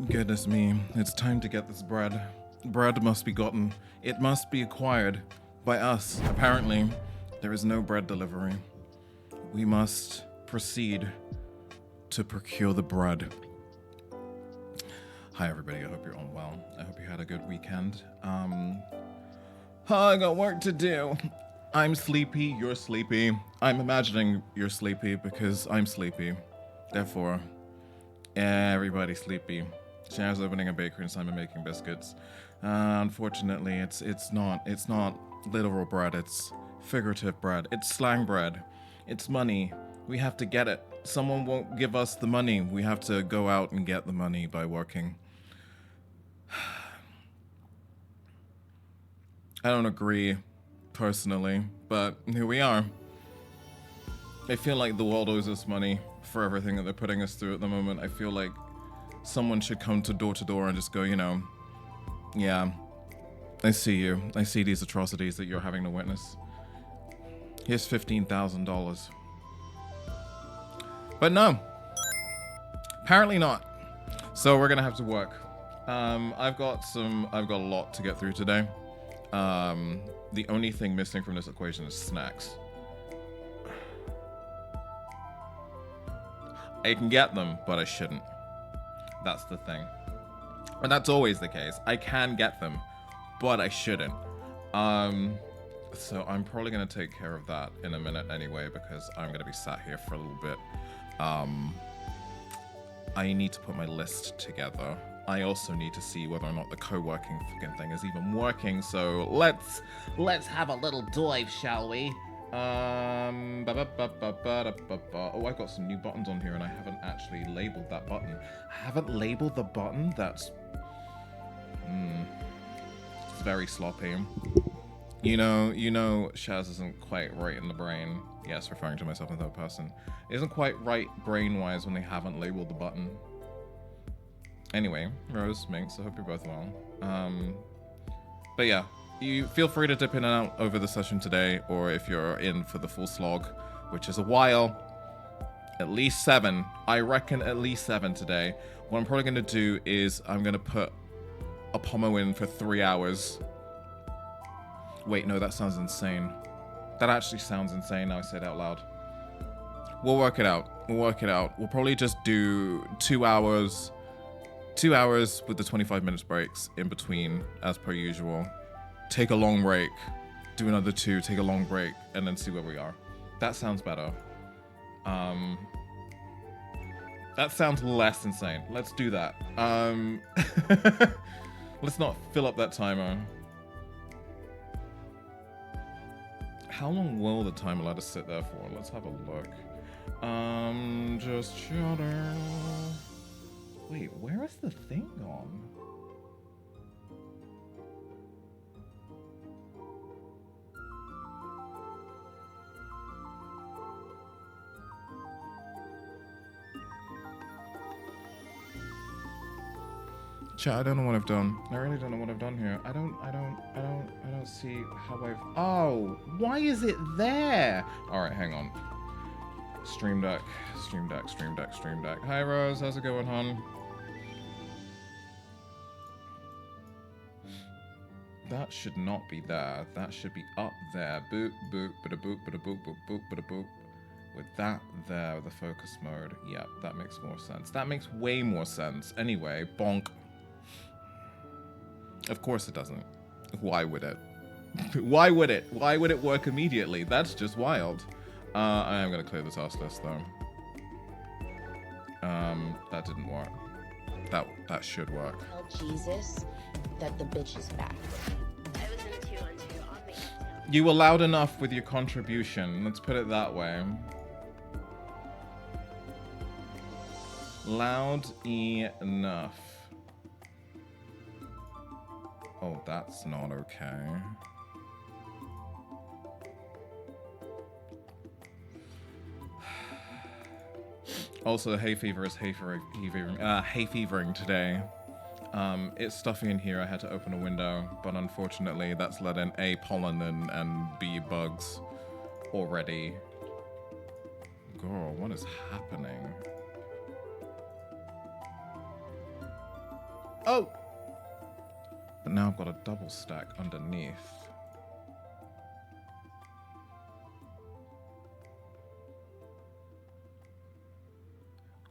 Goodness me, it's time to get this bread. Bread must be gotten. It must be acquired by us. Apparently, there is no bread delivery. We must proceed to procure the bread. Hi everybody, I hope you're all well. I hope you had a good weekend. I got work to do. I'm sleepy, you're sleepy. I'm imagining you're sleepy because I'm sleepy. Therefore, everybody's sleepy. Cher's opening a bakery and Simon making biscuits. Unfortunately, it's not literal bread, it's figurative bread. It's slang bread. It's money. We have to get it. Someone won't give us the money. We have to go out and get the money by working. I don't agree, personally, but here we are. I feel like the world owes us money for everything that they're putting us through at the moment. I feel like someone should come to door and just go, yeah, I see you. I see these atrocities that you're having to witness. Here's $15,000. But no, apparently not. So we're gonna have to work. I've got a lot to get through today. The only thing missing from this equation is snacks. I can get them, but I shouldn't. That's the thing. And that's always the case. I can get them, but I shouldn't. So I'm probably going to take care of that in a minute anyway, because I'm going to be sat here for a little bit. I need to put my list together. I also need to see whether or not the co-working fucking thing is even working, so let's have a little dive, shall we? Oh, I've got some new buttons on here and I haven't actually labeled that button. I haven't labeled the button? That's... it's very sloppy. You know, Shaz isn't quite right in the brain. Yes, referring to myself in third person. Isn't quite right brain-wise when they haven't labeled the button. Anyway, Rose, Minx, I hope you're both well. But yeah, you feel free to dip in and out over the session today, or if you're in for the full slog, which is a while, At least 7. I reckon at least 7 today. What I'm probably going to do is I'm going to put a Pomo in for 3 hours. Wait, no, that sounds insane. That actually sounds insane now I say it out loud. We'll work it out. We'll work it out. We'll probably just do 2 hours. 2 hours with the 25 minutes breaks in between, as per usual. Take a long break. Do another 2, take a long break, and then see where we are. That sounds better. That sounds less insane. Let's do that. Let's not fill up that timer. How long will the timer let us sit there for? Let's have a look. Just shudder. Wait, where is the thing gone? Chat, I don't know what I've done. I really don't know what I've done here. I don't see how I've... Oh, why is it there? All right, hang on. Stream Deck. Hi, Rose. How's it going, hon? That should not be there. That should be up there. Boop, boop, bada boop, bada boop, boop, boop, bada boop. With that there, the focus mode. Yep, that makes more sense. That makes way more sense. Anyway, bonk. Of course it doesn't. Why would it? Why would it? Why would it work immediately? That's just wild. I am going to clear the task list, though. That didn't work. That should work. Tell Jesus that the bitch is back. I was in 2-on-2 on me. You were loud enough with your contribution. Let's put it that way. Loud enough. Oh, that's not okay. Also, hay fever is hay fevering today. It's stuffy in here. I had to open a window, but unfortunately, that's let in A, pollen and B, bugs already. Girl, what is happening? Oh! But now I've got a double stack underneath.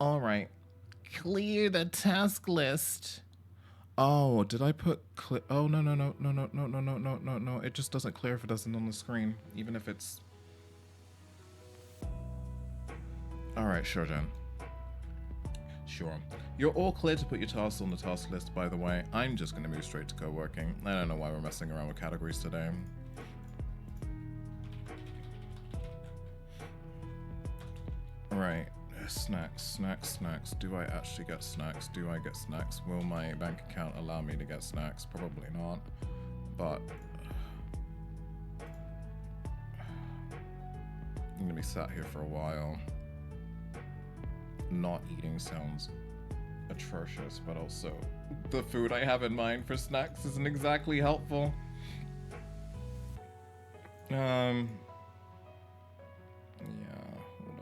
All right, clear the task list. Oh, did I put oh, no. It just doesn't clear if it doesn't on the screen, even if it's... All right, sure, Jen. Sure. You're all clear to put your tasks on the task list, by the way. I'm just going to move straight to coworking. I don't know why we're messing around with categories today. All right. Snacks. Do I actually get snacks? Do I get snacks? Will my bank account allow me to get snacks? Probably not. But I'm going to be sat here for a while. Not eating sounds atrocious, but also the food I have in mind for snacks isn't exactly helpful. Yeah, hold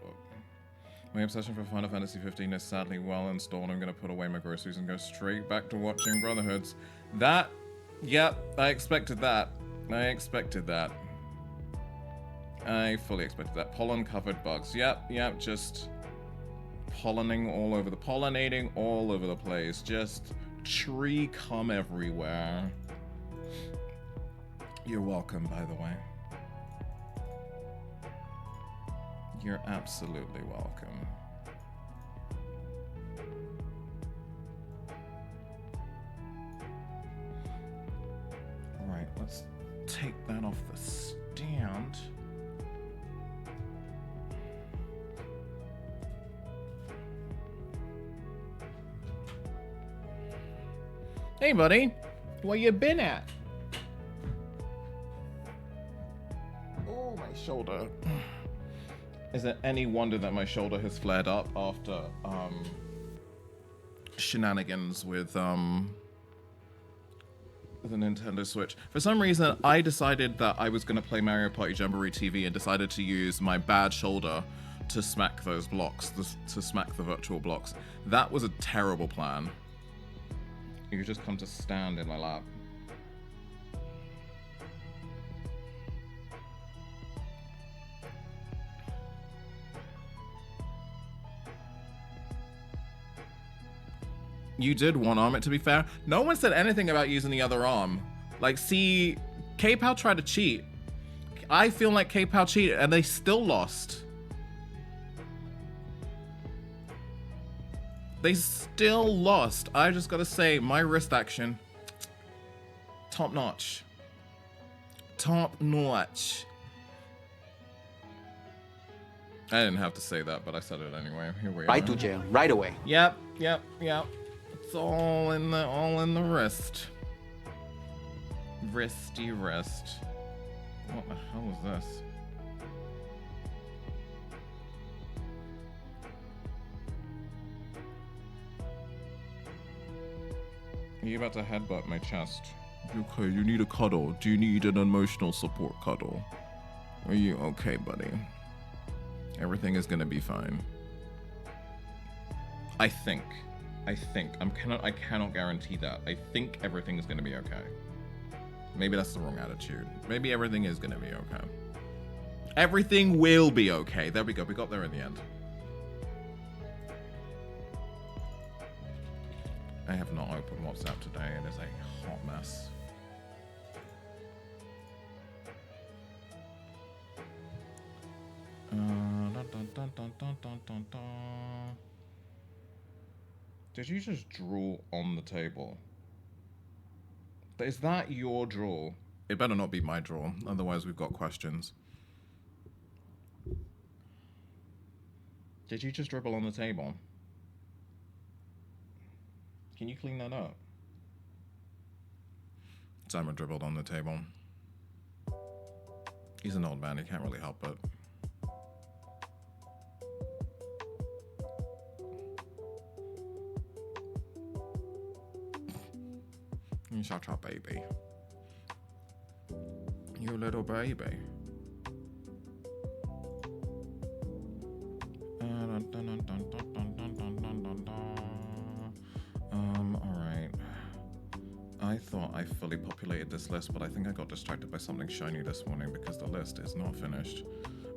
up. My obsession for Final Fantasy 15 is sadly well installed. I'm gonna put away my groceries and go straight back to watching Brotherhoods. Yep, I expected that. I fully expected that. Pollen-covered bugs. Yep, just pollinating all over the place. Just tree cum everywhere. You're welcome, by the way. You're absolutely welcome. Alright, let's take that off the stand. Hey, buddy. Where you been at? Oh, my shoulder. Is it any wonder that my shoulder has flared up after shenanigans with the Nintendo Switch? For some reason, I decided that I was going to play Mario Party Jamboree TV and decided to use my bad shoulder to smack those blocks, to smack the virtual blocks. That was a terrible plan. You could just come to stand in my lap. You did one arm it, to be fair. No one said anything about using the other arm. Like, see, K-Pow tried to cheat. I feel like K-Pow cheated and they still lost. They still lost. I just gotta say, my wrist action, top notch. Top notch. I didn't have to say that, but I said it anyway. Here we are. Right to jail, right away. Yep. It's all in the wrist. Wristy wrist. What the hell was this? Are you about to headbutt my chest? Okay, you need a cuddle. Do you need an emotional support cuddle? Are you okay, buddy? Everything is gonna be fine. I think. I cannot guarantee that. I think everything is gonna be okay. Maybe that's the wrong attitude. Maybe everything is gonna be okay. Everything will be okay. There we go. We got there in the end. I have not opened WhatsApp today. It is a hot mess. Did you just drool on the table? Is that your drool? It better not be my drool, otherwise we've got questions. Did you just dribble on the table? Can you clean that up? Simon dribbled on the table. He's an old man, he can't really help it. You shut up, baby. You little baby. Alright. I thought I fully populated this list, but I think I got distracted by something shiny this morning because the list is not finished.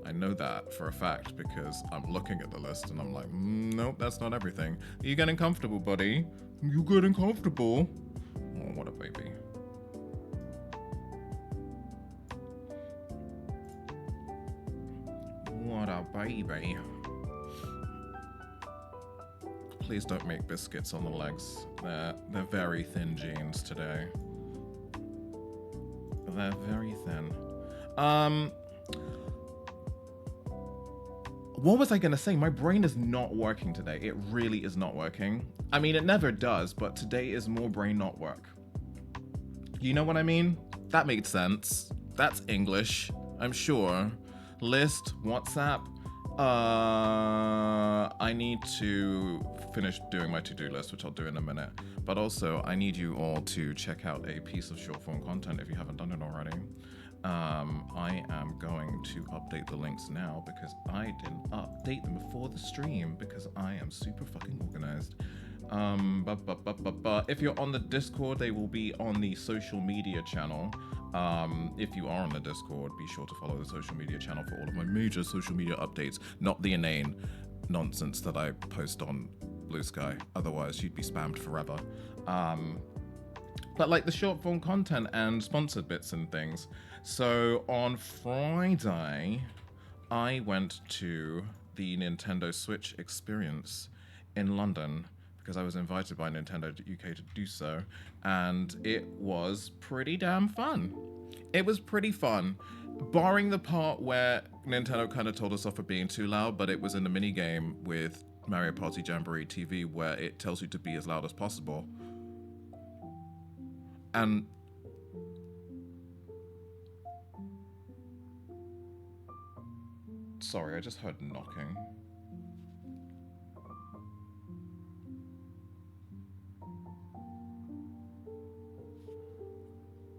I know that for a fact because I'm looking at the list and I'm like, nope, that's not everything. Are you getting comfortable, buddy? You getting comfortable? Oh, what a baby. What a baby. Please don't make biscuits on the legs. They're very thin jeans today. They're very thin. What was I gonna say? My brain is not working today. It really is not working. I mean, it never does, but today is more brain not work. You know what I mean? That made sense. That's English, I'm sure. List, WhatsApp. I need to finish doing my to-do list, which I'll do in a minute. But also, I need you all to check out a piece of short-form content if you haven't done it already. I am going to update the links now because I didn't update them before the stream because I am super fucking organized. If you're on the Discord, they will be on the social media channel. If you are on the Discord, be sure to follow the social media channel for all of my major social media updates, not the inane nonsense that I post on Blue Sky. Otherwise, you'd be spammed forever. But like the short form content and sponsored bits and things. So on Friday, I went to the Nintendo Switch experience in London because I was invited by Nintendo UK to do so, and it was pretty damn fun. It was pretty fun, barring the part where Nintendo kind of told us off for being too loud, but it was in the mini game with Mario Party Jamboree TV where it tells you to be as loud as possible. And sorry, I just heard knocking.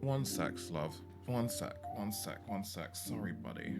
One sec, Slav. One sec. Sorry, buddy.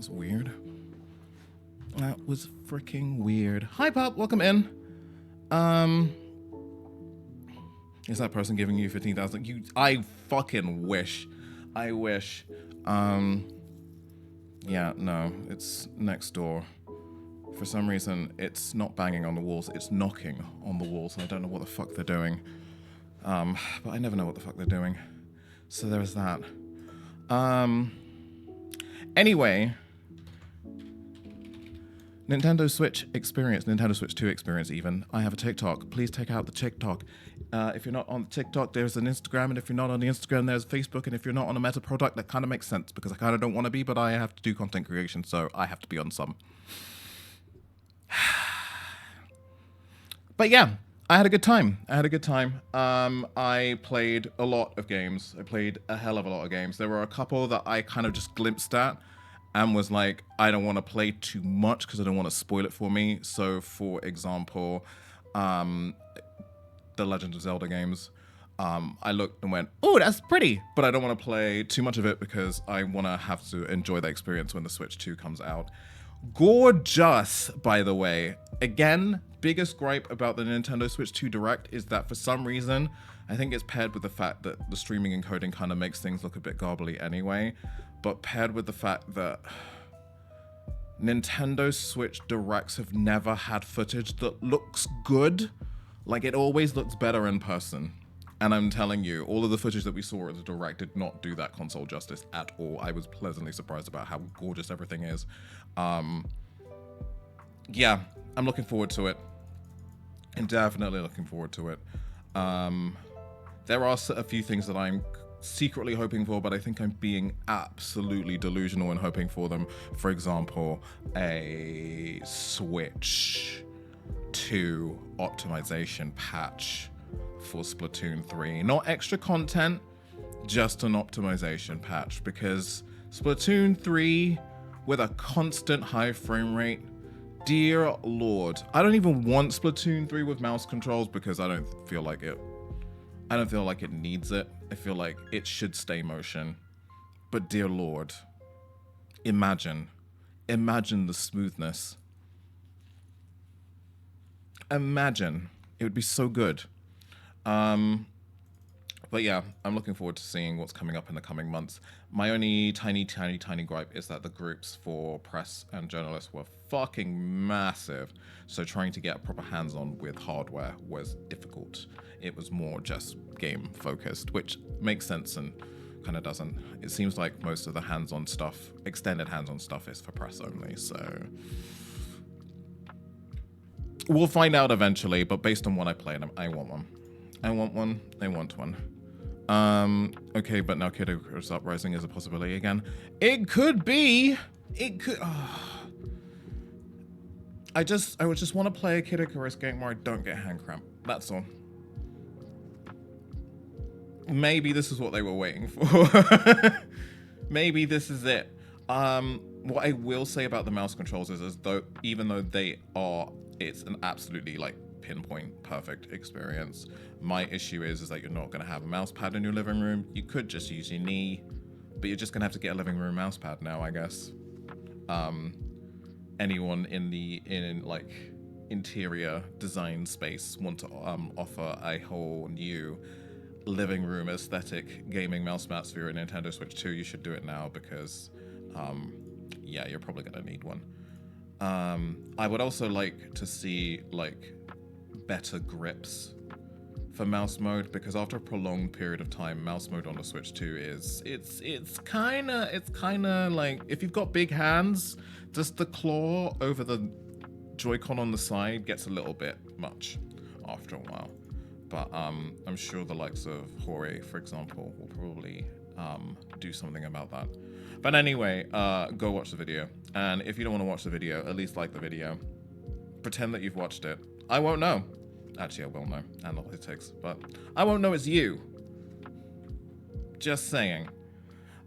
was weird. That was freaking weird. Hi, Pop. Welcome in. Is that person giving you 15,000? I fucking wish. I wish. Yeah, no. It's next door. For some reason, it's not banging on the walls. It's knocking on the walls. I don't know what the fuck they're doing. But I never know what the fuck they're doing. So there's that. Anyway, Nintendo Switch experience, Nintendo Switch 2 experience even. I have a TikTok. Please take out the TikTok. If you're not on TikTok, there's an Instagram, and if you're not on the Instagram, there's Facebook, and if you're not on a Meta product, that kind of makes sense because I kind of don't want to be, but I have to do content creation, so I have to be on some. But yeah, I had a good time. I played a lot of games. I played a hell of a lot of games. There were a couple that I kind of just glimpsed at and was like, I don't want to play too much because I don't want to spoil it for me. So, for example, the Legend of Zelda games, I looked and went, oh, that's pretty, but I don't want to play too much of it because I want to have to enjoy the experience when the Switch 2 comes out. Gorgeous, by the way. Again, biggest gripe about the Nintendo Switch 2 Direct is that for some reason, I think it's paired with the fact that the streaming encoding kind of makes things look a bit garbly anyway, but paired with the fact that Nintendo Switch Directs have never had footage that looks good. Like, it always looks better in person. And I'm telling you, all of the footage that we saw at the Direct did not do that console justice at all. I was pleasantly surprised about how gorgeous everything is. Yeah, I'm looking forward to it. I'm definitely looking forward to it. There are a few things that I'm secretly hoping for, but I think I'm being absolutely delusional in hoping for them. For example, a Switch 2 optimization patch for Splatoon 3. Not extra content, just an optimization patch, because Splatoon 3 with a constant high frame rate, dear lord. I don't even want Splatoon 3 with mouse controls because I don't feel like it needs it. I feel like it should stay motion. But dear lord, imagine the smoothness. Imagine. It would be so good. But yeah, I'm looking forward to seeing what's coming up in the coming months. My only tiny gripe is that the groups for press and journalists were fucking massive. So trying to get proper hands-on with hardware was difficult. It was more just game focused, which makes sense and kind of doesn't. It seems like most of the hands-on stuff, extended hands-on stuff, is for press only. So we'll find out eventually, but based on what I played, I want one. I want one. Okay, but now Kid Icarus Uprising is a possibility again. It could be. It could. I would just want to play a Kid Icarus game where I don't get hand cramp. That's all. Maybe this is what they were waiting for. Maybe this is it. What I will say about the mouse controls is, even though it's an absolutely like pinpoint perfect experience. My issue is that you're not going to have a mouse pad in your living room. You could just use your knee, but you're just going to have to get a living room mouse pad now, I guess. Anyone in like interior design space want to offer a whole new living room aesthetic gaming mouse mats for your Nintendo Switch 2, you should do it now because yeah, you're probably going to need one. I would also like to see like better grips for mouse mode, because after a prolonged period of time, mouse mode on the Switch 2 is it's kind of like, if you've got big hands, just the claw over the Joy-Con on the side gets a little bit much after a while. But I'm sure the likes of Hori, for example, will probably do something about that. But anyway, go watch the video. And if you don't want to watch the video, at least like the video. Pretend that you've watched it. I won't know. Actually, I will know. Analytics. But I won't know it's you. Just saying.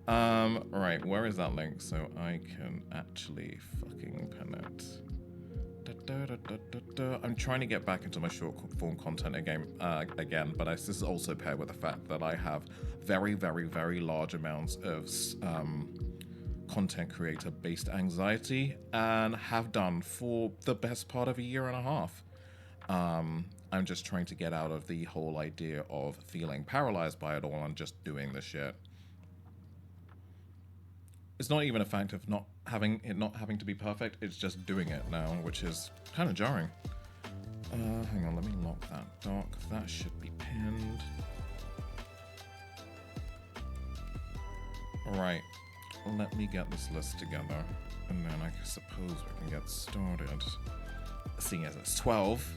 Right, where is that link so I can actually fucking pin it? I'm trying to get back into my short form content again, but this is also paired with the fact that I have very, very, very large amounts of content creator based anxiety and have done for the best part of a year and a half. I'm just trying to get out of the whole idea of feeling paralyzed by it all and just doing the shit. It's not even a fact of not having to be perfect, it's just doing it now, which is kind of jarring. Hang on, let me lock that dock. That should be pinned. Alright, let me get this list together, and then I suppose we can get started. Seeing as it's 12.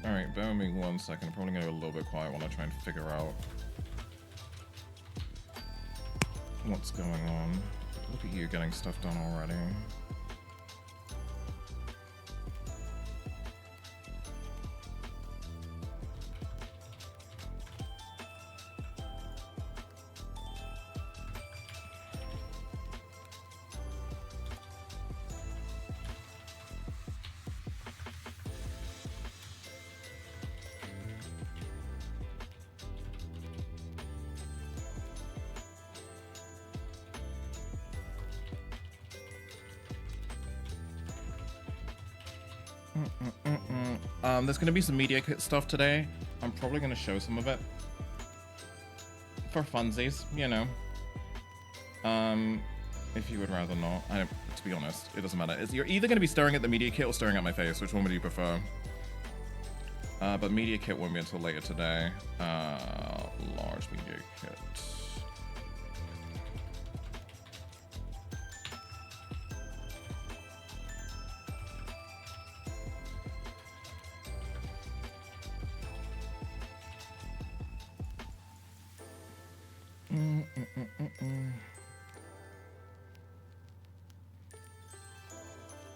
Alright, bear with me 1 second. I'm probably gonna go a little bit quiet while I try and figure out what's going on. Look at you getting stuff done already. There's going to be some media kit stuff today. I'm probably going to show some of it. For funsies, you know. If you would rather not. To be honest, it doesn't matter. You're either going to be staring at the media kit or staring at my face. Which one would you prefer? But media kit won't be until later today. Large media kit.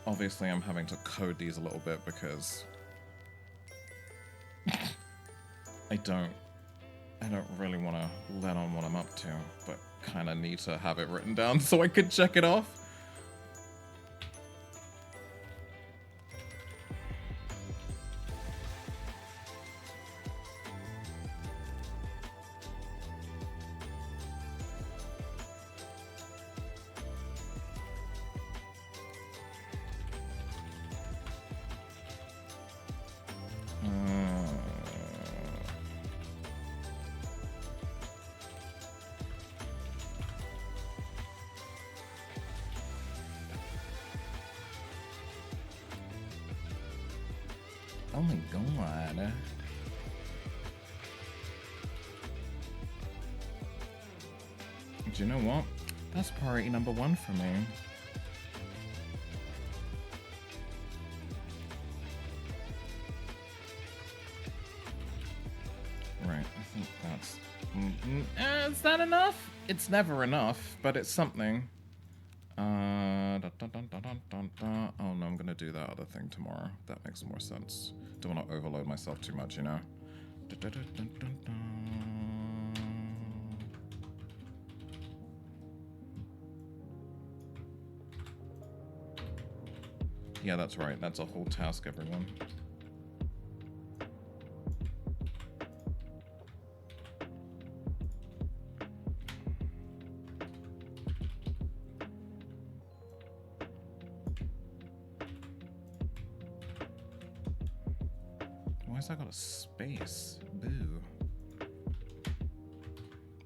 Obviously, I'm having to code these a little bit because I don't really want to let on what I'm up to, but kind of need to have it written down so I could check it off. Oh my god. Do you know what? That's priority number 1 for me. Right, I think that's... is that enough? It's never enough, but it's something. Oh no, I'm gonna do that other thing tomorrow. That makes more sense. Don't want to overload myself too much, you know? Yeah, that's right. That's a whole task, everyone. Why's that got a space? Boo.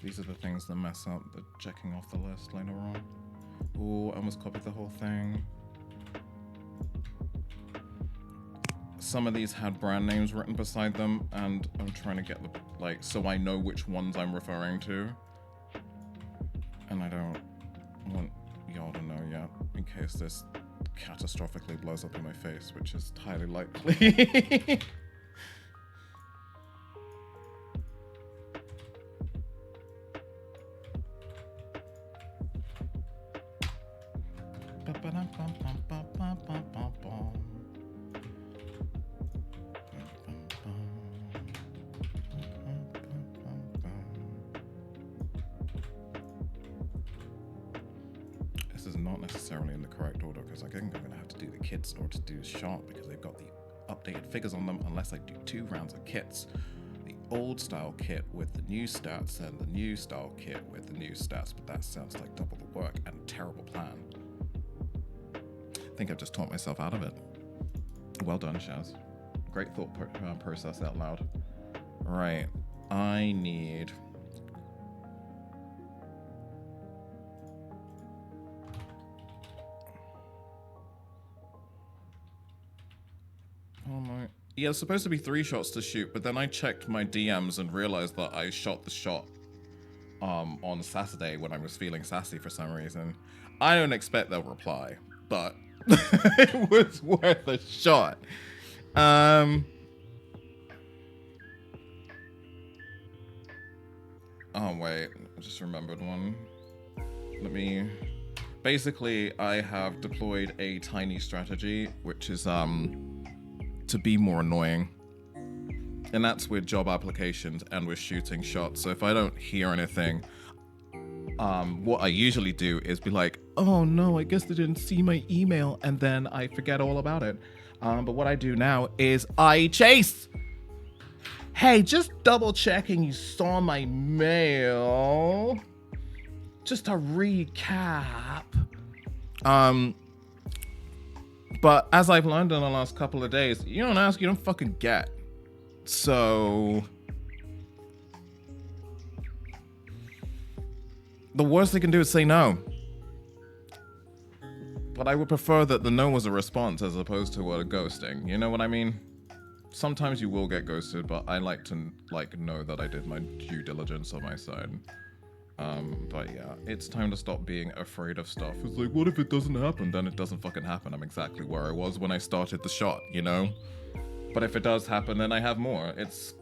These are the things that mess up the checking off the list later on. Ooh, I almost copied the whole thing. Some of these had brand names written beside them, and I'm trying to get the, like, so I know which ones I'm referring to. And I don't want y'all to know yet, in case this catastrophically blows up in my face, which is highly likely. This is not necessarily in the correct order because I think I'm going to have to do the kids in order to do shot because they've got the updated figures on them unless I do 2 rounds of kits. The old style kit with the new stats and the new style kit with the new stats, but that sounds like double the work and a terrible plan. I think I've just taught myself out of it. Well done, Shaz. Great thought process out loud. Right, I need... Oh my... Yeah, there's supposed to be 3 shots to shoot, but then I checked my DMs and realized that I shot the shot on Saturday when I was feeling sassy for some reason. I don't expect they'll reply, but it was worth a shot. Oh wait, I just remembered one. Let me... Basically, I have deployed a tiny strategy, which is to be more annoying. And that's with job applications and with shooting shots. So if I don't hear anything, what I usually do is be like, oh no, I guess they didn't see my email, and then I forget all about it. But what I do now is I chase. Hey, just double checking you saw my mail. Just to recap. But as I've learned in the last couple of days, you don't ask, you don't fucking get. So the worst they can do is say no. But I would prefer that the no was a response as opposed to a ghosting. You know what I mean? Sometimes you will get ghosted, but I like to know that I did my due diligence on my side. But yeah, it's time to stop being afraid of stuff. It's like, what if it doesn't happen? Then it doesn't fucking happen. I'm exactly where I was when I started the shot, you know? But if it does happen, then I have more. It's...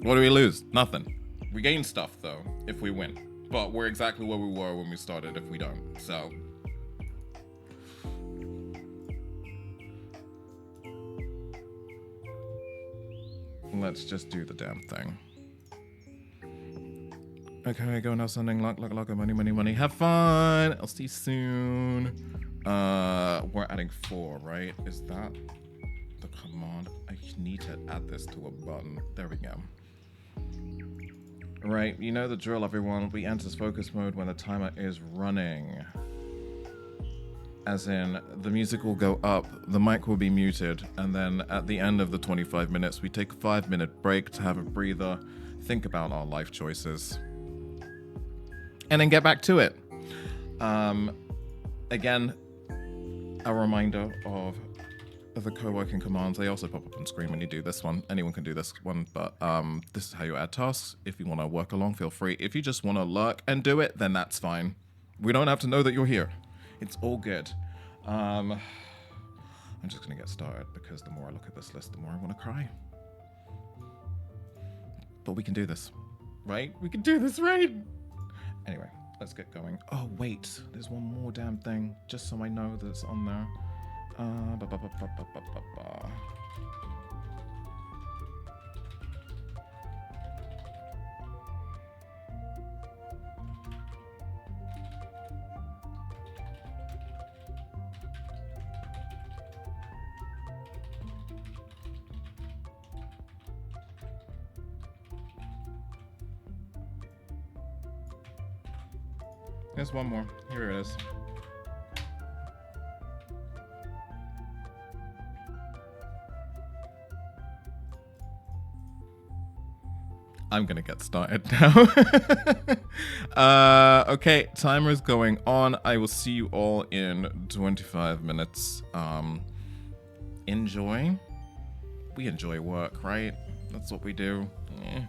What do we lose? Nothing. We gain stuff, though, if we win. But we're exactly where we were when we started if we don't, so... Let's just do the damn thing. Okay, go now, sending luck, money, money, money. Have fun! I'll see you soon. We're adding 4, right? Is that the command? I need to add this to a button. There we go. Right, you know the drill, everyone. We enter focus mode when the timer is running. As in, the music will go up, the mic will be muted, and then at the end of the 25 minutes, we take a 5-minute break to have a breather, think about our life choices, and then get back to it. Again, a reminder of the co-working commands. They also pop up on screen when you do this one. Anyone can do this one, but this is how you add tasks. If you want to work along, feel free. If you just want to lurk and do it, then that's fine. We don't have to know that you're here. It's all good. I'm just gonna get started because the more I look at this list, the more I want to cry. But we can do this, right? We can do this, right? Anyway, let's get going. Oh wait, there's one more damn thing, just so I know that it's on there. There's one more. Here it is. I'm gonna get started now. Okay, timer's going on. I will see you all in 25 minutes. Enjoy. We enjoy work, right? That's what we do. Yeah.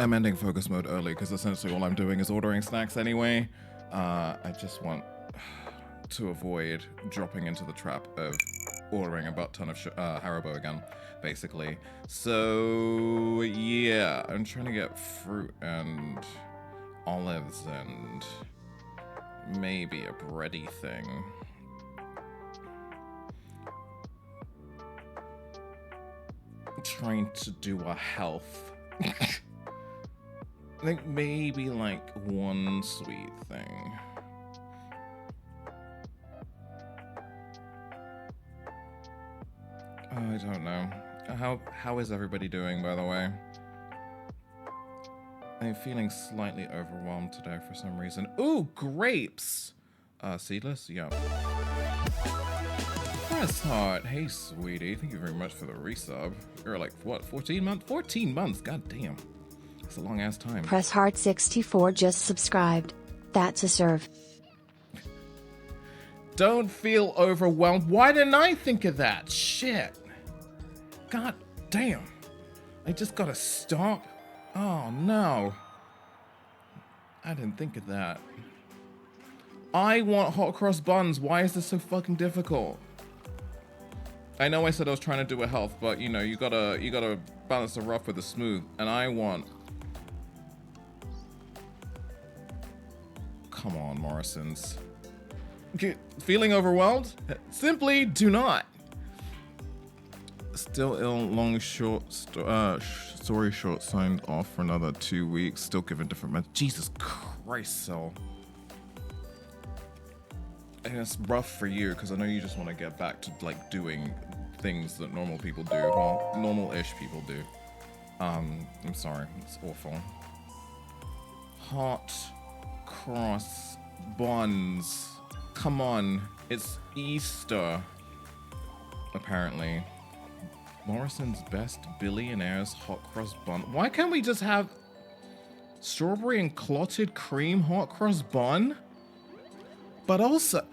I'm ending focus mode early because essentially all I'm doing is ordering snacks anyway. I just want to avoid dropping into the trap of ordering a butt ton of Haribo again, basically. So yeah, I'm trying to get fruit and olives and maybe a bready thing. Trying to do a health. I think maybe like one sweet thing. I don't know. How is everybody doing, by the way? I'm feeling slightly overwhelmed today for some reason. Ooh, grapes! Seedless? Yeah. Press Heart. Hey, sweetie. Thank you very much for the resub. You're like, what, 14 months? 14 months? God damn. That's a long-ass time. Press Heart 64 just subscribed. That's a serve. Don't feel overwhelmed. Why didn't I think of that? Shit. God damn. I just gotta stop. Oh, no. I didn't think of that. I want hot cross buns. Why is this so fucking difficult? I know I said I was trying to do a health, but you know, you gotta balance the rough with the smooth. And I want... Come on, Morrisons. Feeling overwhelmed? Simply do not. Still ill, long, short, story short, signed off for another 2 weeks. Still given different meds. Jesus Christ, Cell. And it's rough for you, because I know you just want to get back to, like, doing things that normal people do. Well, normal-ish people do. I'm sorry. It's awful. Hot cross buns. Come on. It's Easter. Apparently. Morrison's best billionaire's hot cross bun. Why can't we just have strawberry and clotted cream hot cross bun? But also...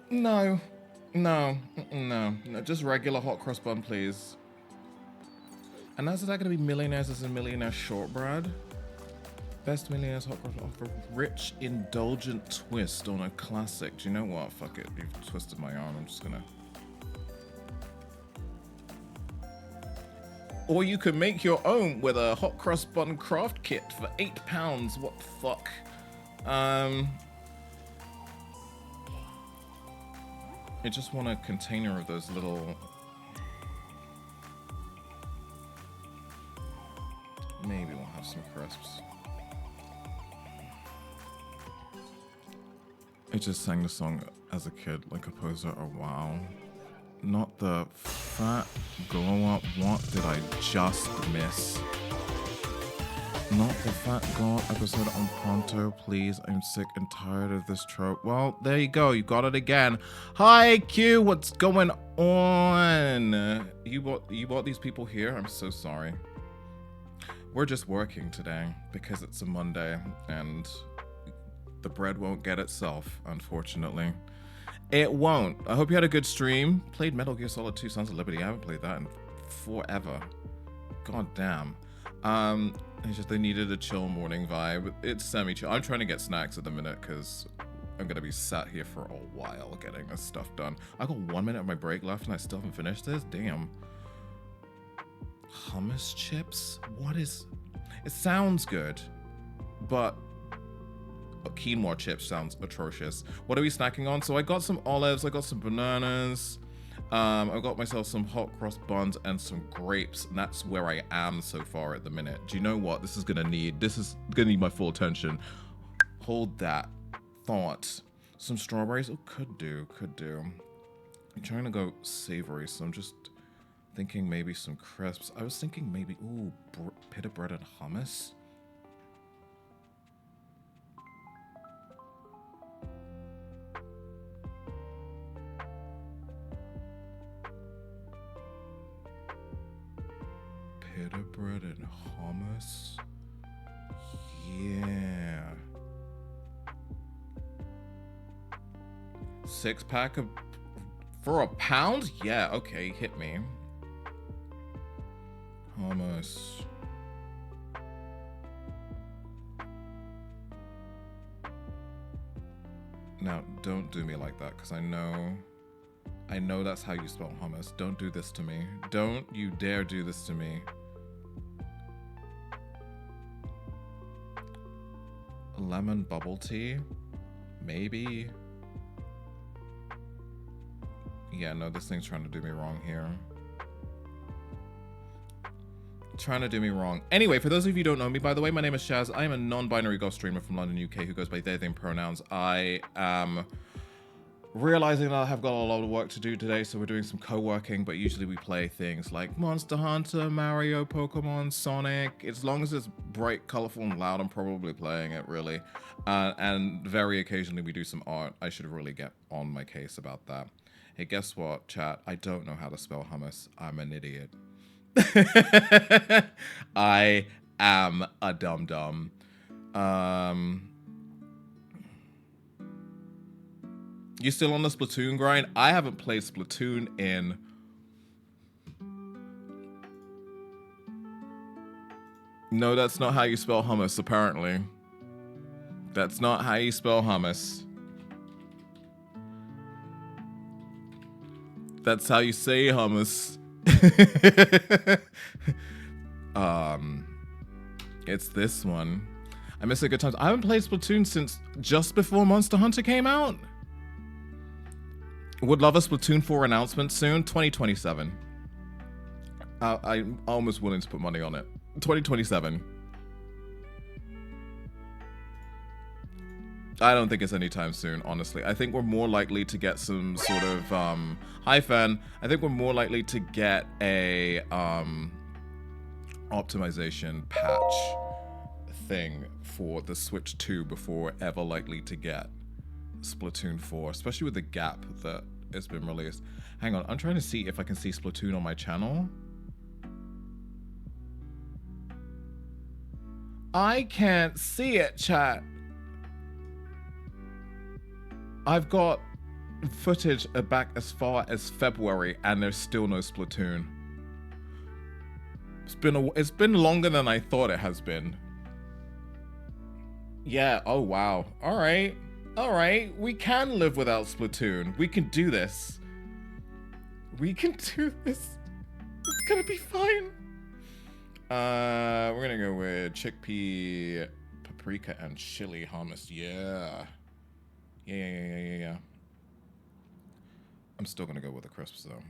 No. Just regular hot cross bun, please. And that's that gonna be millionaires as in millionaire shortbread? Best millionaires hot cross offer rich, indulgent twist on a classic. Do you know what? Fuck it. You've twisted my arm. I'm just gonna... Or you could make your own with a hot cross bun craft kit for £8. What the fuck? I just want a container of those little... Maybe we'll have some crisps. I just sang the song as a kid, like a poser. Oh wow. Not the fat glow up. What did I just miss? Not the fat glow up episode on Pronto, please. I'm sick and tired of this trope. Well, there you go. You got it again. Hi, Q. What's going on? You brought these people here? I'm so sorry. We're just working today because it's a Monday and the bread won't get itself, unfortunately. It won't. I hope you had a good stream. Played Metal Gear Solid 2 Sons of Liberty. I haven't played that in forever. God damn. It's just they needed a chill morning vibe. It's semi-chill. I'm trying to get snacks at the minute because I'm going to be sat here for a while getting this stuff done. I got 1 minute of my break left and I still haven't finished this? Damn. Hummus chips? What is... It sounds good, but... quinoa chips sounds atrocious. What are we snacking on? So I got some olives, I got some bananas, I got myself some hot cross buns and some grapes, and that's where I am so far at the minute. Do you know what? This is gonna need my full attention. Hold that thought. Some strawberries? Oh, could do. I'm trying to go savory, so I'm just thinking maybe some crisps. I was thinking maybe, ooh, pita bread and hummus. Pita bread and hummus. Yeah. 6-pack of for £1? Yeah, okay, hit me. hummus. Now, don't do me like that, because I know that's how you spell hummus. Don't do this to me. Don't you dare do this to me. Lemon bubble tea? Maybe? Yeah, no, this thing's trying to do me wrong here. Trying to do me wrong. Anyway, for those of you who don't know me, by the way, my name is Shaz. I am a non-binary ghost streamer from London, UK, who goes by they, them pronouns. I am realizing that I have got a lot of work to do today, so we're doing some co-working, but usually we play things like Monster Hunter, Mario, Pokemon, Sonic. As long as it's bright, colorful, and loud, I'm probably playing it, really. And very occasionally we do some art. I should really get on my case about that. Hey, guess what, chat? I don't know how to spell hummus. I'm an idiot. I am a dum-dum. You still on the Splatoon grind? I haven't played Splatoon in... No, that's not how you spell hummus, apparently. That's not how you spell hummus. That's how you say hummus. It's this one. I miss a good time. I haven't played Splatoon since just before Monster Hunter came out. Would love a Splatoon 4 announcement soon. 2027. I'm almost willing to put money on it. 2027. I don't think it's anytime soon, honestly. I think we're more likely to get some sort of hi Fan. I think we're more likely to get a optimization patch thing for the Switch 2 before we're ever likely to get Splatoon 4, especially with the gap that has been released. Hang on, I'm trying to see if I can see Splatoon on my channel. I can't see it, chat. I've got footage back as far as February, and there's still no Splatoon. It's been longer than I thought it has been. Yeah. Oh wow. All right. All right. We can live without Splatoon. We can do this. We can do this. It's gonna be fine. We're gonna go with chickpea, paprika, and chili hummus. Yeah. Yeah. I'm still gonna go with the crisps though.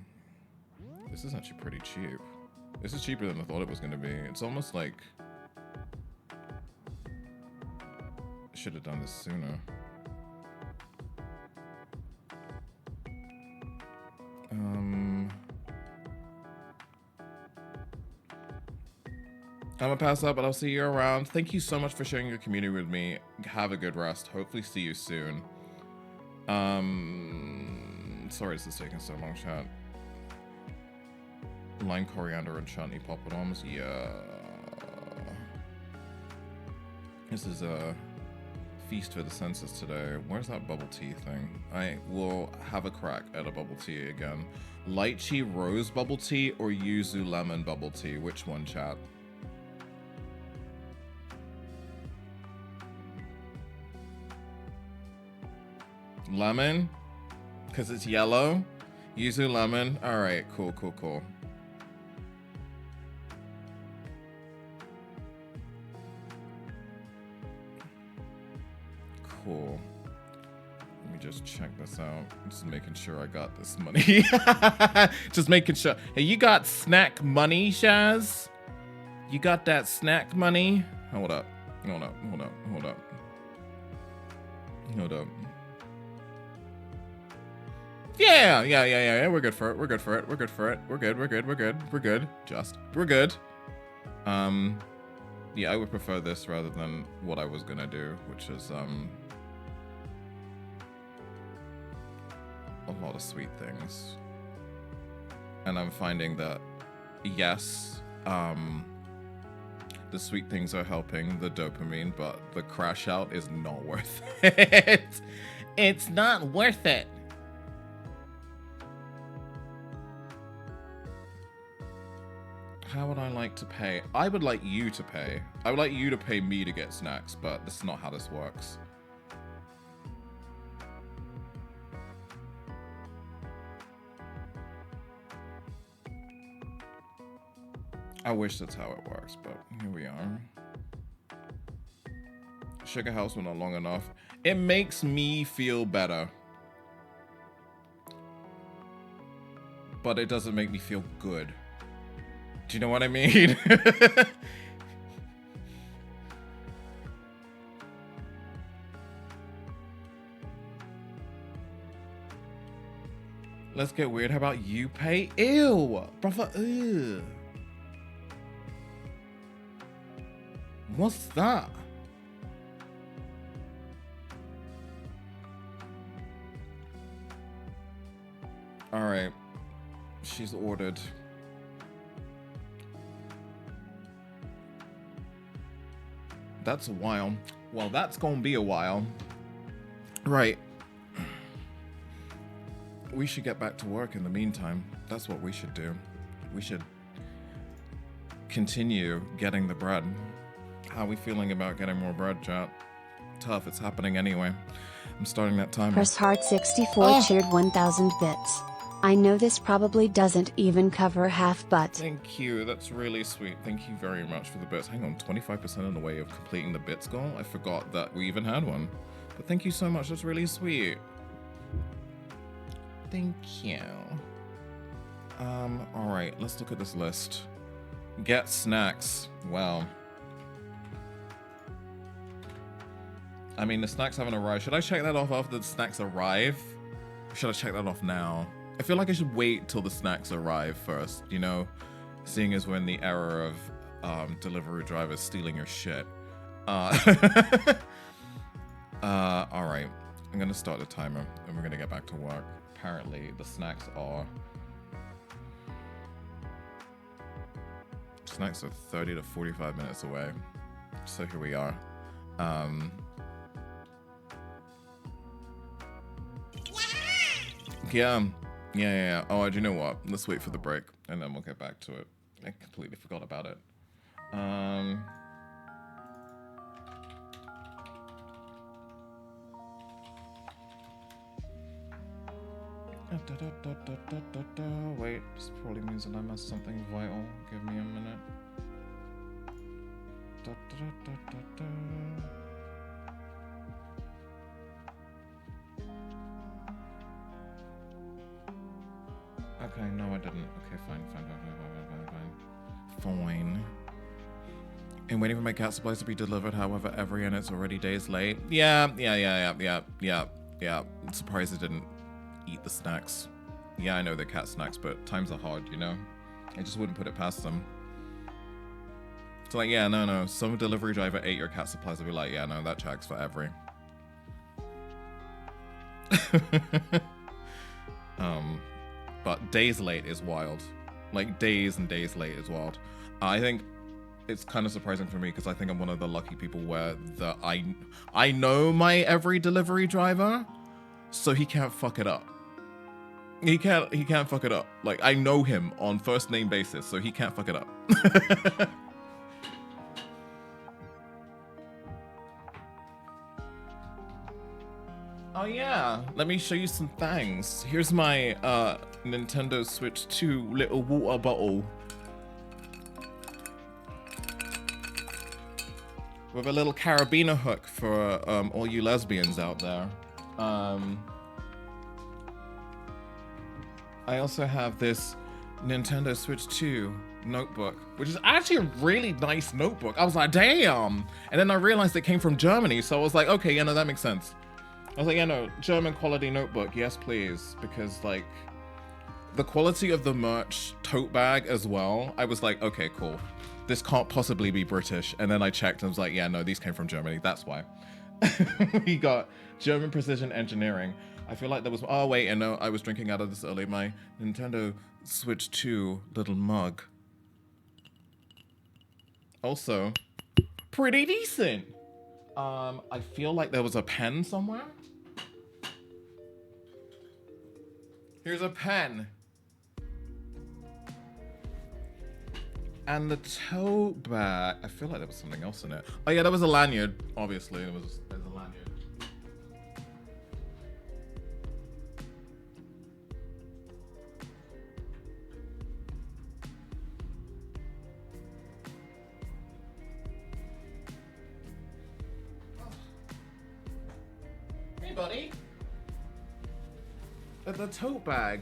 This is actually pretty cheap. This is cheaper than I thought it was gonna be. It's almost like I should have done this sooner. I'm gonna pass out, but I'll see you around. Thank you so much for sharing your community with me. Have a good rest. Hopefully see you soon. Sorry this is taking so long, chat. Lime coriander and chutney poppadoms. Yeah. This is a feast for the senses today. Where's that bubble tea thing? I will have a crack at a bubble tea again. Lychee rose bubble tea or yuzu lemon bubble tea? Which one, chat? Lemon? Because it's yellow? Yuzu lemon? Alright, cool. Cool. Let me just check this out. Just making sure I got this money. Just making sure. Hey, you got snack money, Shaz? You got that snack money? Hold up. Yeah. We're good for it. We're good. Yeah, I would prefer this rather than what I was gonna do, which is a lot of sweet things. And I'm finding that yes, the sweet things are helping the dopamine, but the crash out is not worth it. It's not worth it. How would I like to pay? I would like you to pay. I would like you to pay me to get snacks, but this is not how this works. I wish that's how it works, but here we are. Sugar House went on long enough. It makes me feel better. But it doesn't make me feel good. Do you know what I mean? Let's get weird. How about you pay? Ew! Brother, ew. What's that? Alright. She's ordered. That's a while. Well, that's gonna be a while. Right. We should get back to work in the meantime. That's what we should do. We should continue getting the bread. How are we feeling about getting more bread, chat? Tough, it's happening anyway. I'm starting that timer. Press Heart 64 cheered 1,000 bits. I know this probably doesn't even cover half, but Thank you, that's really sweet. Thank you very much for the bits. Hang on, 25% in the way of completing the bits goal? I forgot that we even had one. But thank you so much, that's really sweet. Thank you. Alright, let's look at this list. Get snacks. Well. I mean, the snacks haven't arrived. Should I check that off after the snacks arrive? Or should I check that off now? I feel like I should wait till the snacks arrive first, you know? Seeing as we're in the era of delivery drivers stealing your shit. Alright. I'm gonna start the timer and we're gonna get back to work. Apparently, the snacks are 30 to 45 minutes away. So here we are. Yeah. Oh, do you know what? Let's wait for the break and then we'll get back to it. I completely forgot about it. Wait, this probably means that I missed something vital. Give me a minute. Okay, no I didn't. Okay, fine. Fine. And waiting for my cat supplies to be delivered, however, every and it's already days late. Yeah. I'm surprised I didn't eat the snacks. Yeah, I know they're cat snacks, but times are hard, you know? I just wouldn't put it past them. So like, yeah, no. Some delivery driver ate your cat supplies. I'll be like, yeah, no, that checks for every. But days late is wild. Like, days and days late is wild. I think it's kind of surprising for me because I think I'm one of the lucky people where I know my every delivery driver, so he can't fuck it up. He can't fuck it up. Like, I know him on first name basis, so he can't fuck it up. Oh yeah, let me show you some things. Here's my Nintendo Switch 2 little water bottle. With a little carabiner hook for all you lesbians out there. I also have this Nintendo Switch 2 notebook, which is actually a really nice notebook. I was like, damn! And then I realized it came from Germany, so I was like, okay, yeah, no, that makes sense. I was like, yeah, no, German quality notebook, yes, please. Because, like, the quality of the merch tote bag as well, I was like, okay, cool. This can't possibly be British. And then I checked and I was like, yeah, no, these came from Germany. That's why. We got German precision engineering. I feel like there was, oh wait, and no, I was drinking out of this earlier. My Nintendo Switch 2 little mug. Also, pretty decent. I feel like there was a pen somewhere. Here's a pen. And the tote bag. I feel like there was something else in it. Oh yeah, there was a lanyard. Obviously, there's a lanyard. Hey, buddy. The tote bag.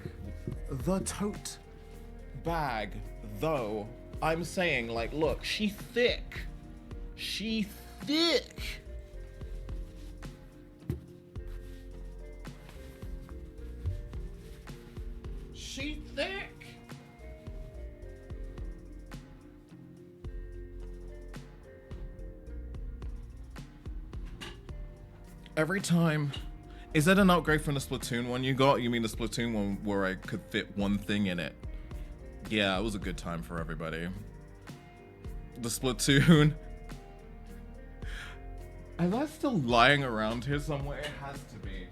The tote bag, though. I'm saying, like, look, she thick. She thick. She thick. Every time. Is that an upgrade from the Splatoon one you got? You mean the Splatoon one where I could fit one thing in it? Yeah, it was a good time for everybody. The Splatoon. Is that still lying around here somewhere? It has to be.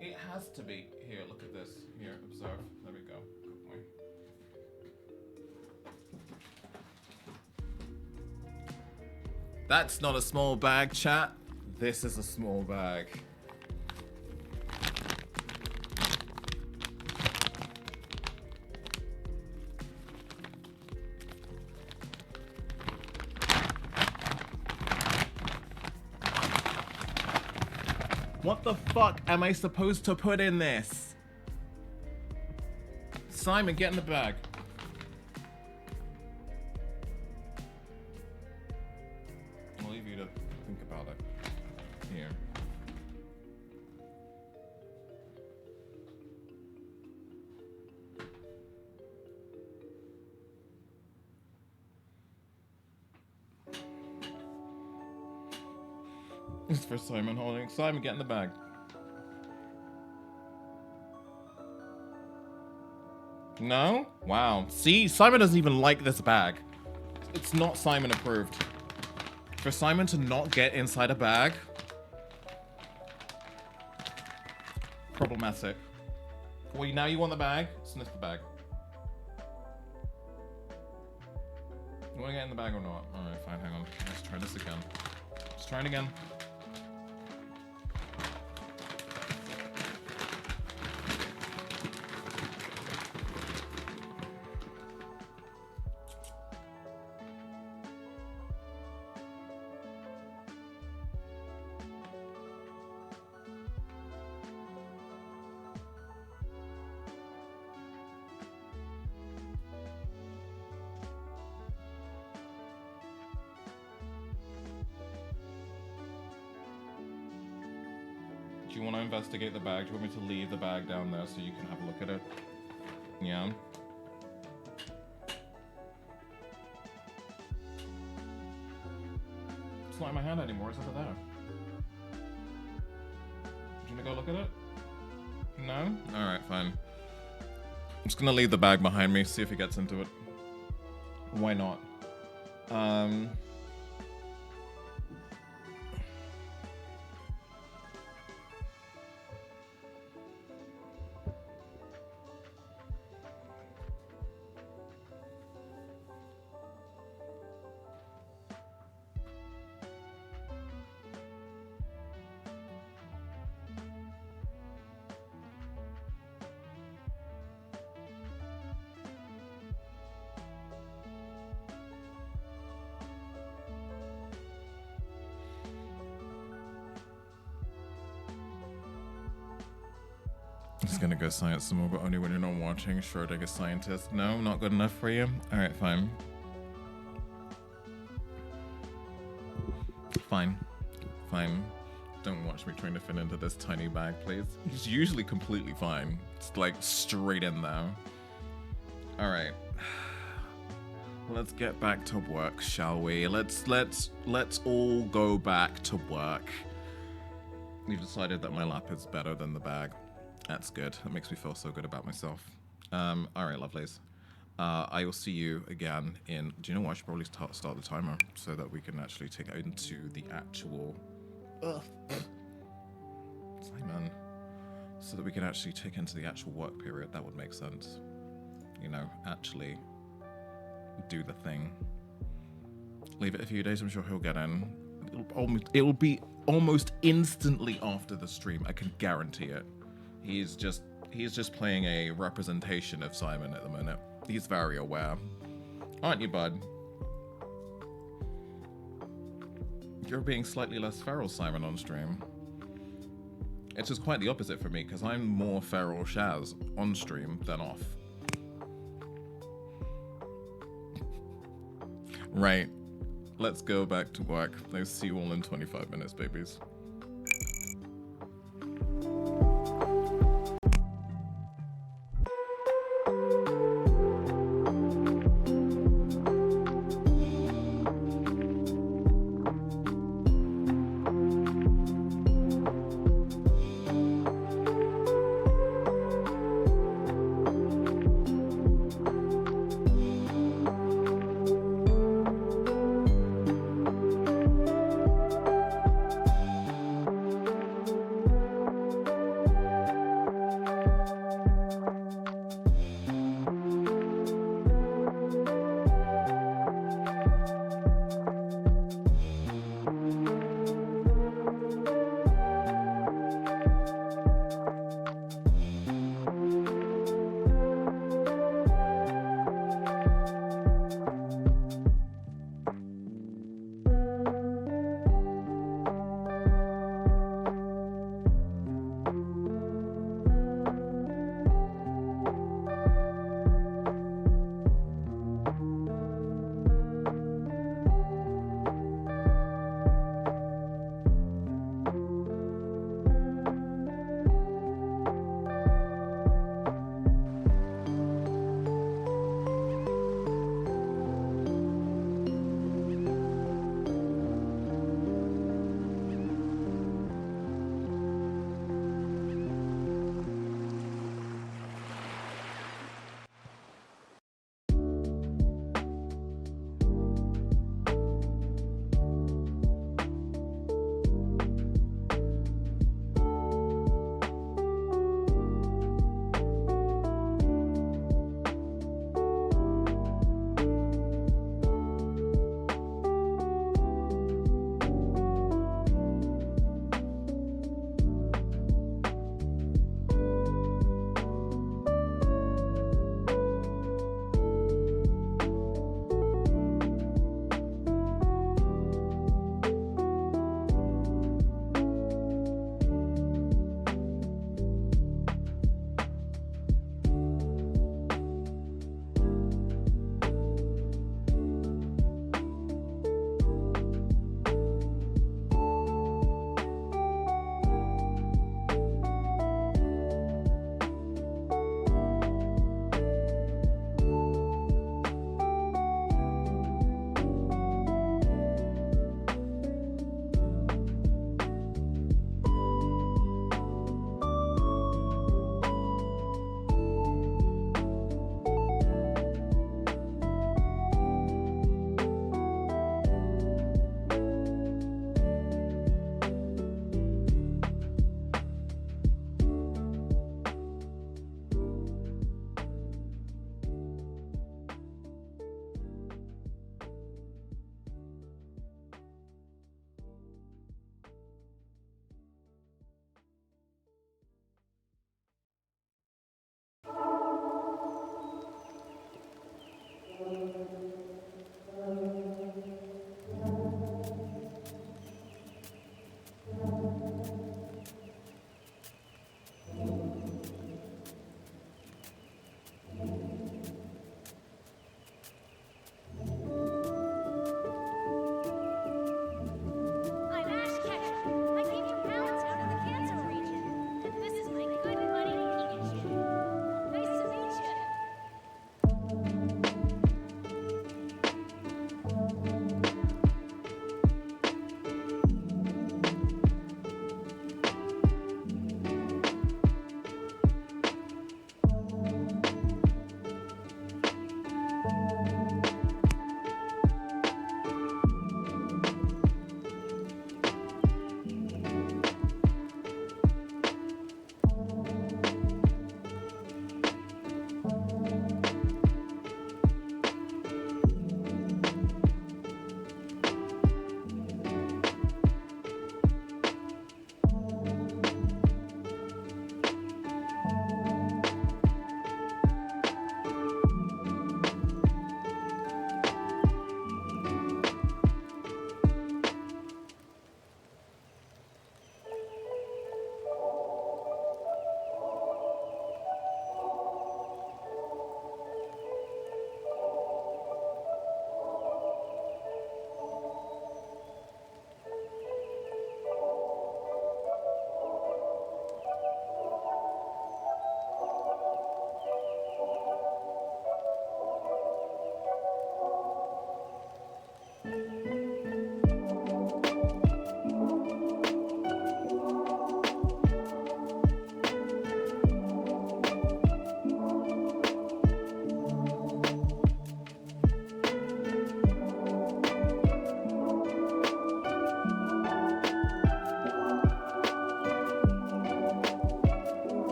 It has to be. Here, look at this. Here, observe. There we go. Good point. That's not a small bag, chat. This is a small bag. What the fuck am I supposed to put in this? Simon, get in the bag. I'll leave you to think about it. Here. It's for Simon holding. Simon, get in the bag. No? Wow. See, Simon doesn't even like this bag. It's not Simon approved. For Simon to not get inside a bag. Problematic. Well, now you want the bag? Sniff the bag. You want to get in the bag or not? Alright, fine, hang on. Let's try this again. Let's try it again. Do you want to investigate the bag? Do you want me to leave the bag down there so you can have a look at it? Yeah. It's not in my hand anymore, it's over there. Do you want to go look at it? No? Alright, fine. I'm just gonna leave the bag behind me, see if he gets into it. Why not? Just gonna go science some more, but only when you're not watching. Sure, like a scientist. No, not good enough for you? Alright, fine. Fine. Fine. Don't watch me trying to fit into this tiny bag, please. He's usually completely fine. It's like straight in there. Alright. Let's get back to work, shall we? Let's all go back to work. We've decided that my lap is better than the bag. That's good. That makes me feel so good about myself. All right, lovelies. I will see you again in... Do you know what? I should probably start the timer so that we can actually take it into the actual... Simon. So that we can actually take into the actual work period. That would make sense. You know, actually do the thing. Leave it a few days, I'm sure he'll get in. It'll be almost instantly after the stream, I can guarantee it. He's just playing a representation of Simon at the minute. He's very aware. Aren't you, bud? You're being slightly less feral, Simon, on stream. It's just quite the opposite for me, because I'm more feral Shaz on stream than off. Right. Let's go back to work. I'll see you all in 25 minutes, babies.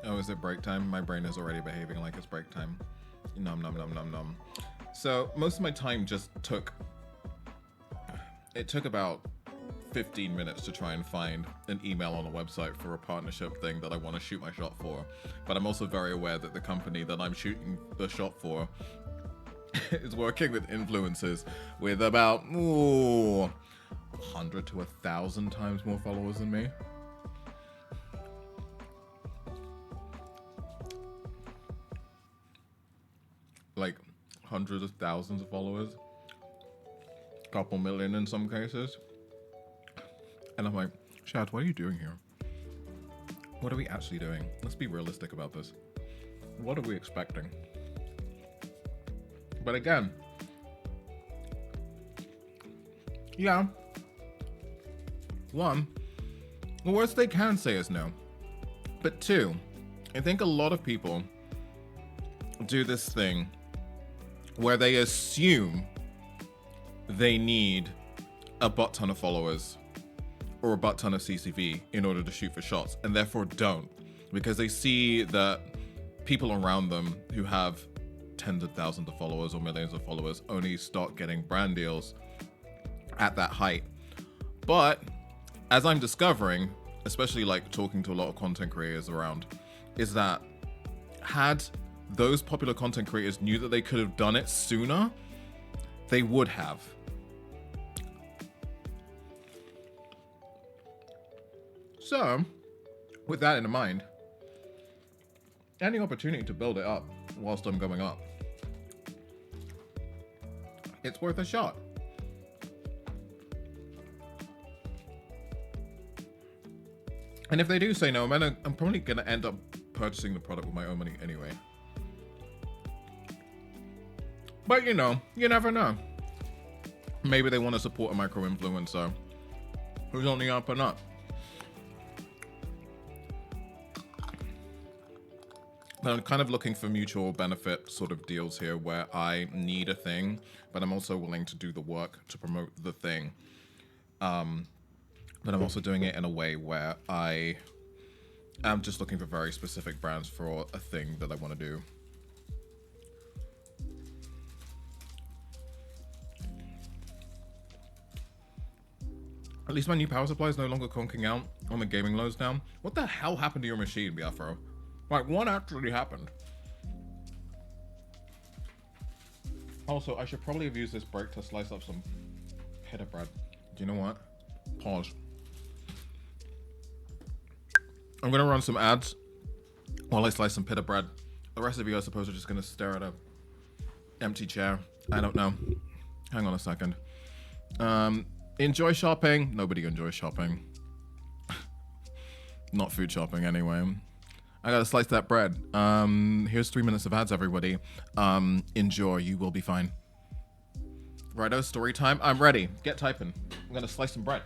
Oh, is it break time? My brain is already behaving like it's break time. Nom nom nom nom nom. So most of my time just took. It took about 15 minutes to try and find an email on a website for a partnership thing that I want to shoot my shot for. But I'm also very aware that the company that I'm shooting the shot for is working with influencers with about 100 to 1,000 times more followers than me. Like hundreds of thousands of followers, couple million in some cases. And I'm like, Shad, what are you doing here? What are we actually doing? Let's be realistic about this. What are we expecting? But again, yeah, one, the worst they can say is no. But two, I think a lot of people do this thing where they assume they need a butt ton of followers or a butt ton of CCV in order to shoot for shots, and therefore don't, because they see that people around them who have tens of thousands of followers or millions of followers only start getting brand deals at that height. But as I'm discovering, especially like talking to a lot of content creators around, is that had those popular content creators knew that they could have done it sooner, they would have. So, with that in mind, any opportunity to build it up whilst I'm going up, it's worth a shot. And if they do say no, I'm probably gonna end up purchasing the product with my own money anyway. But you know, you never know. Maybe they want to support a micro influencer who's on the up and up. But I'm kind of looking for mutual benefit sort of deals here where I need a thing, but I'm also willing to do the work to promote the thing. But I'm also doing it in a way where I am just looking for very specific brands for a thing that I want to do. At least my new power supply is no longer conking out on the gaming loads down. What the hell happened to your machine, Biafro? Like, what actually happened? Also, I should probably have used this break to slice up some pita bread. Do you know what? Pause. I'm gonna run some ads while I slice some pita bread. The rest of you, I suppose, are just gonna stare at a empty chair. I don't know. Hang on a second. Enjoy shopping. Nobody enjoys shopping. Not food shopping, anyway. I gotta slice that bread. Here's 3 minutes of ads, everybody. Enjoy, you will be fine. Righto, story time. I'm ready. Get typing. I'm gonna slice some bread.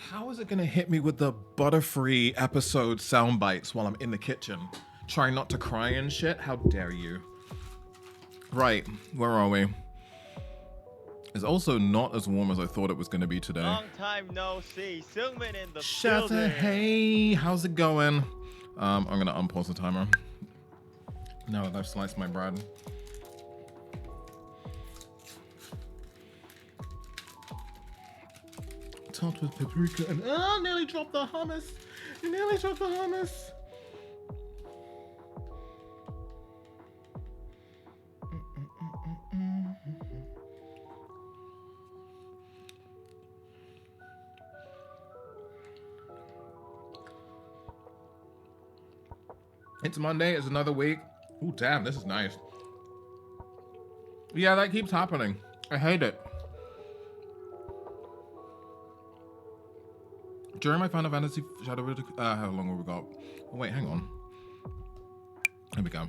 How is it gonna hit me with the Butterfree episode sound bites while I'm in the kitchen? Trying not to cry and shit? How dare you? Right, where are we? It's also not as warm as I thought it was gonna be today. Long time no see. Sungmin in the Shatter, building. hey, how's it going? I'm gonna unpause the timer. Now that I've sliced my bread. Topped with paprika and nearly dropped the hummus. You nearly dropped the hummus. It's Monday, it's another week. Ooh, damn, this is nice. Yeah, that keeps happening. I hate it. During my Final Fantasy Shadow, how long have we got? Oh, wait, hang on. Here we go.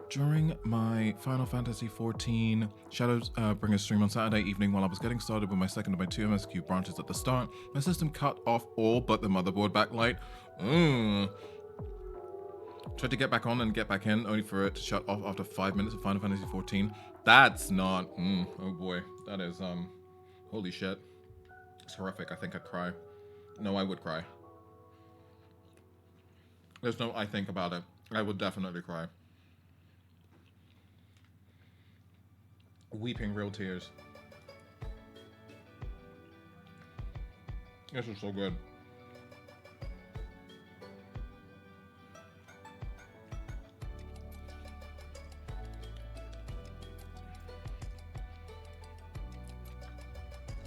During my Final Fantasy 14 Shadowbringer stream on Saturday evening, while I was getting started with my second of my 2 MSQ branches at the start, my system cut off all but the motherboard backlight. Tried to get back on and get back in, only for it to shut off after 5 minutes of Final Fantasy 14. That's not, oh boy, that is, holy shit. It's horrific. I think I'd cry. No, I would cry. There's no I think about it. I would definitely cry. Weeping real tears. This is so good.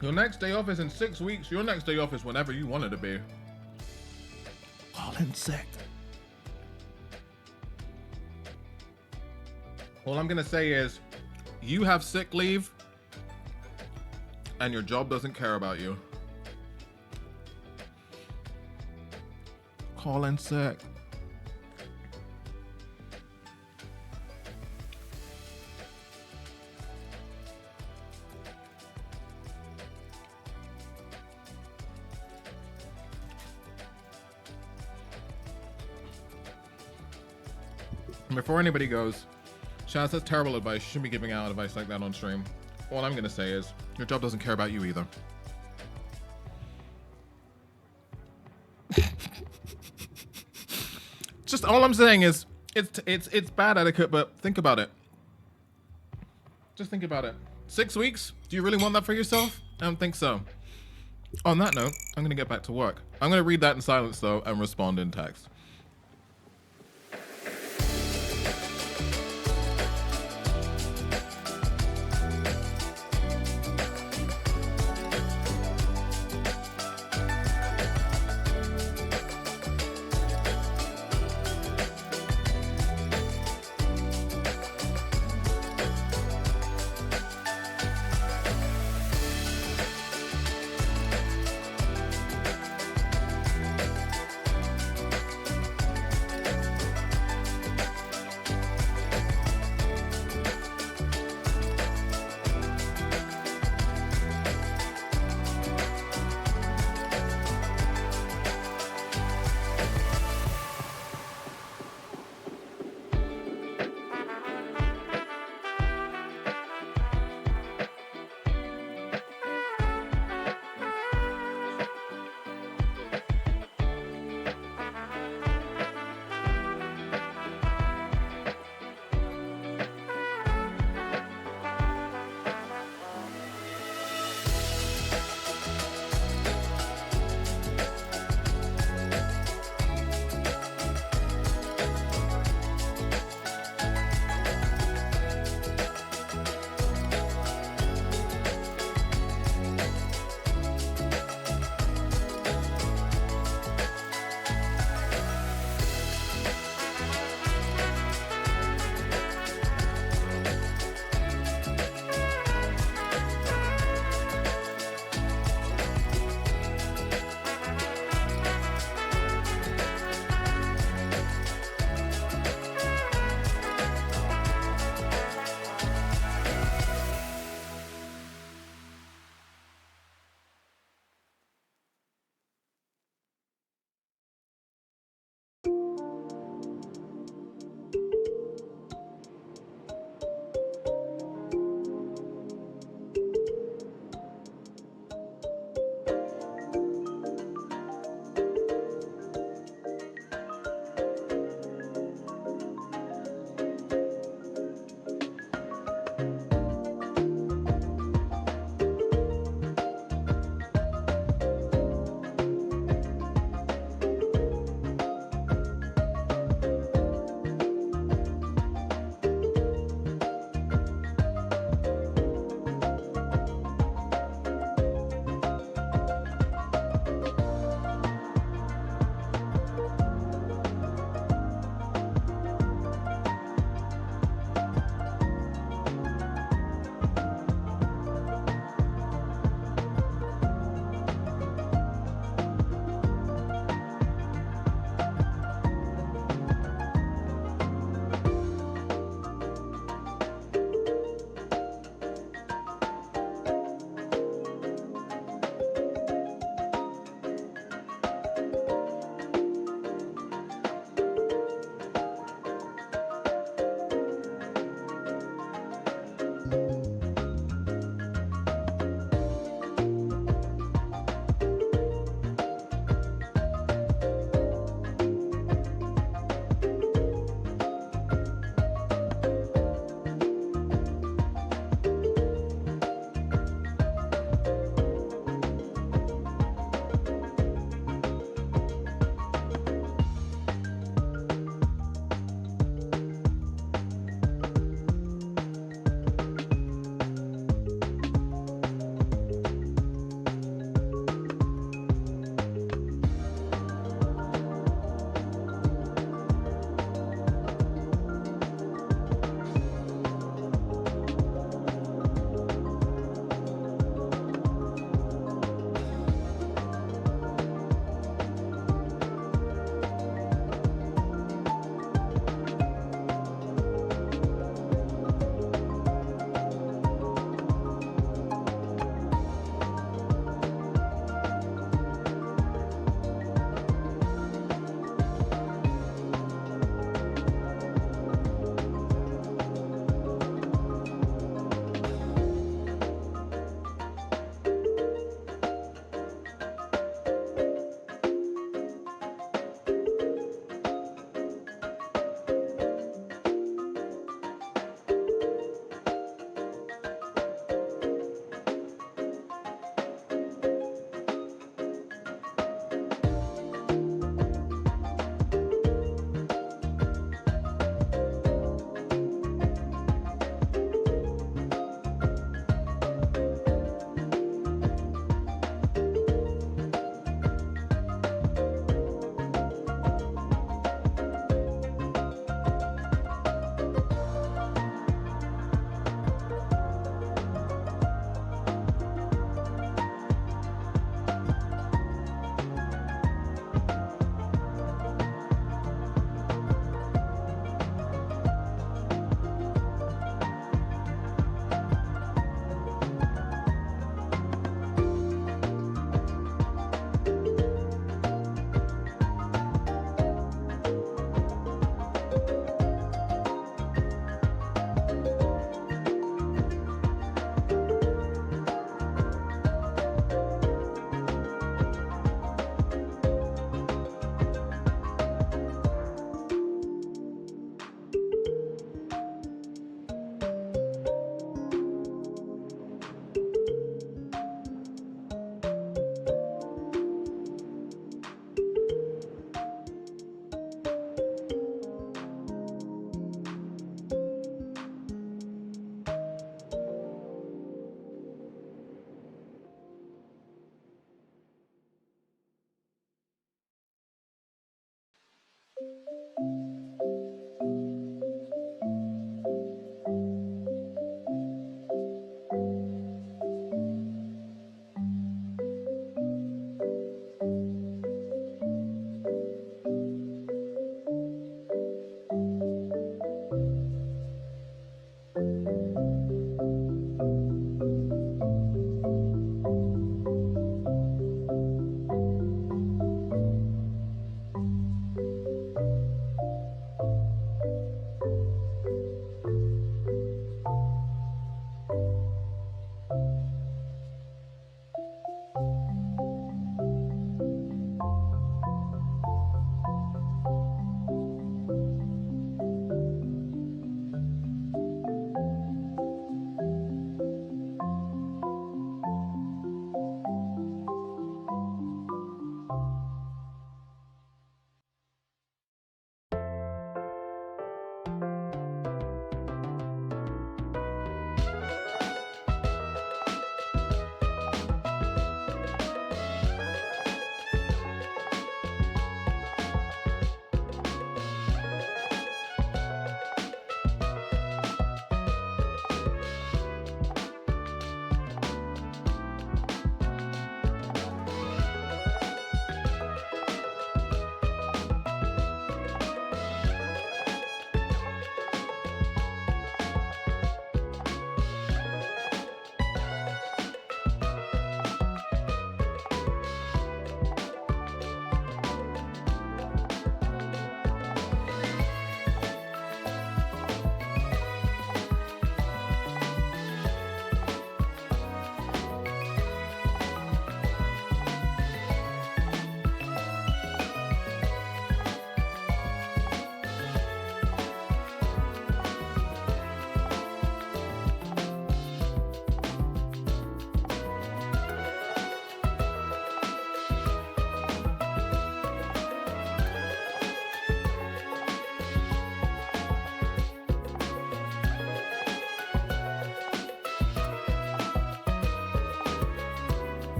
Your next day off is in 6 weeks. Your next day off is whenever you want it to be. Call in sick. All I'm gonna say is, you have sick leave, and your job doesn't care about you. Call in sick. Before anybody goes, Shaz, that's terrible advice. You shouldn't be giving out advice like that on stream. All I'm gonna say is, your job doesn't care about you either. Just all I'm saying is, it's bad etiquette, but think about it. Just think about it. 6 weeks? Do you really want that for yourself? I don't think so. On that note, I'm gonna get back to work. I'm gonna read that in silence though and respond in text.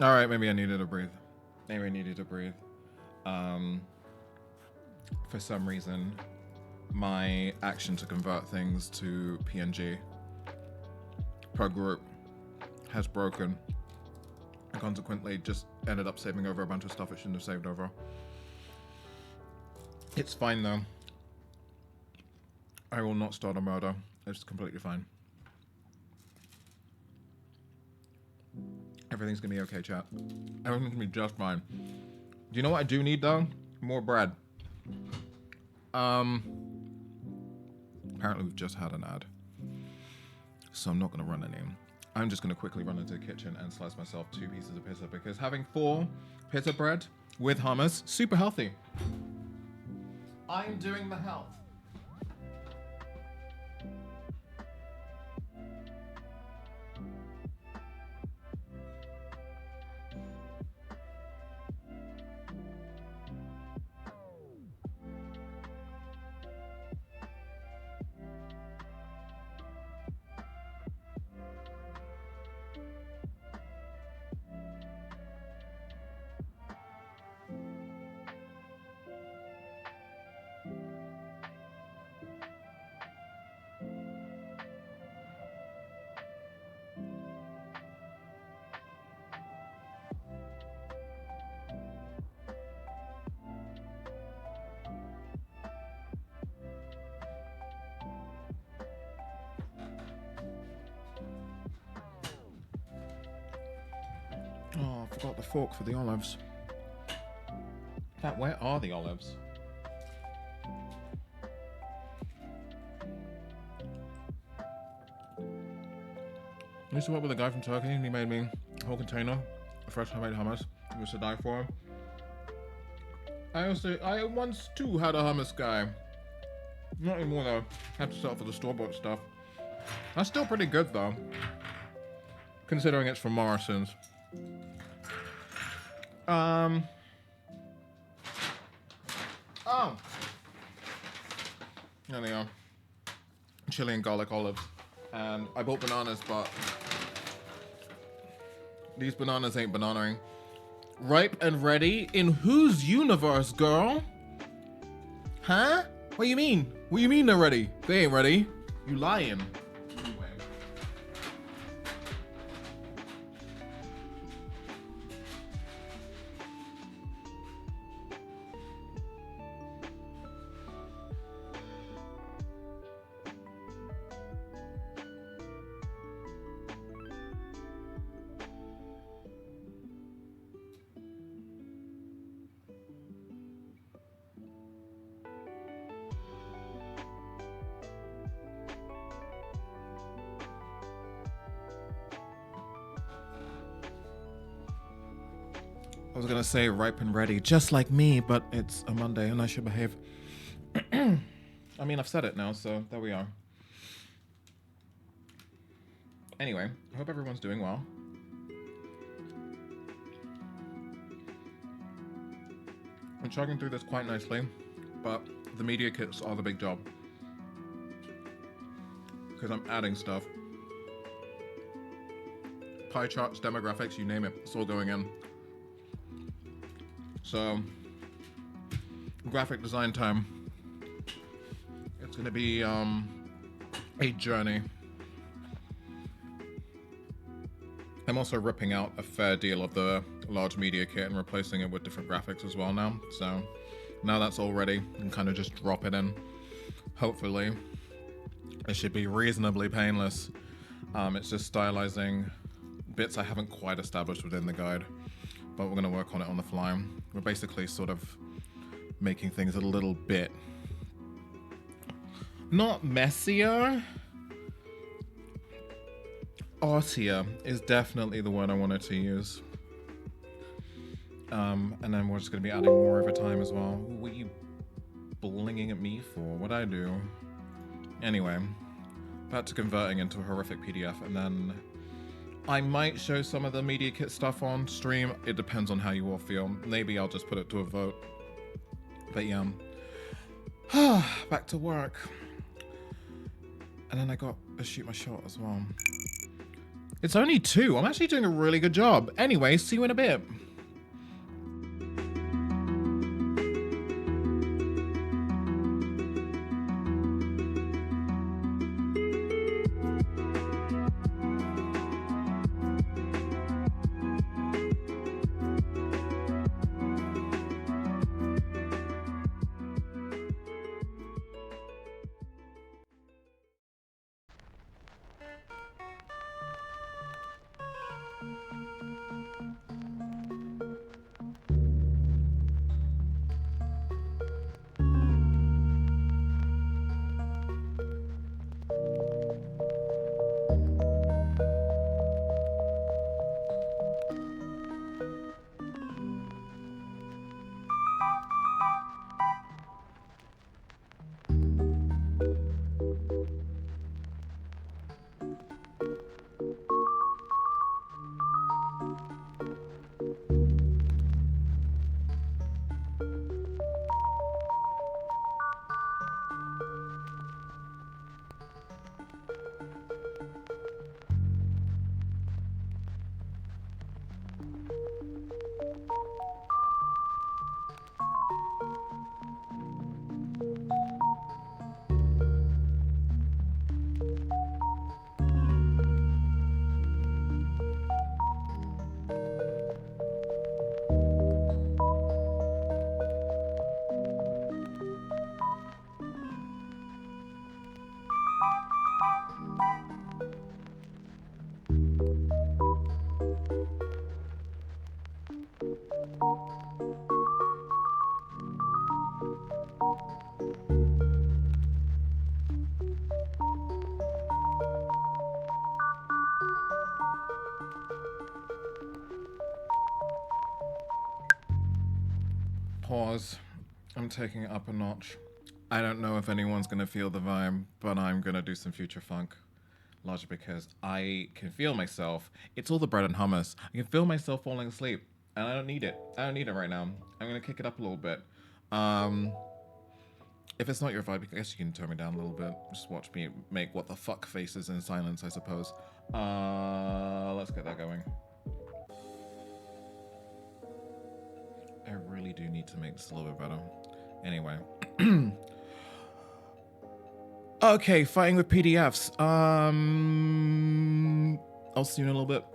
All right, maybe I needed to breathe. Maybe I needed to breathe. For some reason, my action to convert things to PNG per group has broken. And consequently just ended up saving over a bunch of stuff it shouldn't have saved over. It's fine though. I will not start a murder. It's completely fine. Everything's gonna be okay, chat. Everything's gonna be just fine. Do you know what I do need though? More bread. Apparently we've just had an ad. So I'm not gonna run any. I'm just gonna quickly run into the kitchen and slice myself 2 pieces of pizza because having 4 pizza bread with hummus, super healthy. I'm doing the health. Oh, I forgot the fork for the olives. In fact, where are the olives? I used to work with a guy from Turkey and he made me a whole container of fresh homemade hummus. It was to die for. I once too had a hummus guy. Not anymore though. Had to settle for the store-bought stuff. That's still pretty good though. Considering it's from Morrison's. Oh. There they are. Chili and garlic olives. And I bought bananas, but these bananas ain't bananaing. Ripe and ready? In whose universe, girl? Huh? What do you mean? What do you mean they're ready? They ain't ready. You lying. Anyway. I was gonna say ripe and ready, just like me, but it's a Monday and I should behave. I mean, I've said it now, so there we are. Anyway, I hope everyone's doing well. I'm chugging through this quite nicely, but the media kits are the big job. Because I'm adding stuff. Pie charts, demographics, you name it, it's all going in. So, graphic design time. It's gonna be a journey. I'm also ripping out a fair deal of the large media kit and replacing it with different graphics as well now. So, now that's all ready, you can kind of just drop it in. Hopefully, it should be reasonably painless. It's just stylizing bits I haven't quite established within the guide. But we're gonna work on it on the fly. We're basically sort of making things a little bit not messier. Artier is definitely the word I wanted to use. And then we're just gonna be adding more over time as well. What are you blinging at me for? What'd I do? Anyway, back to converting into a horrific PDF, and then I might show some of the media kit stuff on stream. It depends on how you all feel. Maybe I'll just put it to a vote. But yeah. Back to work. And then I got to shoot my shot as well. It's only 2. I'm actually doing a really good job. Anyway, see you in a bit. Pause. I'm taking it up a notch. I don't know if anyone's gonna feel the vibe, but I'm gonna do some future funk. Largely because I can feel myself. It's all the bread and hummus. I can feel myself falling asleep. And I don't need it. I don't need it right now. I'm gonna kick it up a little bit. If it's not your vibe, I guess you can turn me down a little bit. Just watch me make what the fuck faces in silence, I suppose. Let's get that going. I really do need to make this a little bit better. Anyway. Okay, fighting with PDFs. I'll see you in a little bit.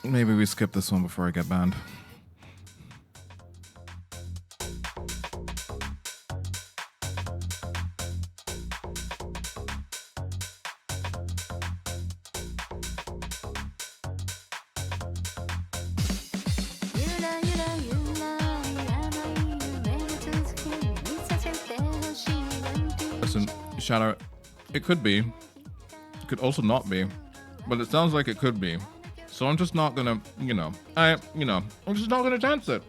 Maybe we skip this one before I get banned. Listen, Shadow, it could be. It could also not be. But it sounds like it could be. So I'm just not gonna, I'm just not gonna dance it.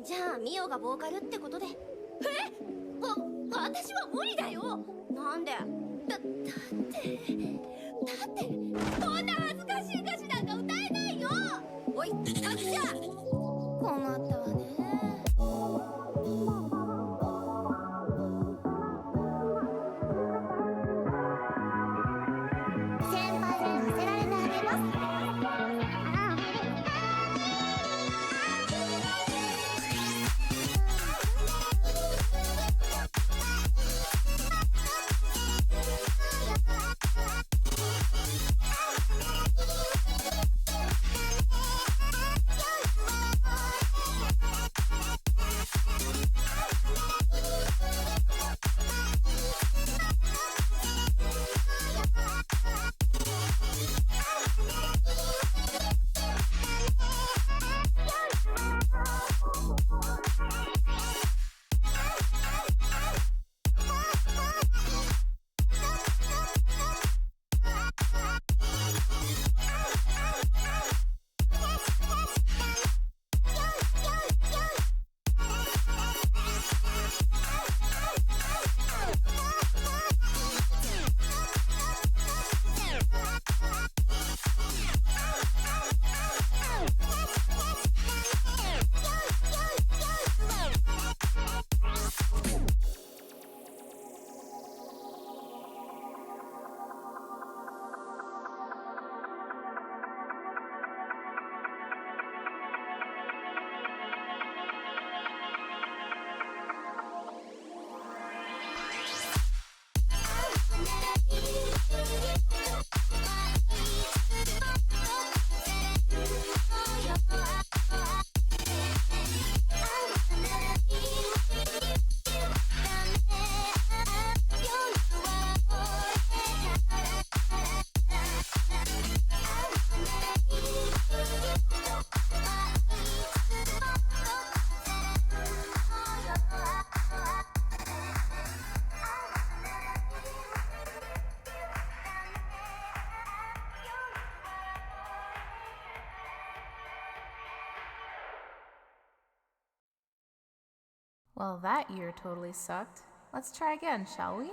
じゃあミオがボーカルってことで。私は無理だよ。なんで？だってこんな恥ずかしい歌詞なんか歌えないよ。おい、あきちゃん。困ったわね。先輩に乗せられてあげます。Well, that year totally sucked. Let's try again, shall we?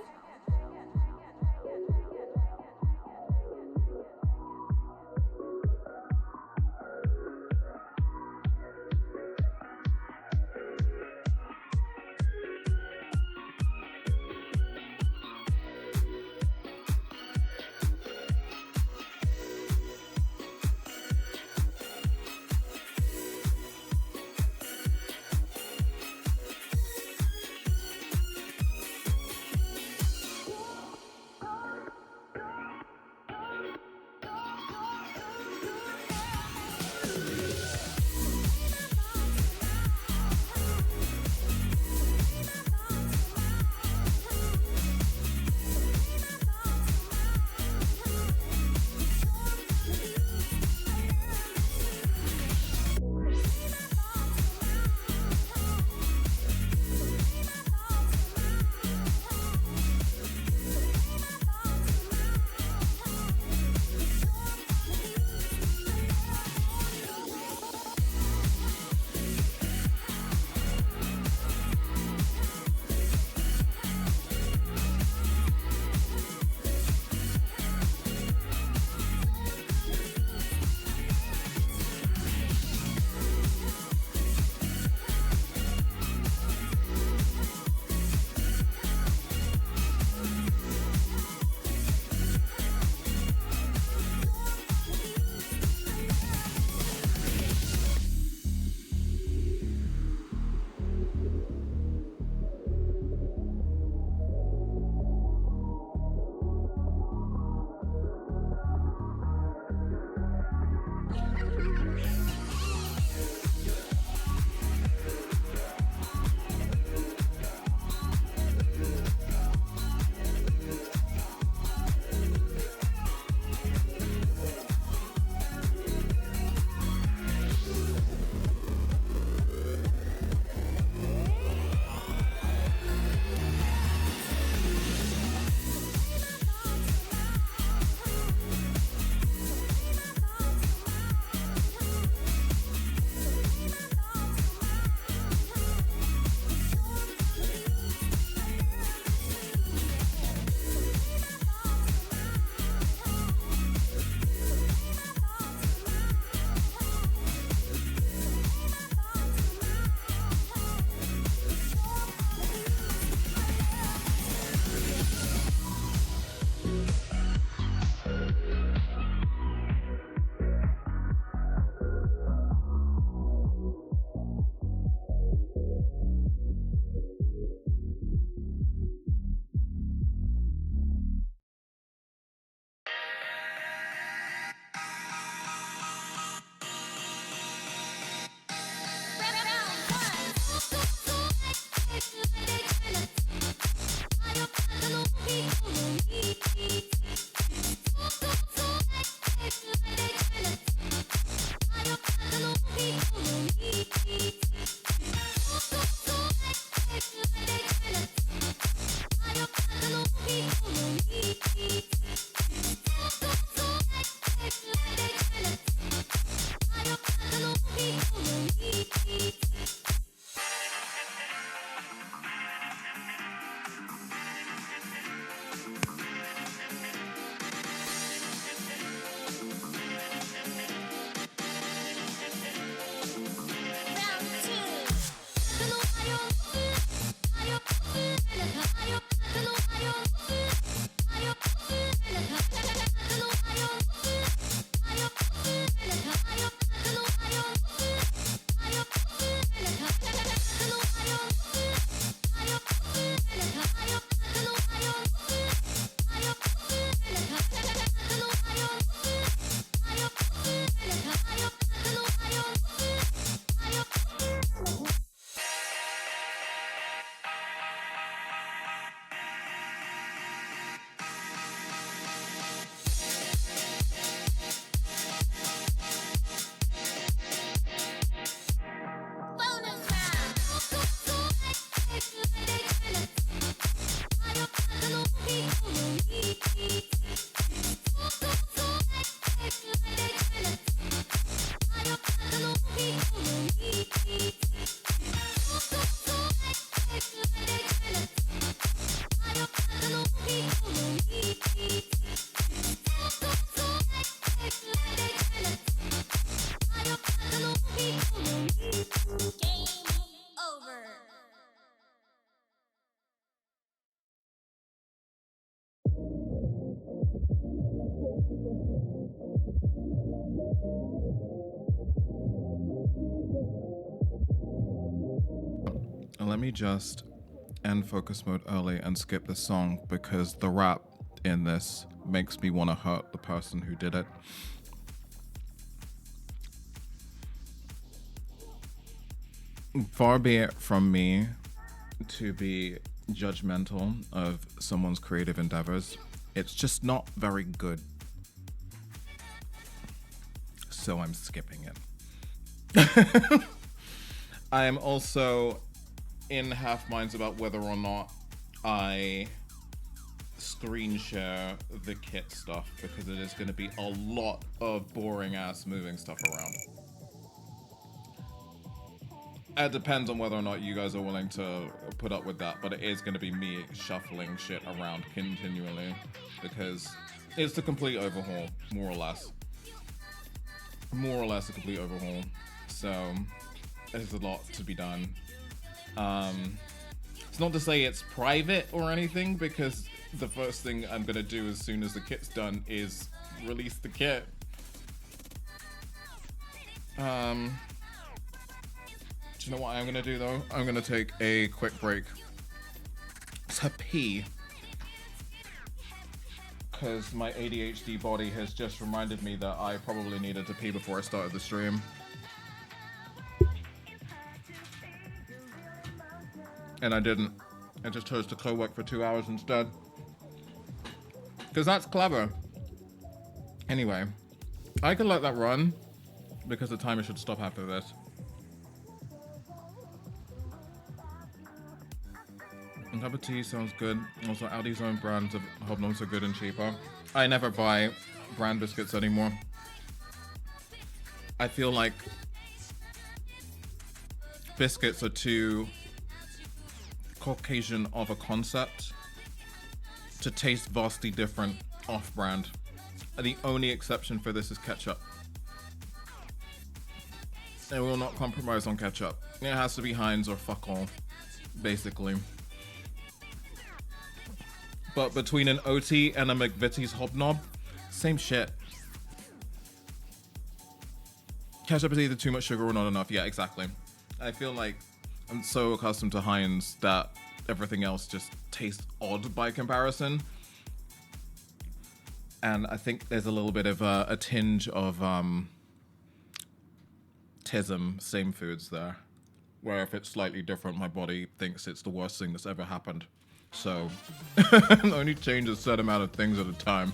let me just end focus mode early and skip this song because the rap in this makes me want to hurt the person who did it. Far be it from me to be judgmental of someone's creative endeavors. It's just not very good. So I'm skipping it. I am also in half minds about whether or not I screen share the kit stuff because it is going to be a lot of boring ass moving stuff around. It depends on whether or not you guys are willing to put up with that, but it is going to be me shuffling shit around continually because it's a complete overhaul, more or less. More or less a complete overhaul. So there's a lot to be done. It's not to say it's private or anything because the first thing I'm going to do as soon as the kit's done is release the kit. Do you know what I'm gonna do though? I'm gonna take a quick break to pee because my ADHD body has just reminded me that I probably needed to pee before I started the stream. And I didn't. I just chose to co-work for 2 hours instead. Because that's clever. Anyway, I can let that run because the timer should stop after this. A cup of tea sounds good. Also, Aldi's own brands of hobnobs are good and cheaper. I never buy brand biscuits anymore. I feel like biscuits are too Caucasian of a concept to taste vastly different off-brand. The only exception for this is ketchup. I will not compromise on ketchup. It has to be Heinz or fuck all, basically. But between an OT and a McVitie's hobnob, same shit. Ketchup is either too much sugar or not enough. Yeah, exactly. I feel like I'm so accustomed to Heinz that everything else just tastes odd by comparison. And I think there's a little bit of a tinge of tism, same foods there. Where if it's slightly different, my body thinks it's the worst thing that's ever happened. So, only change a set amount of things at a time.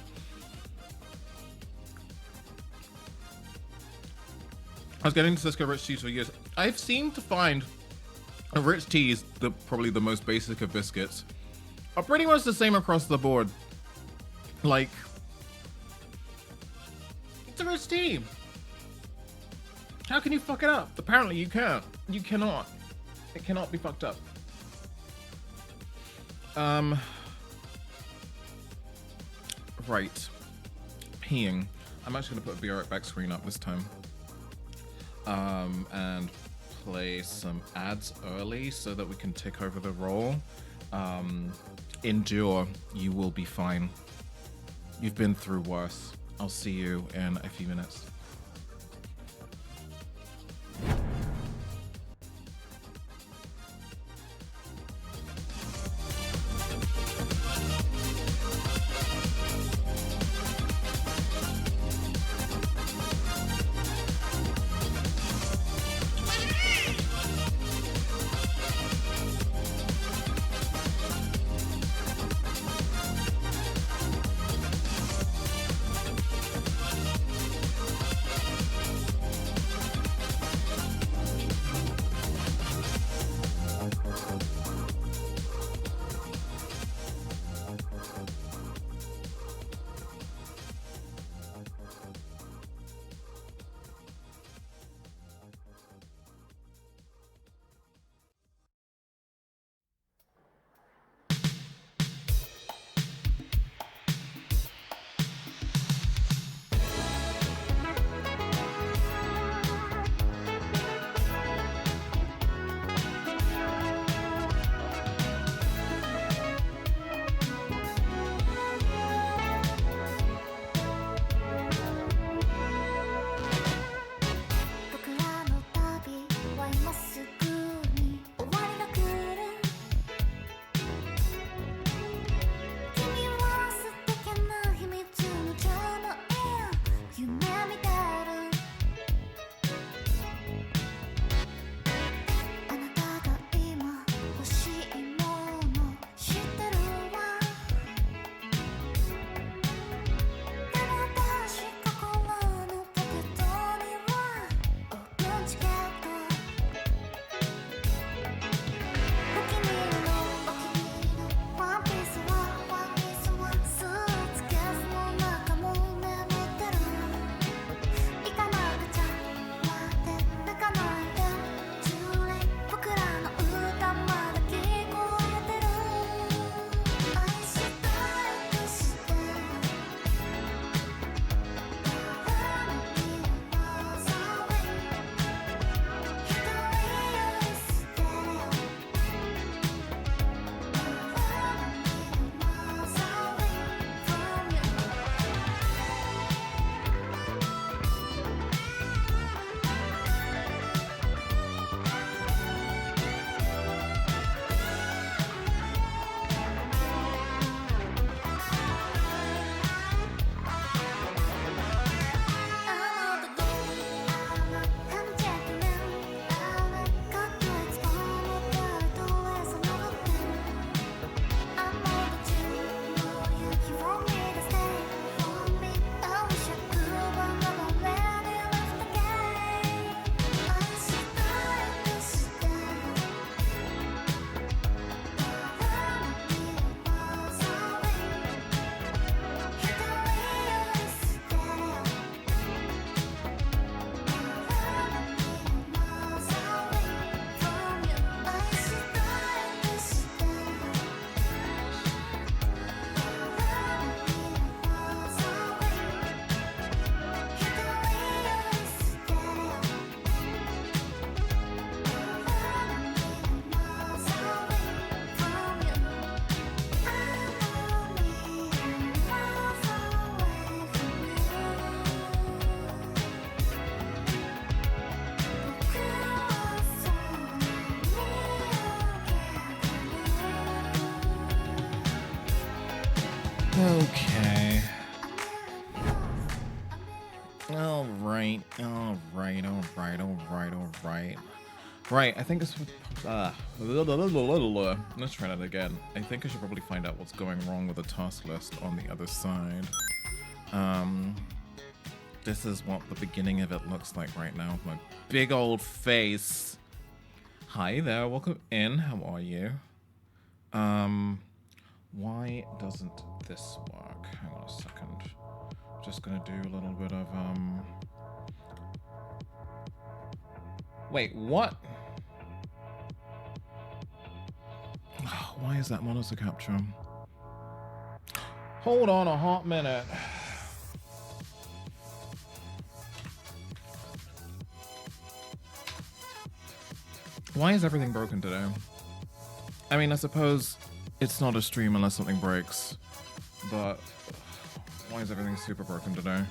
I was getting to Cisco Rich Teas for years. I've seemed to find Rich Teas, probably the most basic of biscuits, are pretty much the same across the board. Like, it's a Rich Tea. How can you fuck it up? Apparently you can't. You cannot. It cannot be fucked up. Right. Peeing. I'm actually gonna put a Be Right Back screen up this time. And play some ads early so that we can tick over the roll. Endure. You will be fine. You've been through worse. I'll see you in a few minutes. Alright. Right, I think it's... let's try that again. I think I should probably find out what's going wrong with the task list on the other side. This is what the beginning of it looks like right now with my big old face. Hi there, welcome in. How are you? Why doesn't this work? Hang on a second. Just gonna do a little bit of, wait, what? Why is that monitor capture? Hold on a hot minute. Why is everything broken today? I mean, I suppose it's not a stream unless something breaks, but why is everything super broken today?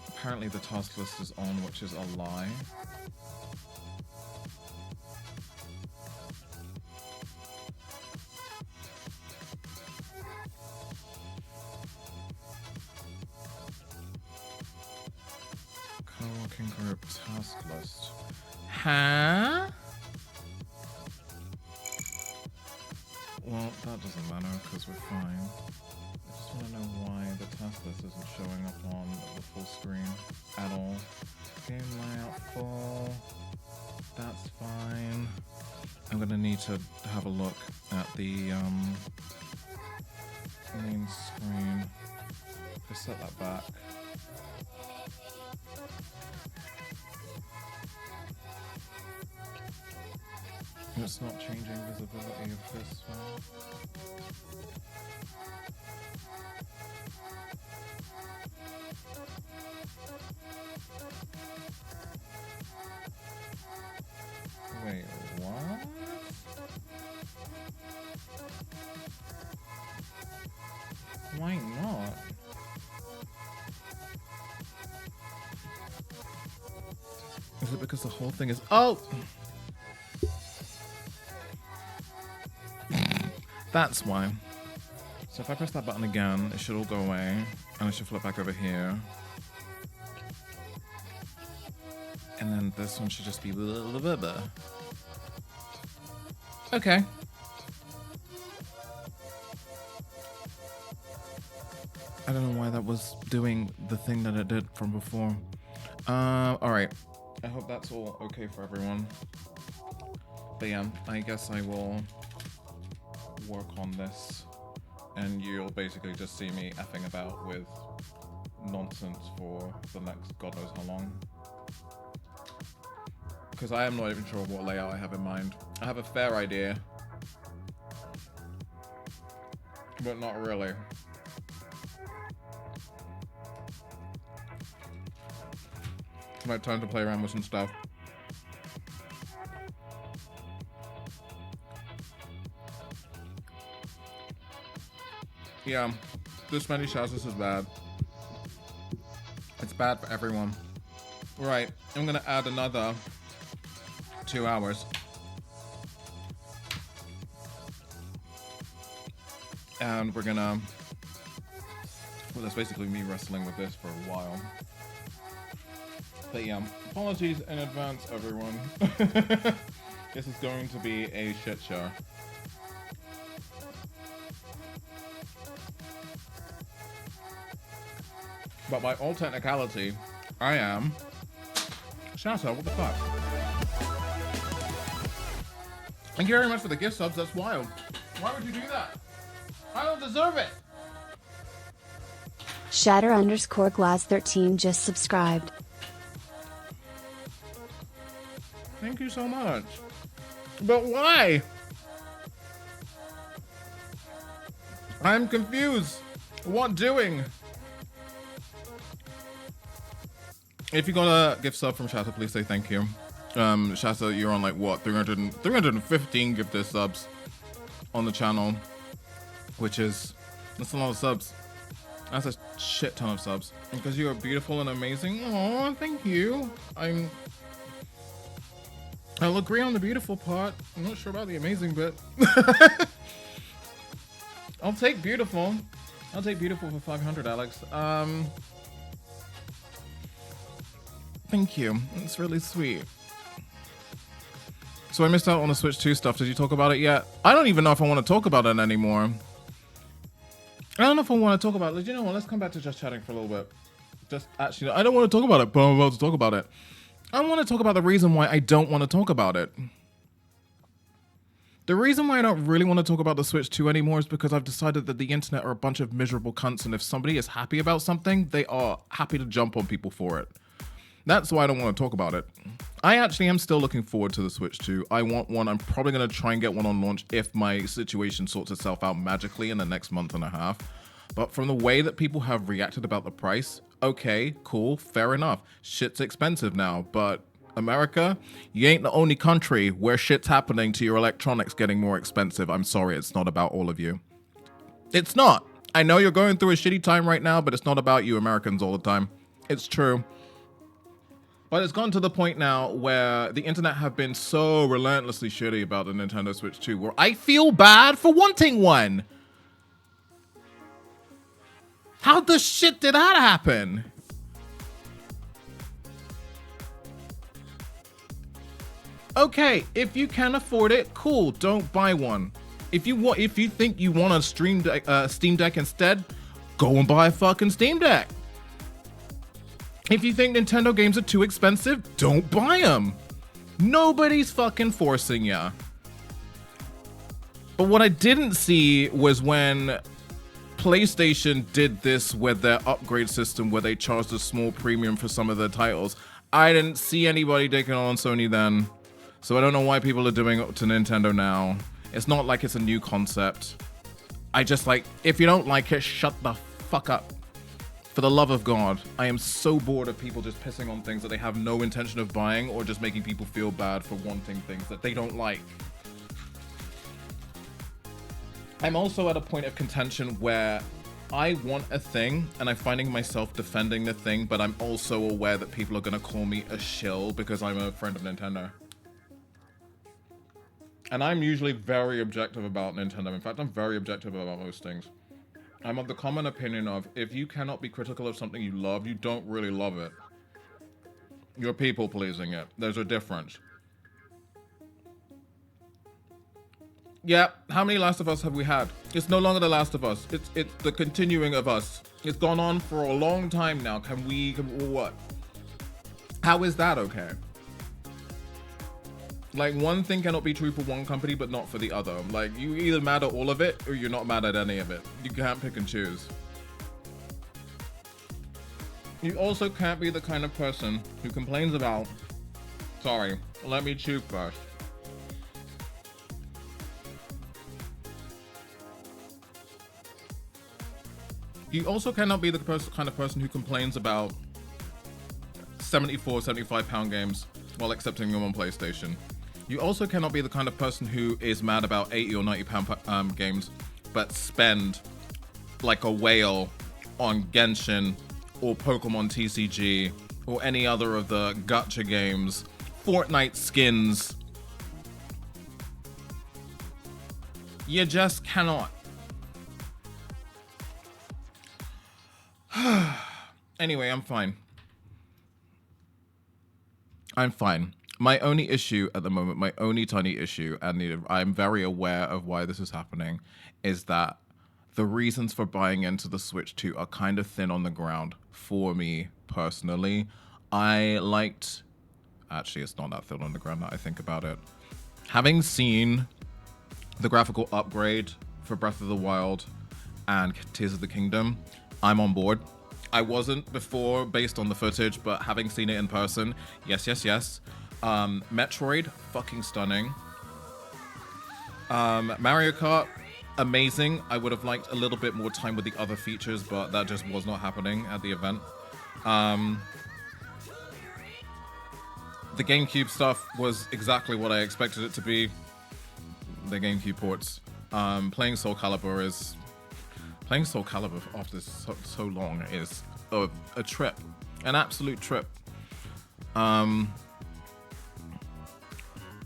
Apparently the task list is on, which is a lie. Co-working group task list. Huh? Well, that doesn't matter because we're fine. I just want to know why the task list isn't showing up on the full screen at all. Game layout full. That's fine. I'm gonna need to have a look at the main screen. Just set that back. It's not changing visibility of this one. Wait, what? Why not? Is it because the whole thing is... Oh! That's why. So if I press that button again, it should all go away, and I should flip back over here. And then this one should just be... Okay. I don't know why that was doing the thing that it did from before. Alright. I hope that's all okay for everyone. But yeah, I guess I will work on this, and you'll basically just see me effing about with nonsense for the next god knows how long. Because I am not even sure what layout I have in mind. I have a fair idea, but not really. It's my time to play around with some stuff. Yeah, this many shots, this is bad. It's bad for everyone. Right, I'm gonna add another 2 hours. And we're gonna... Well, that's basically me wrestling with this for a while. But yeah, apologies in advance, everyone. This is going to be a shit show. But by all technicality, I am... Shasa, what the fuck? Thank you very much for the gift subs, that's wild. Why would you do that? I don't deserve it! Shatter_Glass13 just subscribed. Thank you so much. But why? I'm confused. What doing? If you got a gift sub from Shatter, please say thank you. Shatter, you're on like what, 315 gifted subs on the channel, which is, that's a lot of subs. That's a shit ton of subs. Because you are beautiful and amazing. Aw, thank you. I'll agree on the beautiful part. I'm not sure about the amazing bit. I'll take beautiful. I'll take beautiful for 500, Alex. Thank you. It's really sweet. So I missed out on the Switch 2 stuff. Did you talk about it yet? I don't even know if I want to talk about it anymore. I don't know if I want to talk about it. You know what? Let's come back to just chatting for a little bit. Just actually, I don't want to talk about it, but I'm about to talk about it. I want to talk about the reason why I don't want to talk about it. The reason why I don't really want to talk about the Switch 2 anymore is because I've decided that the internet are a bunch of miserable cunts, and if somebody is happy about something, they are happy to jump on people for it. That's why I don't want to talk about it. I actually am still looking forward to the Switch 2. I want one. I'm probably going to try and get one on launch if my situation sorts itself out magically in the next month and a half. But from the way that people have reacted about the price, okay, cool, fair enough. Shit's expensive now, but America, you ain't the only country where shit's happening to your electronics getting more expensive. I'm sorry, it's not about all of you. It's not. I know you're going through a shitty time right now, but it's not about you Americans all the time. It's true. But it's gotten to the point now where the internet have been so relentlessly shitty about the Nintendo Switch 2 where I feel bad for wanting one. How the shit did that happen? Okay, if you can afford it, cool, don't buy one. If you think you want a Steam Deck instead, go and buy a fucking Steam Deck. If you think Nintendo games are too expensive, don't buy them. Nobody's fucking forcing ya. But what I didn't see was when PlayStation did this with their upgrade system where they charged a small premium for some of their titles. I didn't see anybody taking on Sony then. So I don't know why people are doing it to Nintendo now. It's not like it's a new concept. I just like, if you don't like it, shut the fuck up. For the love of God, I am so bored of people just pissing on things that they have no intention of buying or just making people feel bad for wanting things that they don't like. I'm also at a point of contention where I want a thing and I'm finding myself defending the thing, but I'm also aware that people are going to call me a shill because I'm a friend of Nintendo. And I'm usually very objective about Nintendo. In fact, I'm very objective about most things. I'm of the common opinion of, if you cannot be critical of something you love, you don't really love it. You're people-pleasing it. There's a difference. Yeah, how many Last of Us have we had? It's no longer The Last of Us. It's the continuing of Us. It's gone on for a long time now. Can what? How is that okay? Like, one thing cannot be true for one company, but not for the other. Like, you either mad at all of it, or you're not mad at any of it. You can't pick and choose. You also can't be the kind of person who complains about... Sorry, let me chew first. You also cannot be the kind of person who complains about 74, 75 pound games while accepting them on PlayStation. You also cannot be the kind of person who is mad about 80 or 90 pound games, but spend like a whale on Genshin or Pokemon TCG or any other of the gacha games, Fortnite skins. You just cannot. Anyway, I'm fine. I'm fine. My only issue at the moment, my only tiny issue, and I'm very aware of why this is happening, is that the reasons for buying into the Switch 2 are kind of thin on the ground for me personally. Actually, it's not that thin on the ground that I think about it. Having seen the graphical upgrade for Breath of the Wild and Tears of the Kingdom, I'm on board. I wasn't before based on the footage, but having seen it in person, yes. Metroid, fucking stunning. Mario Kart, amazing. I would have liked a little bit more time with the other features, but that just was not happening at the event. The GameCube stuff was exactly what I expected it to be. The GameCube ports. Playing Soul Calibur after so long is a trip, an absolute trip.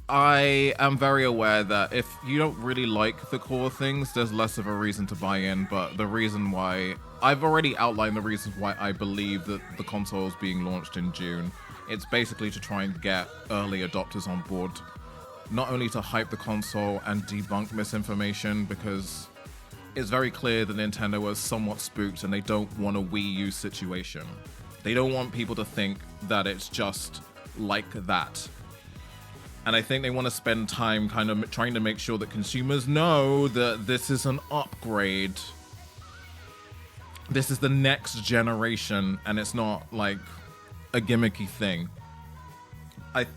I am very aware that if you don't really like the core things, there's less of a reason to buy in, but the reason why... I've already outlined the reasons why I believe that the console is being launched in June. It's basically to try and get early adopters on board. Not only to hype the console and debunk misinformation, because it's very clear that Nintendo was somewhat spooked and they don't want a Wii U situation. They don't want people to think that it's just like that. And I think they want to spend time kind of trying to make sure that consumers know that this is an upgrade. This is the next generation, and it's not like a gimmicky thing.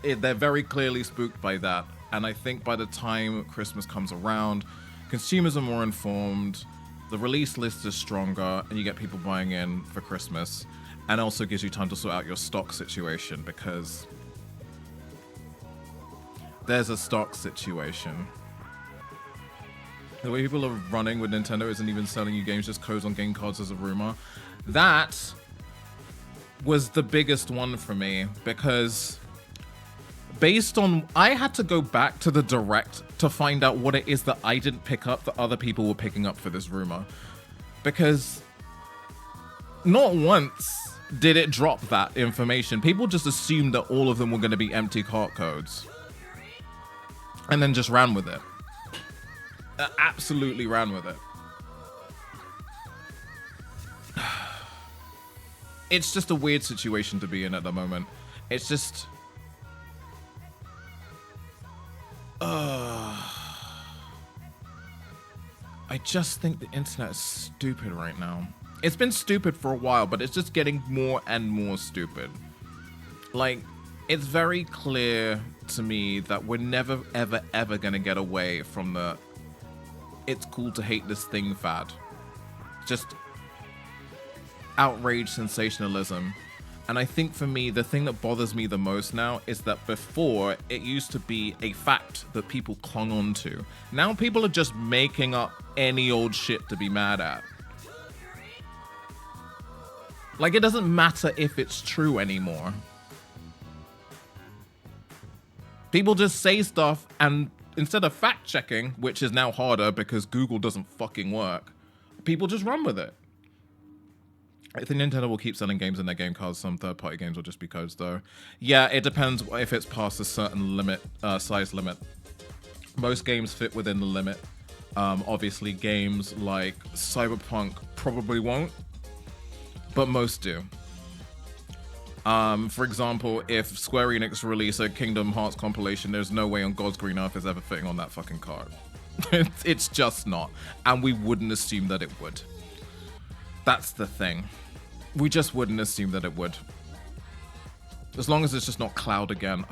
They're very clearly spooked by that. And I think by the time Christmas comes around, consumers are more informed, the release list is stronger, and you get people buying in for Christmas. And also gives you time to sort out your stock situation, because there's a stock situation. The way people are running with Nintendo isn't even selling you games, just codes on game cards as a rumor. That was the biggest one for me, because based on... I had to go back to the Direct to find out what it is that I didn't pick up that other people were picking up for this rumor. Because not once did it drop that information. People just assumed that all of them were going to be empty cart codes. And then just ran with it. Absolutely ran with it. It's just a weird situation to be in at the moment. It's just... I just think the internet is stupid right now. It's been stupid for a while, but it's just getting more and more stupid. Like, it's very clear to me that we're never, ever, ever gonna get away from the "it's cool to hate this thing" fad. Just outrage sensationalism. And I think for me, the thing that bothers me the most now is that before, it used to be a fact that people clung on to. Now people are just making up any old shit to be mad at. Like, it doesn't matter if it's true anymore. People just say stuff, and instead of fact-checking, which is now harder because Google doesn't fucking work, people just run with it. I think Nintendo will keep selling games in their game cards. Some third-party games will just be codes, though. Yeah, it depends if it's past a certain limit, size limit. Most games fit within the limit. Obviously, games like Cyberpunk probably won't, but most do. For example, if Square Enix release a Kingdom Hearts compilation, there's no way on God's green earth is ever fitting on that fucking card. It's just not. And we wouldn't assume that it would. That's the thing. We just wouldn't assume that it would. As long as it's just not Cloud again.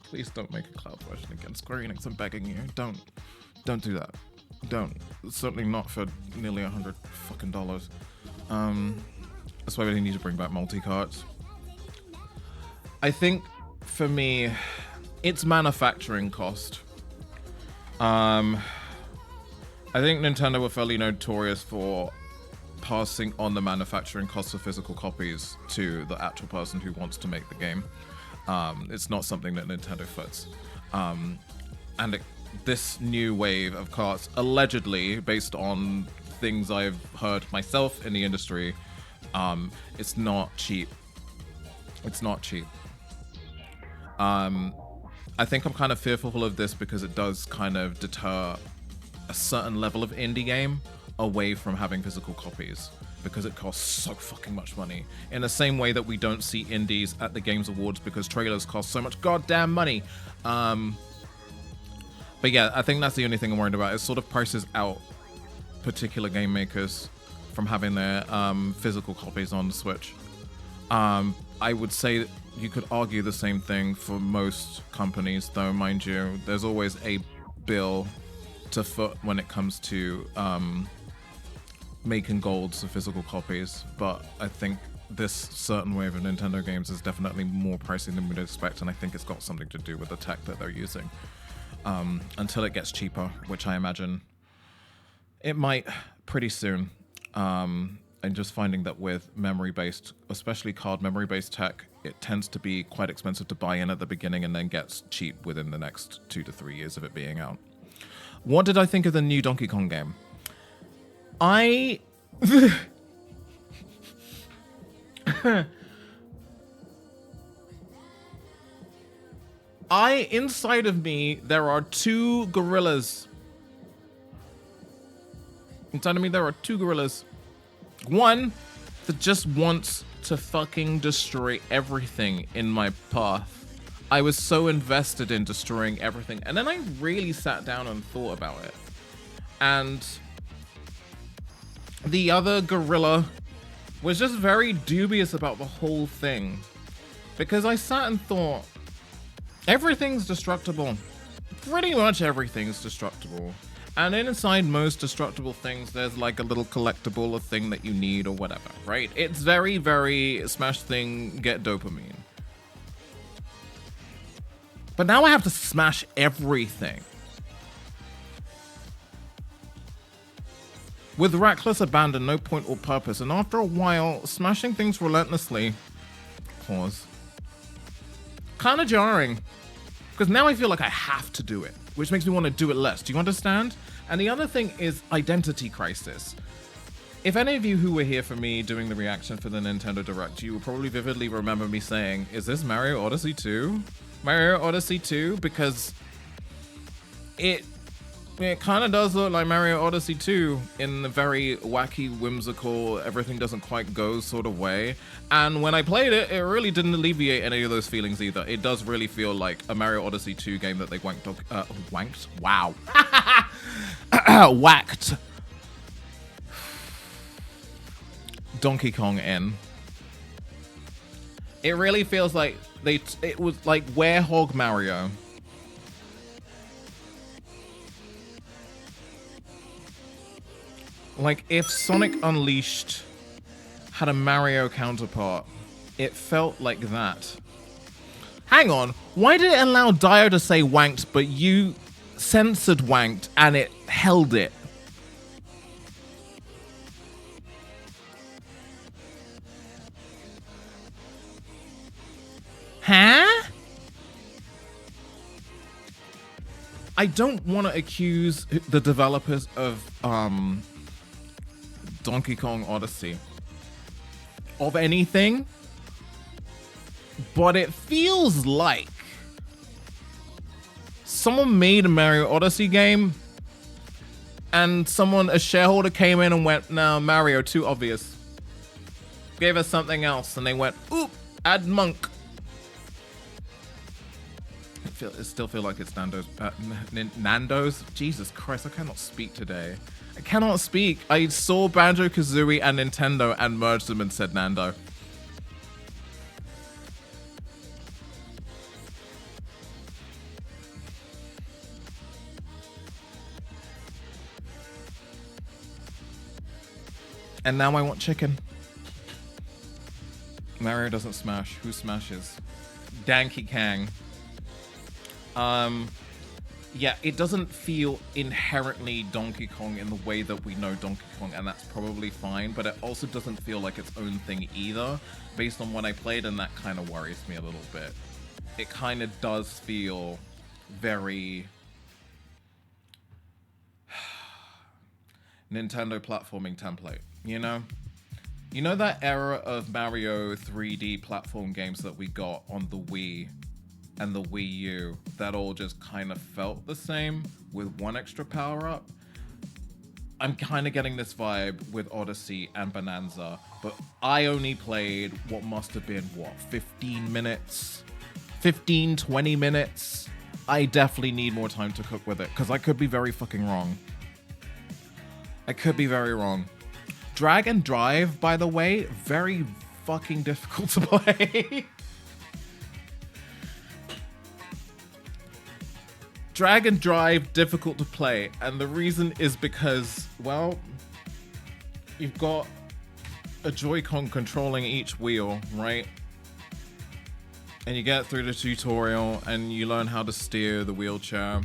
Please don't make a Cloud version again. Square Enix, I'm begging you. Don't do that. Don't. Certainly not for nearly $100 fucking dollars. That's why we need to bring back multi-carts. I think, for me, it's manufacturing cost. I think Nintendo were fairly notorious for passing on the manufacturing costs of physical copies to the actual person who wants to make the game. It's not something that Nintendo foots. This new wave of carts, allegedly, based on things I've heard myself in the industry, it's not cheap. It's not cheap. I think I'm kind of fearful of this because it does kind of deter a certain level of indie game away from having physical copies, because it costs so fucking much money. In the same way that we don't see indies at the Games Awards because trailers cost so much goddamn money. But yeah, I think that's the only thing I'm worried about. It sort of prices out particular game makers from having their physical copies on the Switch. I would say you could argue the same thing for most companies, though, mind you. There's always a bill to foot when it comes to making golds of physical copies, but I think this certain wave of Nintendo games is definitely more pricey than we'd expect, and I think it's got something to do with the tech that they're using. Until it gets cheaper, which I imagine it might pretty soon. and just finding that with memory-based, especially card memory-based tech, it tends to be quite expensive to buy in at the beginning and then gets cheap within the next 2 to 3 years of it being out. What did I think of the new Donkey Kong game? I inside of me, there are two gorillas. Inside of me, there are two gorillas. One that just wants to fucking destroy everything in my path. I was so invested in destroying everything. And then I really sat down and thought about it. And the other gorilla was just very dubious about the whole thing. Because I sat and thought, everything's destructible. Pretty much everything's destructible. And inside most destructible things, there's like a little collectible, a thing that you need or whatever, right? It's very, very smash thing, get dopamine. But now I have to smash everything. With reckless abandon, no point or purpose. And after a while, smashing things relentlessly, pause, kind of jarring. Because now I feel like I have to do it, which makes me want to do it less. Do you understand? And the other thing is identity crisis. If any of you who were here for me doing the reaction for the Nintendo Direct, you will probably vividly remember me saying, is this Mario Odyssey 2? Mario Odyssey 2? Because it kind of does look like Mario Odyssey 2 in a very wacky, whimsical, everything doesn't quite go sort of way. And when I played it, it really didn't alleviate any of those feelings either. It does really feel like a Mario Odyssey 2 game that they wanked? Wow. Whacked Donkey Kong in. It really feels like it was like Werehog Mario. Like, if Sonic Unleashed had a Mario counterpart, it felt like that. Hang on, why did it allow Dio to say wanked, but you censored wanked and it held it? Huh? I don't want to accuse the developers of, Donkey Kong Odyssey of anything, but it feels like someone made a Mario Odyssey game and a shareholder came in and went, no, Mario, too obvious. Gave us something else and they went, oop, add Monk. I still feel like it's Nando's. Nando's? Jesus Christ, I cannot speak today. I cannot speak. I saw Banjo-Kazooie and Nintendo and merged them and said Nando. And now I want chicken. Mario doesn't smash. Who smashes? Donkey Kong. Yeah, it doesn't feel inherently Donkey Kong in the way that we know Donkey Kong, and that's probably fine, but it also doesn't feel like its own thing either, based on what I played, and that kind of worries me a little bit. It kind of does feel very Nintendo platforming template, you know? You know that era of Mario 3D platform games that we got on the Wii and the Wii U that all just kind of felt the same with one extra power-up? I'm kind of getting this vibe with Odyssey and Bonanza, but I only played what must have been, what, 15 minutes? 15, 20 minutes? I definitely need more time to cook with it, because I could be very fucking wrong. I could be very wrong. Drag and Drive, by the way, very fucking difficult to play. Drag and Drive, difficult to play, and the reason is because, well, you've got a Joy-Con controlling each wheel, right? And you get through the tutorial and you learn how to steer the wheelchair.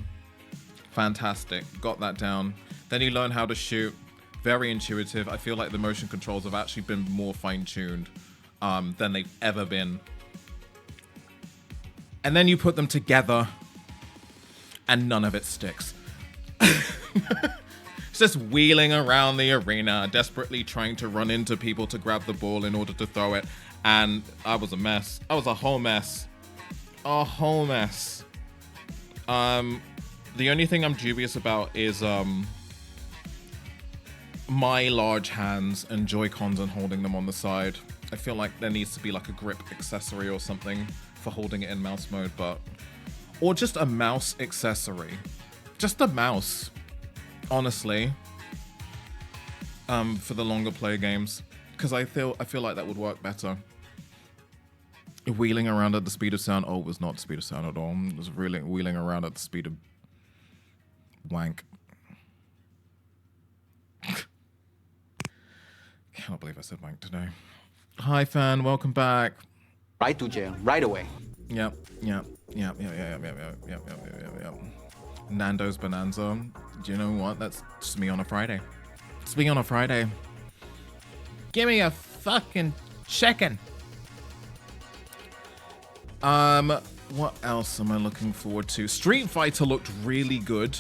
Fantastic, got that down. Then you learn how to shoot. very intuitive. I feel like the motion controls have actually been more fine-tuned than they've ever been. And then you put them together, and none of it sticks. It's just wheeling around the arena, desperately trying to run into people to grab the ball in order to throw it. And I was a mess. I was a whole mess. A whole mess. The only thing I'm dubious about is my large hands and Joy-Cons and holding them on the side. I feel like there needs to be like a grip accessory or something for holding it in mouse mode, or just a mouse accessory. Just a mouse, honestly. For the longer play games, because I feel like that would work better. Wheeling around at the speed of sound. Oh, it was not the speed of sound at all. It was really wheeling around at the speed of wank. Cannot believe I said wank today. Hi, fan. Welcome back. Right to jail, right away. Yep. Nando's Bonanza. Do you know what? That's just me on a Friday. It's me on a Friday. Give me a fucking chicken. What else am I looking forward to? Street Fighter looked really good.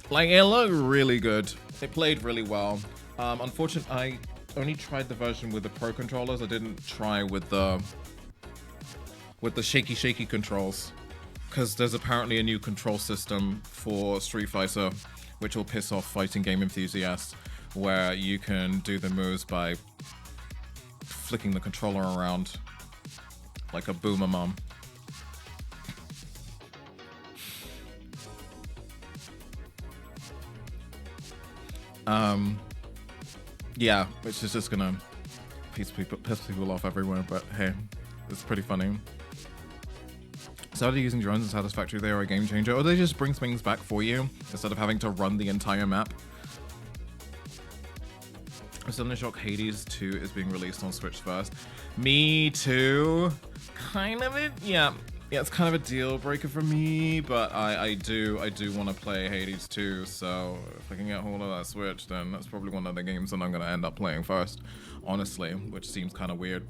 Like, it looked really good. It played really well. Unfortunately, I only tried the version with the Pro controllers. I didn't try with the shaky controls, because there's apparently a new control system for Street Fighter which will piss off fighting game enthusiasts, where you can do the moves by flicking the controller around like a boomer mom. Yeah, which is just gonna piss people off everywhere, but hey, it's pretty funny. Started using drones in Satisfactory, they are a game changer, or they just bring things back for you instead of having to run the entire map. I'm still in shock Hades 2 is being released on Switch first. Me too. Kind of it, yeah, it's kind of a deal breaker for me, but I do want to play Hades 2, so if I can get hold of that Switch, then that's probably one of the games that I'm gonna end up playing first, honestly, which seems kind of weird.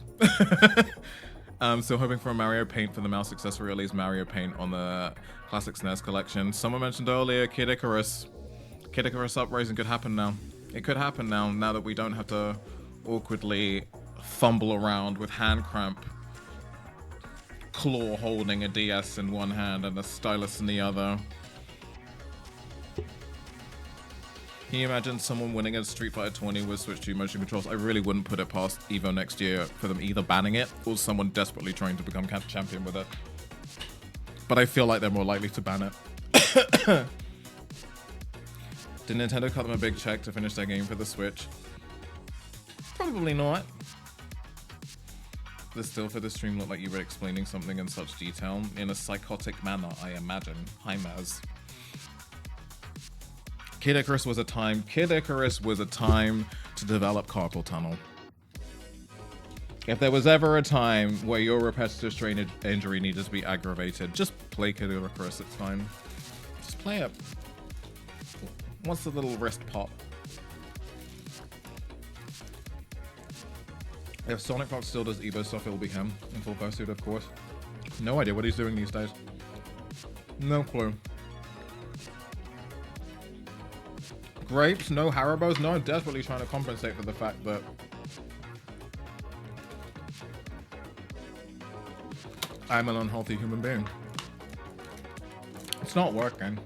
Still hoping for a Mario Paint for the mouse accessory, or at least Mario Paint on the classic SNES collection. Someone mentioned earlier Kid Icarus. Kid Icarus Uprising could happen now. It could happen now that we don't have to awkwardly fumble around with hand cramp, claw holding a DS in one hand and a stylus in the other. Can you imagine someone winning at Street Fighter 20 with Switch 2 motion controls? I really wouldn't put it past Evo next year for them either banning it or someone desperately trying to become champion with it. But I feel like they're more likely to ban it. Did Nintendo cut them a big check to finish their game for the Switch? Probably not. The still for the stream looked like you were explaining something in such detail in a psychotic manner, I imagine. Hi, Maz. Kid Icarus was a time to develop carpal tunnel. If there was ever a time where your repetitive strain injury needed to be aggravated, just play Kid Icarus, it's fine. Just play it. What's the little wrist pop? If Sonic Fox still does Evo stuff, it'll be him in full fursuit, of course. No idea what he's doing these days. No clue. Grapes, no Haribos. No, I'm desperately trying to compensate for the fact that I'm an unhealthy human being. It's not working.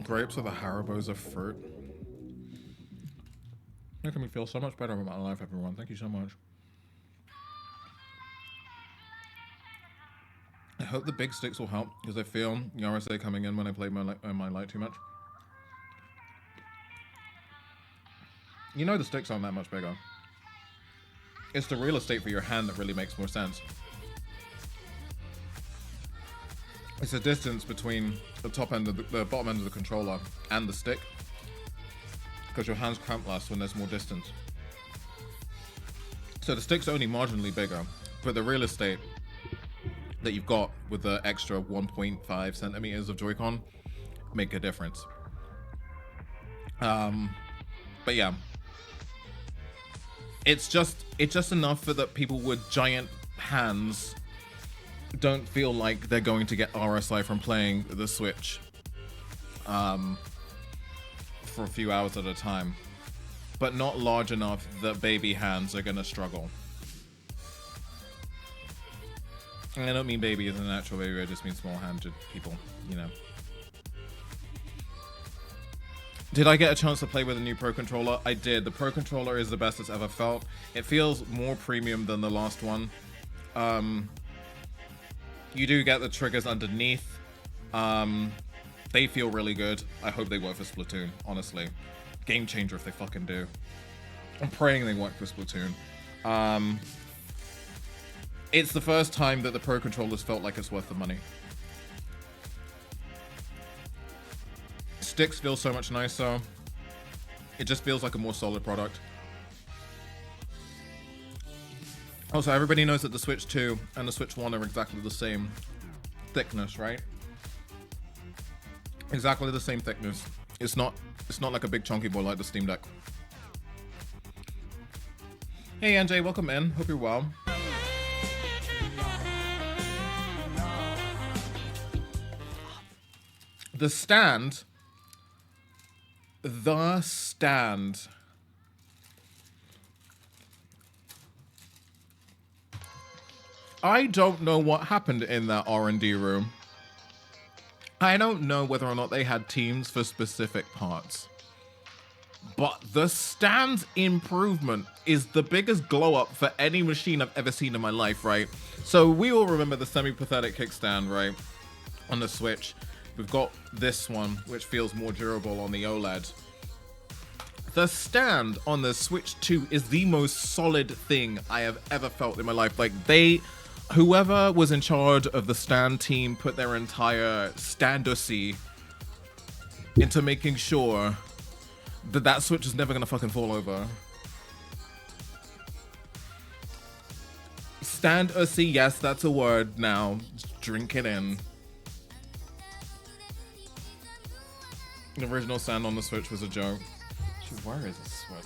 Grapes are the Haribos of fruit. Making me feel so much better about my life, everyone. Thank you so much. I hope the big sticks will help, because I feel the RSA coming in when I played my light too much. You know the sticks aren't that much bigger. It's the real estate for your hand that really makes more sense. It's the distance between the top end of the bottom end of the controller and the stick, because your hands cramp less when there's more distance. So the stick's only marginally bigger, but the real estate that you've got with the extra 1.5 centimeters of Joy-Con make a difference. But yeah, it's just enough for that people with giant hands don't feel like they're going to get RSI from playing the Switch for a few hours at a time, but not large enough that baby hands are gonna struggle. And I don't mean baby as an actual baby, I just mean small-handed people, you know. Did I get a chance to play with a new Pro Controller? I did. The Pro Controller is the best it's ever felt. It feels more premium than the last one. You do get the triggers underneath. They feel really good. I hope they work for Splatoon, honestly. Game changer if they fucking do. I'm praying they work for Splatoon. It's the first time that the Pro Controllers felt like it's worth the money. Sticks feel so much nicer. It just feels like a more solid product. Also, everybody knows that the Switch 2 and the Switch 1 are exactly the same thickness, right? Exactly the same thickness. It's not like a big chunky boy like the Steam Deck. Hey NJ, welcome in. Hope you're well. The stand. I don't know what happened in that R&D room. I don't know whether or not they had teams for specific parts. But the stand improvement is the biggest glow up for any machine I've ever seen in my life, right? So we all remember the semi-pathetic kickstand, right? On the Switch. We've got this one, which feels more durable on the OLED. The stand on the Switch 2 is the most solid thing I have ever felt in my life. Like, whoever was in charge of the stand team put their entire standocy into making sure that that Switch is never gonna fucking fall over. Standocy, yes, that's a word now. Just drink it in. The original stand on the Switch was a joke. Where is the Switch?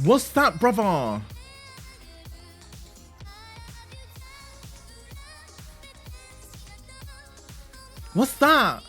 What's that, brother? What's that?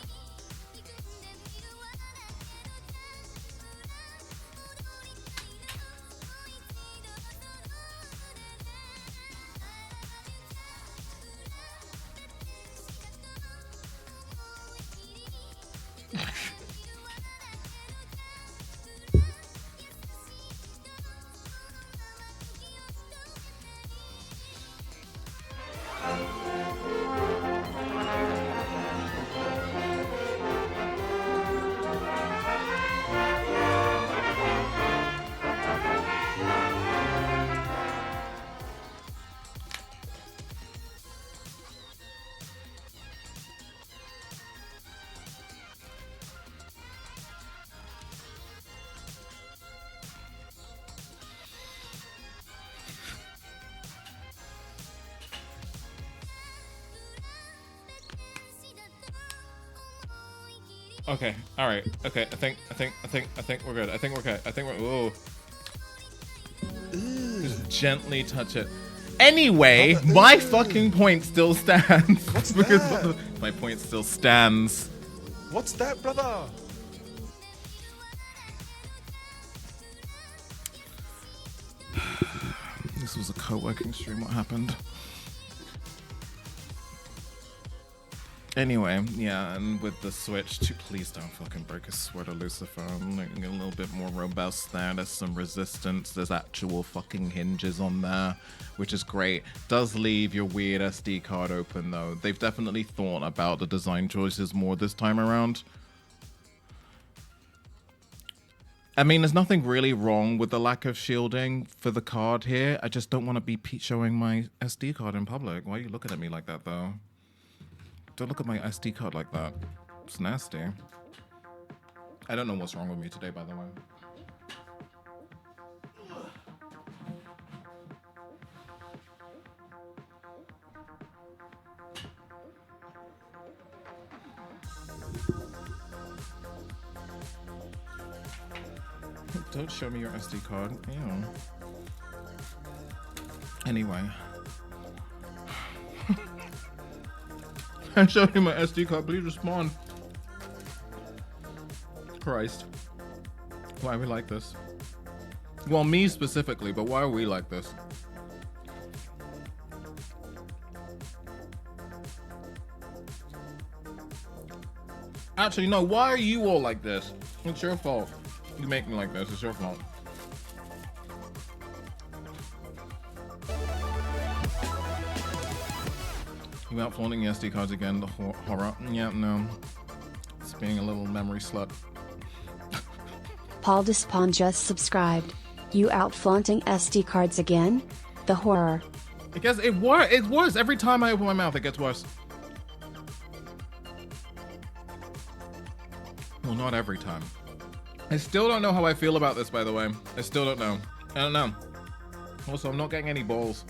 Okay, alright. Okay, I think we're good. I think we're good. I think we're ooh. Just gently touch it. Anyway, my fucking point still stands. What's because that? my point still stands. What's that, brother? This was a co-working stream. What happened? Anyway, yeah, and with the Switch, please don't fucking break a sweat of Lucifer. I'm making it a little bit more robust there. There's some resistance. There's actual fucking hinges on there, which is great. Does leave your weird SD card open, though. They've definitely thought about the design choices more this time around. I mean, there's nothing really wrong with the lack of shielding for the card here. I just don't want to be showing my SD card in public. Why are you looking at me like that, though? Don't look at my SD card like that. It's nasty. I don't know what's wrong with me today, by the way. Don't show me your SD card. Ew. Anyway. I showed you my SD card. Please respond. Christ. Why are we like this? Well, me specifically, but why are we like this? Actually, no, why are you all like this? It's your fault. You make me like this. It's your fault. You out flaunting the SD cards again, the horror. Yeah, no. It's being a little memory slut. Paul Despawn just subscribed. You out flaunting SD cards again? The horror. I guess it worse. Every time I open my mouth, it gets worse. Well, not every time. I still don't know how I feel about this, by the way. I still don't know. I don't know. Also, I'm not getting any balls.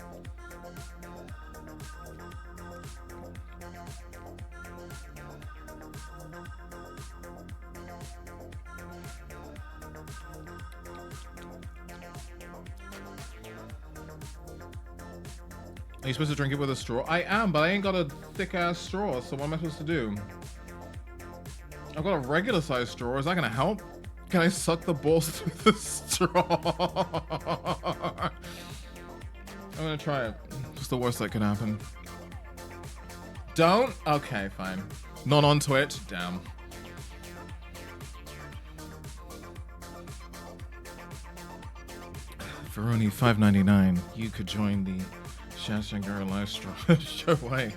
Are you supposed to drink it with a straw? I am, but I ain't got a thick-ass straw, so what am I supposed to do? I've got a regular-sized straw. Is that gonna help? Can I suck the balls through the straw? I'm gonna try it. Just the worst that could happen. Don't? Okay, fine. Not on Twitch? Damn. For only $5.99, you could join the Shashangara live stream. Sure way.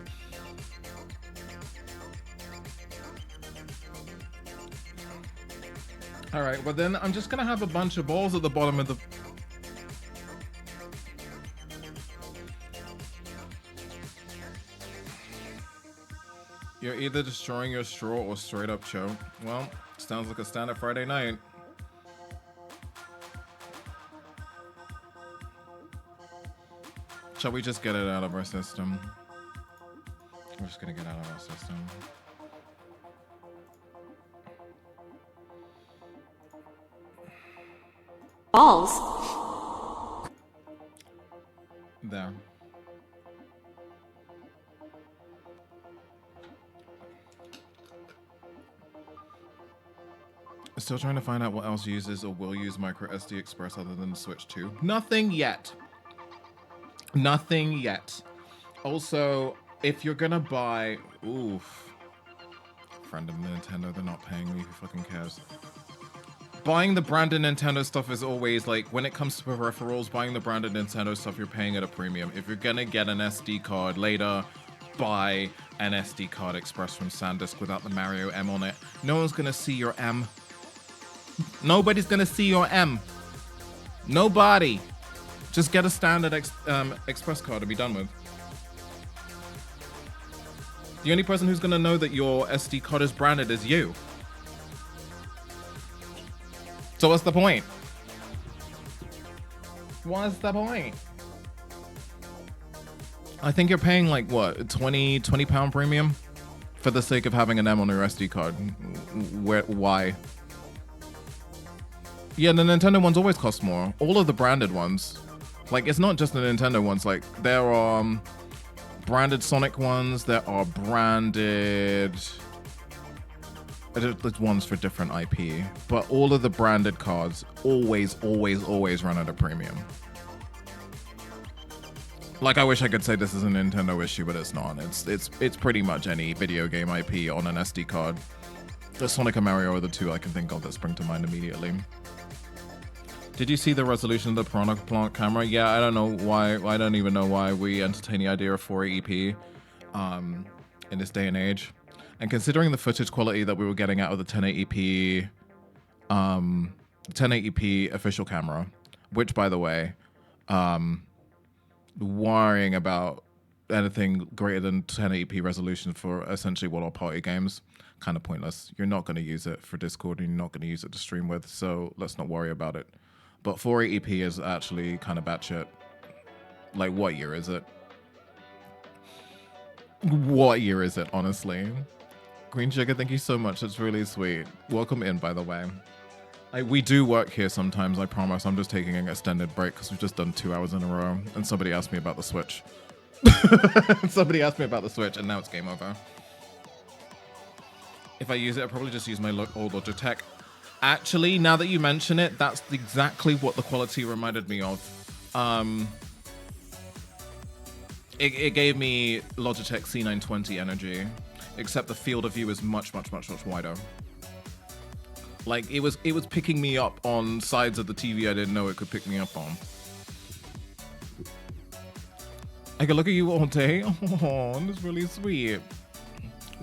Alright, well then I'm just gonna have a bunch of balls at the bottom of the... You're either destroying your straw or straight up choke. Well, sounds like a standard Friday night. Shall we just get it out of our system? We're just gonna get out of our system. Balls. There. Still trying to find out what else uses or will use micro SD Express other than the Switch 2. Nothing yet. Nothing yet. Also, if you're gonna buy... Oof. Friend of Nintendo, they're not paying me. Who fucking cares? Buying the branded Nintendo stuff is always, like, when it comes to peripherals, buying the branded Nintendo stuff, you're paying at a premium. If you're gonna get an SD card later, buy an SD card Express from SanDisk without the Mario M on it. No one's gonna see your M. Nobody's gonna see your M. Nobody. Just get a standard Express card to be done with. The only person who's gonna know that your SD card is branded is you. So what's the point? What's the point? I think you're paying like what, 20 pound premium for the sake of having an M on your SD card. Why? Yeah, the Nintendo ones always cost more. All of the branded ones. Like, it's not just the Nintendo ones. Like, there are branded Sonic ones. There are branded... There's ones for different IP. But all of the branded cards always run at a premium. Like, I wish I could say this is a Nintendo issue, but it's not. It's pretty much any video game IP on an SD card. The Sonic and Mario are the two I can think of that spring to mind immediately. Did you see the resolution of the Piranha Plant camera? Yeah, I don't know why. I don't even know why we entertain the idea of 480p in this day and age. And considering the footage quality that we were getting out of the 1080p, 1080p official camera, which, by the way, worrying about anything greater than 1080p resolution for essentially what are party games, kind of pointless. You're not going to use it for Discord and you're not going to use it to stream with, so let's not worry about it. But 480p is actually kind of batshit. Like, what year is it? What year is it, honestly? Green Sugar, thank you so much. That's really sweet. Welcome in, by the way. We do work here sometimes, I promise. I'm just taking an extended break because we've just done 2 hours in a row. And somebody asked me about the Switch. Somebody asked me about the Switch, and now it's game over. If I use it, I'll probably just use my old Logitech. Actually, now that you mention it, that's exactly what the quality reminded me of. It gave me Logitech C920 energy, except the field of view is much wider. Like, it was picking me up on sides of the TV I didn't know it could pick me up on. I can look at you all day. Oh, that's really sweet.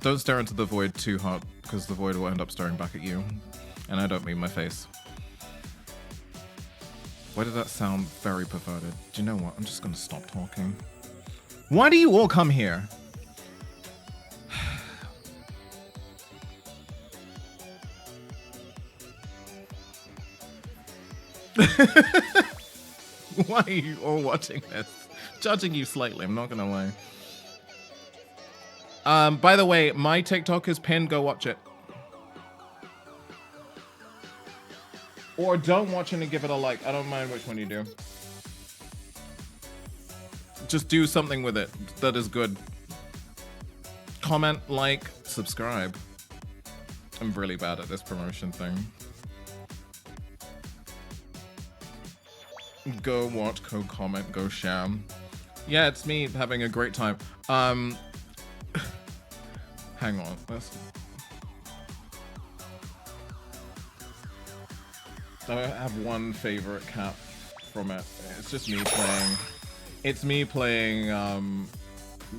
Don't stare into the void too hard, because the void will end up staring back at you. And I don't mean my face. Why did that sound very perverted? Do you know what? I'm just gonna stop talking. Why do you all come here? Why are you all watching this? Judging you slightly, I'm not gonna lie. By the way, my TikTok is pinned, go watch it. Or don't watch it and give it a like. I don't mind which one you do. Just do something with it that is good. Comment, like, subscribe. I'm really bad at this promotion thing. Go watch, go comment, go share. Yeah, it's me having a great time. Hang on. I have one favorite cap from it. It's just me playing. It's me playing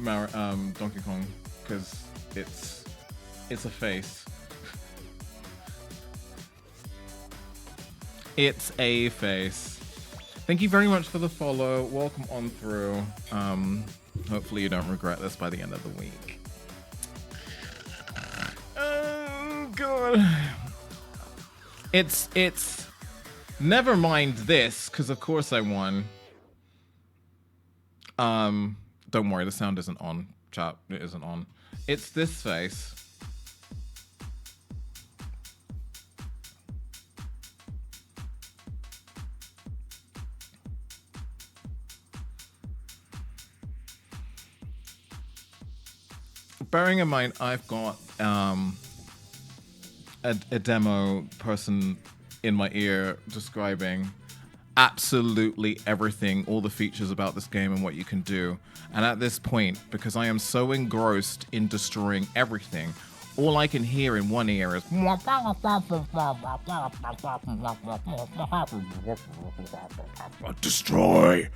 Donkey Kong because it's a face. It's a face. Thank you very much for the follow. Welcome on through. Hopefully you don't regret this by the end of the week. Oh god. It's never mind this, because of course I won. Don't worry, the sound isn't on, chat. It isn't on. It's this face. Bearing in mind, I've got a demo person in my ear describing absolutely everything, all the features about this game and what you can do. And at this point, because I am so engrossed in destroying everything, all I can hear in one ear is destroy.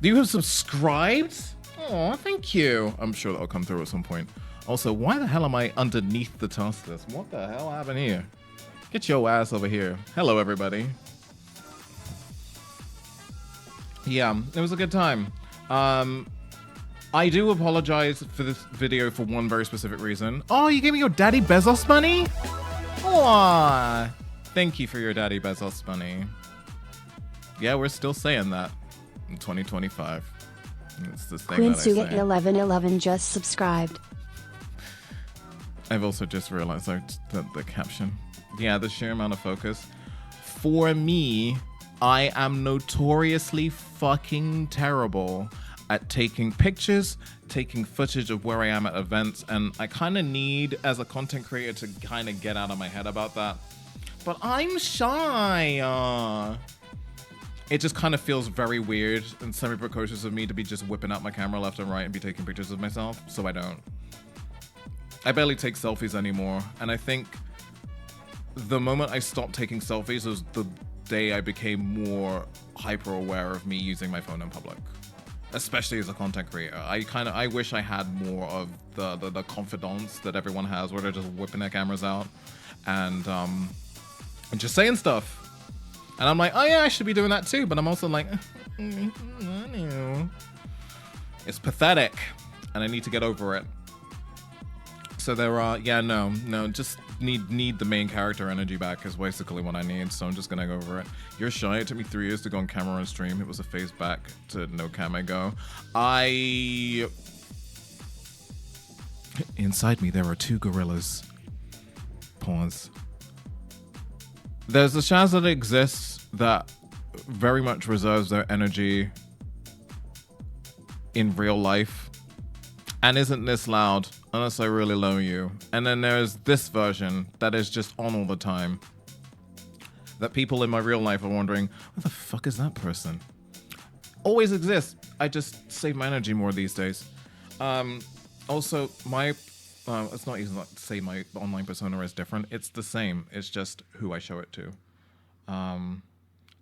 You have subscribed? Oh, thank you. I'm sure that'll come through at some point. Also, why the hell am I underneath the task list? What the hell happened here? Get your ass over here. Hello, everybody. Yeah, it was a good time. I do apologize for this video for one very specific reason. Oh, you gave me your Daddy Bezos money? Aww. Thank you for your Daddy Bezos money. Yeah, we're still saying that. In 2025. It's the thing Queen that I Suga say. 1111 just subscribed. I've also just realized the caption. Yeah, the sheer amount of focus. For me, I am notoriously fucking terrible at taking pictures, taking footage of where I am at events, and I kind of need, as a content creator, to kind of get out of my head about that. But I'm shy. It just kind of feels very weird and semi-precocious of me to be just whipping out my camera left and right and be taking pictures of myself, so I don't. I barely take selfies anymore, and I think the moment I stopped taking selfies was the day I became more hyper-aware of me using my phone in public. especially as a content creator. I wish I had more of the confidence that everyone has, where they're just whipping their cameras out and just saying stuff. And I'm like, oh yeah, I should be doing that too. But I'm also like, it's pathetic, and I need to get over it. So there are, yeah, no, just need the main character energy back is basically what I need. So I'm just gonna go over it. You're shy. It took me 3 years to go on camera and stream. It was a phase back to no cam ago. Inside me there are 2 gorillas. Pause. There's a chance that it exists that very much reserves their energy in real life and isn't this loud unless I really low you. And then there's this version that is just on all the time, that people in my real life are wondering, what the fuck is that person? Always exists. I just save my energy more these days. Also, my it's not even like to say my online persona is different. It's the same. It's just who I show it to.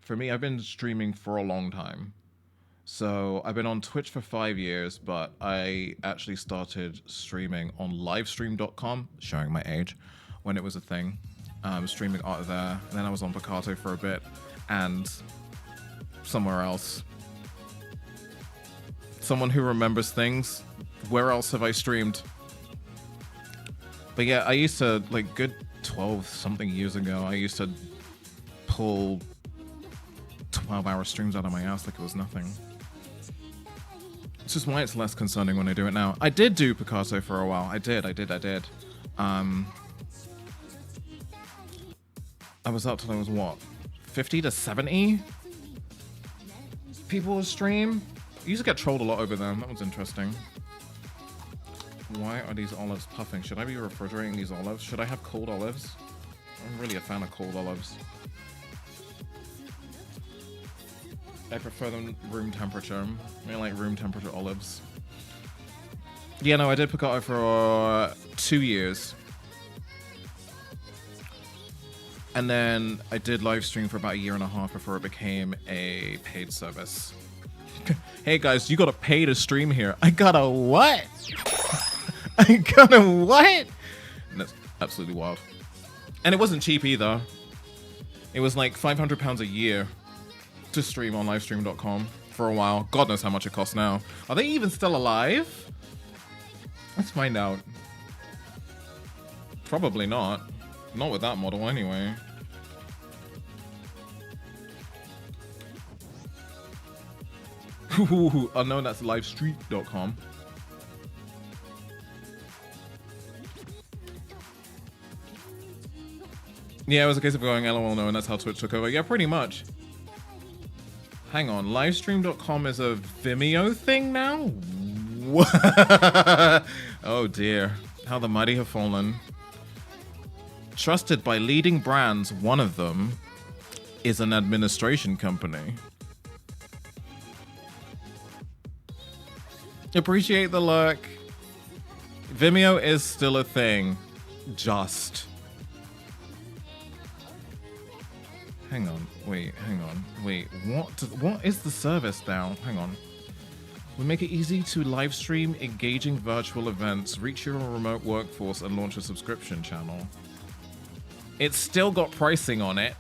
For me, I've been streaming for a long time. So I've been on Twitch for 5 years, but I actually started streaming on livestream.com, showing my age, when it was a thing. Streaming out of there. And then I was on Picato for a bit and somewhere else. Someone who remembers things. Where else have I streamed? But yeah, I used to, like, good 12 something years ago, I used to pull 12-hour streams out of my ass like it was nothing. It's just why it's less concerning when I do it now. I did do Picasso for a while. I did. I was up till I was, what, 50 to 70 people would stream? I used to get trolled a lot over them. That was interesting. Why are these olives puffing? Should I be refrigerating these olives? Should I have cold olives? I'm really a fan of cold olives. I prefer them room temperature. I like room temperature olives. Yeah, no, I did Picato for 2 years. And then I did live stream for about 1.5 years before it became a paid service. Hey guys, you gotta pay to stream here. I gotta what? I gotta what? And that's absolutely wild. And it wasn't cheap either. It was like £500 a year to stream on livestream.com for a while. God knows how much it costs now. Are they even still alive? Let's find out. Probably not. Not with that model anyway. Oh no, that's livestreet.com. Yeah, it was a case of going LOL no, and that's how Twitch took over. Yeah, pretty much. Hang on, livestream.com is a Vimeo thing now? What? Oh dear, how the mighty have fallen. Trusted by leading brands, one of them is an administration company. Appreciate the look. Vimeo is still a thing. Just. Hang on, wait, what is the service now? Hang on. We make it easy to live stream engaging virtual events, reach your remote workforce, and launch a subscription channel. It's still got pricing on it.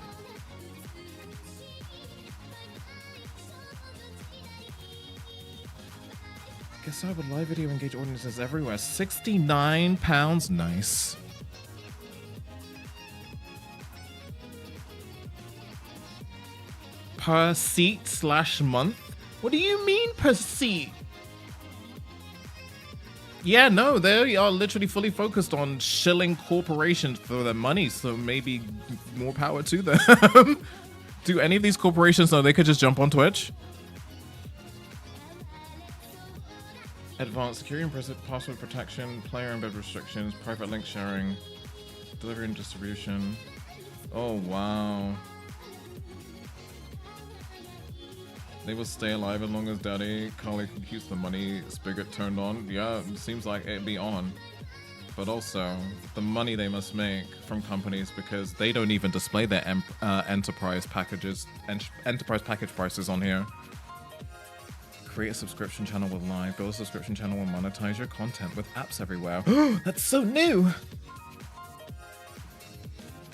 Guess I would live video engage audiences everywhere. £69, nice. Per seat/month? What do you mean per seat? Yeah, no, they are literally fully focused on shilling corporations for their money, so maybe more power to them. Do any of these corporations know they could just jump on Twitch? Advanced security and password protection, player embed restrictions, private link sharing, delivery and distribution. Oh, wow. They will stay alive as long as Daddy Carly keeps the money spigot turned on. Yeah, it seems like it'd be on. But also, the money they must make from companies because they don't even display their enterprise packages and enterprise package prices on here. Create a subscription channel with live. Build a subscription channel and monetize your content with apps everywhere. That's so new!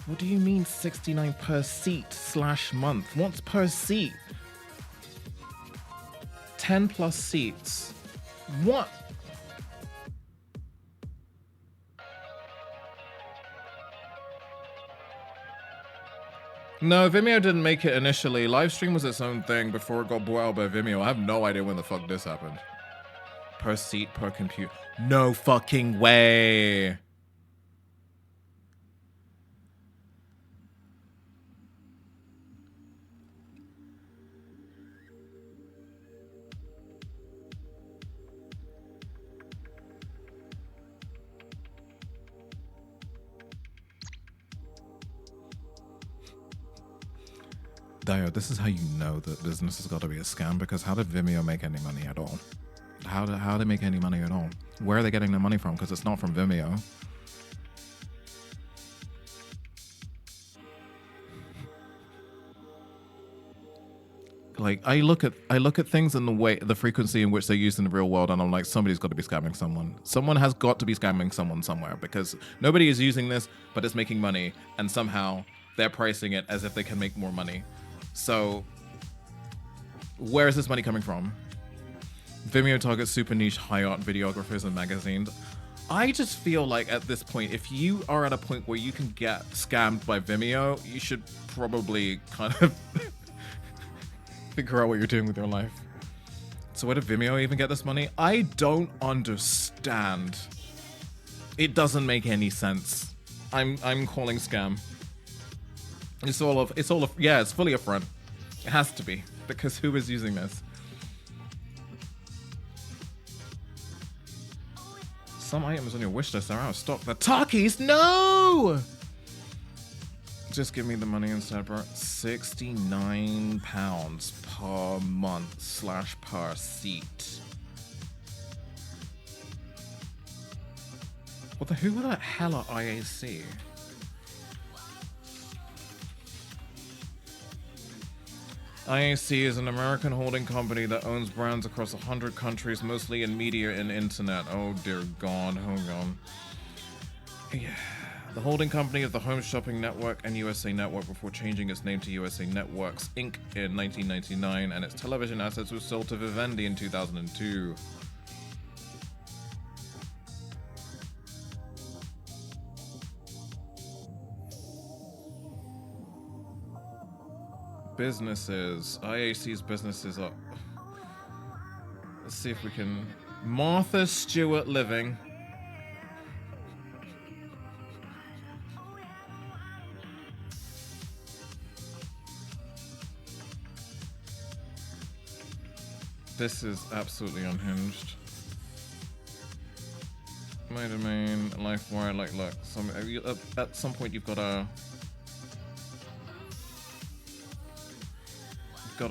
What do you mean 69 per seat / month? What's per seat? 10 plus seats. What? No, Vimeo didn't make it initially. Livestream was its own thing before it got bought out by Vimeo. I have no idea when the fuck this happened. Per seat, per computer. No fucking way. Dio, this is how you know that business has got to be a scam, because how did Vimeo make any money at all? How do they make any money at all? Where are they getting their money from? Because it's not from Vimeo. Like, I look at things in the frequency in which they're used in the real world, and I'm like, somebody's got to be scamming someone. Someone has got to be scamming someone somewhere, because nobody is using this, but it's making money, and somehow they're pricing it as if they can make more money. So, where is this money coming from? Vimeo targets super niche high art videographers and magazines. I just feel like at this point, if you are at a point where you can get scammed by Vimeo, you should probably kind of figure out what you're doing with your life. So where did Vimeo even get this money? I don't understand. It doesn't make any sense. I'm calling scam. It's fully a front. It has to be, because who is using this? Some items on your wish list are out of stock. The Takis, no! Just give me the money instead, bro. £69 per month / per seat. Who the hell are IAC? IAC is an American holding company that owns brands across 100 countries, mostly in media and internet. Oh dear God, hold on. Yeah. The holding company of the Home Shopping Network and USA Network before changing its name to USA Networks, Inc. in 1999, and its television assets were sold to Vivendi in 2002. Businesses. IAC's businesses are... Let's see if we can... Martha Stewart Living. This is absolutely unhinged. My domain, LifeWire, like, look, at some point you've got to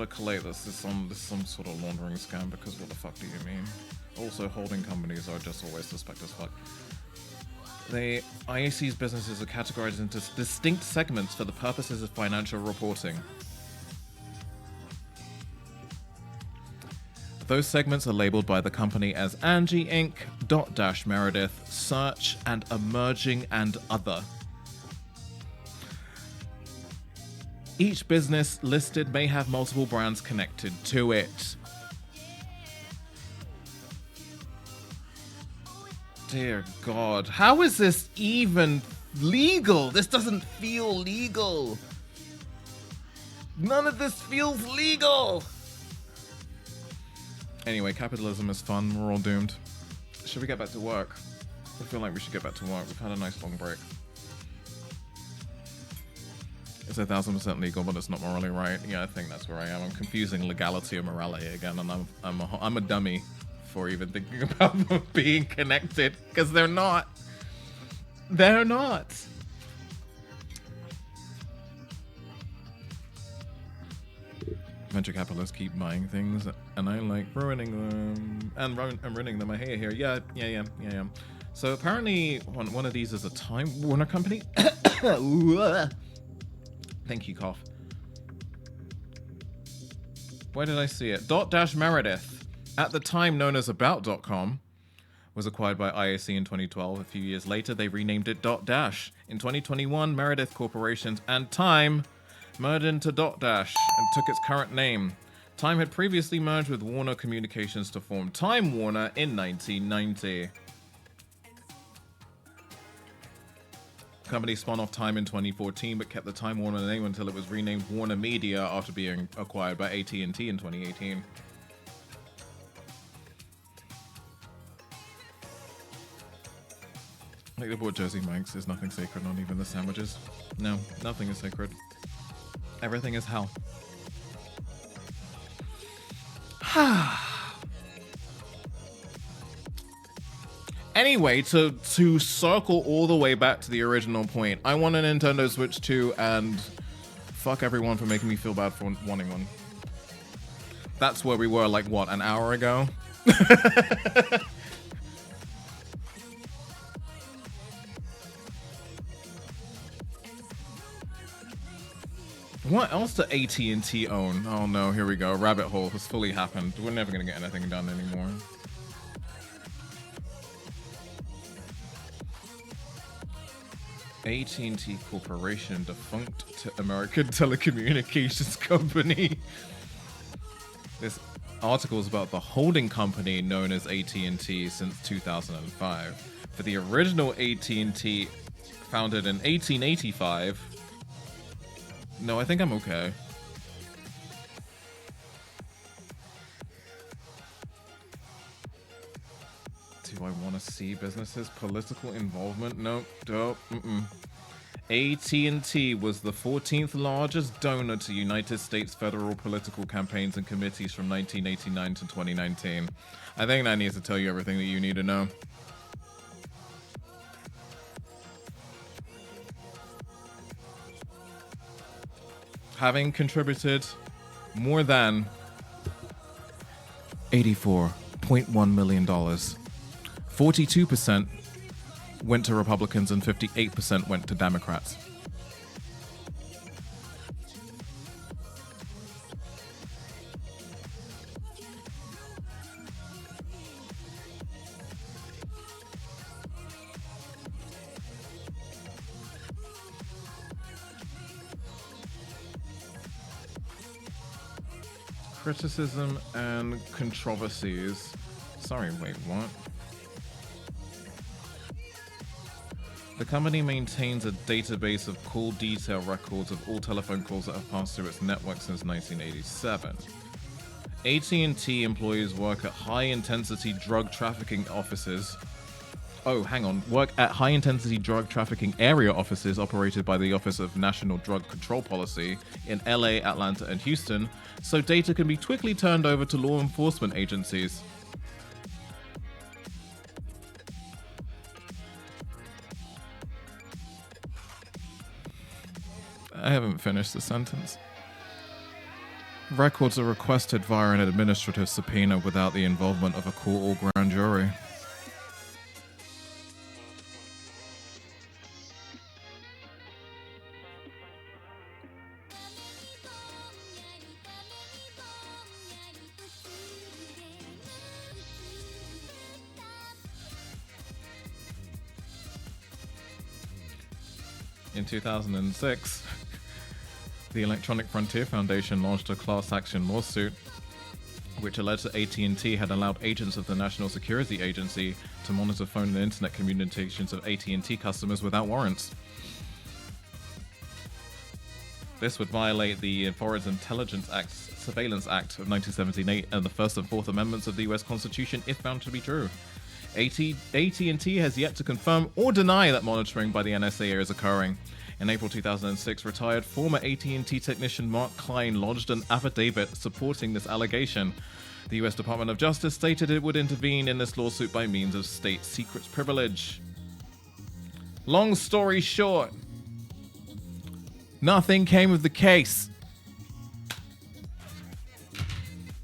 collate this. This is some sort of laundering scam, because what the fuck do you mean? Also, holding companies are just always suspect as fuck. The IAC's businesses are categorized into distinct segments for the purposes of financial reporting. Those segments are labeled by the company as Angie Inc., Dot-Meredith, Search, and Emerging and Other. Each business listed may have multiple brands connected to it. Dear God, how is this even legal? This doesn't feel legal. None of this feels legal. Anyway, capitalism is fun. We're all doomed. Should we get back to work? I feel like we should get back to work. We've had a nice long break. It's 1000% legal, but it's not morally right. Yeah, I think that's where I am. I'm confusing legality and morality again, and I'm a dummy for even thinking about them being connected, because they're not. They're not. Venture capitalists keep buying things, and I like ruining them and ruining them. I hate it here. Yeah. So apparently, one of these is a Time Warner company. Thank you, cough. Where did I see it? Dot-Meredith. at the time known as About.com, was acquired by IAC in 2012. A few years later, they renamed it Dotdash. In 2021, Meredith Corporation and Time merged into Dotdash and took its current name. Time had previously merged with Warner Communications to form Time Warner in 1990. The company spun off Time in 2014, but kept the Time Warner name until it was renamed Warner Media after being acquired by AT&T in 2018. Like the board Jersey Mike's, there's nothing sacred, not even the sandwiches. No, nothing is sacred. Everything is hell. Anyway, to circle all the way back to the original point, I want a Nintendo Switch 2 and fuck everyone for making me feel bad for wanting one. That's where we were, like, what, an hour ago? What else do AT&T own? Oh no, here we go. Rabbit hole has fully happened. We're never gonna get anything done anymore. AT&T Corporation, defunct American telecommunications company. This article is about the holding company known as AT&T since 2005. For the original AT&T, founded in 1885. No, I think I'm okay. Do I want to see businesses' political involvement? Nope. Nope. AT&T was the 14th largest donor to United States federal political campaigns and committees from 1989 to 2019. I think that needs to tell you everything that you need to know. Having contributed more than $84.1 million. 42% went to Republicans and 58% went to Democrats. Criticism and controversies. Sorry, wait, what? The company maintains a database of call detail records of all telephone calls that have passed through its network since 1987. AT&T employees work at high-intensity drug trafficking offices. Work at high-intensity drug trafficking area offices operated by the Office of National Drug Control Policy in LA, Atlanta, and Houston, so data can be quickly turned over to law enforcement agencies. I haven't finished the sentence. Records are requested via an administrative subpoena without the involvement of a court or grand jury. In 2006, the Electronic Frontier Foundation launched a class action lawsuit which alleged that AT&T had allowed agents of the National Security Agency to monitor phone and internet communications of AT&T customers without warrants. This would violate the Foreign Intelligence Act, Surveillance Act of 1978 and the First and Fourth Amendments of the US Constitution if found to be true. AT&T has yet to confirm or deny that monitoring by the NSA is occurring. In April 2006, retired former AT&T technician Mark Klein lodged an affidavit supporting this allegation. The US Department of Justice stated it would intervene in this lawsuit by means of state secrets privilege. Long story short, nothing came of the case.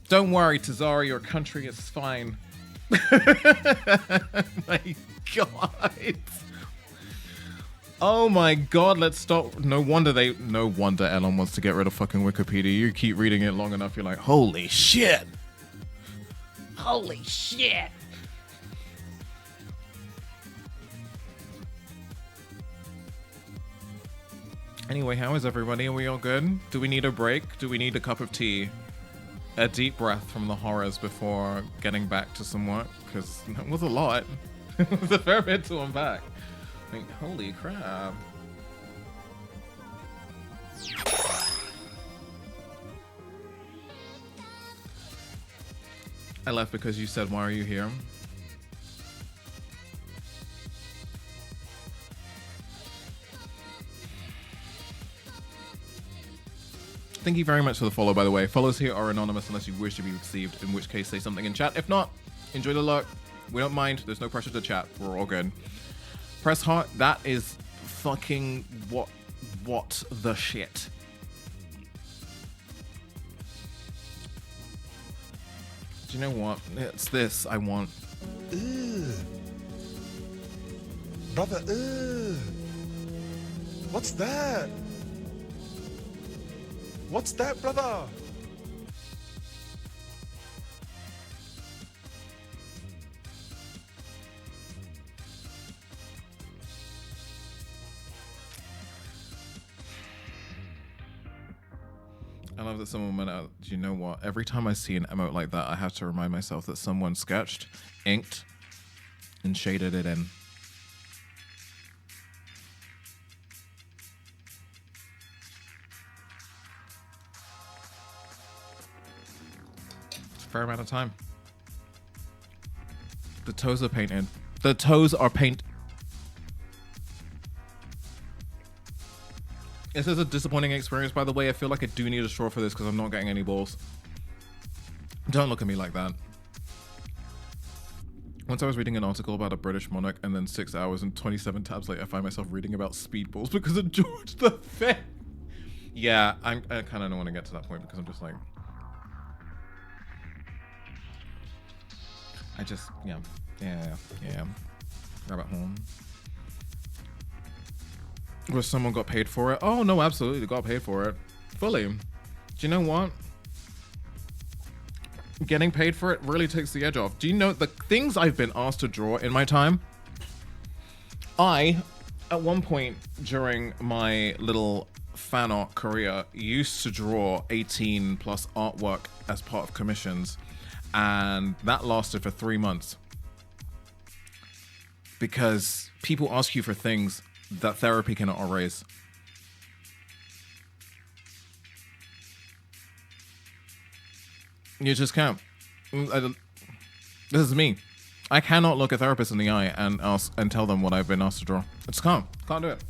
Don't worry, Tazari, your country is fine. My God. Oh my God, let's stop. No wonder Elon wants to get rid of fucking Wikipedia. You keep reading it long enough, you're like, holy shit. Holy shit! Anyway, how is everybody? Are we all good? Do we need a break? Do we need a cup of tea? A deep breath from the horrors before getting back to some work? Because that was a lot. It was a fair bit to unpack. I mean, holy crap. I left because you said, why are you here? Thank you very much for the follow, by the way. Follows here are anonymous unless you wish to be received, in which case say something in chat. If not, enjoy the look. We don't mind. There's no pressure to chat. We're all good. Press heart. That is fucking what the shit. Do you know what? It's this I want. Ugh. Brother, ugh. What's that? What's that, brother? I love that someone went out. Do you know what? Every time I see an emote like that, I have to remind myself that someone sketched, inked, and shaded it in. It's a fair amount of time. The toes are painted. The toes are paint. This is a disappointing experience, by the way. I feel like I do need a straw for this because I'm not getting any balls. Don't look at me like that. Once I was reading an article about a British monarch, and then 6 hours and 27 tabs later, I find myself reading about speedballs because of George V. Yeah, I kind of don't want to get to that point because I'm just like... Yeah. Rabbit hole. Where someone got paid for it? Oh, no, absolutely. They got paid for it. Fully. Do you know what? Getting paid for it really takes the edge off. Do you know the things I've been asked to draw in my time? I, at one point during my little fan art career, used to draw 18 plus artwork as part of commissions. And that lasted for 3 months. Because people ask you for things that therapy cannot erase. You just can't. This is me. I cannot look a therapist in the eye and ask and tell them what I've been asked to draw. I just can't. Can't do it.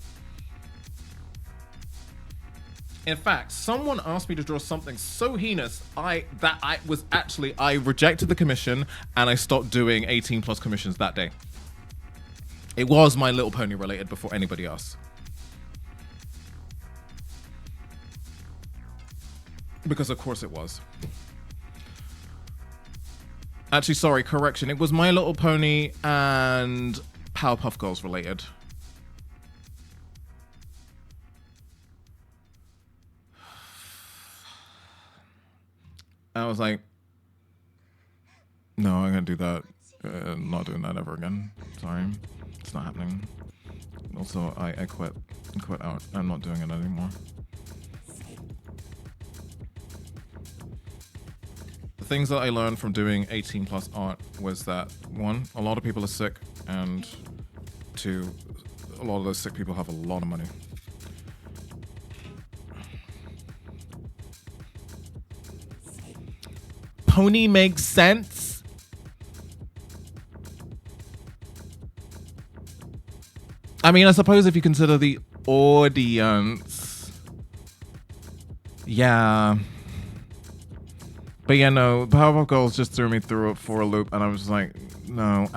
In fact, someone asked me to draw something so heinous I rejected the commission and I stopped doing 18 plus commissions that day. It was My Little Pony related before anybody else. Because of course it was. Actually, sorry, correction. It was My Little Pony and Powerpuff Girls related. I was like, no, I'm gonna do that. I'm not doing that ever again. Sorry. It's not happening. Also, I quit out. I'm not doing it anymore. The things that I learned from doing 18 plus art was that 1, a lot of people are sick, and 2, a lot of those sick people have a lot of money. Pony makes sense. I mean, I suppose if you consider the audience. Yeah. But yeah, no, Powerpuff Girls just threw me through for a loop, and I was just like, no.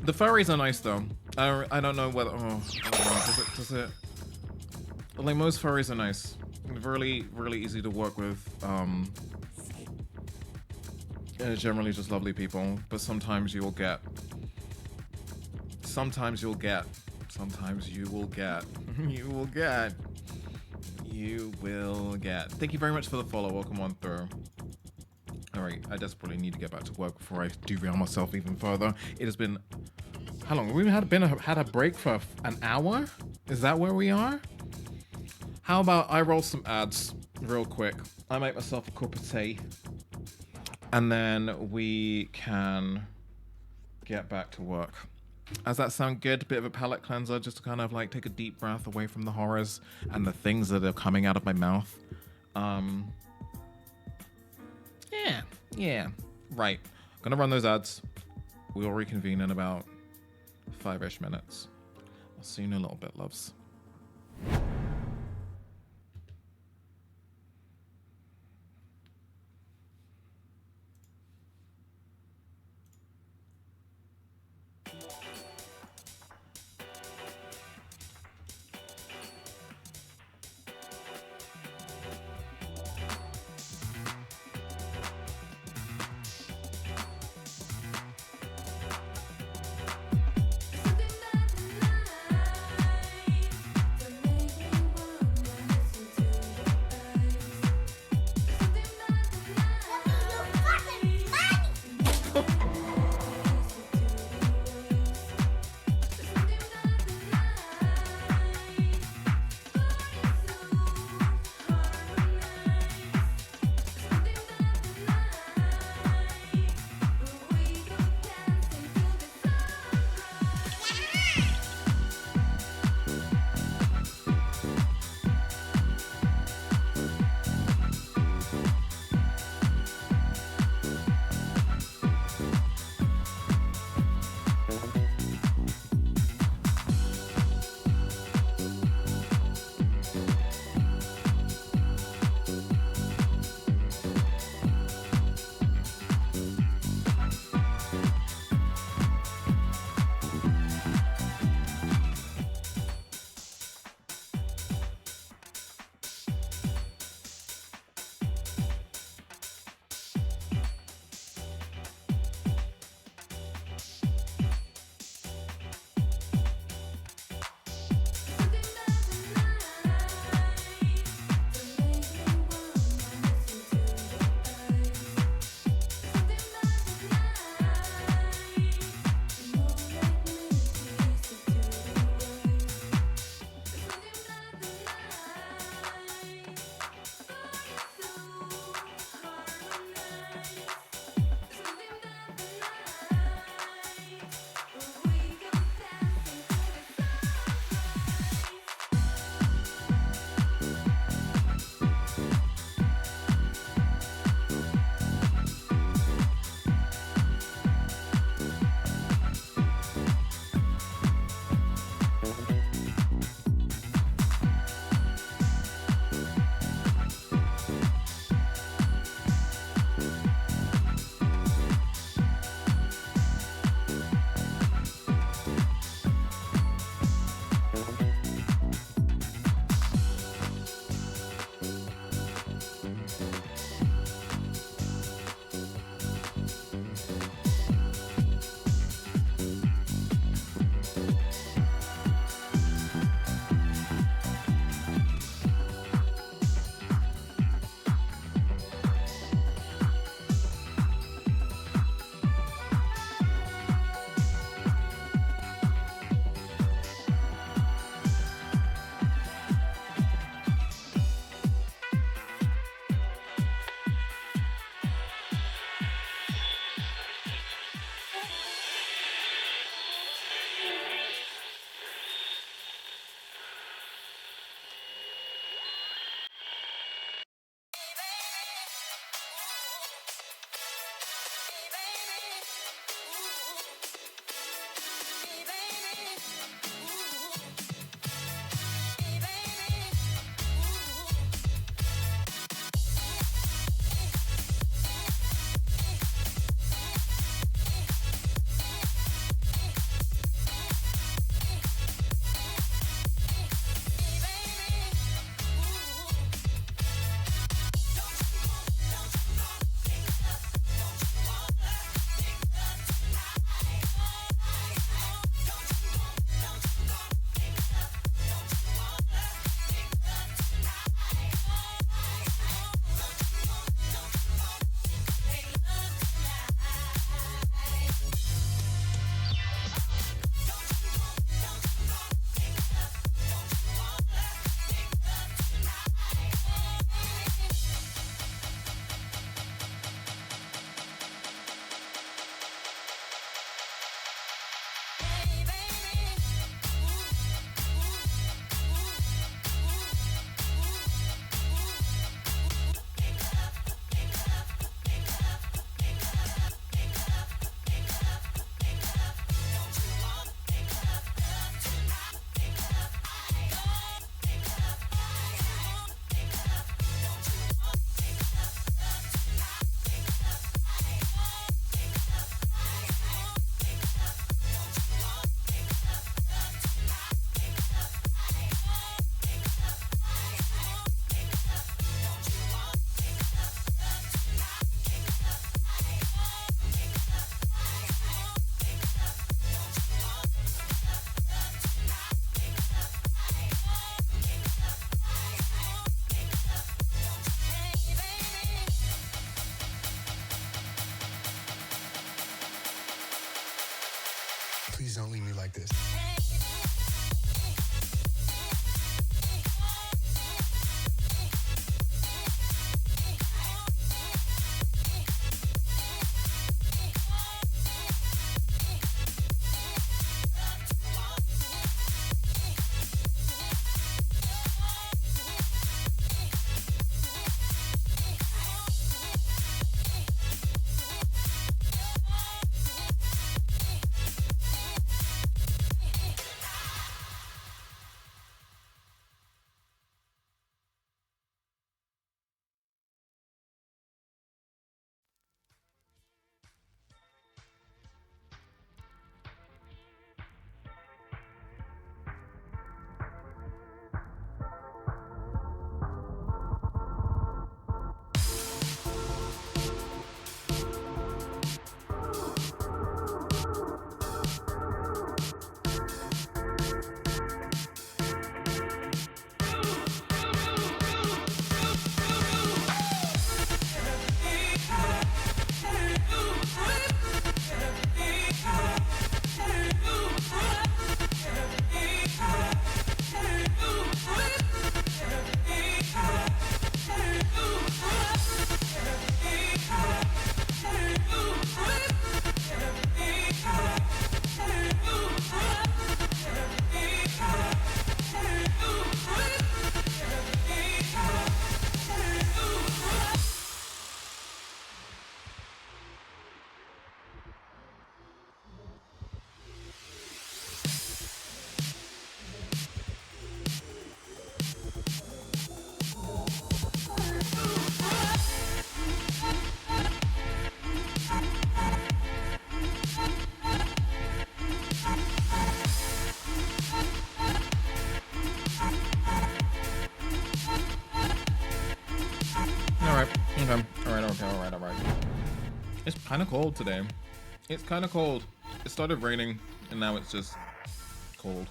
The furries are nice, though. I don't know whether... Oh, I don't know. Does it... Like, most furries are nice. Really, really easy to work with. Generally just lovely people, but sometimes you will get, you will get you will get. Thank you very much for the follow. Welcome on through. All right, I desperately need to get back to work before I derail myself even further. It has been, how long? We've had a break for an hour? Is that where we are? How about I roll some ads real quick? I make myself a cup of tea. And then we can get back to work. Does that sound good? Bit of a palate cleanser, just to kind of like take a deep breath away from the horrors and the things that are coming out of my mouth. Yeah. Right. Gonna run those ads. We'll reconvene in about 5-ish minutes. I'll see you in a little bit, loves. Please don't leave me like this. Alright. It's kind of cold today. It's kind of cold. It started raining, and now it's just cold.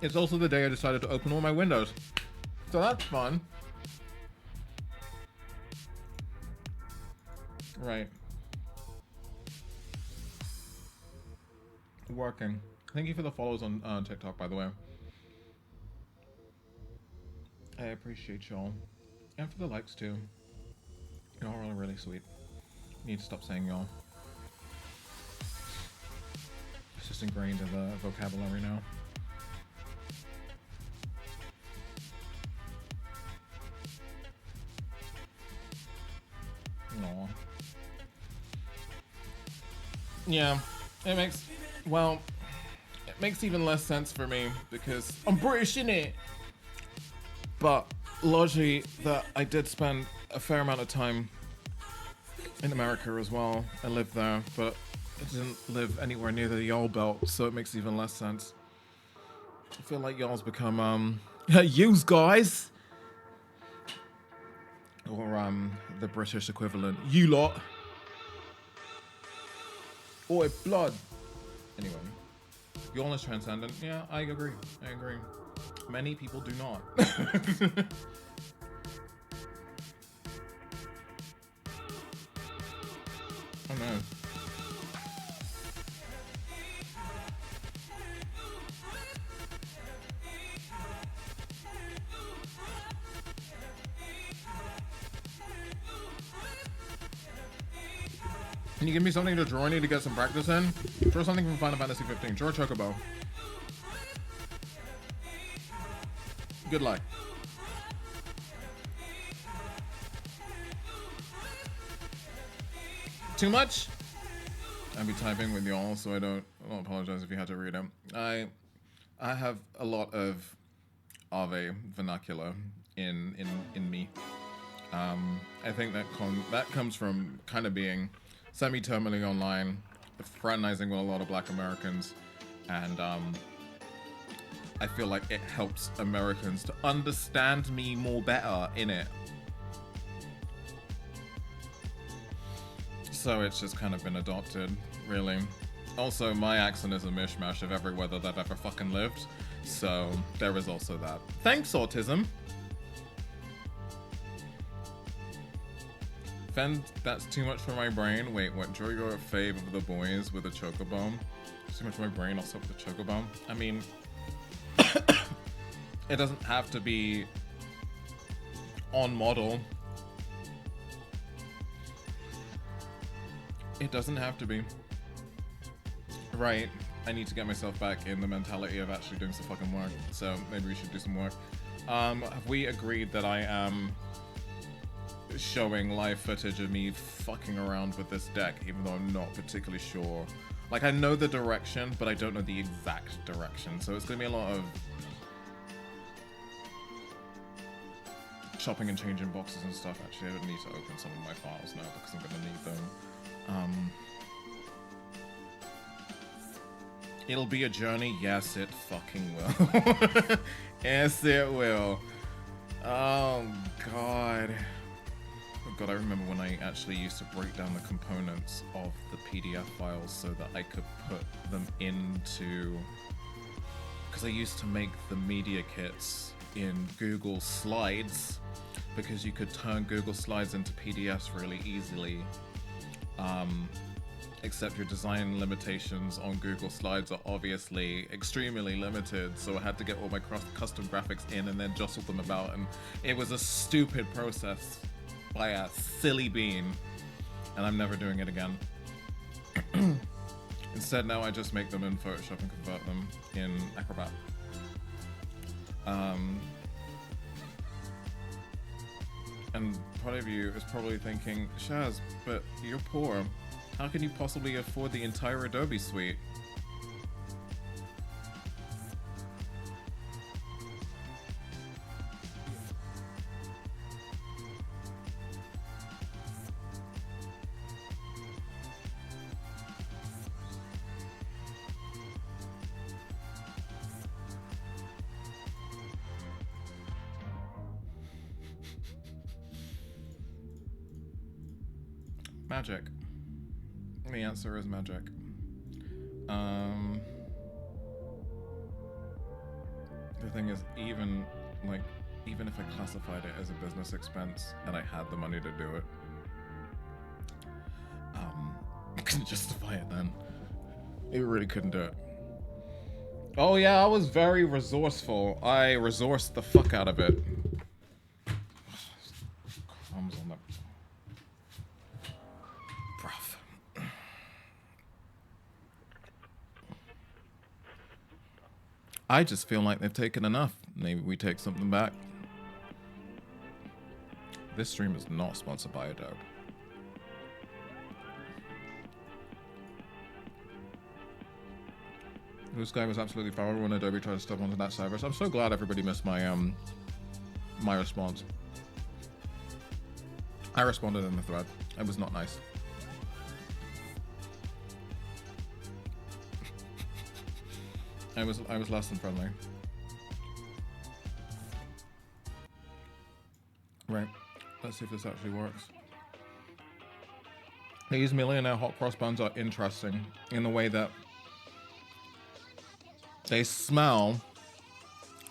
It's also the day I decided to open all my windows. So that's fun. Right. Working. Thank you for the follows on TikTok, by the way. I appreciate y'all. And for the likes, too. Y'all are really sweet. Need to stop saying y'all. It's just ingrained in the vocabulary now. Aw. Yeah, it makes even less sense for me because I'm British, innit? But largely that I did spend a fair amount of time in America as well. I lived there, but I didn't live anywhere near the Y'all belt, so it makes even less sense. I feel like y'all's become yous guys, or the British equivalent, you lot. Oi, blood. Anyway, y'all is transcendent. Yeah, I agree. Many people do not. Oh no. Can you give me something to draw? I need to get some practice in. Draw something from Final Fantasy 15. Draw a Chocobo. Good luck. Too much? I'll be typing with y'all, so I don't apologize if you had to read them. I have a lot of Ave vernacular in me. I think that comes from kind of being semi-terminally online, fraternizing with a lot of Black Americans, and I feel like it helps Americans to understand me more better in it. So it's just kind of been adopted, really. Also, my accent is a mishmash of everywhere that I've ever fucking lived, so there is also that. Thanks, autism! Fen, that's too much for my brain. Wait, what? Draw your fave of the boys with a chocobomb. It's too much for my brain. I'll stop with the chocobomb. I mean, it doesn't have to be on model. It doesn't have to be. Right. I need to get myself back in the mentality of actually doing some fucking work. So maybe we should do some work. Have we agreed that I am showing live footage of me fucking around with this deck, even though I'm not particularly sure? Like, I know the direction, but I don't know the exact direction. So it's gonna be a lot of chopping and changing boxes and stuff. Actually, I would need to open some of my files now because I'm gonna need them. It'll be a journey. Yes, it fucking will. Yes, it will. Oh, God. Oh, God, I remember when I actually used to break down the components of the PDF files so that I could put them into... Because I used to make the media kits in Google Slides, because you could turn Google Slides into PDFs really easily. Except your design limitations on Google Slides are obviously extremely limited, so I had to get all my custom graphics in and then jostle them about, and it was a stupid process by a silly bean, and I'm never doing it again. Instead, now I just make them in Photoshop and convert them in Acrobat. And part of you is probably thinking, Shaz, but you're poor. How can you possibly afford the entire Adobe suite? Magic. The answer is magic. The thing is, even if I classified it as a business expense and I had the money to do it, I couldn't justify it then. It really couldn't do it. Oh yeah, I was very resourceful. I resourced the fuck out of it. Crumbs on that. I just feel like they've taken enough. Maybe we take something back. This stream is not sponsored by Adobe. This guy was absolutely foul when Adobe tried to step onto that server. So I'm so glad everybody missed my my response. I responded in the thread. It was not nice. I was less than friendly. Right. Let's see if this actually works. These millionaire hot cross buns are interesting in the way that they smell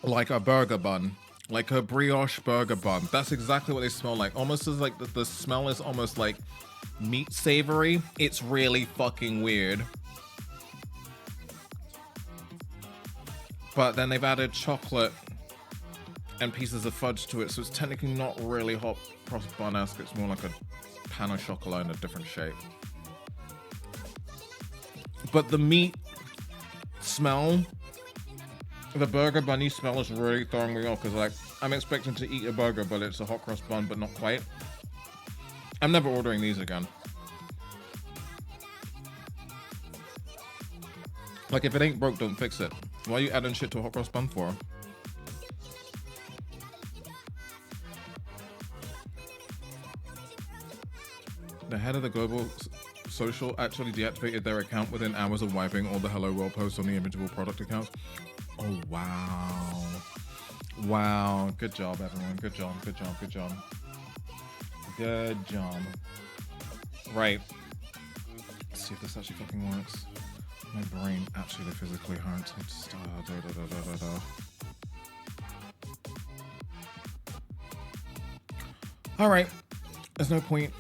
like a burger bun, like a brioche burger bun. That's exactly what they smell like. Almost as like the smell is almost like meat savory. It's really fucking weird. But then they've added chocolate and pieces of fudge to it, so it's technically not really hot cross bun-esque. It's more like a pan au chocolat in a different shape. But the meat smell, the burger bunny smell is really throwing me off, because like I'm expecting to eat a burger, but it's a hot cross bun, but not quite. I'm never ordering these again. Like, if it ain't broke, don't fix it. Why are you adding shit to a hot cross bun for? The head of the global social actually deactivated their account within hours of wiping all the Hello World posts on the individual product accounts. Oh, wow. Wow. Good job, everyone. Good job. Good job. Good job. Good job. Right. Let's see if this actually fucking works. My brain actually physically hurts. It's All right. There's no point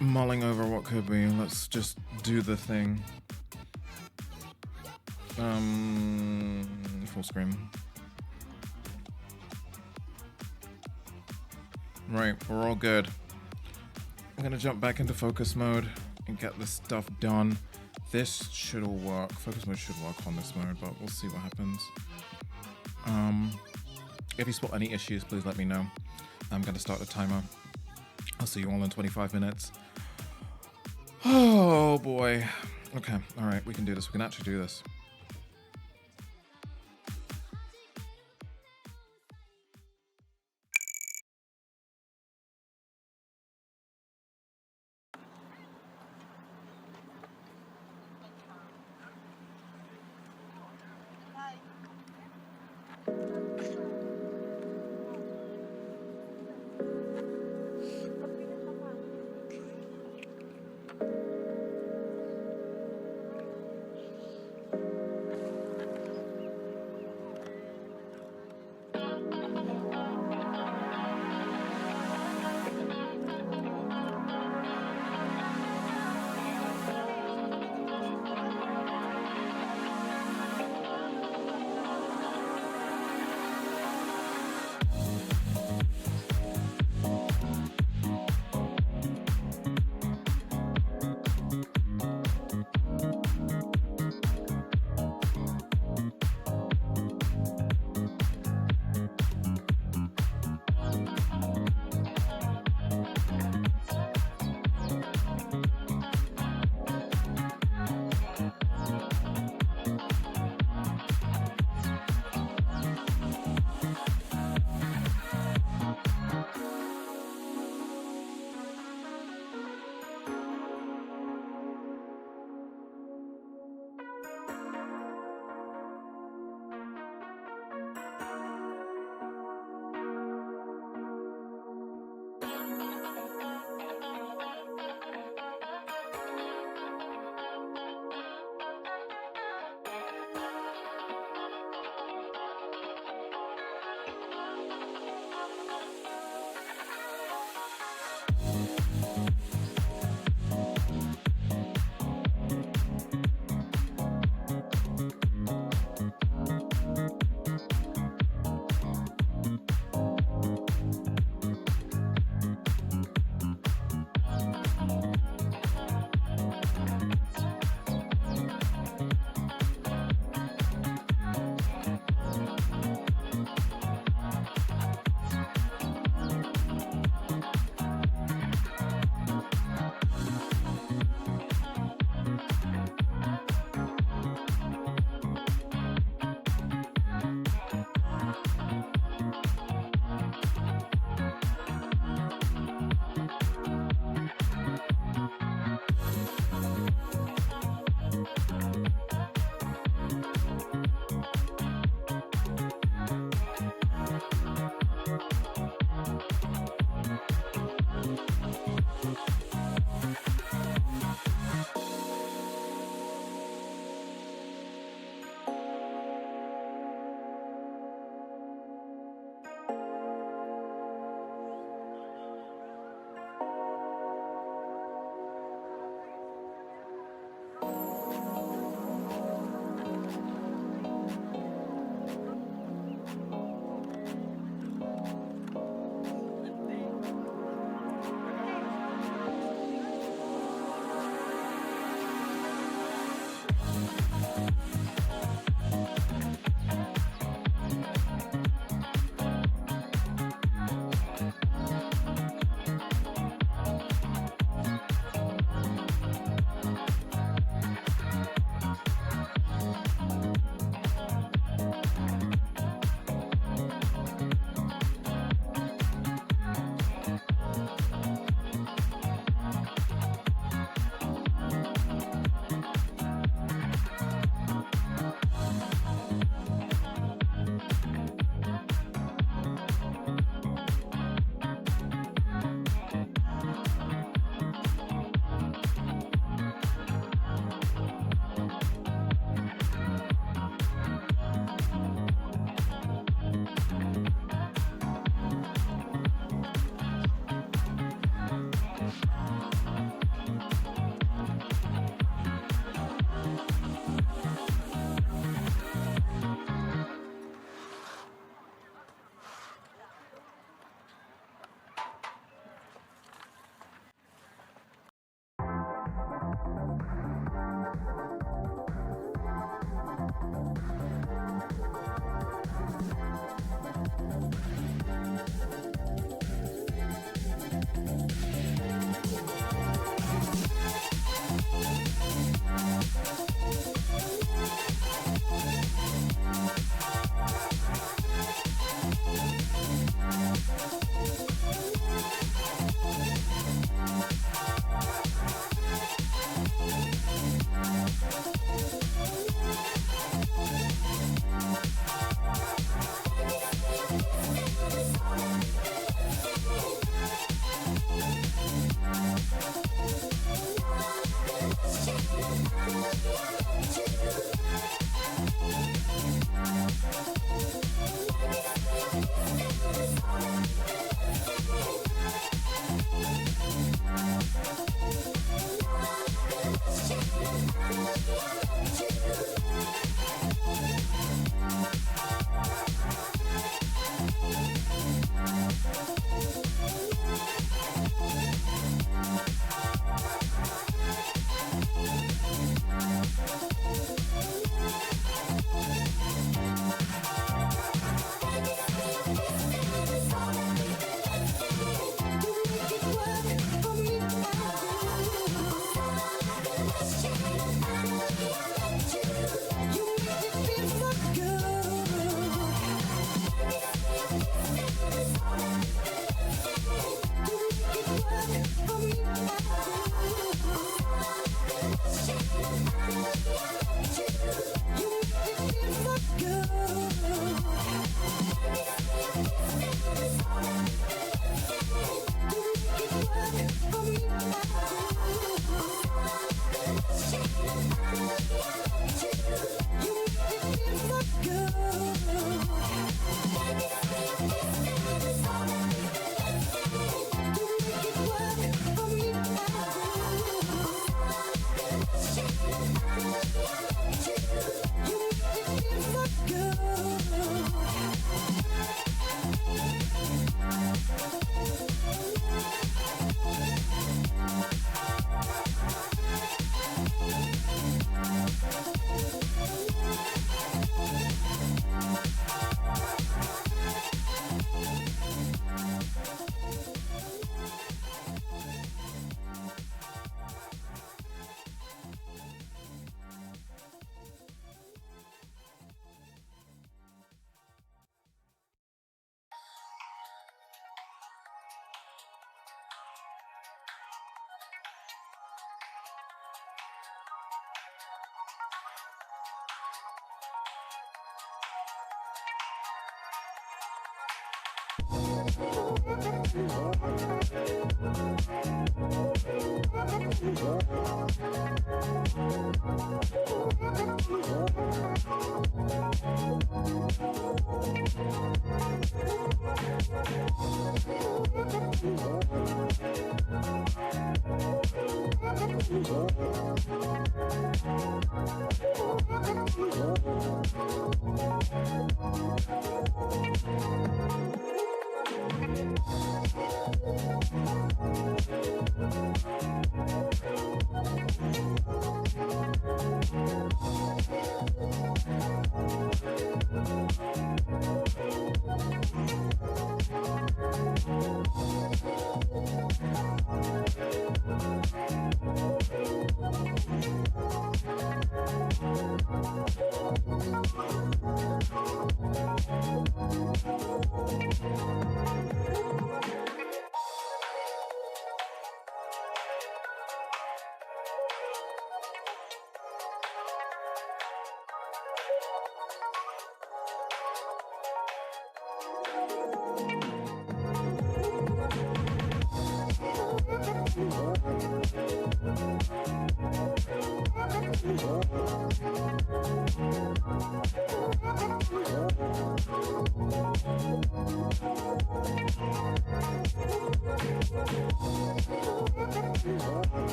mulling over what could be. Let's just do the thing. Full screen. Right, we're all good. I'm gonna jump back into focus mode and get this stuff done. This should all work. Focus mode should work on this mode, but we'll see what happens. If you spot any issues, please let me know. I'm gonna start the timer. I'll see you all in 25 minutes. Oh boy. Okay, alright, we can do this. We can actually do this.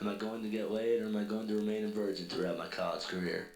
Am I going to get laid or am I going to remain a virgin throughout my college career?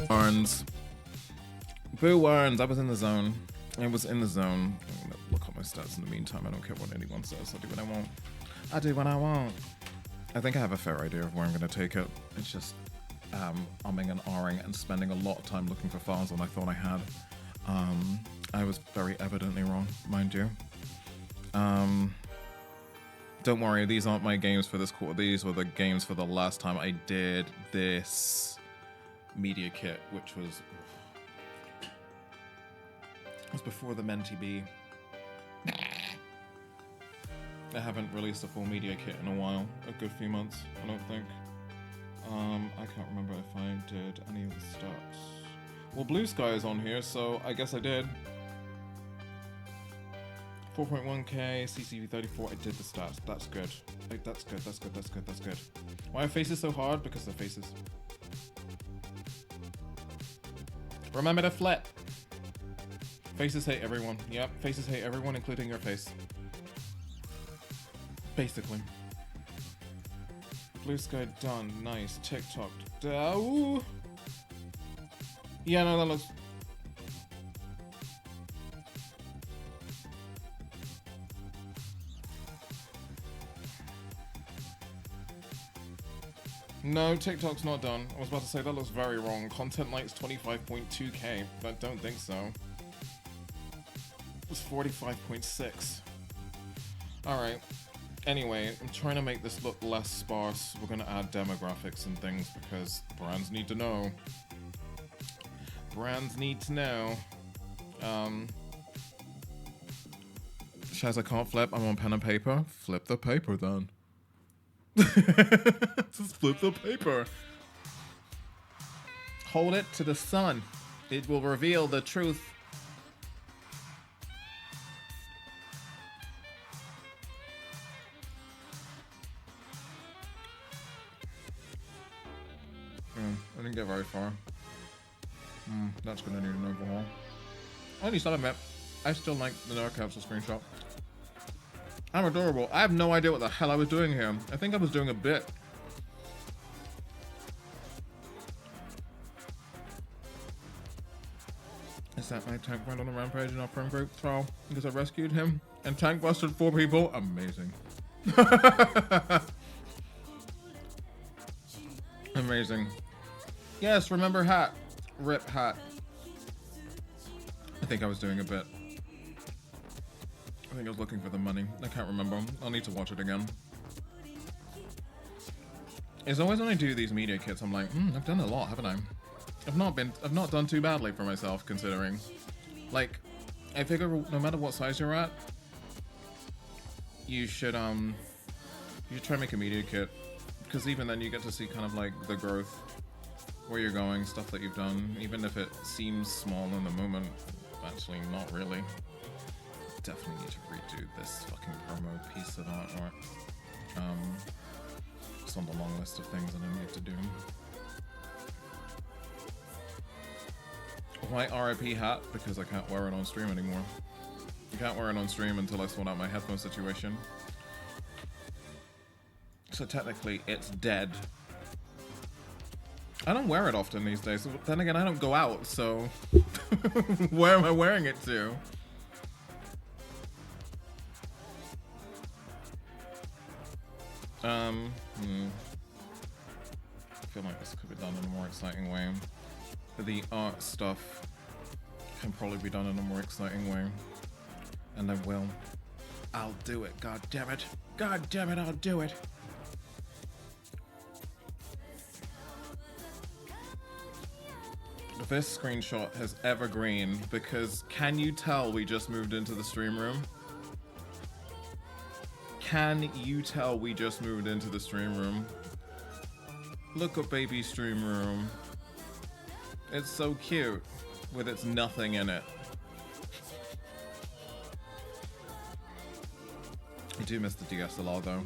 Warrens. Boo Warrens, I was in the zone. I was in the zone. I'm gonna look at my stats in the meantime. I don't care what anyone says. I do what I want. I do what I want. I think I have a fair idea of where I'm gonna take it. It's just umming and ahhing and spending a lot of time looking for files than I thought I had. I was very evidently wrong, mind you. Don't worry, these aren't my games for this quarter. These were the games for the last time I did this media kit, which was before the Menti B. I haven't released a full media kit in a while, a good few months, I don't think. I can't remember if I did any of the stats. Well, Blue Sky is on here, so I guess I did. 4.1k, CCV 34, I did the stats. That's good. Like, that's good, that's good, that's good, that's good. Why are faces so hard? Because they're faces. Remember to flip. Faces hate everyone. Yep, faces hate everyone, including your face. Basically. Blue Sky done. Nice. TikTok. Ooh. Yeah, no, that looks... No, TikTok's not done. I was about to say that looks very wrong. Content likes 25.2k, but I don't think so. It was 45.6. Alright. Anyway, I'm trying to make this look less sparse. We're gonna add demographics and things because brands need to know. Brands need to know. Shaz, I can't flip. I'm on pen and paper. Flip the paper then. Just flip the paper. Hold it to the sun. It will reveal the truth. I didn't get very far. That's gonna need an overhaul. Only still admit, I still like the Nerd Capsule screenshot. I'm adorable. I have no idea what the hell I was doing here. I think I was doing a bit. Is that my tank went on a rampage in our friend group trial because I rescued him and tank busted 4 people? Amazing. Amazing. Yes, remember hat. Rip hat. I think I was doing a bit. I think I was looking for the money. I can't remember. I'll need to watch it again. It's always when I do these media kits, I'm like, I've done a lot, haven't I? I've not done too badly for myself, considering. Like, I figure no matter what size you're at, you should try and make a media kit, because even then you get to see kind of like the growth, where you're going, stuff that you've done, even if it seems small in the moment. Actually, not really. Definitely need to redo this fucking promo piece of artwork. It's on the long list of things that I need to do. White RIP hat, because I can't wear it on stream anymore. I can't wear it on stream until I sort out my headphone situation. So technically, it's dead. I don't wear it often these days. Then again, I don't go out, so where am I wearing it to? I feel like this could be done in a more exciting way. The art stuff can probably be done in a more exciting way. And I will. I'll do it, god damn it. God damn it, I'll do it. This screenshot has evergreen because can you tell we just moved into the stream room? Can you tell we just moved into the stream room? Look at baby stream room. It's so cute with its nothing in it. I do miss the DSLR though.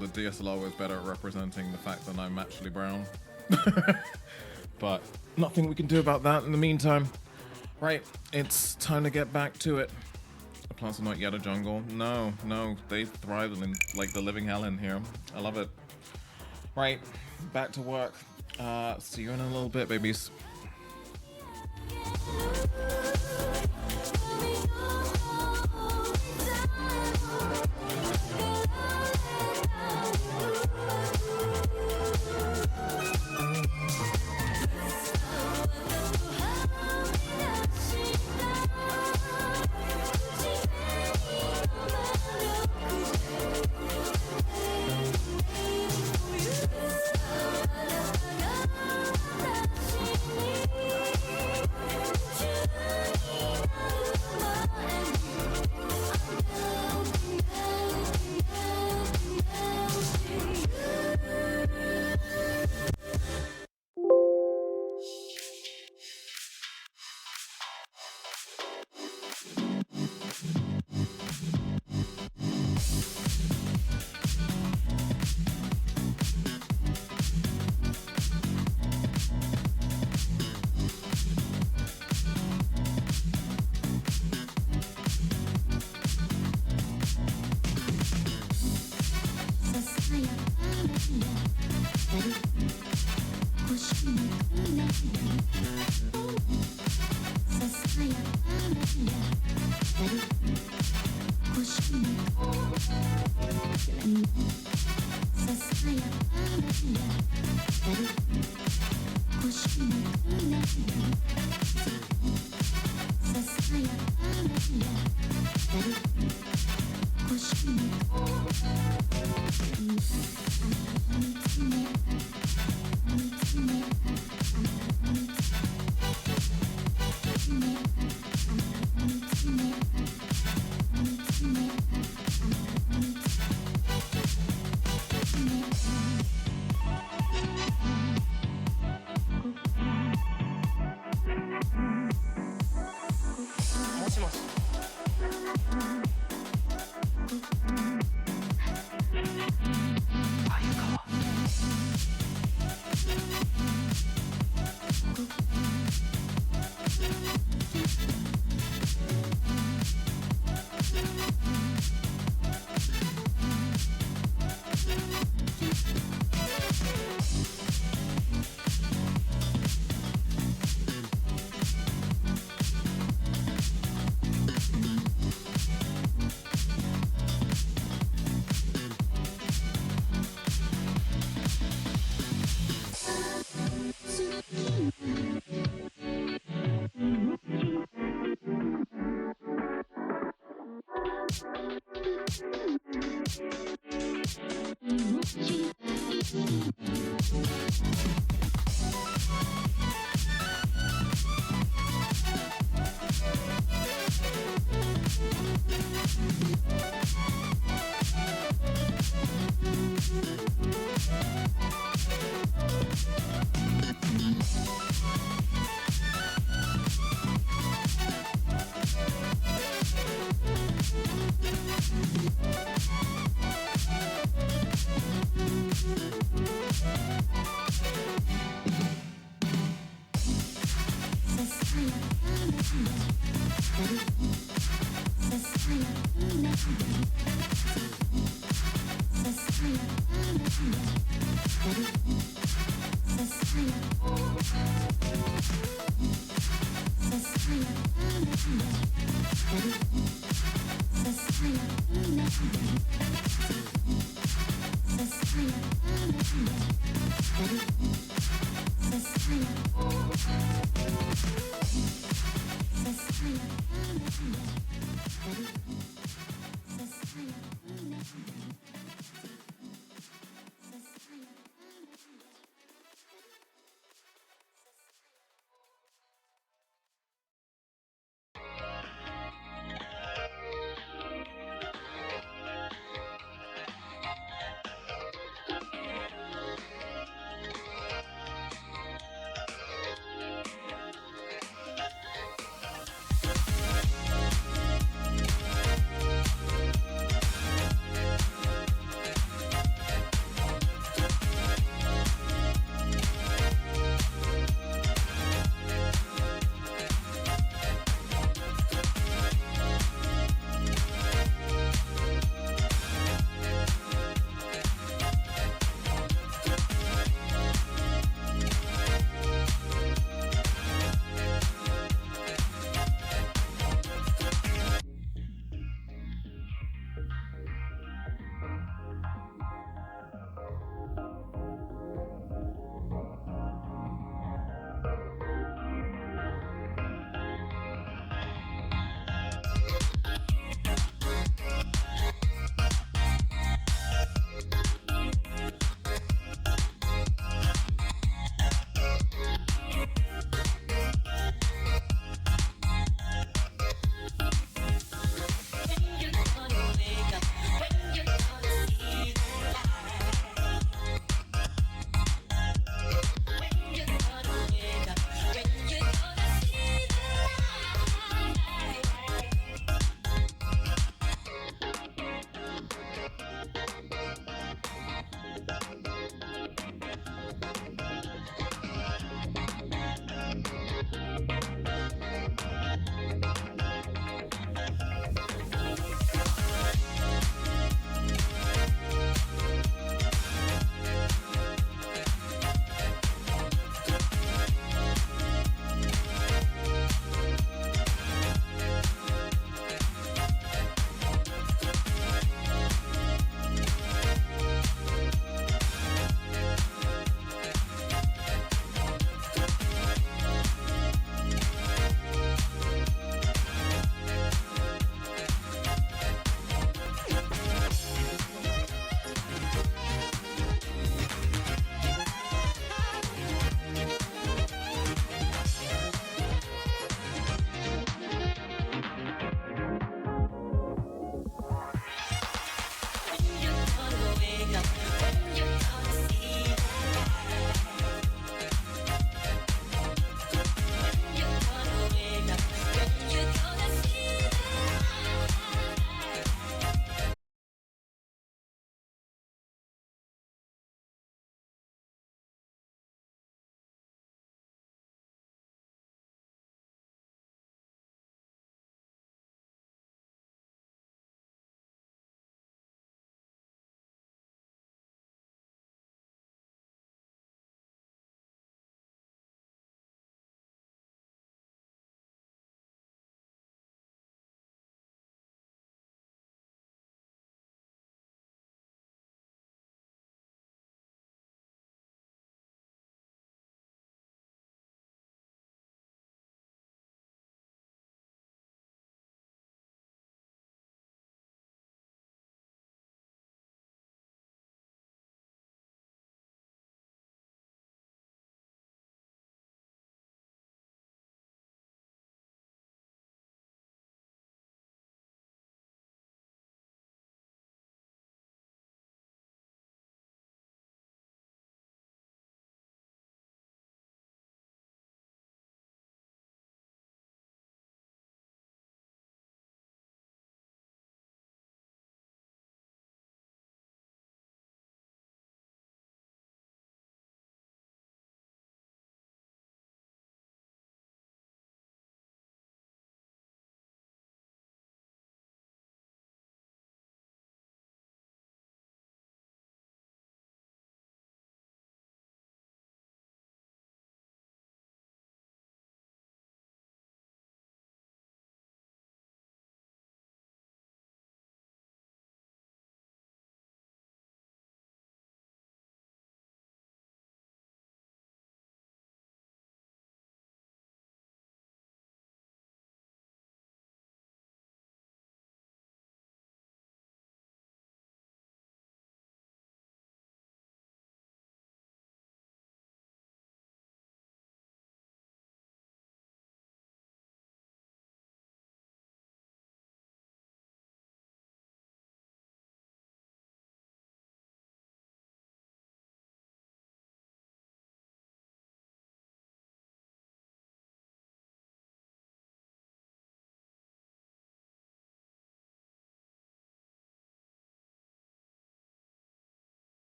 The DSLR was better at representing the fact that I'm actually brown. But nothing we can do about that in the meantime. Right, it's time to get back to it. The plants are not yet a jungle. No, they thrive in like the living hell in here. I love it. Right, back to work. See you in a little bit, babies.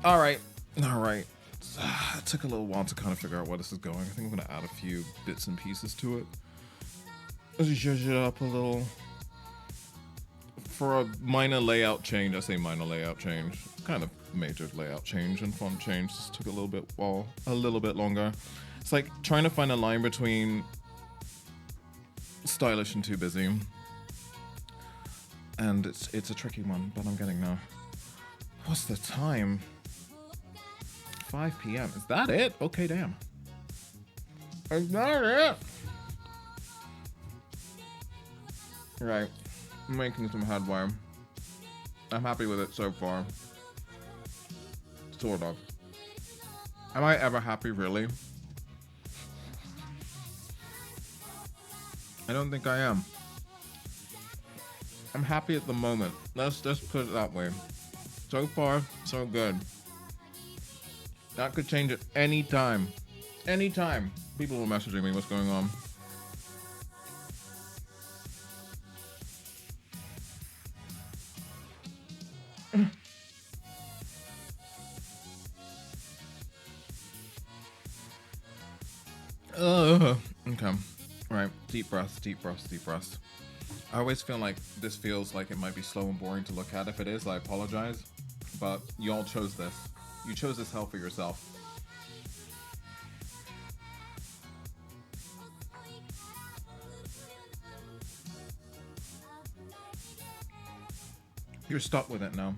All right. It took a little while to kind of figure out where this is going. I think I'm going to add a few bits and pieces to it. Let's zhuzh it up a little. For a minor layout change, I say minor layout change, kind of major layout change and font change. This took a little bit longer. It's like trying to find a line between stylish and too busy. And it's a tricky one, but I'm getting there. What's the time? 5 p.m. Is that it? Okay, damn. Is that it? Right. I'm making some headway. I'm happy with it so far. Sort of. Am I ever happy, really? I don't think I am. I'm happy at the moment. Let's just put it that way. So far, so good. That could change at any time. Any time. People were messaging me what's going on. Okay. Right. Deep breaths, deep breaths, deep breaths. I always feel like this feels like it might be slow and boring to look at. If it is, I apologize. But you all chose this. You chose this hell for yourself. You're stuck with it now.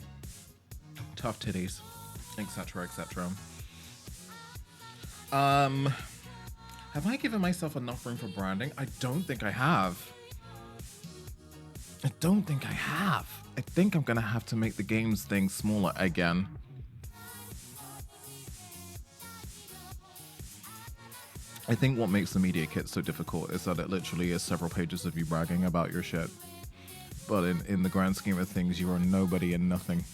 Tough titties, etc., etc. Have I given myself enough room for branding? I don't think I have. I don't think I have. I think I'm gonna have to make the games thing smaller again. I think what makes the media kit so difficult is that it literally is several pages of you bragging about your shit. But in the grand scheme of things, you are nobody and nothing.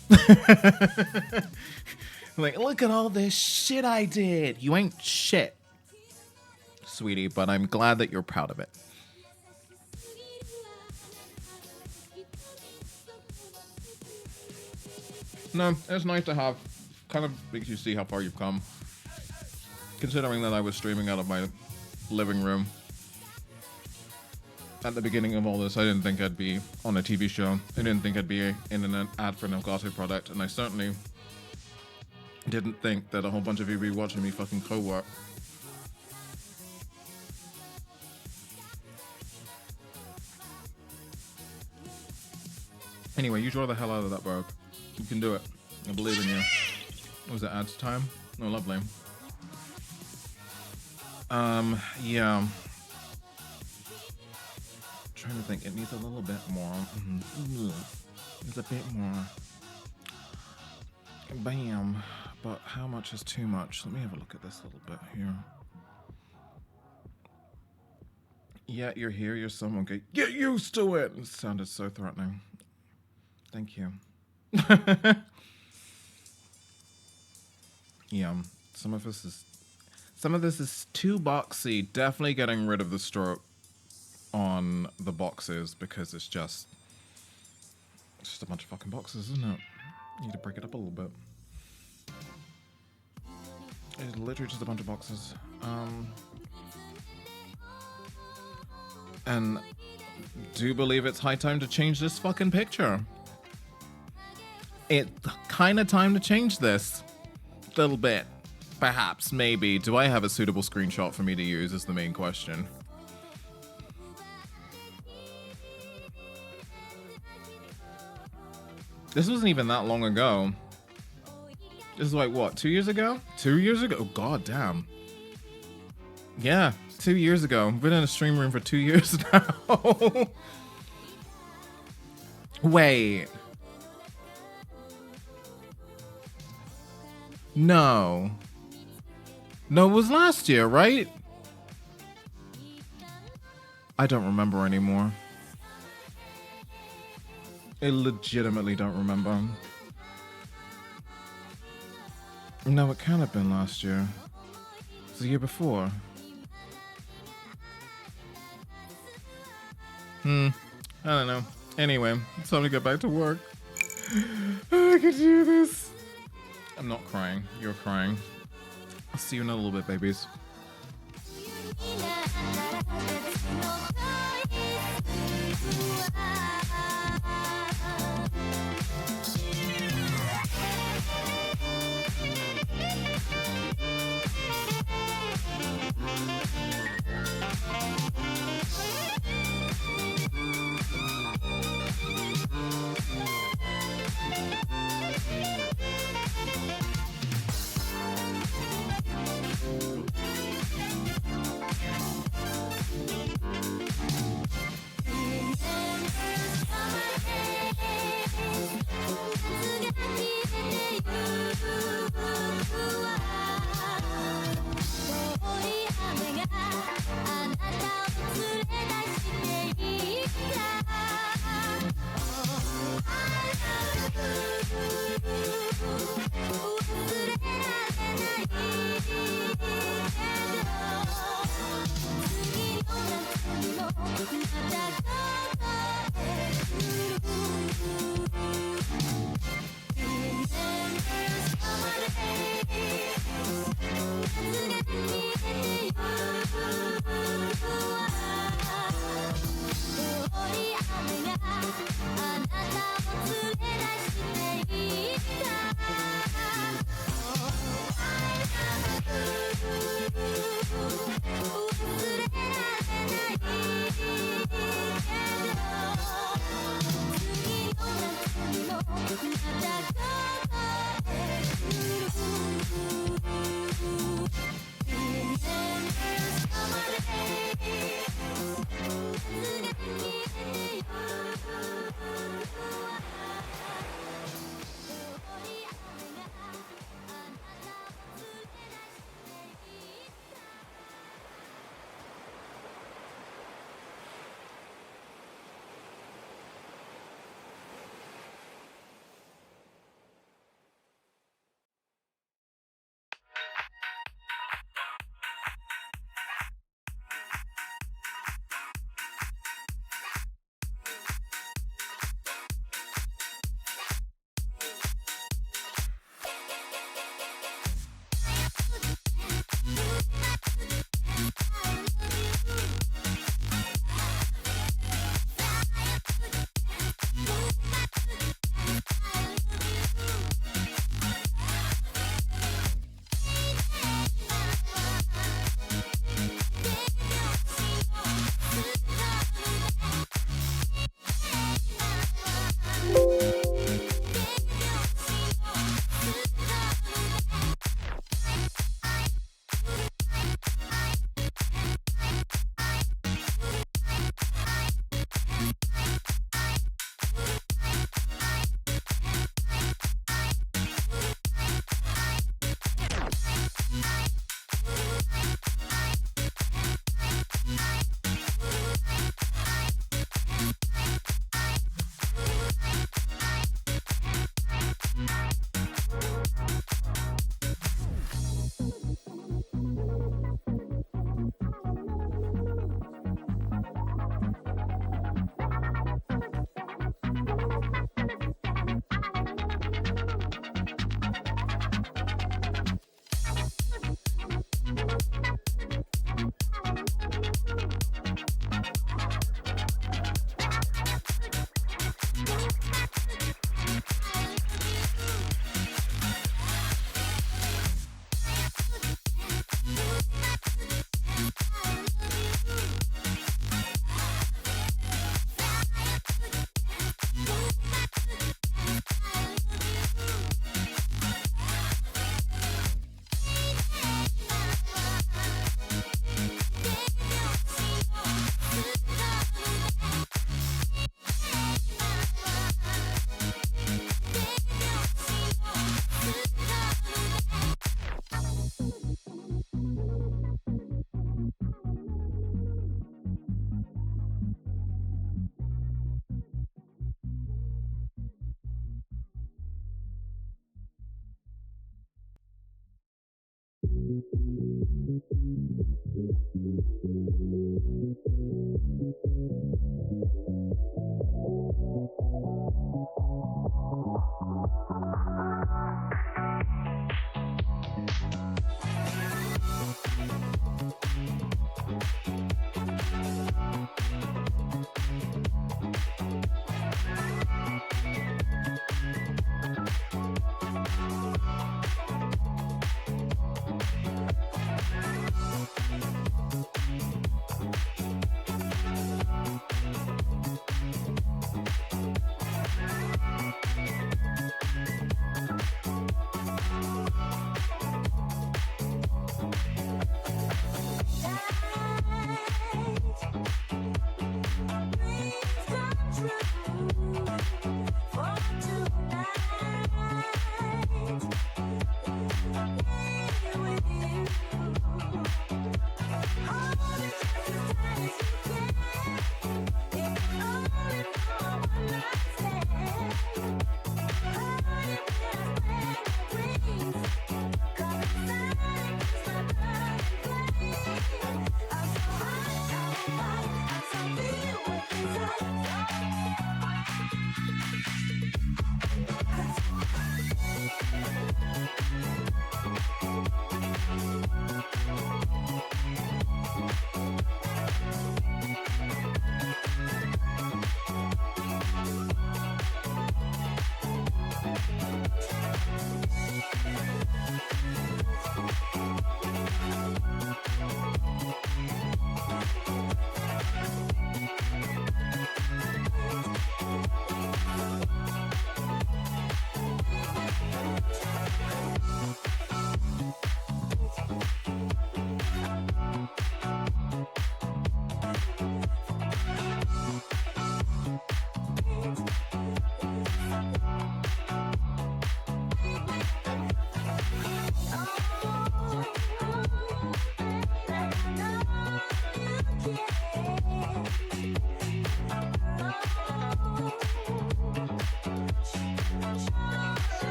Like, look at all this shit I did. You ain't shit, sweetie, but I'm glad that you're proud of it. No, it's nice to have. Kind of makes you see how far you've come. Considering that I was streaming out of my living room. At the beginning of all this, I didn't think I'd be on a TV show. I didn't think I'd be in an ad for an Elgato product, and I certainly didn't think that a whole bunch of you would be watching me fucking co-work. Anyway, you draw the hell out of that, bro. You can do it. I believe in you. Was it ads time? Oh, lovely. Yeah. Trying to think. It needs a little bit more. It's a bit more. Bam. But how much is too much? Let me have a look at this a little bit here. Yeah, you're here. You're someone. Get used to it. It sounded so threatening. Thank you. Yeah, some of this is too boxy. Definitely getting rid of the stroke on the boxes because it's just a bunch of fucking boxes, isn't it? You need to break it up a little bit. It's literally just a bunch of boxes. And do believe it's high time to change this fucking picture. It's kind of time to change this. A little bit. Perhaps, maybe. Do I have a suitable screenshot for me to use is the main question. This wasn't even that long ago. This is like, what, 2 years ago? 2 years ago? Oh, god damn. Yeah, 2 years ago. I've been in a stream room for 2 years now. Wait. No. No, it was last year, right? I don't remember anymore. I legitimately don't remember. No, it can't have been last year. It was the year before. I don't know. Anyway, it's time to get back to work. I can do this. I'm not crying. You're crying. I'll see you in a little bit, babies.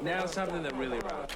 Now something that really rocks.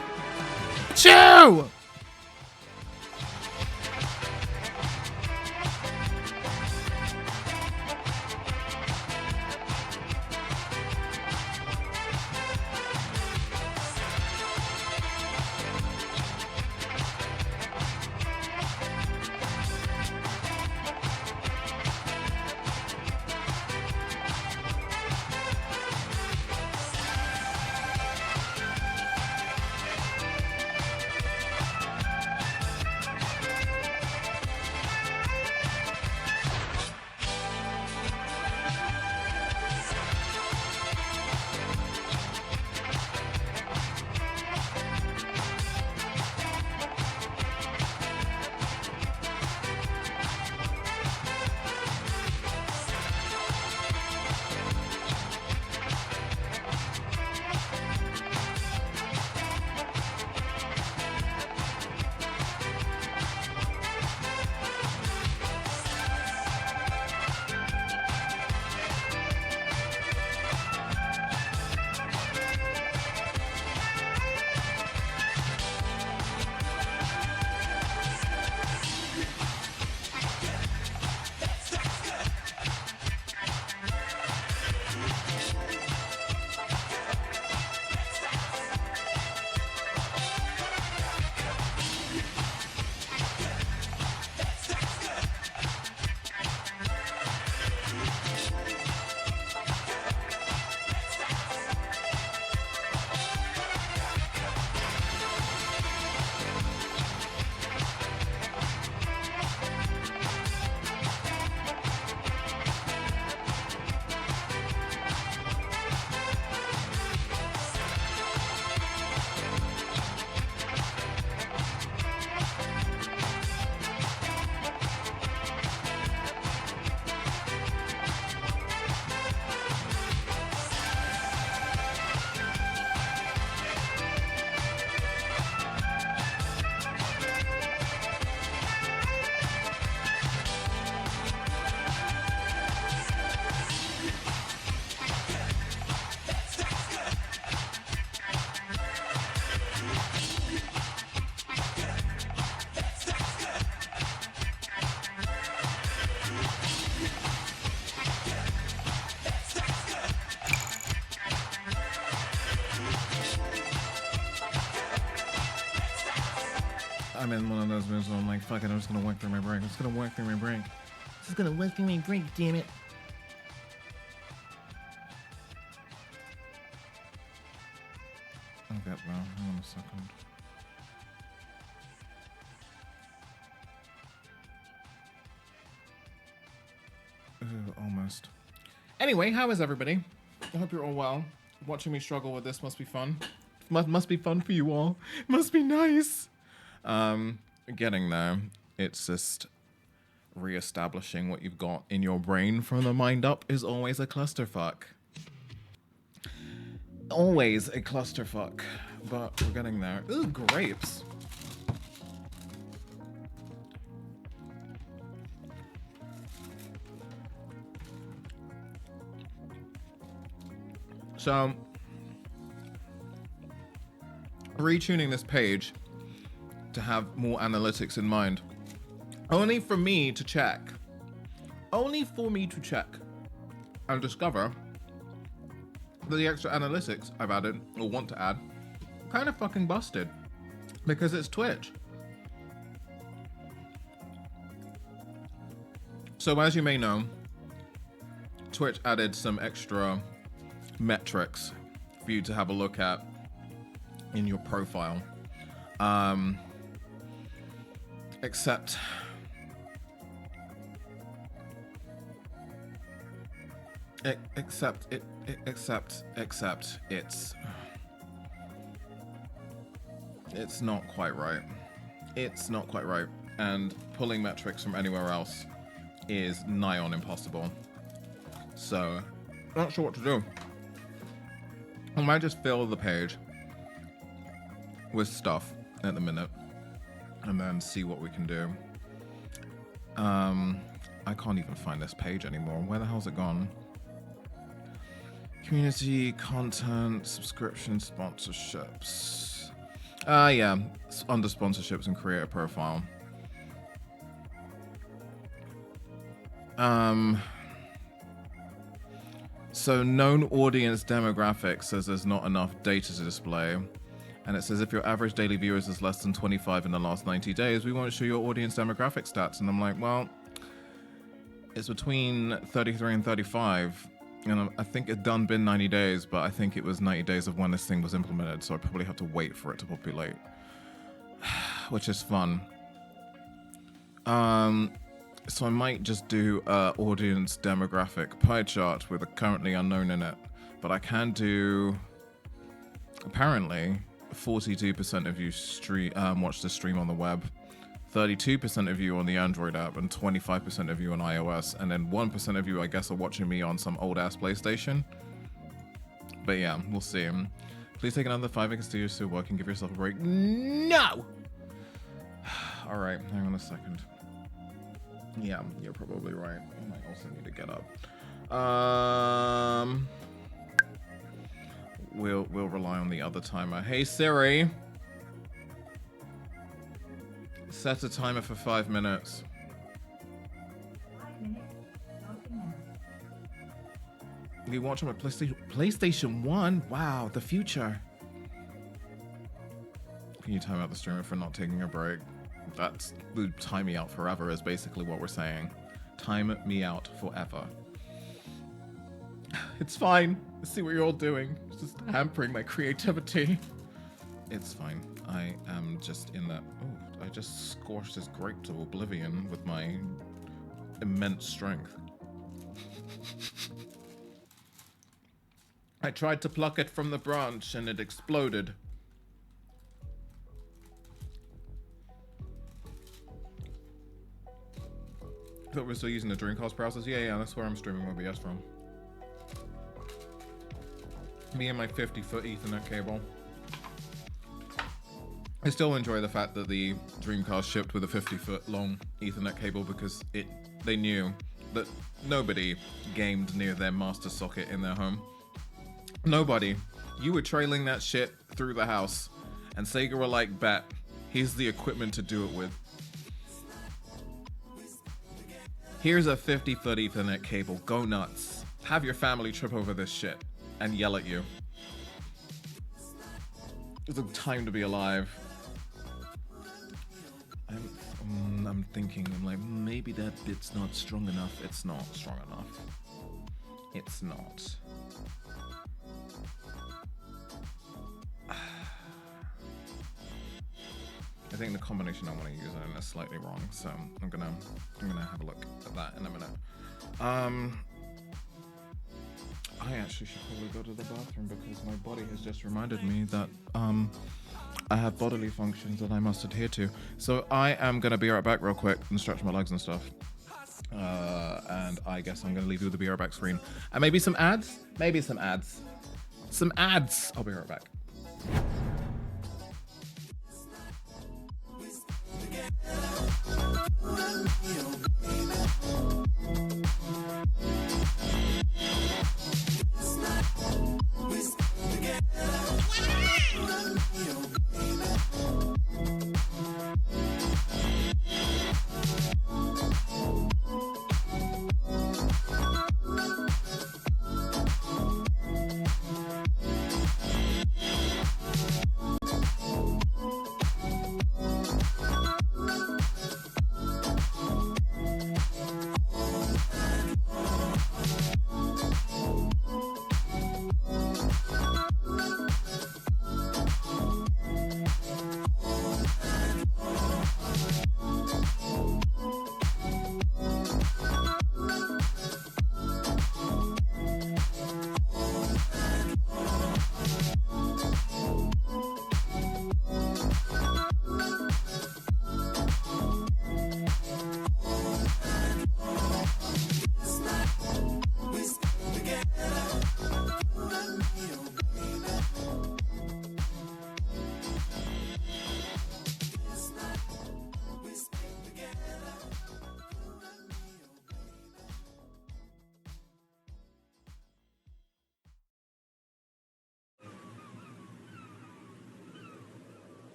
Chew! I'm in one of those moves where I'm like, fuck it, I'm just gonna work through my break. I'm just gonna work through my break. Just gonna work through my break, damn it. I'll get there. Hang on a second. Ooh, almost. Anyway, how is everybody? I hope you're all well. Watching me struggle with this must be fun. Must be fun for you all. Must be nice. Getting there. It's just re-establishing what you've got in your brain from the mind up is always a clusterfuck. Always a clusterfuck. But we're getting there. Ooh, grapes. So, retuning this page to have more analytics in mind. Only for me to check. Only for me to check and discover that the extra analytics I've added, or want to add, kind of fucking busted. Because it's Twitch. So as you may know, Twitch added some extra metrics for you to have a look at in your profile. Except it's not quite right. It's not quite right. And pulling metrics from anywhere else is nigh on impossible. So, not sure what to do. I might just fill the page with stuff at the minute and then see what we can do. I can't even find this page anymore. Where the hell's it gone? Community, content, subscription, sponsorships. Yeah, it's under sponsorships and creator profile. So known audience demographic says there's not enough data to display. And it says if your average daily viewers is less than 25 in the last 90 days, we won't show your audience demographic stats. And I'm like, well, it's between 33 and 35. And I think it done been 90 days, but I think it was 90 days of when this thing was implemented. So I probably have to wait for it to populate, which is fun. So I might just do audience demographic pie chart with a currently unknown in it. But I can do, apparently, 42% of you watch the stream on the web, 32% of you on the Android app, and 25% of you on iOS. And then 1% of you, I guess, are watching me on some old-ass PlayStation. But yeah, we'll see. Please take another 5 seconds to do your still work and give yourself a break. No! Alright, hang on a second. Yeah, you're probably right. I might also need to get up. We'll rely on the other timer. Hey Siri, set a timer for 5 minutes. 5 minutes, starting now. You watch on my PlayStation 1? Wow, the future. Can you time out the streamer for not taking a break? That's the time me out forever is basically what we're saying. Time me out forever. It's fine. I see what you're all doing. It's just hampering my creativity. It's fine. I am just in that. Oh, I just scorched this grape to oblivion with my immense strength. I tried to pluck it from the branch and it exploded. I thought we were still using the Dreamcast browsers. Yeah, that's where I'm streaming OBS from. Me and my 50-foot Ethernet cable. I still enjoy the fact that the Dreamcast shipped with a 50-foot long Ethernet cable because they knew that nobody gamed near their master socket in their home. Nobody. You were trailing that shit through the house, and Sega were like, bet, here's the equipment to do it with. Here's a 50-foot Ethernet cable. Go nuts. Have your family trip over this shit and yell at you. It's a time to be alive. I'm thinking, I'm like, maybe that bit's not strong enough. It's not strong enough. It's not. I think the combination I want to use it in is slightly wrong, so I'm gonna have a look at that in a minute. I actually should probably go to the bathroom because my body has just reminded me that I have bodily functions that I must adhere to. So I am gonna be right back real quick and stretch my legs and stuff. And I guess I'm gonna leave you with the be right back screen. And maybe some ads? Maybe some ads. Some ads! I'll be right back.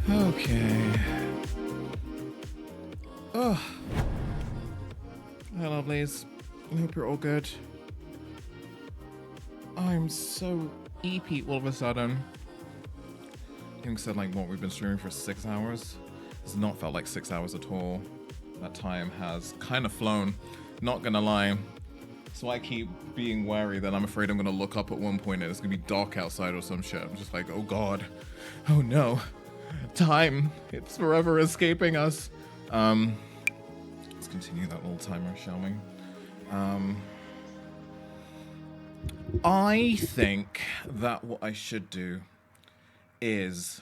Okay. Oh. Hi, lovelies. I hope you're all good. I'm so EP all of a sudden. I think said like what we've been streaming for 6 hours. It's not felt like 6 hours at all. That time has kind of flown. Not gonna lie. So I keep being wary that I'm afraid I'm gonna look up at one point and it's gonna be dark outside or some shit. I'm just like, oh god. Oh no. Time. It's forever escaping us. Let's continue that little timer, shall we? I think that what I should do is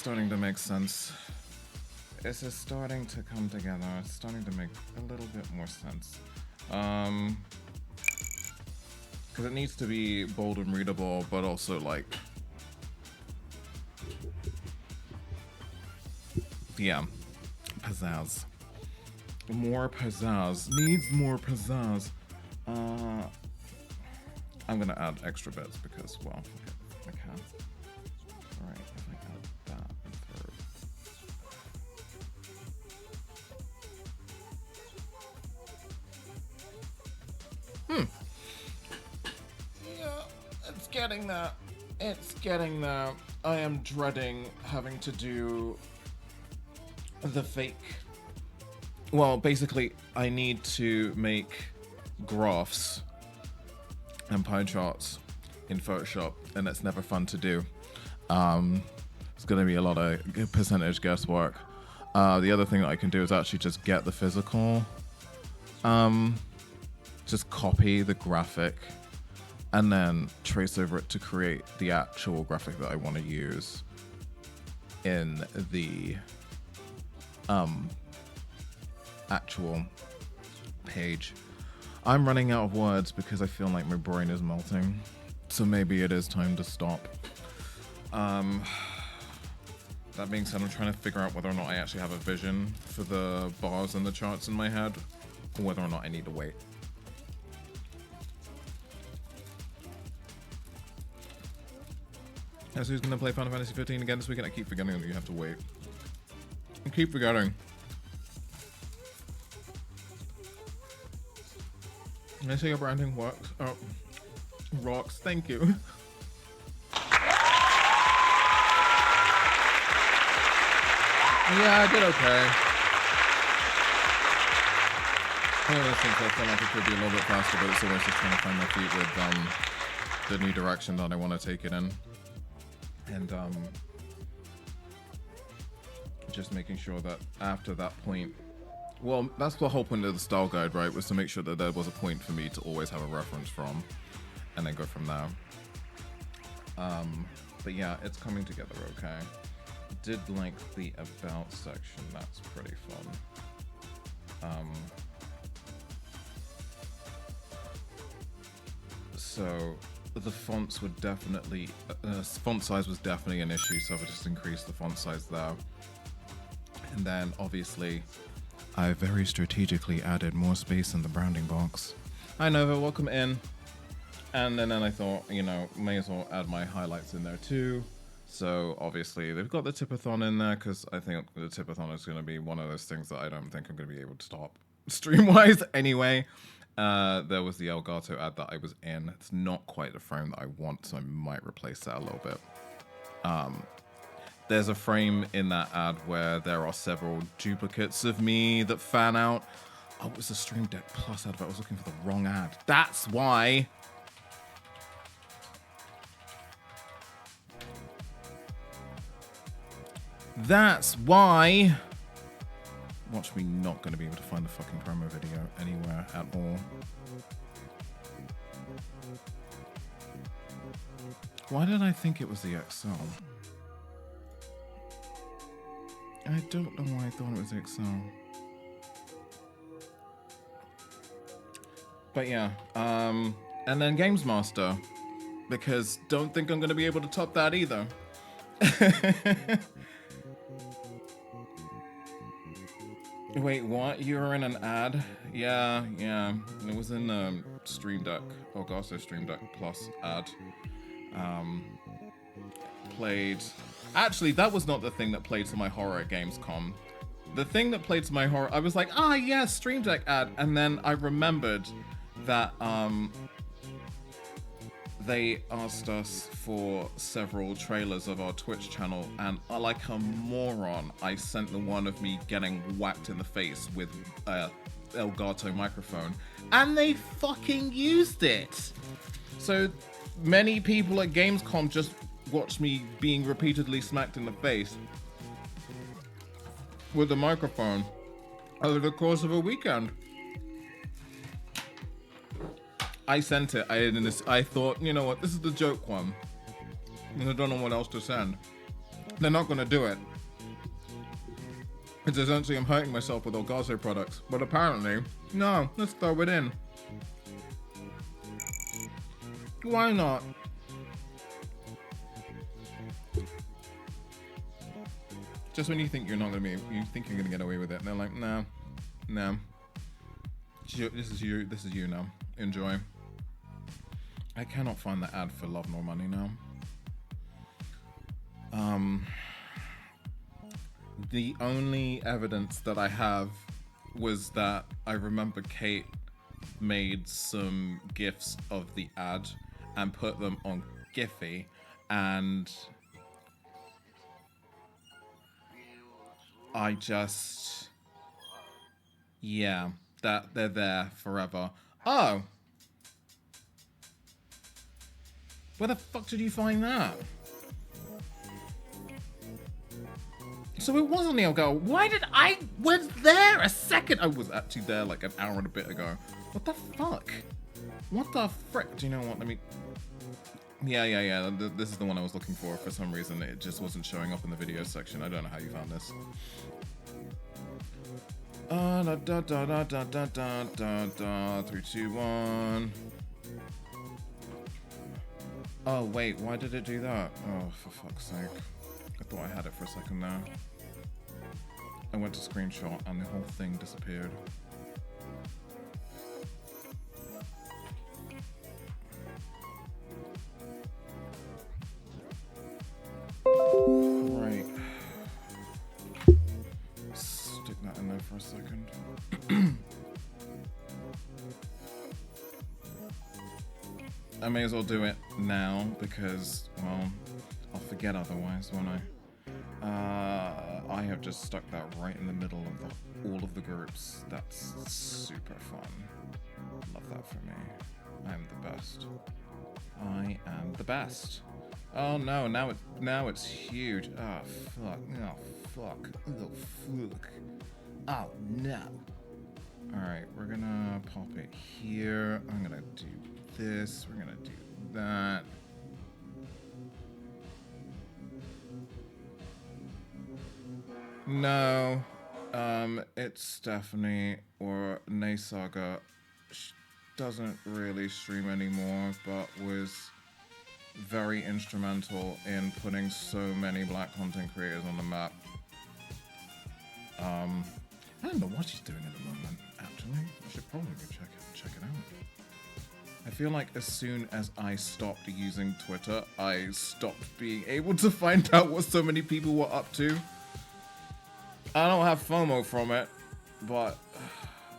starting to make sense. This is starting to come together. It's starting to make a little bit more sense. Because it needs to be bold and readable, but also like, yeah, pizzazz. More pizzazz. Needs more pizzazz. I'm gonna add extra bits because, well, I can. Alright, if I add that and third. Yeah, it's getting there. It's getting there. I am dreading having to do the fake. Well, basically, I need to make graphs and pie charts in Photoshop, and it's never fun to do. It's gonna be a lot of percentage guesswork. The other thing that I can do is actually just get the physical, just copy the graphic, and then trace over it to create the actual graphic that I want to use in the actual page. I'm running out of words because I feel like my brain is melting, so maybe it is time to stop. That being said, I'm trying to figure out whether or not I actually have a vision for the bars and the charts in my head, or whether or not I need to wait. So who's gonna play Final Fantasy 15 again this weekend? I keep forgetting that you have to wait. I keep forgetting. Can I say your branding works? Oh, rocks. Thank you. Yeah, I did okay. One of those things I feel like it could be a little bit faster, but it's always just trying to find my feet with the new direction that I want to take it in. And just making sure that after that point, well, that's the whole point of the style guide, right? Was to make sure that there was a point for me to always have a reference from, and then go from there. But yeah, it's coming together okay. Did like the about section, that's pretty fun. So the fonts would definitely, font size was definitely an issue, so I've just increased the font size there. And then obviously, I very strategically added more space in the branding box. Hi Nova, welcome in. And then I thought, you know, may as well add my highlights in there too. So obviously they've got the tipathon in there because I think the tipathon is going to be one of those things that I don't think I'm going to be able to stop stream-wise anyway. There was the Elgato ad that I was in. It's not quite the frame that I want, so I might replace that a little bit. There's a frame in that ad where there are several duplicates of me that fan out. Oh, it was a Stream Deck Plus ad, but I was looking for the wrong ad. That's why. That's why. Watch me not going to be able to find the fucking promo video anywhere at all. Why did I think it was the XL? I don't know why I thought it was XL. But yeah, and then Games Master, because don't think I'm going to be able to top that either. Wait, what? You were in an ad? Yeah. It was in Stream Deck, Elgato Stream Deck Plus ad. Played. Actually, that was not the thing that played to my horror at Gamescom. The thing that played to my horror, I was like, ah, yeah, Stream Deck ad, and then I remembered that they asked us for several trailers of our Twitch channel, and like a moron, I sent the one of me getting whacked in the face with a Elgato microphone, and they fucking used it. So many people at Gamescom just watched me being repeatedly smacked in the face with a microphone over the course of a weekend. I sent it. I thought, you know what, this is the joke one. I don't know what else to send. they're not gonna do it. It's essentially I'm hurting myself with Orgazo products. But apparently, no, let's throw it in. Why not? Just when you think you're not gonna be, you think you're gonna get away with it, and they're like, no, no. This is you now. Enjoy. I cannot find the ad for Love Nor Money now. The only evidence that I have was that I remember Kate made some GIFs of the ad and put them on Giphy, and I just, yeah, that they're there forever. Oh, where the fuck did you find that? So it wasn't the girl. Why did I was there a second? I was actually there like an hour and a bit ago. What the fuck? What the frick? Do you know what? Let me. Yeah. This is the one I was looking for. For some reason, it just wasn't showing up in the video section. I don't know how you found this. Da da da da da da da da da. 3, 2, 1. Oh wait, why did it do that? Oh, for fuck's sake! I thought I had it for a second now. I went to screenshot and the whole thing disappeared. Right. Stick that in there for a second. I may as well do it now because, well, I'll forget otherwise, won't I? I have just stuck that right in the middle of all of the groups. That's super fun. Love that for me. I am the best. I am the best. Oh no, now it's huge. Oh fuck. Oh fuck. Oh fuck. Oh no. Alright, we're gonna pop it here. I'm gonna do this. We're gonna do that. No, it's Stephanie or Naysaga. She doesn't really stream anymore, but was very instrumental in putting so many black content creators on the map. I don't know what she's doing at the moment, actually. I should probably go check it out. I feel like as soon as I stopped using Twitter, I stopped being able to find out what so many people were up to. I don't have FOMO from it, but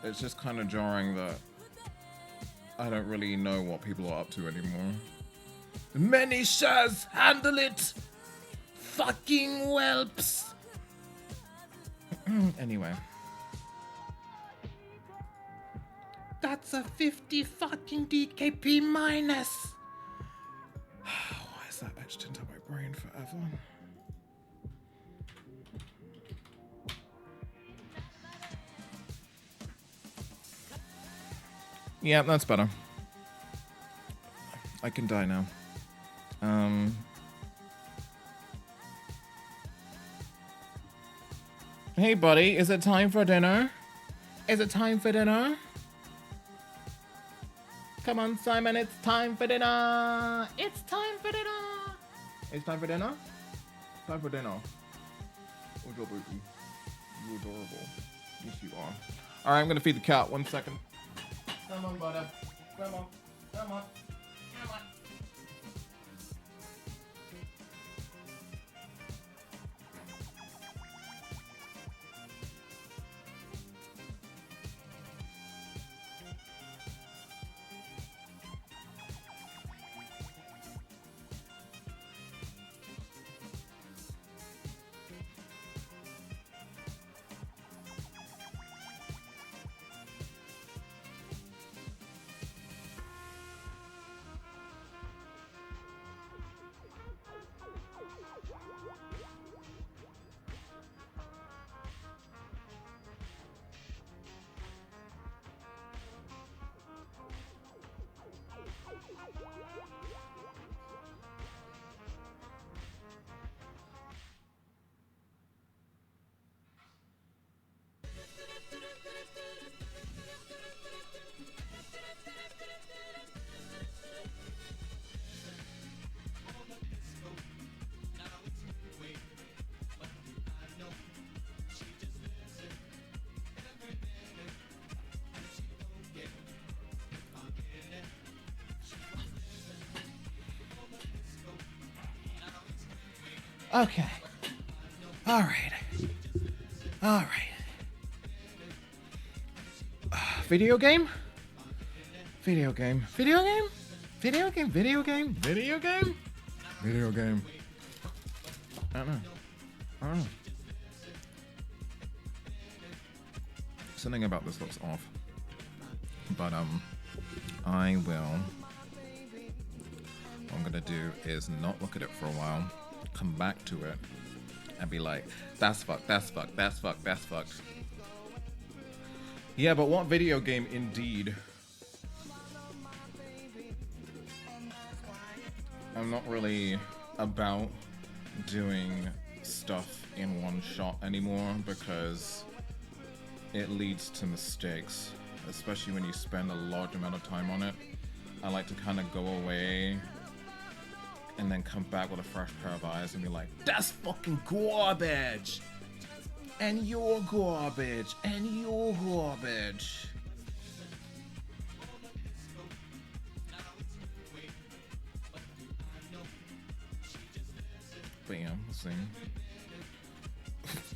it's just kind of jarring that I don't really know what people are up to anymore. Many shares, handle it! Fucking whelps! Anyway. That's a 50 fucking DKP minus! Why is that etched into my brain forever? Yeah, that's better. I can die now. Hey buddy, is it time for dinner? Is it time for dinner? Come on, Simon, it's time for dinner! It's time for dinner! It's time for dinner? Time for dinner. Oh, you're adorable. Yes, you are. Alright, I'm gonna feed the cat. 1 second. Come on, butter. Come on. Come on. Come on. Okay. Alright. Alright. Video game? Video game. Video game? Video game? Video game? Video game? Video game. I don't know. I don't know. Something about this looks off. But, I will. What I'm gonna do is not look at it for a while, come back to it, and be like, that's fucked, that's fucked, that's fucked, that's fucked. Yeah, but what video game indeed? I'm not really about doing stuff in one shot anymore because it leads to mistakes, especially when you spend a large amount of time on it. I like to kind of go away and then come back with a fresh pair of eyes and be like, that's fucking garbage! And you're garbage! And you're garbage! But yeah, we'll see.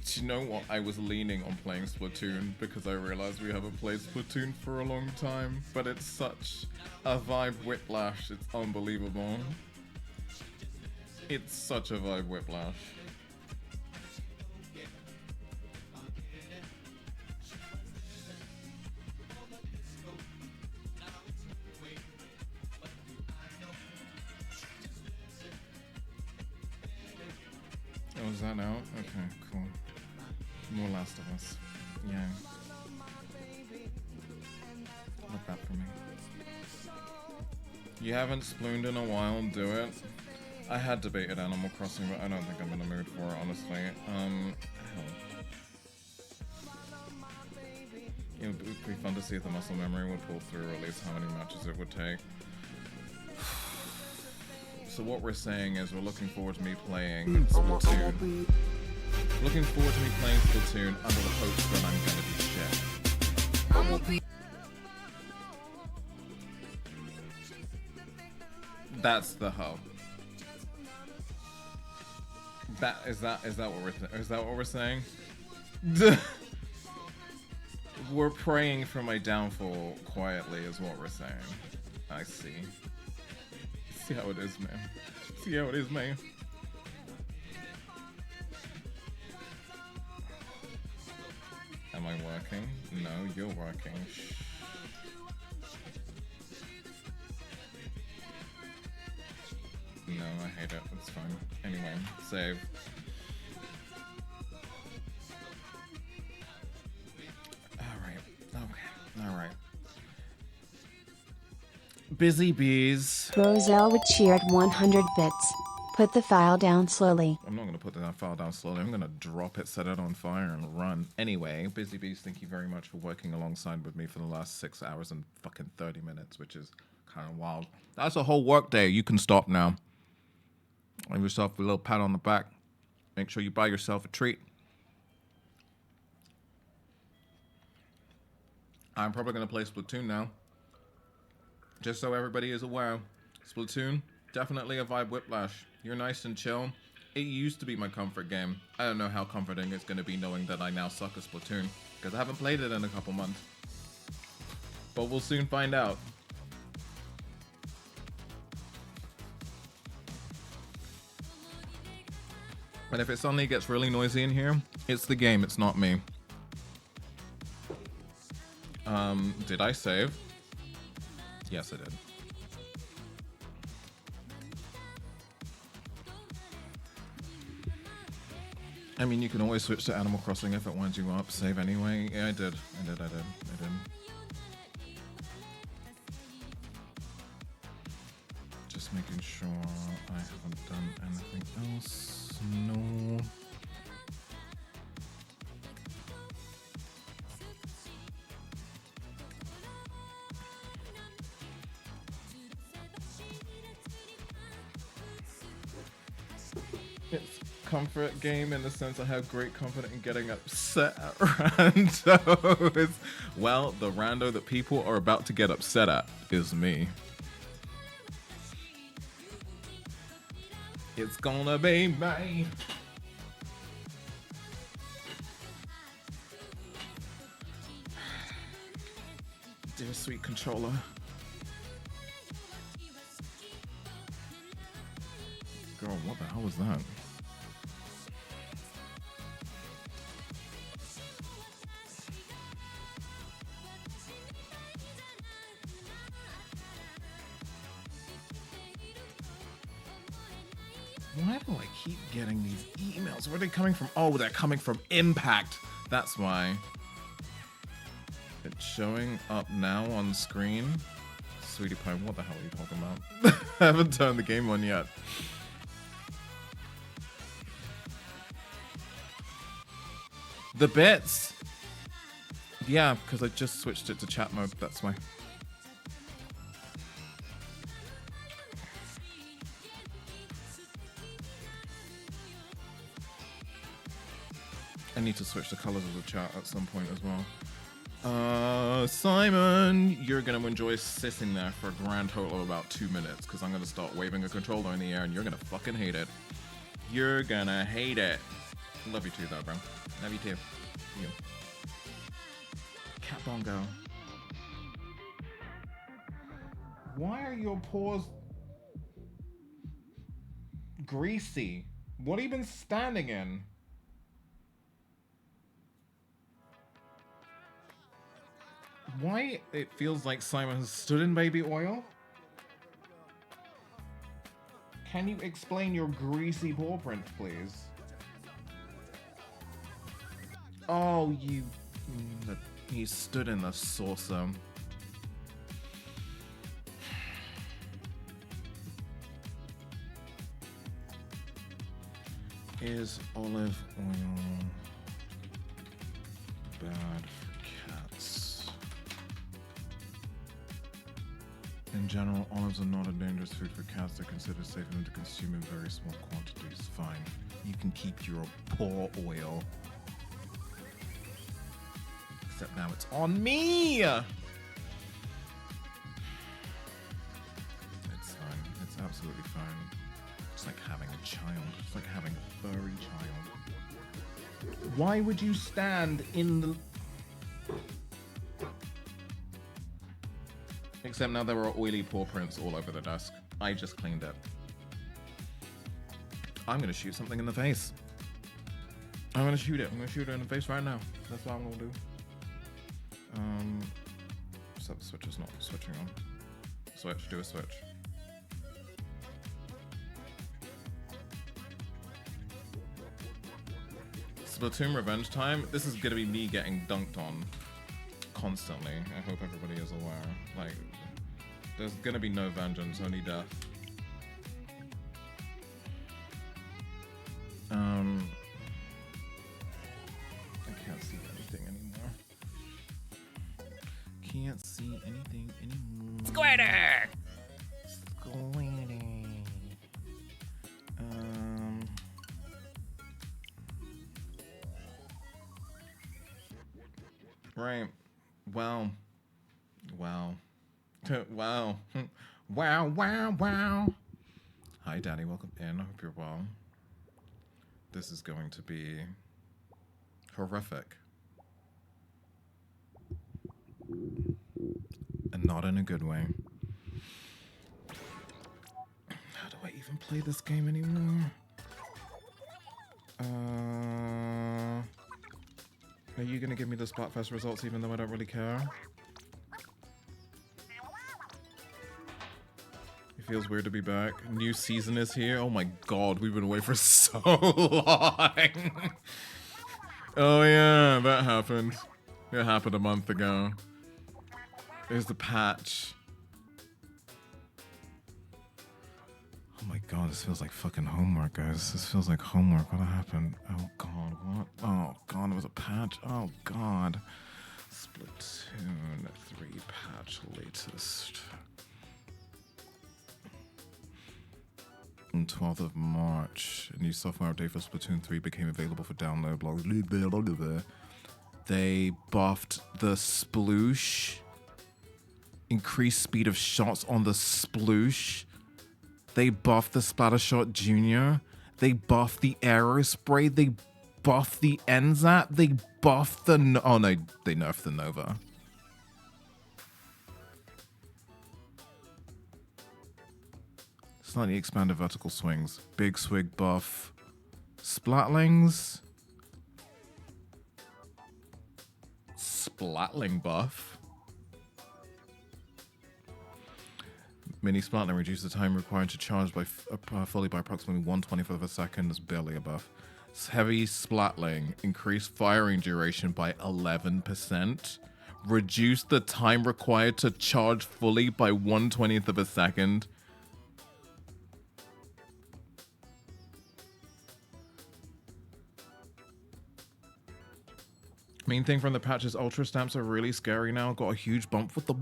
Do you know what? I was leaning on playing Splatoon because I realized we haven't played Splatoon for a long time, but it's such a vibe whiplash, it's unbelievable. It's such a vibe whiplash. Oh, is that out? Okay, cool. More Last of Us. Yeah. Not bad for me. You haven't splooned in a while, do it. I had debated Animal Crossing, but I don't think I'm in the mood for it, honestly. Hell. It would be fun to see if the muscle memory would pull through, or at least how many matches it would take. So what we're saying is we're looking forward to me playing Splatoon. Looking forward to me playing Splatoon under the hopes that I'm gonna be shit. That's the hope. Is that what we're saying? We're praying for my downfall quietly is what we're saying. I see. See how it is, man. See how it is, man. Am I working? No, you're working. Shh. No, I hate it. It's fine. Anyway, save. Alright. Okay. Alright. Busy bees. Roselle would cheered 100 bits. Put the file down slowly. I'm not going to put that file down slowly. I'm going to drop it, set it on fire, and run. Anyway, Busy Bees, thank you very much for working alongside with me for the last 6 hours and fucking 30 minutes, which is kind of wild. That's a whole work day. You can stop now. Give yourself a little pat on the back. Make sure you buy yourself a treat. I'm probably going to play Splatoon now. Just so everybody is aware. Splatoon, definitely a vibe whiplash. You're nice and chill. It used to be my comfort game. I don't know how comforting it's going to be knowing that I now suck at Splatoon, because I haven't played it in a couple months. But we'll soon find out. And if it suddenly gets really noisy in here, it's the game, it's not me. Did I save? Yes, I did. I mean, you can always switch to Animal Crossing if it winds you up. Save anyway. Yeah, I did. I did. Just making sure I haven't done anything else. No. It's comfort game in the sense I have great comfort in getting upset at randos. Well, the rando that people are about to get upset at is me. It's gonna be me. Dear sweet controller. Girl, what the hell was that? Why do I keep getting these emails? Where are they coming from? Oh, they're coming from Impact. That's why. It's showing up now on screen. Sweetie Pie, what the hell are you talking about? I haven't turned the game on yet. The bits! Yeah, because I just switched it to chat mode, that's why. I need to switch the colors of the chat at some point as well. Simon, you're gonna enjoy sitting there for a grand total of about 2 minutes because I'm gonna start waving a controller in the air and you're gonna fucking hate it. You're gonna hate it. Love you too, though, bro. Love you too. You. Cat Bongo. Why are your paws greasy? What have you been standing in? Why it feels like Simon has stood in baby oil? Can you explain your greasy paw print, please? Oh, he stood in the saucer. Is olive oil bad for cats? In general, olives are not a dangerous food for cats. They're considered safe for them to consume in very small quantities. Fine. You can keep your paw oil. Except now it's on me! It's fine. It's absolutely fine. It's like having a child. It's like having a furry child. Why would you stand in the... Except now there are oily paw prints all over the desk. I just cleaned it. I'm gonna shoot something in the face. I'm gonna shoot it. I'm gonna shoot it in the face right now. That's what I'm gonna do. So the switch is not switching on. Switch, do a switch. Splatoon Revenge Time. This is gonna be me getting dunked on constantly. I hope everybody is aware. Like, there's gonna be no vengeance, only death. I can't see anything anymore. Can't see anything anymore. Squirter! Squirter. Right. Wow. Wow. Wow. Wow, wow, wow. Hi, Daddy. Welcome in. I hope you're well. This is going to be horrific. And not in a good way. How do I even play this game anymore? Are you gonna give me the Spotfest results even though I don't really care? It feels weird to be back. New season is here. Oh my god, we've been away for so long. Oh yeah, that happened. It happened a month ago. There's the patch. Oh my god, this feels like fucking homework, guys. This feels like homework. What happened? Oh god, what? Oh god, it was a patch. Oh god. Splatoon 3 patch latest. On 12th of March, a new software update for Splatoon 3 became available for download. They buffed the sploosh. Increased speed of shots on the sploosh. They buffed the Splattershot Junior. They buffed the Aerospray. They buffed the NZAP. They buffed the... Oh, no, they nerfed the Nova. Slightly expanded vertical swings. Big swig buff. Splatlings. Splatling buff. Mini Splatling reduces the time required to charge by fully by approximately 1/25 of a second. That's barely a buff. Heavy Splatling increased firing duration by 11%. Reduced the time required to charge fully by 1/20 of a second. Main thing from the patch is Ultra Stamps are really scary now. Got a huge bump. What the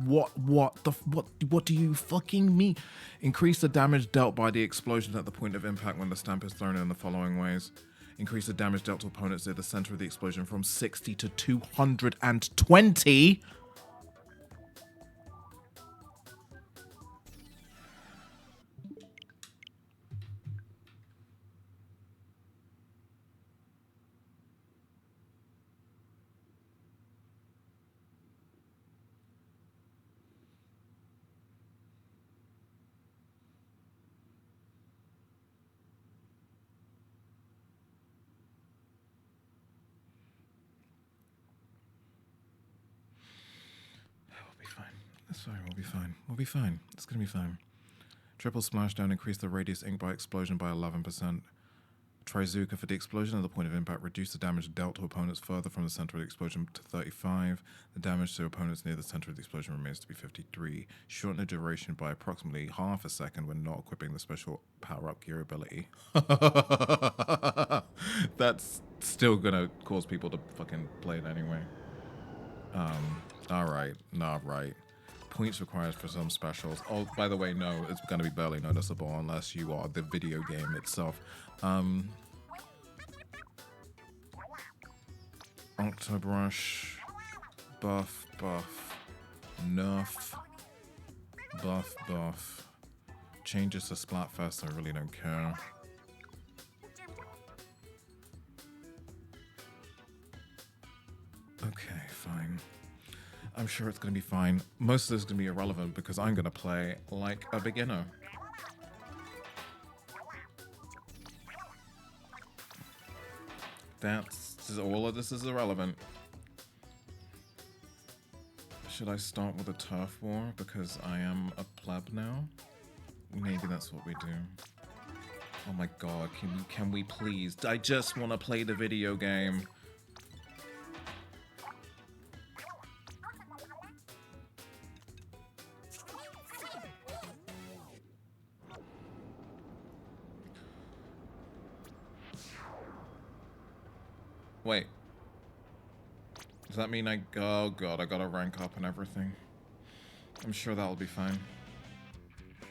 what do you fucking mean? Increase the damage dealt by the explosion at the point of impact when the stamp is thrown in the following ways. Increase the damage dealt to opponents near the center of the explosion from 60 to 220. Sorry, we'll be fine. We'll be fine. It's gonna be fine. Triple Splashdown increased the radius ink by explosion by 11%. Trizuka for the explosion at the point of impact reduced the damage dealt to opponents further from the center of the explosion to 35. The damage to opponents near the center of the explosion remains to be 53. Shorten the duration by approximately half a second when not equipping the special power-up gear ability. That's still gonna cause people to fucking play it anyway. Alright. Right. Points required for some specials. Oh, by the way, no, it's going to be barely noticeable unless you are the video game itself. Octobrush, buff, nerf, buff. Changes to Splatfest, I really don't care. Okay, fine. I'm sure it's going to be fine. Most of this is going to be irrelevant because I'm going to play like a beginner. All of this is irrelevant. Should I start with a turf war because I am a pleb now? Maybe that's what we do. Oh my god, can we please? I just want to play the video game. Wait. Does that mean oh god, I gotta rank up and everything? I'm sure that'll be fine.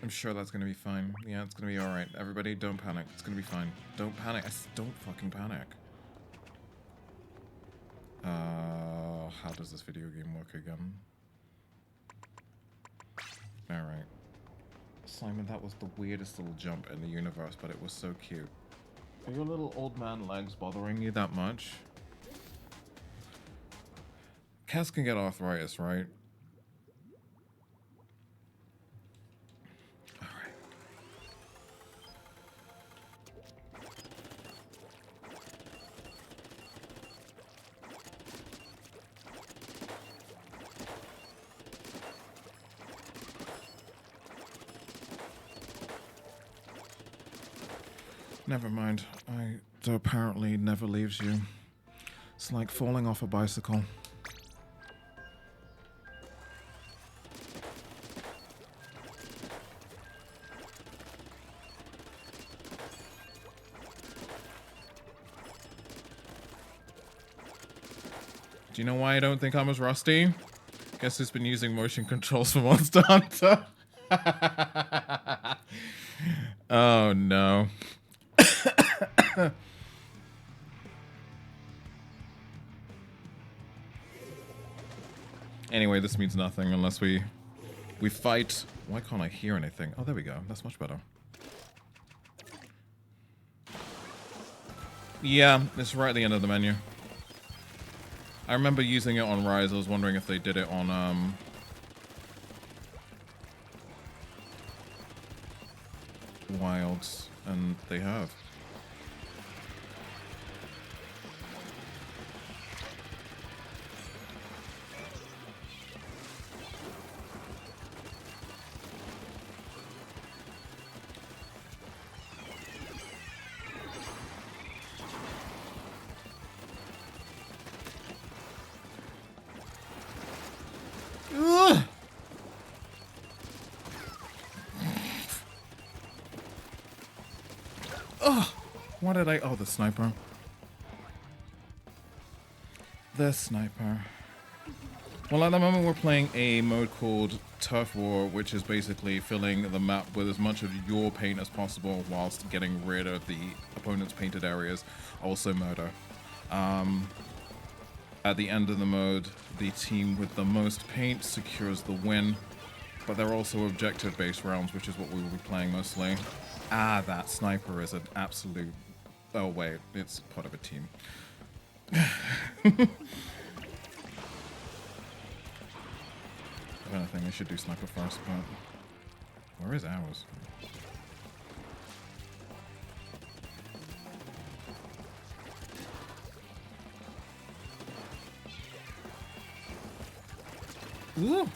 I'm sure that's gonna be fine. Yeah, it's gonna be alright. Everybody, don't panic. It's gonna be fine. Don't panic. Don't fucking panic. How does this video game work again? Alright. Simon, that was the weirdest little jump in the universe, but it was so cute. Are your little old man legs bothering you that much? Cats can get arthritis, right? Alright. Never mind. It apparently never leaves you. It's like falling off a bicycle. Do you know why I don't think I'm as rusty? Guess who's been using motion controls for Monster Hunter? Oh no. Anyway, this means nothing unless we fight. Why can't I hear anything? Oh, there we go. That's much better. Yeah, it's right at the end of the menu. I remember using it on Rise. I was wondering if they did it on Wilds, and they have. Ugh. Oh, what did I? Oh, the sniper. The sniper. Well, at the moment we're playing a mode called Turf War, which is basically filling the map with as much of your paint as possible whilst getting rid of the opponent's painted areas. Also murder. At the end of the mode, the team with the most paint secures the win, but there are also objective-based rounds, which is what we will be playing mostly. Ah, that sniper is an absolute... Oh wait, it's part of a team. If anything, I should do sniper first, but... Where is ours? Ooh.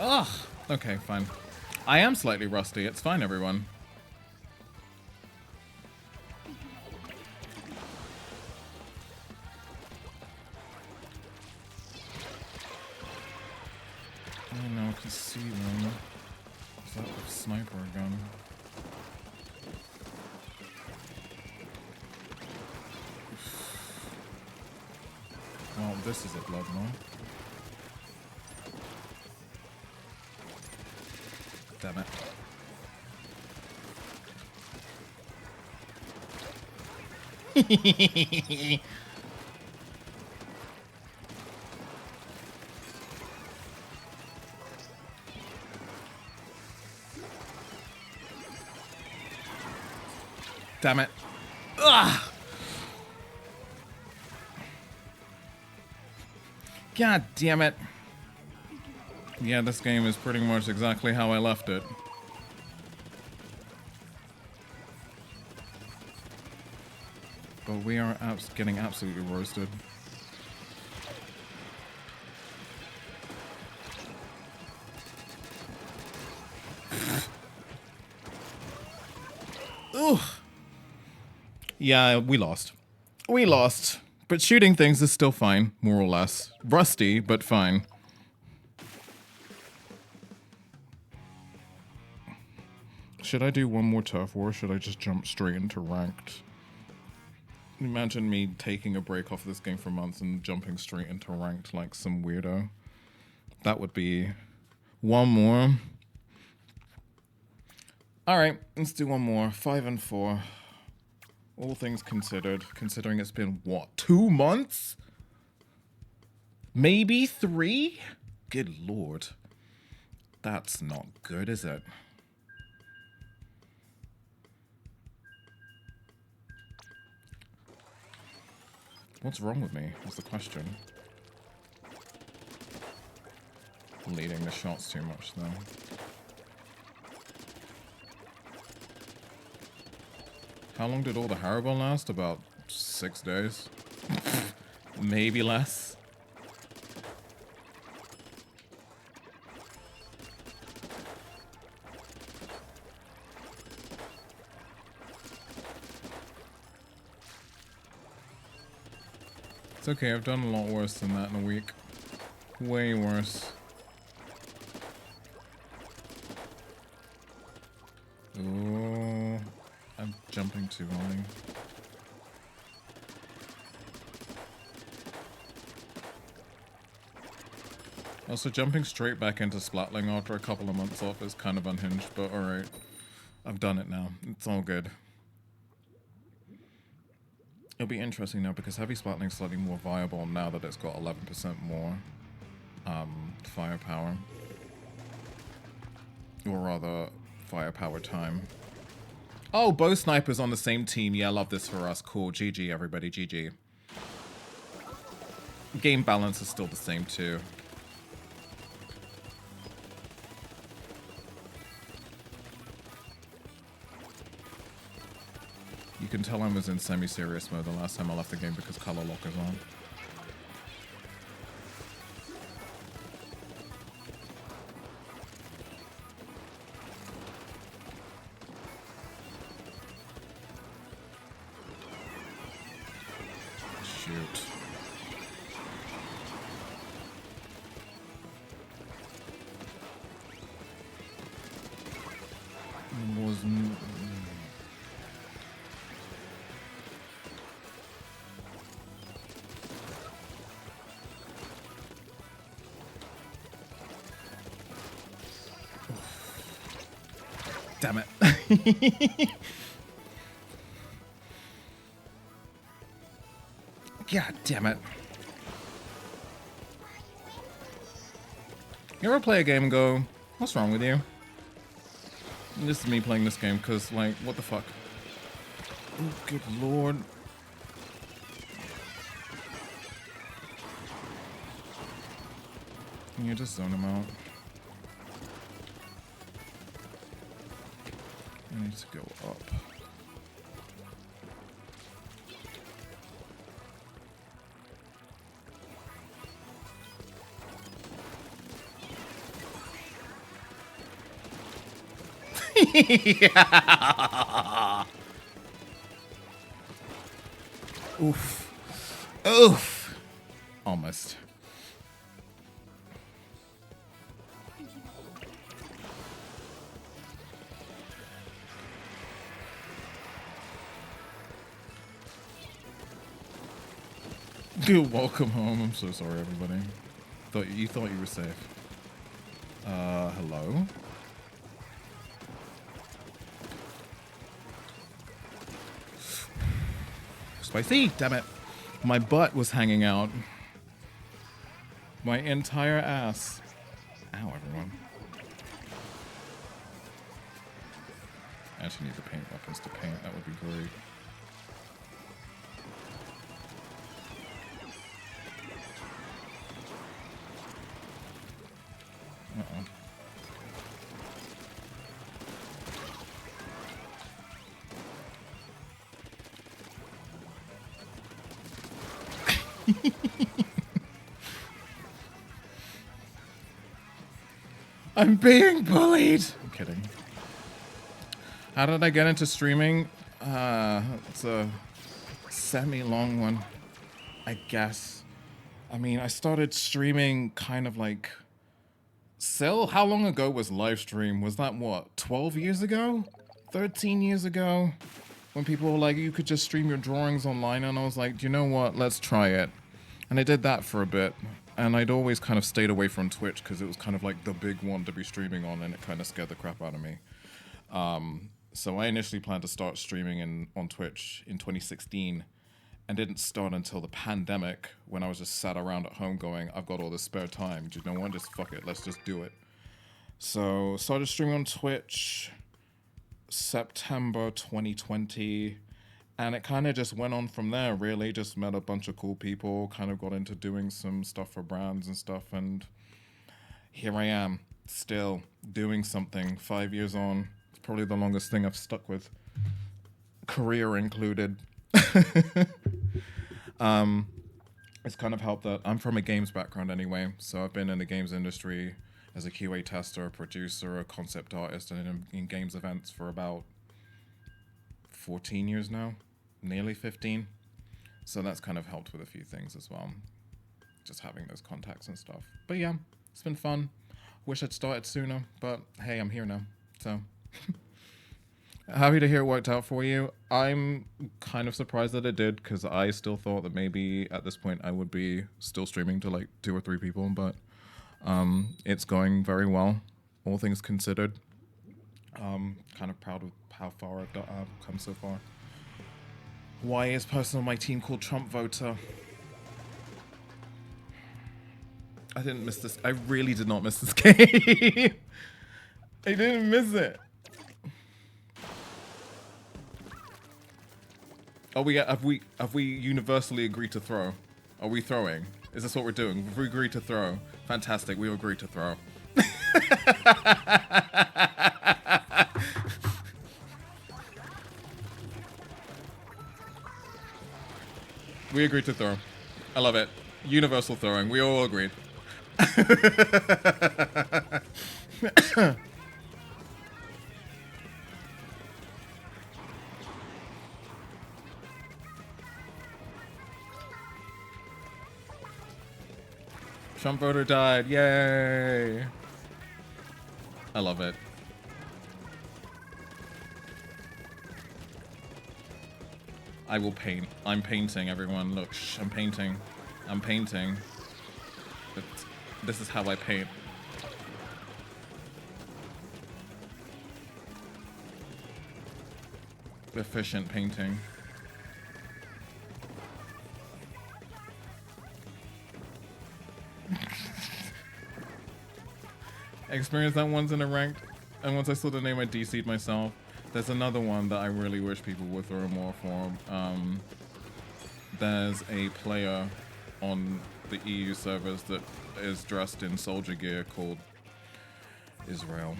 Ugh. Okay, fine. I am slightly rusty. It's fine, everyone. Oh no, I can see them. Is that the sniper gun? Well, this is a blood moon. Damn it. Damn it. Ugh. God damn it. Yeah, this game is pretty much exactly how I left it. But we are getting absolutely roasted. Ugh. Yeah, we lost. We lost. But shooting things is still fine, more or less. Rusty, but fine. Should I do one more turf war, or should I just jump straight into ranked? Imagine me taking a break off this game for months and jumping straight into ranked like some weirdo. That would be one more. Alright, let's do one more. 5 and 4. All things considered, considering it's been, what, 2 months? Maybe 3? Good lord. That's not good, is it? What's wrong with me? That's the question. Leading the shots too much, though. How long did all the Haribo last? About 6 days? Maybe less. It's okay, I've done a lot worse than that in a week. Way worse. Ooh, I'm jumping too high. Also, jumping straight back into Splatling after a couple of months off is kind of unhinged, but alright. I've done it now. It's all good. It'll be interesting now because Heavy Splatling's slightly more viable now that it's got 11% more firepower. Or rather, firepower time. Oh, Bow Sniper's on the same team. Yeah, love this for us. Cool. GG, everybody. GG. Game balance is still the same, too. You can tell I was in semi-serious mode the last time I left the game because color lock is on. Shoot. It wasn't... Damn it. God damn it. You ever play a game and go, what's wrong with you? And this is me playing this game because, like, what the fuck? Oh, good lord. Can you just zone him out? I need to go up. Yeah. Oof. Oof. Almost. Good welcome home. I'm so sorry, everybody. Thought you were safe. Hello? Spicy! Damn it. My butt was hanging out. My entire ass. Ow, everyone. I actually need the paint weapons to paint. That would be great. Uh-oh. I'm being bullied! I'm kidding. How did I get into streaming? It's a semi-long one, I guess. I mean, I started streaming kind of like... how long ago was live stream? Was that, what, 12 years ago? 13 years ago? When people were like, you could just stream your drawings online, and I was like, do you know what? Let's try it. And I did that for a bit. And I'd always kind of stayed away from Twitch because it was kind of like the big one to be streaming on, and it kind of scared the crap out of me. So I initially planned to start streaming on Twitch in 2016 and didn't start until the pandemic when I was just sat around at home going, I've got all this spare time. Do you know what? Just fuck it. Let's just do it. So started streaming on Twitch September 2020. And it kind of just went on from there, really. Just met a bunch of cool people, kind of got into doing some stuff for brands and stuff. And here I am, still doing something 5 years on. It's probably the longest thing I've stuck with, career included. It's kind of helped that I'm from a games background anyway. So I've been in the games industry as a QA tester, a producer, a concept artist, and in games events for about 14 years now. Nearly 15. So that's kind of helped with a few things as well. Just having those contacts and stuff. But yeah, it's been fun. Wish I'd started sooner, but hey, I'm here now. So happy to hear it worked out for you. I'm kind of surprised that it did, because I still thought that maybe at this point I would be still streaming to like 2 or 3 people, but it's going very well, all things considered. Kind of proud of how far I've come so far. Why is person on my team called Trump voter? I didn't miss this. I really did not miss this game. I didn't miss it. Have we universally agreed to throw? Are we throwing? Is this what we're doing? Have we agreed to throw? Fantastic. We agreed to throw. We agreed to throw. I love it. Universal throwing. We all agreed. Trump voter died. Yay. I love it. I will paint. I'm painting, everyone. Look, shh, I'm painting. I'm painting. But this is how I paint. Efficient painting. I experienced that once in a ranked, and once I saw the name, I DC'd myself. There's another one that I really wish people would throw more for. There's a player on the EU servers that is dressed in soldier gear called Israel.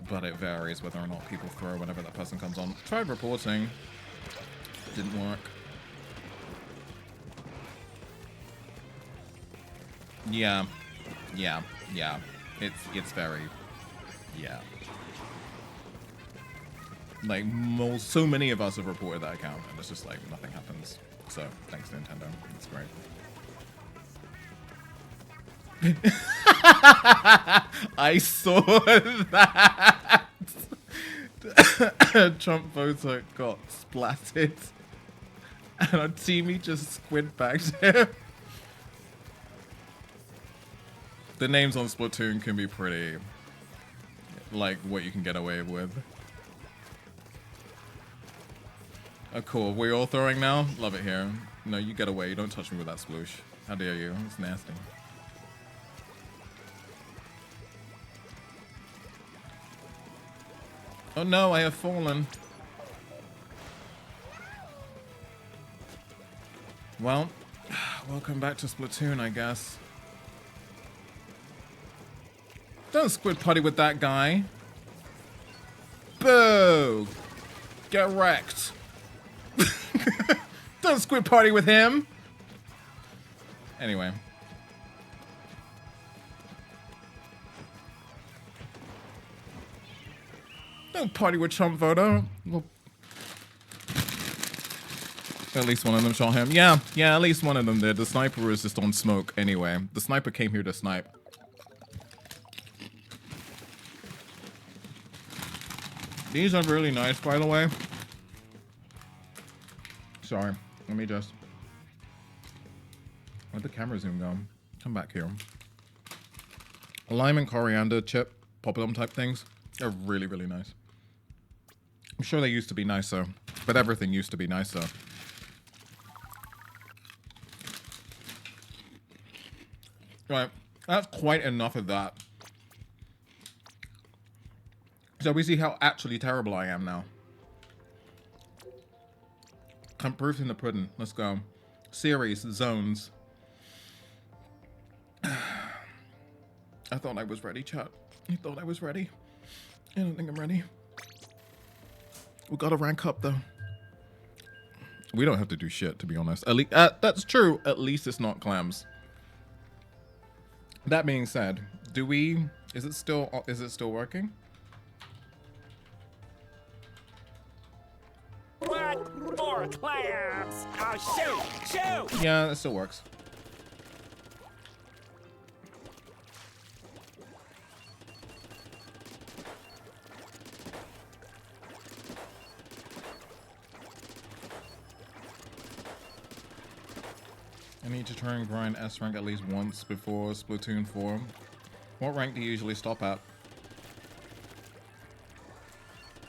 But it varies whether or not people throw whenever that person comes on. Tried reporting. Didn't work. Yeah. Yeah. Yeah. It's very... Yeah. Like, so many of us have reported that account, and it's just like, nothing happens. So, thanks Nintendo. That's great. I saw that. Trump voter got splatted, and our teammate just squid bagged him. The names on Splatoon can be pretty, like, what you can get away with. Oh, cool. We're all throwing now? Love it here. No, you get away. You don't touch me with that sploosh. How dare you? It's nasty. Oh no, I have fallen. Well, welcome back to Splatoon, I guess. Don't squid putty with that guy. Boo! Get wrecked. Don't squid party with him. Anyway. Don't party with Trump voter. Well, at least one of them shot him. Yeah, at least one of them did. The sniper was just on smoke anyway. The sniper came here to snipe. These are really nice, by the way. Sorry, let me just... Where'd the camera zoom go? Come back here. Lime and coriander chip, poppadom type things. They're really, really nice. I'm sure they used to be nicer, but everything used to be nicer. Right, that's quite enough of that. So we see how actually terrible I am now. I'm proof in the pudding. Let's go. Series, zones. I thought I was ready, chat. I thought I was ready. I don't think I'm ready. We gotta rank up, though. We don't have to do shit, to be honest. At least, that's true. At least it's not clams. That being said, do we... Is it still working? What? More clams! Oh, shoot! Yeah, it still works. I need to try and grind S rank at least once before Splatoon 4. What rank do you usually stop at?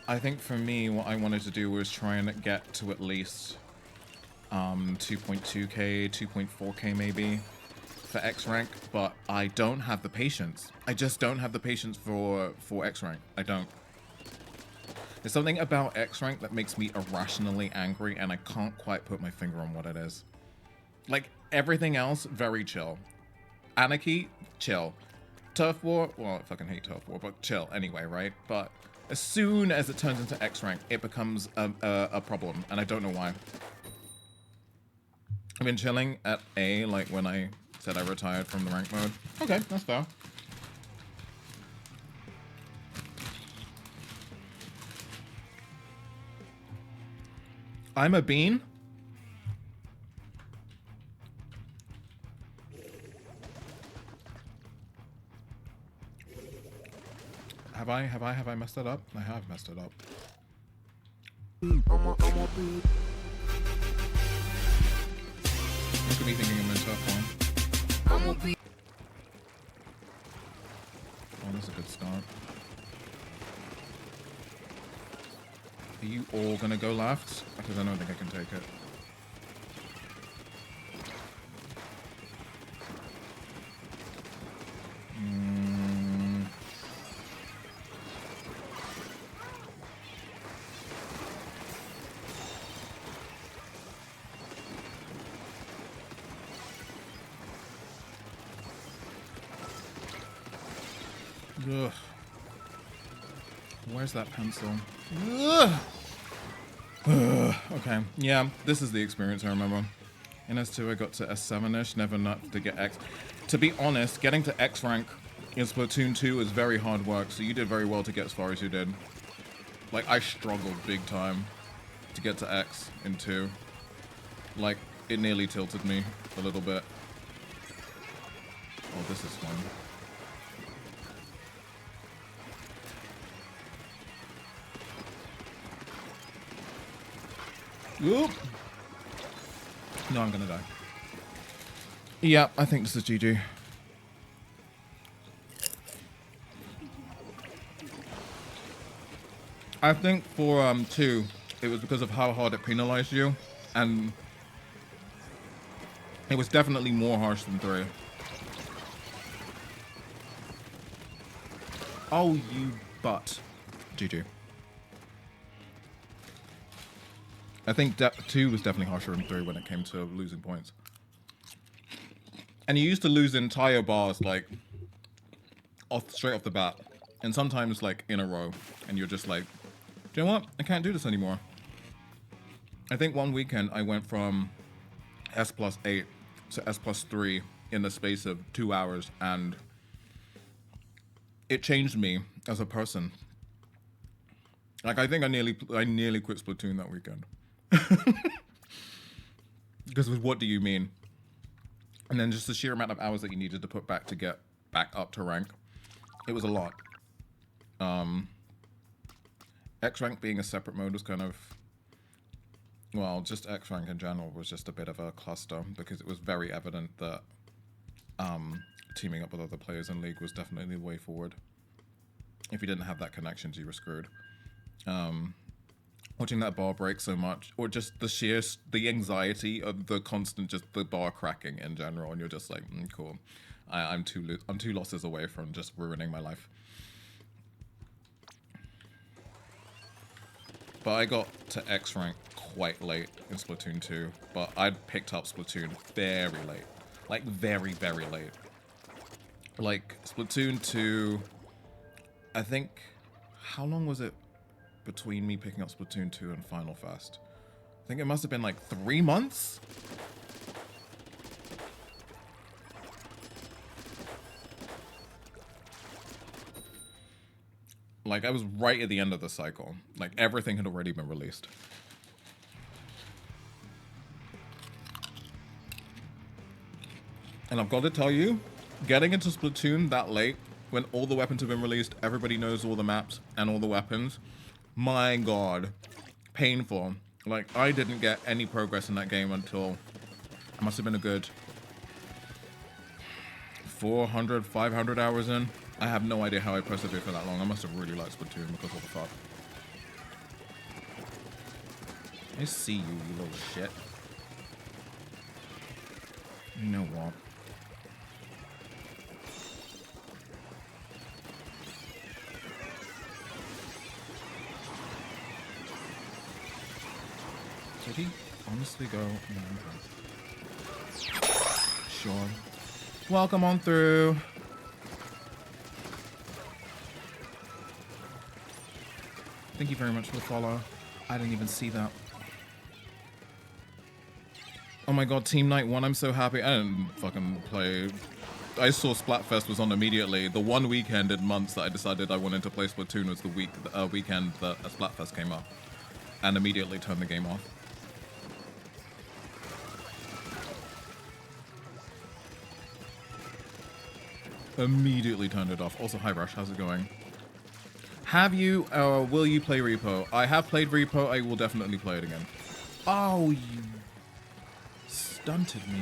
I think for me, what I wanted to do was try and get to at least 2.2k, 2.4k maybe for X rank, but I don't have the patience. I just don't have the patience for X rank. I don't. There's something about X rank that makes me irrationally angry, and I can't quite put my finger on what it is. Like, everything else, very chill. Anarchy, chill. Turf War, well, I fucking hate Turf War, but chill anyway, right? But as soon as it turns into X rank, it becomes a problem, and I don't know why. I've been chilling at A, like when I said I retired from the rank mode. Okay, that's fair. I'm a bean. Have I messed it up? I have messed it up. Look at me thinking I'm in tough form. Oh, that's a good start. Are you all gonna go left? Because I don't think I can take it. Ugh. Where's that pencil? Ugh. Okay, yeah, this is the experience I remember. In S2 I got to S7-ish, never enough to get X. To be honest, getting to X rank in Splatoon 2 is very hard work, so you did very well to get as far as you did. Like, I struggled big time to get to X in 2. Like, it nearly tilted me a little bit. Oh, this is fun. Oop. No, I'm gonna die. Yeah, I think this is GG. I think for 2, it was because of how hard it penalized you, and it was definitely more harsh than 3. Oh, you butt. GG. I think 2 was definitely harsher than 3 when it came to losing points. And you used to lose entire bars, like, straight off the bat. And sometimes, like, in a row. And you're just like, do you know what? I can't do this anymore. I think one weekend I went from S+8 to S+3 in the space of 2 hours. And it changed me as a person. Like, I think I nearly quit Splatoon that weekend. Because what do you mean? And then just the sheer amount of hours that you needed to put back to get back up to rank. It was a lot. X rank being a separate mode was kind of, well, just X rank in general was just a bit of a cluster because it was very evident that teaming up with other players in League was definitely the way forward. If you didn't have that connection, you were screwed. Watching that bar break so much, or just the anxiety of the constant, just the bar cracking in general, and you're just like, cool. I'm 2 losses away from just ruining my life. But I got to X rank quite late in Splatoon 2, but I'd picked up Splatoon very late. Like, very, very late. Like, Splatoon 2, I think, how long was it between me picking up Splatoon 2 and Final Fest? I think it must have been like 3 months? Like, I was right at the end of the cycle. Like, everything had already been released. And I've got to tell you, getting into Splatoon that late, when all the weapons have been released, everybody knows all the maps and all the weapons, my god, painful. Like, I didn't get any progress in that game until, it must have been a good 400, 500 hours in. I have no idea how I persevered for that long. I must have really liked Splatoon because of the fuck. I see you, you little shit. You know what? honestly go. No, okay. Sure. Welcome on through. Thank you very much for the follow. I didn't even see that. Oh my god, Team Night 1, I'm so happy. I didn't fucking play. I saw Splatfest was on immediately. The one weekend in months that I decided I wanted to play Splatoon was the weekend that Splatfest came up. And immediately turned the game off. Immediately turned it off. Also, hi Rush, how's it going? Have you, will you play Repo? I have played Repo, I will definitely play it again. Oh, you stunted me.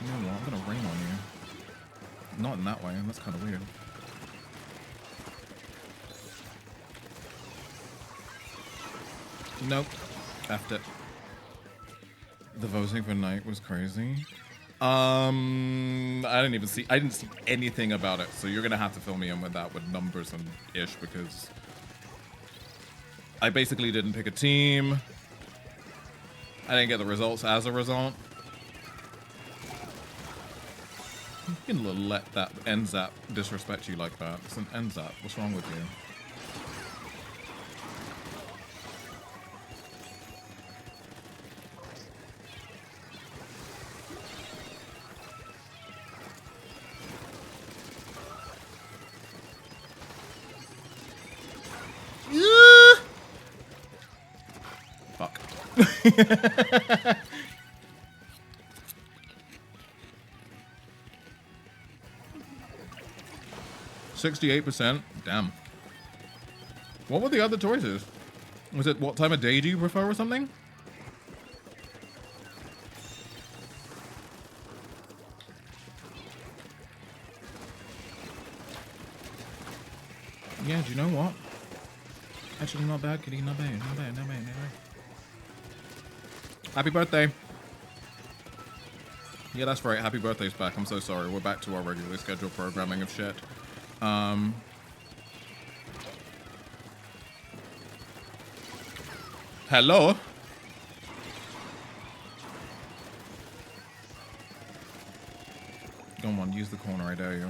You know what, I'm gonna rain on you. Not in that way, that's kind of weird. Nope, effed it. The voting for Night was crazy. I didn't see anything about it, so you're gonna have to fill me in with that, with numbers and ish, because I basically didn't pick a team. I didn't get the results as a result. You can let that NZAP disrespect you like that. It's an NZAP. What's wrong with you? Fuck. 68%? Damn. What were the other choices? Was it what time of day do you prefer or something? Yeah, do you know what? Actually, not bad, kitty. Not bad, not bad, not bad, not bad. Happy birthday. Yeah, that's right. Happy birthday's back. I'm so sorry. We're back to our regularly scheduled programming of shit. Hello? Go on, use the corner, I dare you.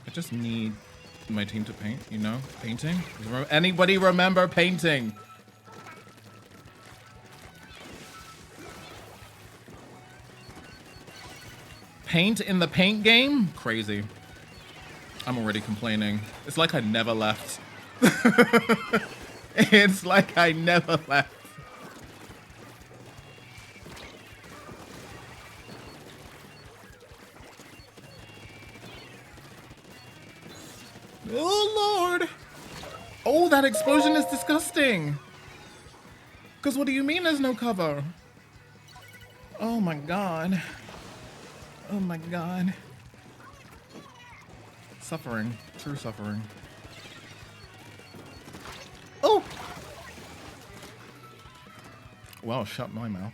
I just need my team to paint, you know? Painting? Anybody remember painting? Paint in the paint game? Crazy. I'm already complaining. It's like I never left. It's like I never left. Oh, Lord. Oh, that explosion is disgusting. Because what do you mean there's no cover? Oh, my God. Oh, my God. Suffering. True suffering. Oh! Well, shut my mouth.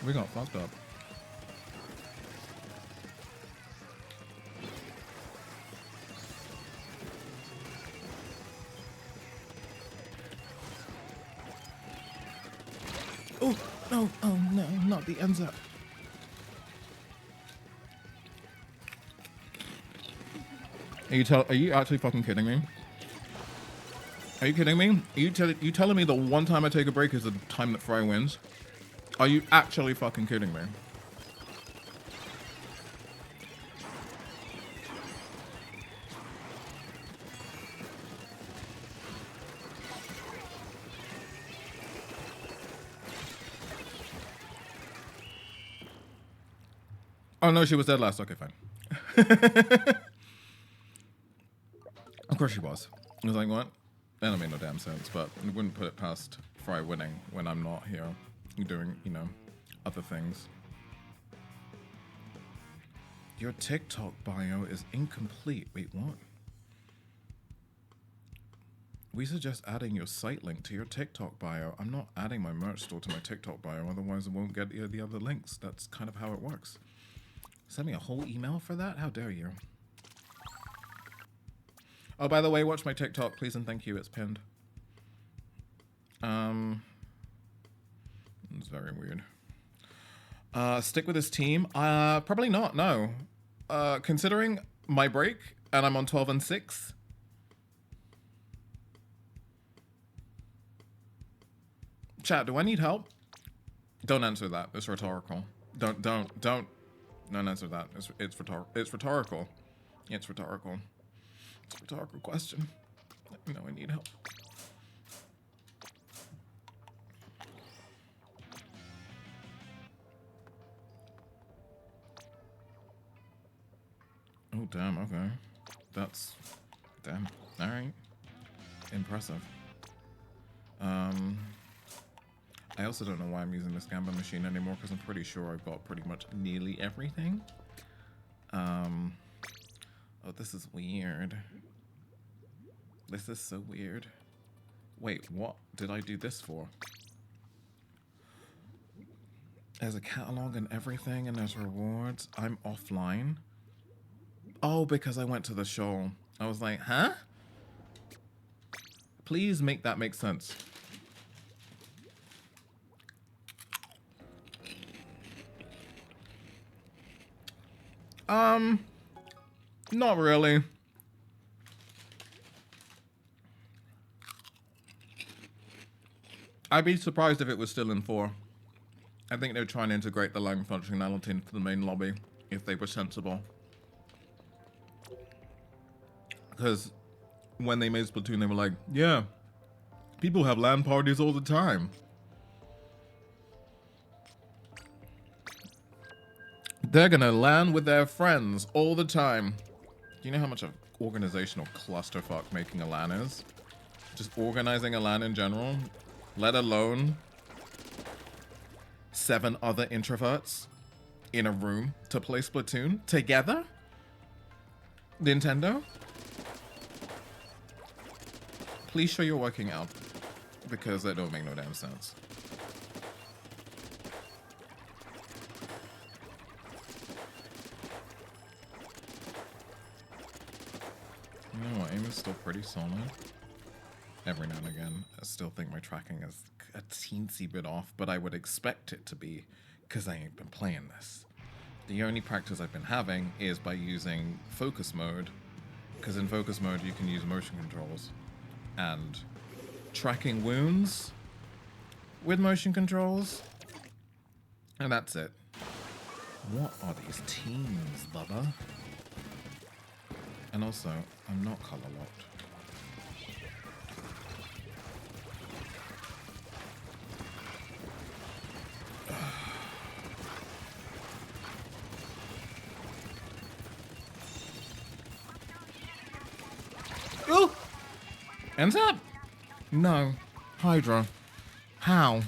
We got fucked up. Oh, no, oh no, not the ends up. Are you actually fucking kidding me? Are you kidding me? Are you telling me the one time I take a break is the time that Fry wins? Are you actually fucking kidding me? Oh no, she was dead last. Okay, fine. Of course she was. I was like, what? That don't make no damn sense, but I wouldn't put it past Fry winning when I'm not here doing, you know, other things. Your TikTok bio is incomplete. Wait, what? We suggest adding your site link to your TikTok bio. I'm not adding my merch store to my TikTok bio, otherwise I won't get the other links. That's kind of how it works. Send me a whole email for that? How dare you? Oh, by the way, watch my TikTok, please and thank you. It's pinned. It's very weird. Stick with this team? Probably not, no. Considering my break, and I'm on 12 and 6. Chat, do I need help? Don't answer that. It's rhetorical. Don't answer that. It's rhetorical. It's rhetorical. It's rhetorical. It's a rhetorical question. Let me know I need help. Oh, damn, okay. That's... Damn. Alright. Impressive. I also don't know why I'm using this gamba machine anymore, because I'm pretty sure I've got pretty much nearly everything. Oh, this is weird. This is so weird. Wait, what did I do this for? There's a catalog and everything, and there's rewards. I'm offline. Oh, because I went to the show. I was like, huh? Please make that make sense. Not really. I'd be surprised if it was still in 4. I think they're trying to integrate the line functionality into the main lobby, if they were sensible. Because when they made Splatoon, they were like, yeah, people have LAN parties all the time. They're gonna LAN with their friends all the time. Do you know how much of organizational clusterfuck making a LAN is? Just organizing a LAN in general, let alone 7 other introverts in a room to play Splatoon together? Nintendo? Please show you're working out, because that don't make no damn sense. You know what, aim is still pretty solid. Every now and again, I still think my tracking is a teensy bit off, but I would expect it to be, because I ain't been playing this. The only practice I've been having is by using focus mode, because in focus mode you can use motion controls, and tracking wounds with motion controls, and that's it. What are these teams, Bubba? And also, I'm not color locked. Ooh! Ends up? No. Hydra. How?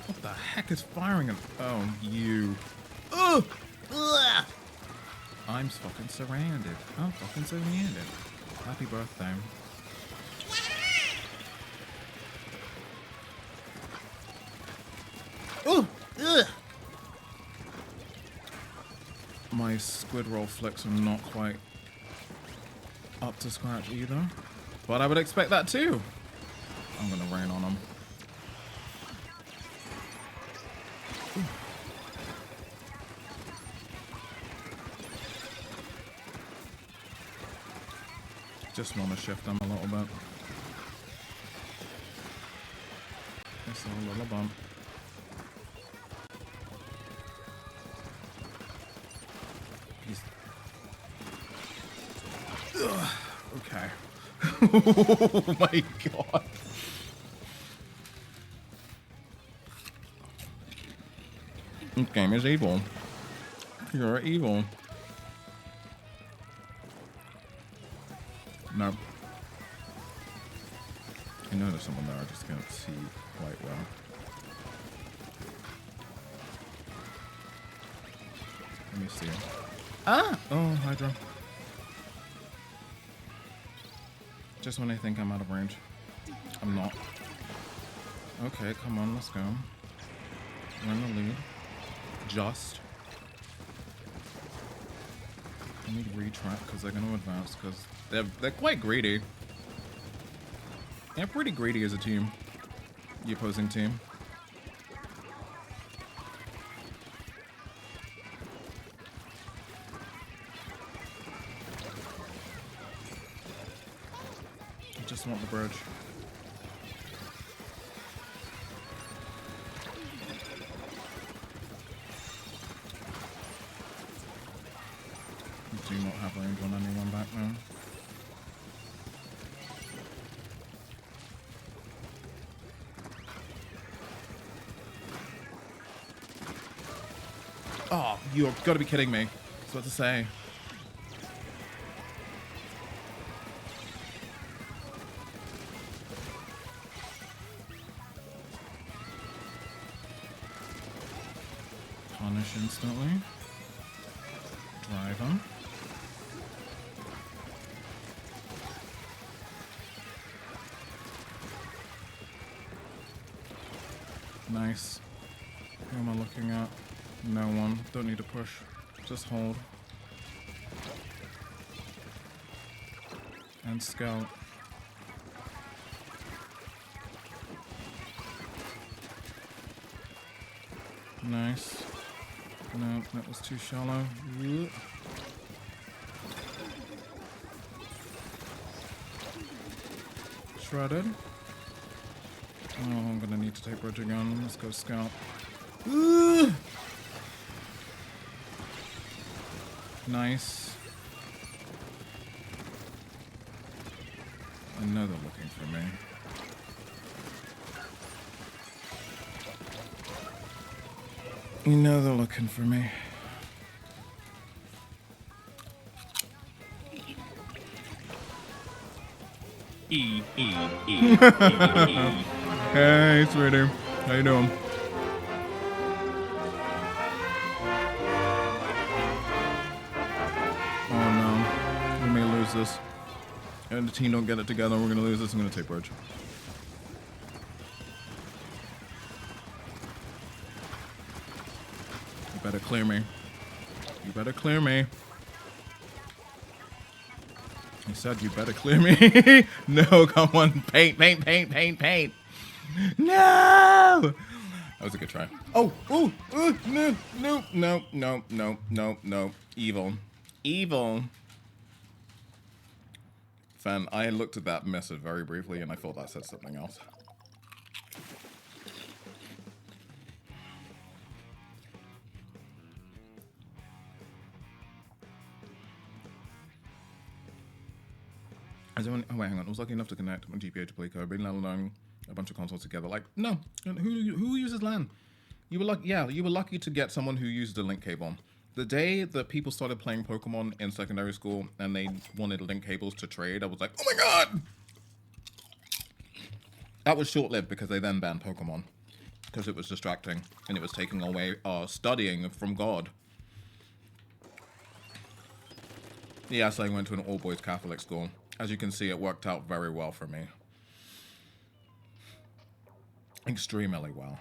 What the heck is firing? Oh, you. Ugh! Ugh! I'm fucking surrounded. I'm fucking surrounded. Happy birthday. Ooh! Ugh! My squid roll flicks are not quite up to scratch either. But I would expect that too. I'm gonna rain on them. Just want to shift them a little bit. Just a little bump. Okay. Oh my god. This game is evil. You're evil. No. I know there's someone there, I just can't see quite well. Let me see. Ah! Oh, Hydra. Just when I think I'm out of range. I'm not. Okay, come on, let's go. We're in the lead. Just. I need to retrack because they're going to advance because they're quite greedy. They're pretty greedy as a team. The opposing team. I just want the bridge. Do not have range on anyone back now. Oh, you've got to be kidding me. That's what to say. Punish instantly. Drive him. Nice. Who am I looking at? No one. Don't need to push. Just hold. And scout. Nice. No, that was too shallow. Shredded. Oh, I'm gonna need to take bridge again. Let's go scout. Nice. I know they're looking for me. You know they're looking for me. Hey, sweetie. How you doing? Oh no. We may lose this. And the team don't get it together. We're gonna lose this. I'm gonna take bridge. You better clear me. You better clear me. He said you better clear me. No, come on. Paint, paint, paint, paint, paint. No! That was a good try. Oh, ooh, ooh, no, no, no, no, no, no, no. Evil. Evil. Fan, I looked at that message very briefly and I thought that said something else. Oh wait, hang on. I was lucky enough to connect on GPA to play Kirby, let alone a bunch of consoles together. Like, no. Who uses LAN? You were lucky. Yeah, you were lucky to get someone who used a link cable. The day that people started playing Pokemon in secondary school and they wanted link cables to trade, I was like, oh my god! That was short-lived because they then banned Pokemon. Because it was distracting and it was taking away our studying from God. Yes, I went to an all-boys Catholic school. As you can see, it worked out very well for me. Extremely well.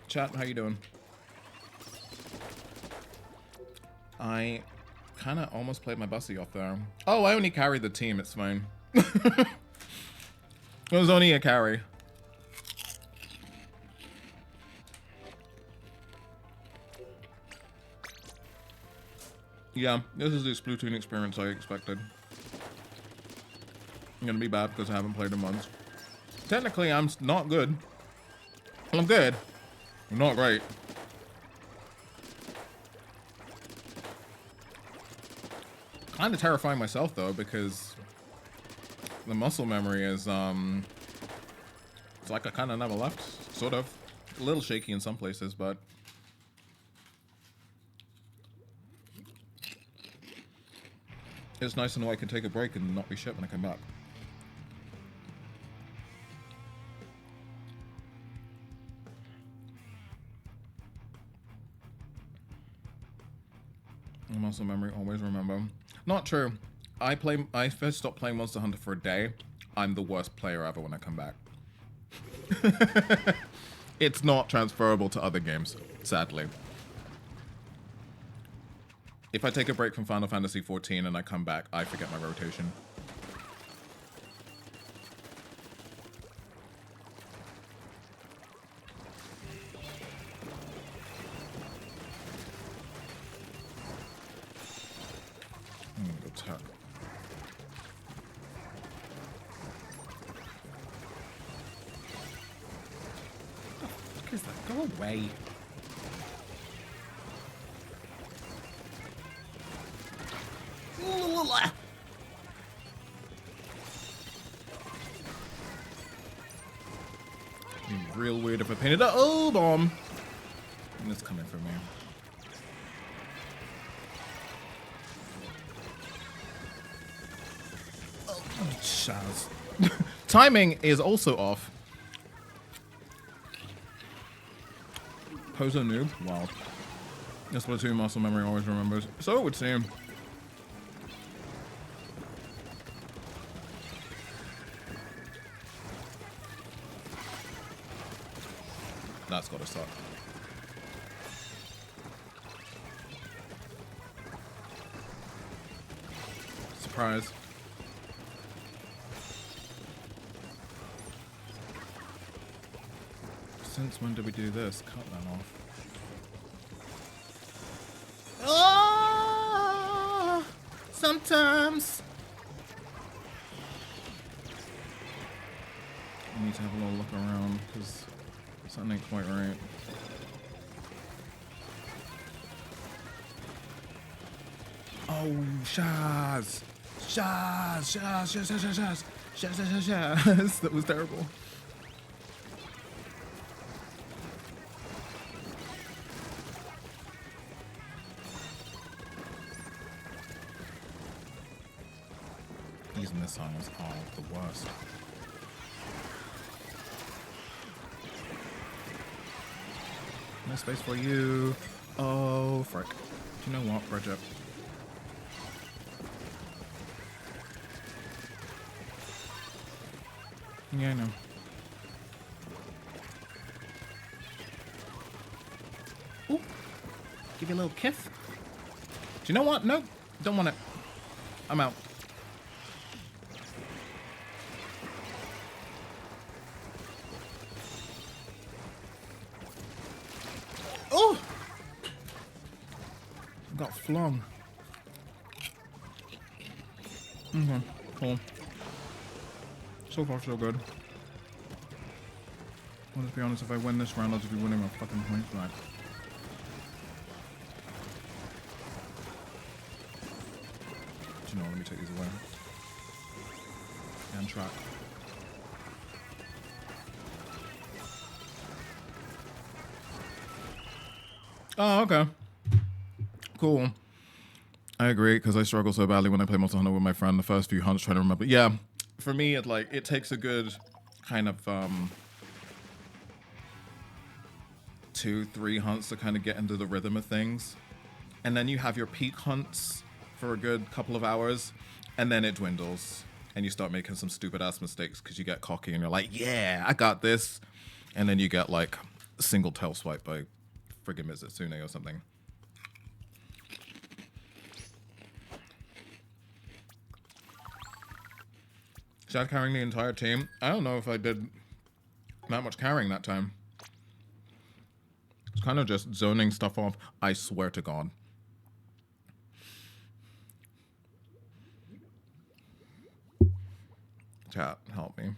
Chat, how you doing? I kind of almost played my bussy off there. Oh, I only carried the team, it's fine. It was only a carry. Yeah, this is the Splatoon experience I expected. I'm gonna be bad because I haven't played in months. Technically, I'm not good. I'm good. I'm not great. Kind of terrifying myself though, because the muscle memory is it's like I kind of never left, sort of. A little shaky in some places, but it's nice to know I can take a break and not be shit when I come back. Muscle memory, always remember. Not true. I first stopped playing Monster Hunter for a day. I'm the worst player ever when I come back. It's not transferable to other games, sadly. If I take a break from Final Fantasy XIV and I come back, I forget my rotation. I'm gonna go tap. What the fuck is that? Go away. It'd be real weird if I painted a bomb. And it's coming for me. Oh, Shaz. Timing is also off. Pozo noob? Wow. That's what two muscle memory always remembers. So it would seem. That's gotta suck. Surprise. Since when did we do this? Cut that off. Oh, sometimes. I need to have a little look around because something ain't quite right. Oh, Shaz! Shaz! Shaz! Shaz! Shaz! Shaz! Shaz! Shaz! Shaz! Shaz! That was terrible. These missiles are the worst. No space for you. Oh, frick. Do you know what, Bridget? Yeah, I know. Ooh. Give you a little kiss. Do you know what? No, don't want it. I'm out. Oh! Got flung. Okay, cool. So far, so good. I'll just be honest, if I win this round, I'll just be winning my fucking points back. Do you know, let me take these away. And track. Oh, okay. Cool. I agree, because I struggle so badly when I play Monster Hunter with my friend. The first few hunts trying to remember. Yeah, for me, it takes a good kind of 2-3 hunts to kind of get into the rhythm of things. And then you have your peak hunts for a good couple of hours, and then it dwindles. And you start making some stupid ass mistakes because you get cocky and you're like, yeah, I got this. And then you get like single tail swipe by friggin' Mizitsune or something. Shad carrying the entire team. I don't know if I did that much carrying that time. It's kind of just zoning stuff off. I swear to God. Chat, help me.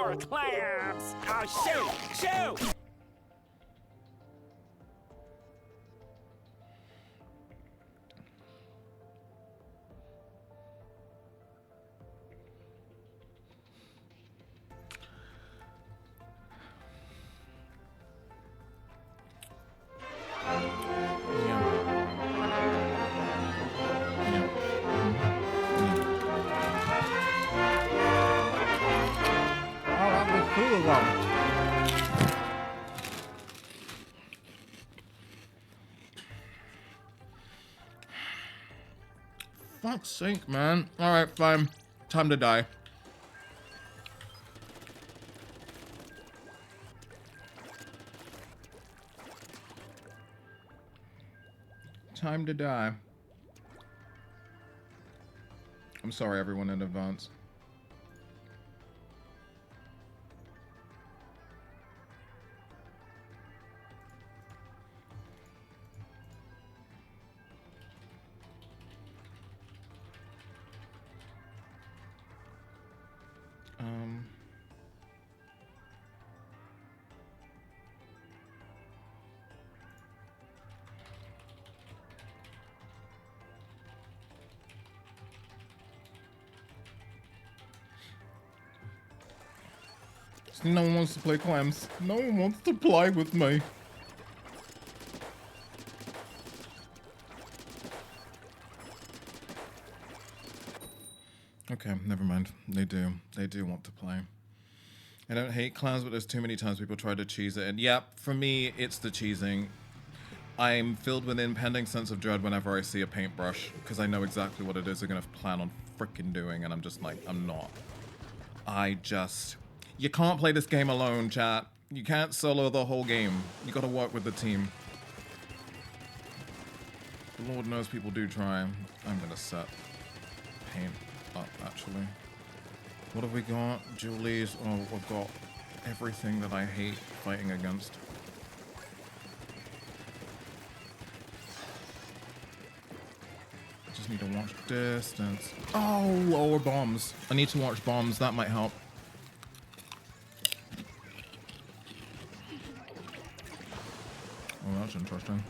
more clams! Oh, shoot! Shoot! Fuck's sake, man. Alright, fine. Time to die. Time to die. I'm sorry, everyone in advance. No one wants to play clams. No one wants to play with me. Okay, never mind. They do. They do want to play. I don't hate clams, but there's too many times people try to cheese it. And yeah, for me, it's the cheesing. I'm filled with an impending sense of dread whenever I see a paintbrush, because I know exactly what it is they're going to plan on frickin' doing, and I'm just like, I'm not. You can't play this game alone, chat. You can't solo the whole game. You gotta work with the team. Lord knows people do try. I'm gonna set paint up, actually. What have we got? Julie's. Oh, we've got everything that I hate fighting against. Just need to watch distance. Oh, or bombs. I need to watch bombs. That might help. Oh, that's interesting.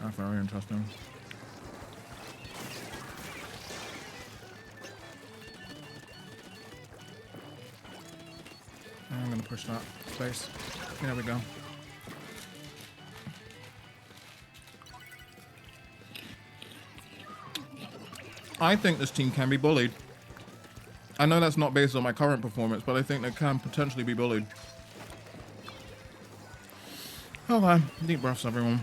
That's very interesting. I'm gonna push that space. There we go. I think this team can be bullied. I know that's not based on my current performance, but I think they can potentially be bullied. Hold on. Deep breaths, everyone.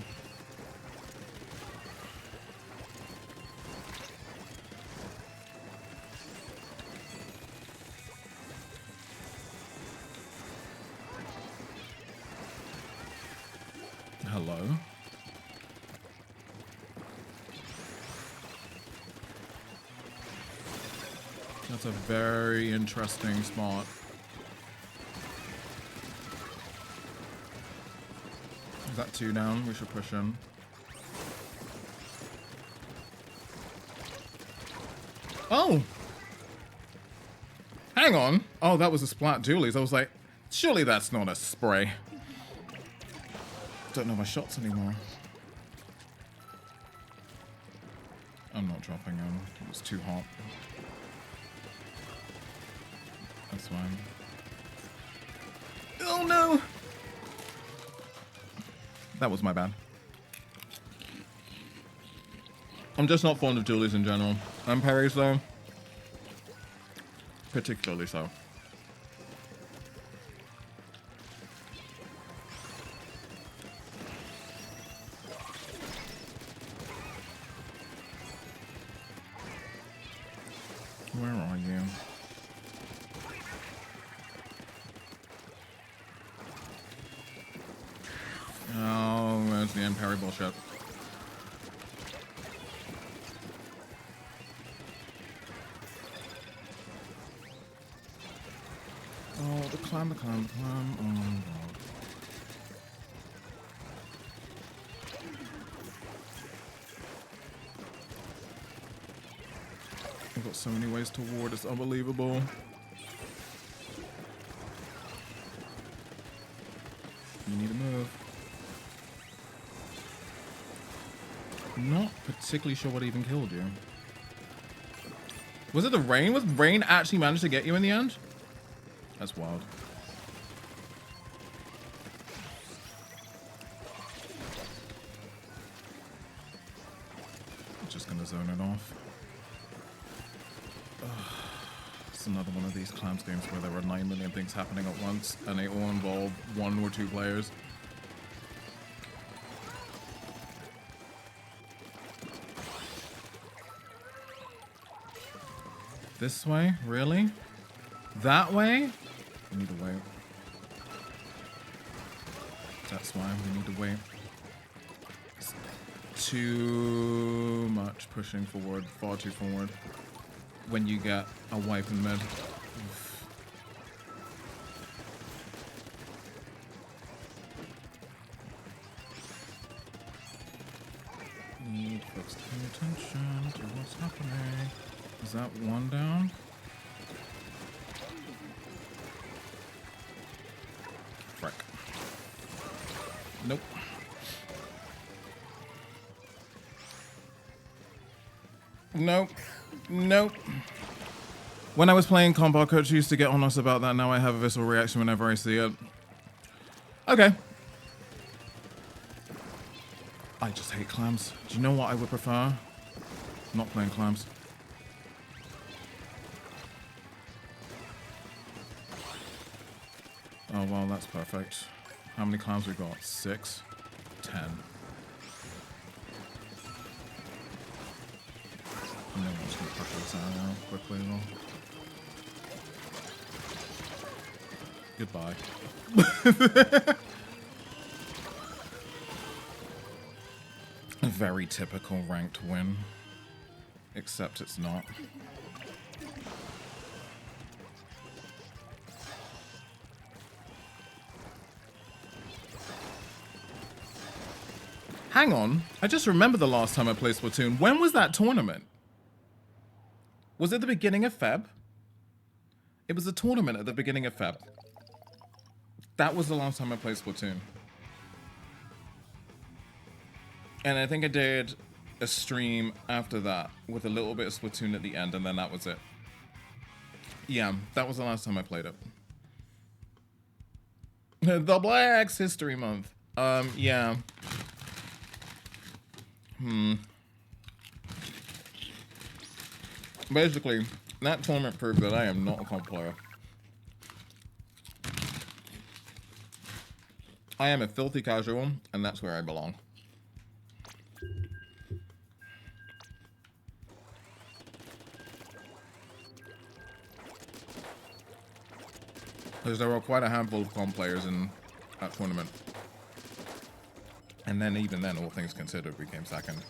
Hello? That's a very interesting spot. Is that 2 down? We should push in. Oh! Hang on. Oh, that was a splat Julie's. I was like, surely that's not a spray. Don't know my shots anymore. I'm not dropping him. It was too hot. That's fine. Oh no! That was my bad. I'm just not fond of Julie's in general. And parries though. Particularly so. Where are you? Oh, there's the end parry bullshit. Oh, the climb. Oh, God. I've got so many ways to ward, it's unbelievable. Not particularly sure what even killed you. Was it the rain? Was rain actually managed to get you in the end? That's wild. Just gonna zone it off. It's another one of these clams games where there are 9 million things happening at once and they all involve 1 or 2 players. This way? Really? That way? We need to wait. That's why we need to wait. It's too much pushing forward, far too forward. When you get a wipe in mid. Oof. Need folks to pay attention to what's happening. Is that one down? Frick. Nope. Nope. Nope. When I was playing Combat Coach, used to get on us about that. Now I have a visceral reaction whenever I see it. Okay. I just hate clams. Do you know what I would prefer? Not playing clams. Oh, well, that's perfect. How many clams we got? 6? 10. And then I'm just gonna push this out quickly as well. Goodbye. A very typical ranked win. Except it's not. Hang on. I just remember the last time I played Splatoon. When was that tournament? Was it the beginning of Feb? It was a tournament at the beginning of Feb. That was the last time I played Splatoon. And I think I did a stream after that with a little bit of Splatoon at the end, and then that was it. Yeah, that was the last time I played it. The Black's History Month. Yeah. Basically, that tournament proved that I am not a comp player. I am a filthy casual, and that's where I belong. Because there were quite a handful of comp players in that tournament. And then, even then, all things considered, we came second.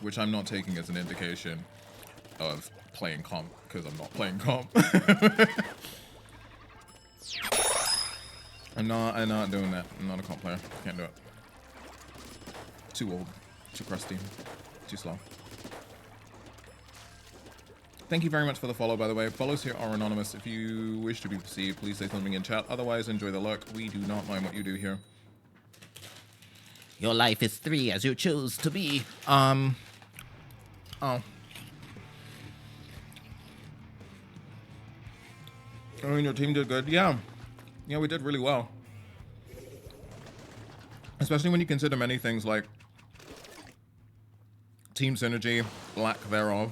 Which I'm not taking as an indication of playing comp, because I'm not playing comp. I'm not doing that. I'm not a comp player. Can't do it. Too old. Too crusty. Too slow. Thank you very much for the follow, by the way. Follows here are anonymous. If you wish to be perceived, please say something in chat. Otherwise, enjoy the lurk. We do not mind what you do here. Your life is 3 as you choose to be. Oh. I mean, your team did good. Yeah. Yeah, we did really well. Especially when you consider many things like team synergy, lack thereof,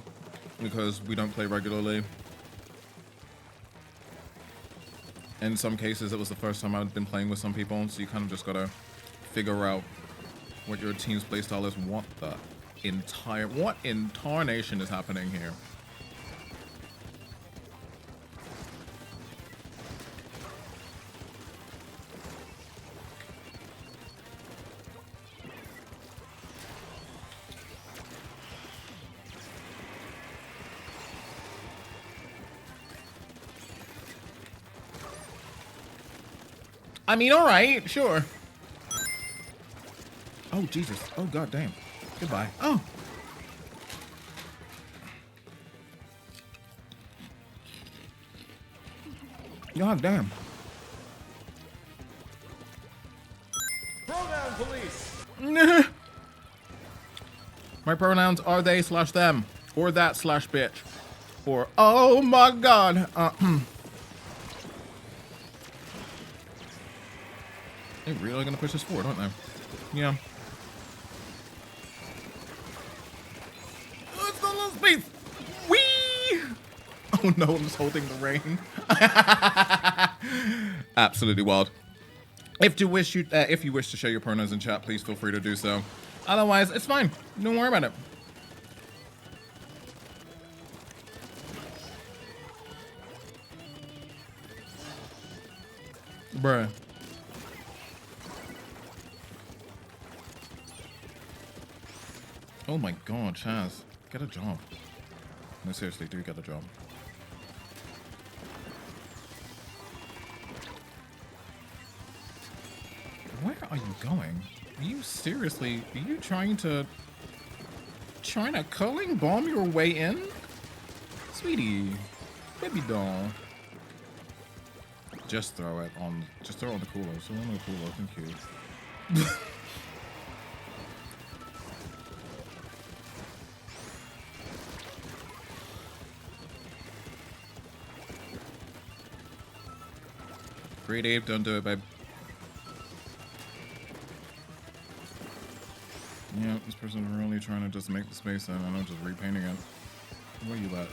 because we don't play regularly. In some cases, it was the first time I'd been playing with some people, so you kind of just gotta figure out what your team's playstyle is. What in tarnation is happening here? I mean, all right, sure. Oh, Jesus. Oh, god damn. Goodbye. Oh. God damn. Program police. My pronouns are they slash them. Or that slash bitch. Or, oh my god. They're really gonna push this forward, aren't they? Yeah. Oh, it's the little space. Whee! Oh no, I'm just holding the rain. Absolutely wild. If you wish to share your pronouns in chat, please feel free to do so. Otherwise, it's fine. Don't worry about it. Bruh. Oh my god, Chaz. Get a job. No, seriously, do get a job. Where are you going? Are you seriously, are you trying to culling bomb your way in? Sweetie, baby doll. Just throw it on the cooler. So on the cooler, thank you. Great Ape, don't do it, babe. Yeah, this person's really trying to just make the space and I'm just repainting it. Where you at?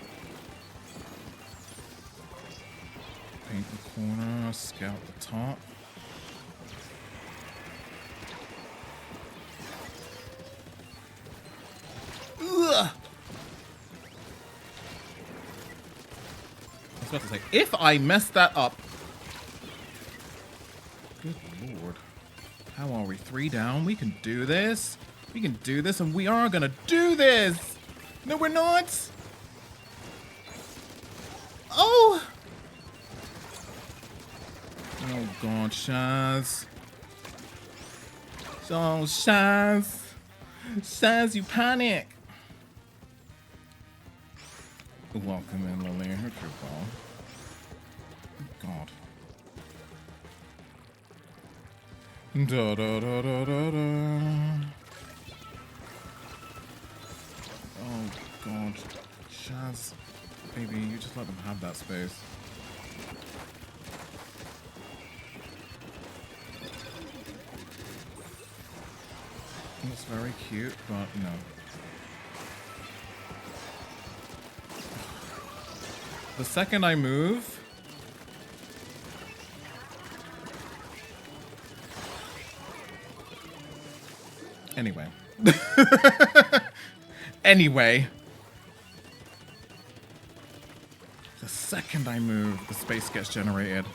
Paint the corner, scout the top. Ugh! I was about to say, if I mess that up. Good lord. How are we? 3 down? We can do this. We can do this, and we are gonna do this! No, we're not! Oh! Oh god, Shaz. Oh, Shaz. Shaz, you panic! Welcome in, Lily. Hook your ball. God. Da da da da da da. Oh god. Shaz. Baby, you just let them have that space. It's very cute, but no. The second I move... Anyway. Anyway. The second I move, the space gets generated.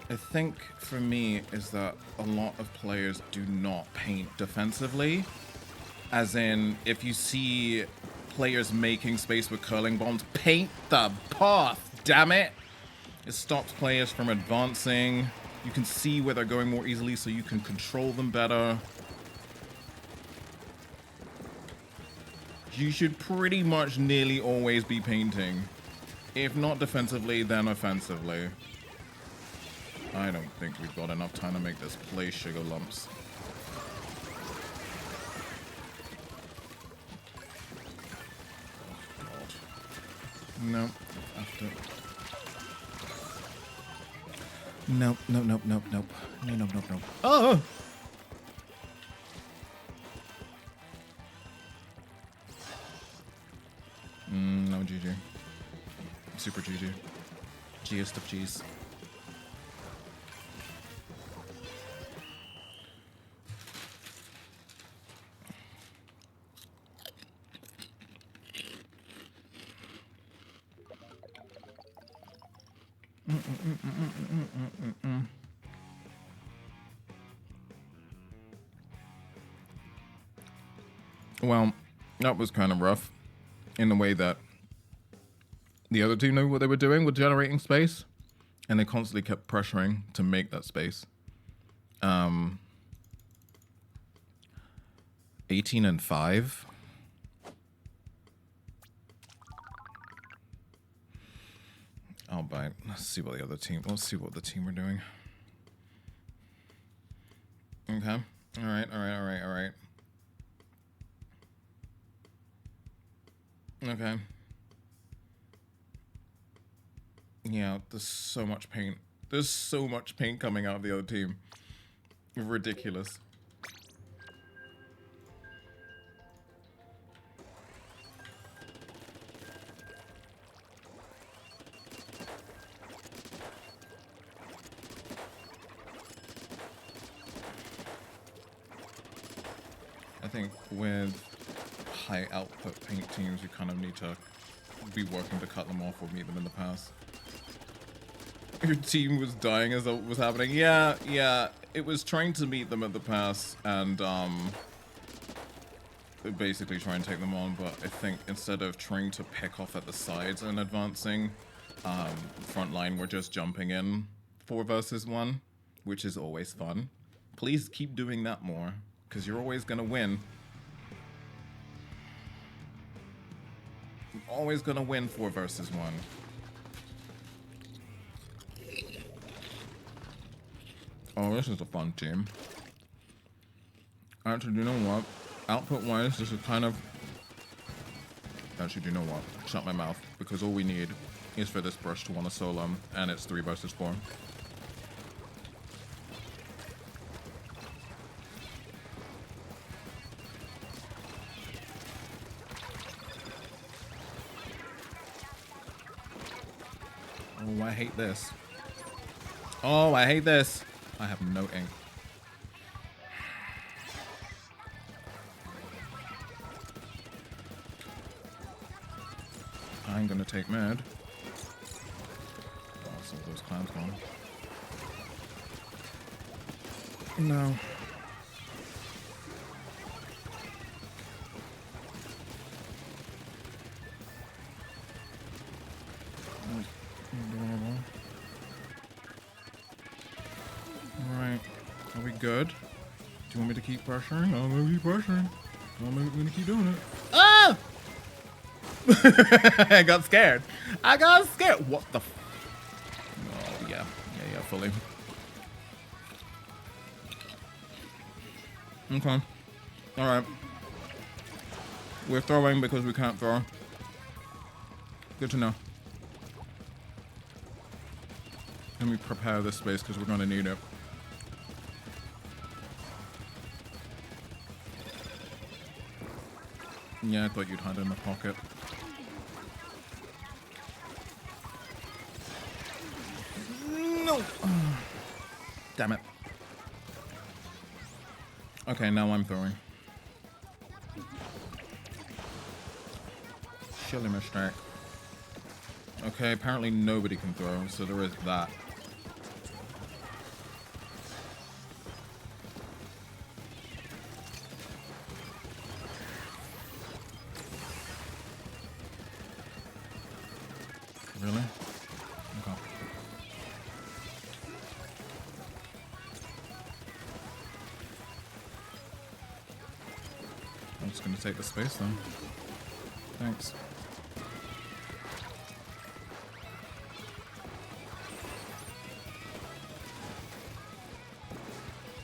I think for me is that a lot of players do not paint defensively. As in, if you see players making space with curling bombs, paint the path, damn it! It stops players from advancing. You can see where they're going more easily so you can control them better. You should pretty much nearly always be painting. If not defensively, then offensively. I don't think we've got enough time to make this play sugar lumps. Oh, God. No. After. Nope, nope, nope, nope, nope. No, nope, nope, nope. Oh! No, GG. Super GG. Gist of G's. Well, that was kind of rough in the way that the other team knew what they were doing with generating space, and they constantly kept pressuring to make that space. 18 and 5. let's see what the other team. Let's see what the team are doing. Okay. All right. Okay. Yeah, there's so much paint. There's so much paint coming out of the other team. Ridiculous. I think with high output paint teams, you kind of need to be working to cut them off or meet them in the pass. Your team was dying as that was happening. Yeah. It was trying to meet them at the pass and basically try and take them on, but I think instead of trying to pick off at the sides and advancing, front line we're just jumping in 4 versus 1, which is always fun. Please keep doing that more, because you're always gonna win. You're always gonna win 4 versus 1. Oh, this is a fun team. Actually, do you know what? Output-wise, this is kind of... Actually, do you know what? Shut my mouth, because all we need is for this brush to want a solo, and it's 3 versus 4. Oh, I hate this. Oh, I hate this. I have no ink. I'm gonna take mid. Oh, some of those clans gone. No. Right. Are we good? Do you want me to keep pressuring? I'm gonna keep pressuring. I'm gonna keep doing it. Ah! I got scared. What the f— Oh, yeah, fully. Okay. Alright. We're throwing because we can't throw. Good to know. Let me prepare this space because we're gonna need it. Yeah, I thought you'd hide in the pocket. No! Damn it. Okay, now I'm throwing. Silly mistake. Okay, apparently nobody can throw, so there is that. Really? Okay. I'm just gonna take the space then. Thanks.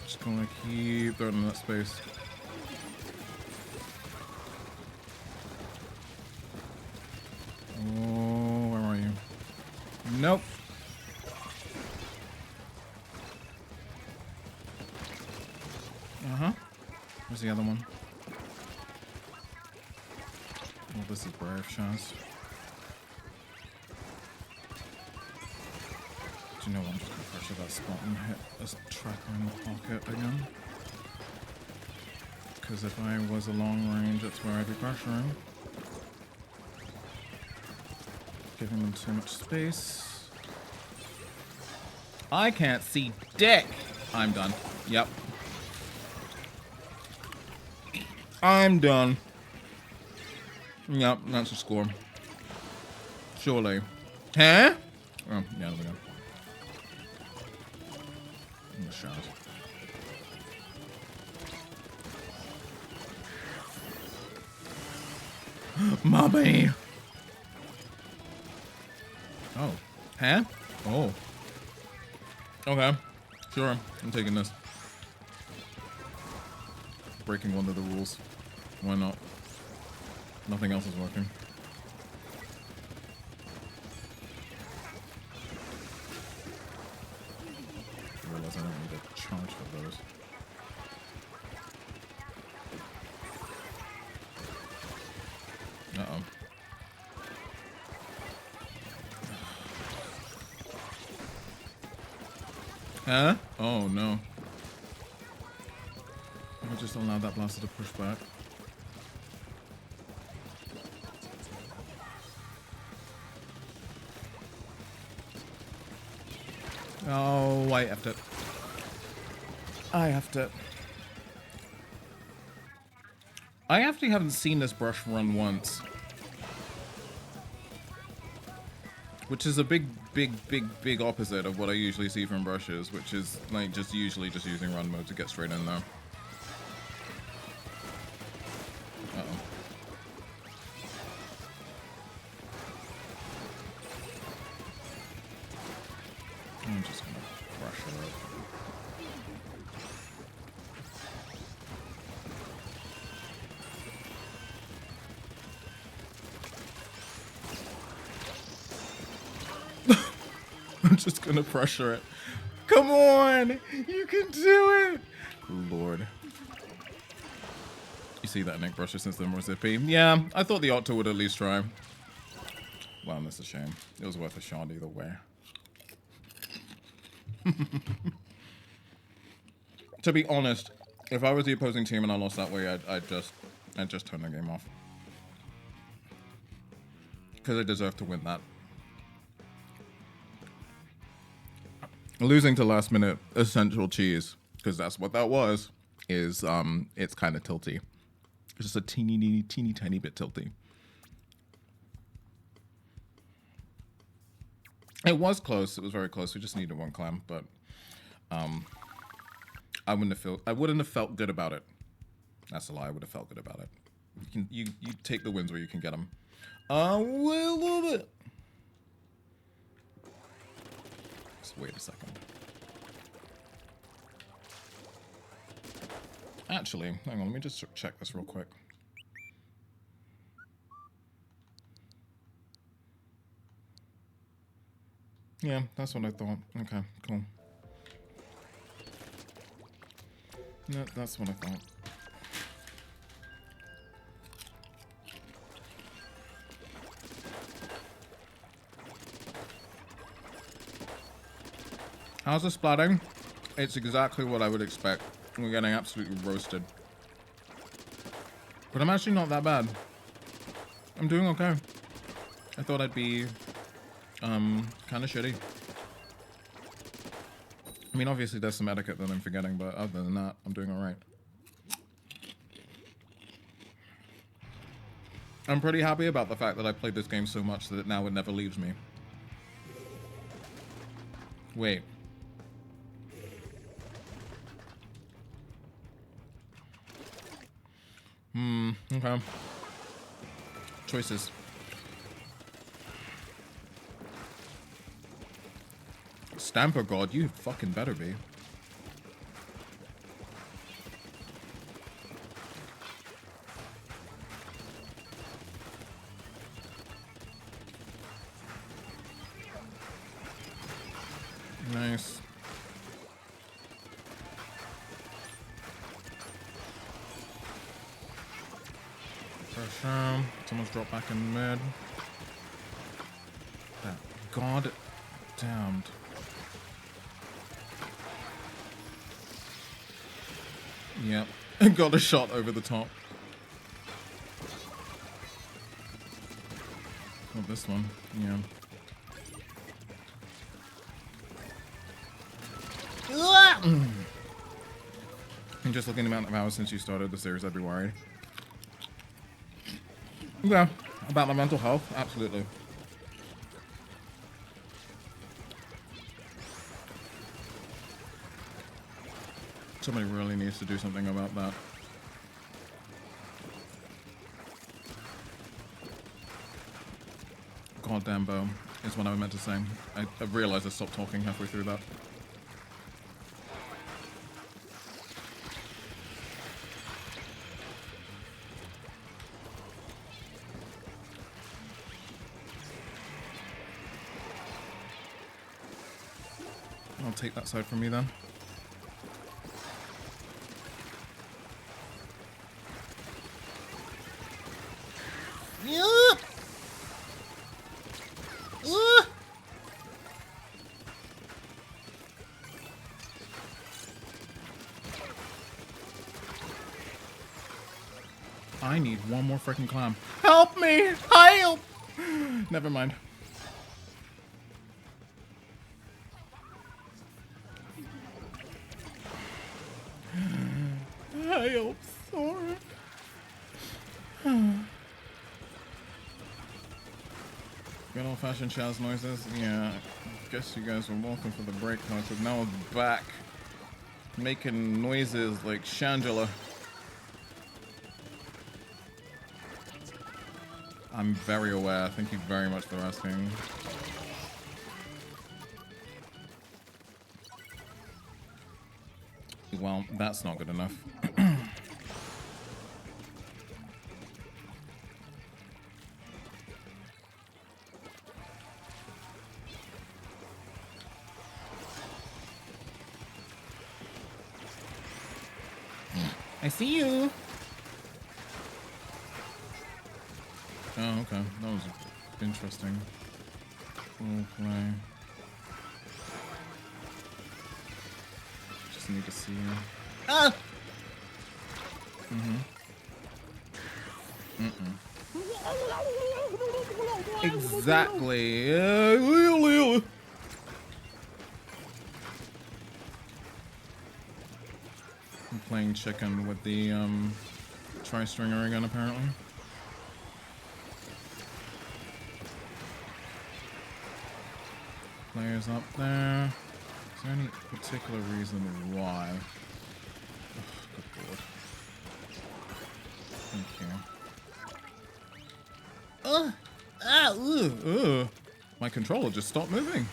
Just gonna keep throwing in that space. Oh, where are you? Nope. Uh-huh. Where's the other one? Oh, this is brave, Shaz. Do you know what? I'm just gonna pressure that spot and hit this tracker in the pocket again. Because if I was a long range, that's where I'd be pressuring. Giving them too much space. I can't see dick! I'm done. Yep. I'm done. Yep, that's a score. Surely. Huh? Oh, yeah, there we go. In the shot. Mommy! Oh. Huh? Oh. Okay. Sure. I'm taking this. Breaking one of the rules. Why not? Nothing else is working. I realize I don't need to charge for those. Uh-oh. Huh? Oh no. I just allowed that blaster to push back. Oh, I effed it. I effed it. I actually haven't seen this brush run once. Which is a big opposite of what I usually see from brushes, which is like usually just using run mode to get straight in there. Uh-oh. I'm just gonna pressure it. I'm just gonna pressure it. Come on! You can do it! Lord. You see that neck brusher since they're more zippy? Yeah, I thought the Octo would at least try. Wow, that's a shame. It was worth a shot either way. To be honest, if I was the opposing team and I lost that way, I'd just turn the game off. Because I deserve to win that. Losing to last minute essential cheese, because that's what that was, is it's kind of tilty. It's just a teeny tiny bit tilty. It was close. It was very close. We just needed one clam, but I wouldn't have felt good about it. That's a lie. I would have felt good about it. You take the wins where you can get them. A little bit. Just wait a second. Actually, hang on. Let me just check this real quick. Yeah, that's what I thought. Okay, cool. No, that's what I thought. How's the splatting? It's exactly what I would expect. We're getting absolutely roasted. But I'm actually not that bad. I'm doing okay. I thought I'd be kind of shitty. I mean, obviously there's some etiquette that I'm forgetting, but other than that, I'm doing alright. I'm pretty happy about the fact that I played this game so much that now it never leaves me. Wait. Okay. Choices. Stamper God, you fucking better be. Nice. Pressure. Someone's dropped back in mid. That god damned. Yep. Got a shot over the top. Oh, this one. Yeah. And just looking at the amount of hours since you started the series, I'd be worried. Yeah, about my mental health, absolutely. Somebody really needs to do something about that. Goddamn bow. is what I meant to say. I realized I stopped talking halfway through that. I'll take that side from me then. I need one more freaking clam. Help me! Help! Never mind. Help, sorry. Good old-fashioned Chaz noises. Yeah, I guess you guys were welcome for the break now, because now I'm back making noises like Shangela. I'm very aware. Thank you very much for asking. Well, that's not good enough. I see you. Oh, okay. That was interesting. We'll play. Just need to see you. Ah! Exactly. I'm playing chicken with the tri-stringer again, apparently. Players up there. Is there any particular reason why? Oh, good lord. Thank you. My controller just stopped moving.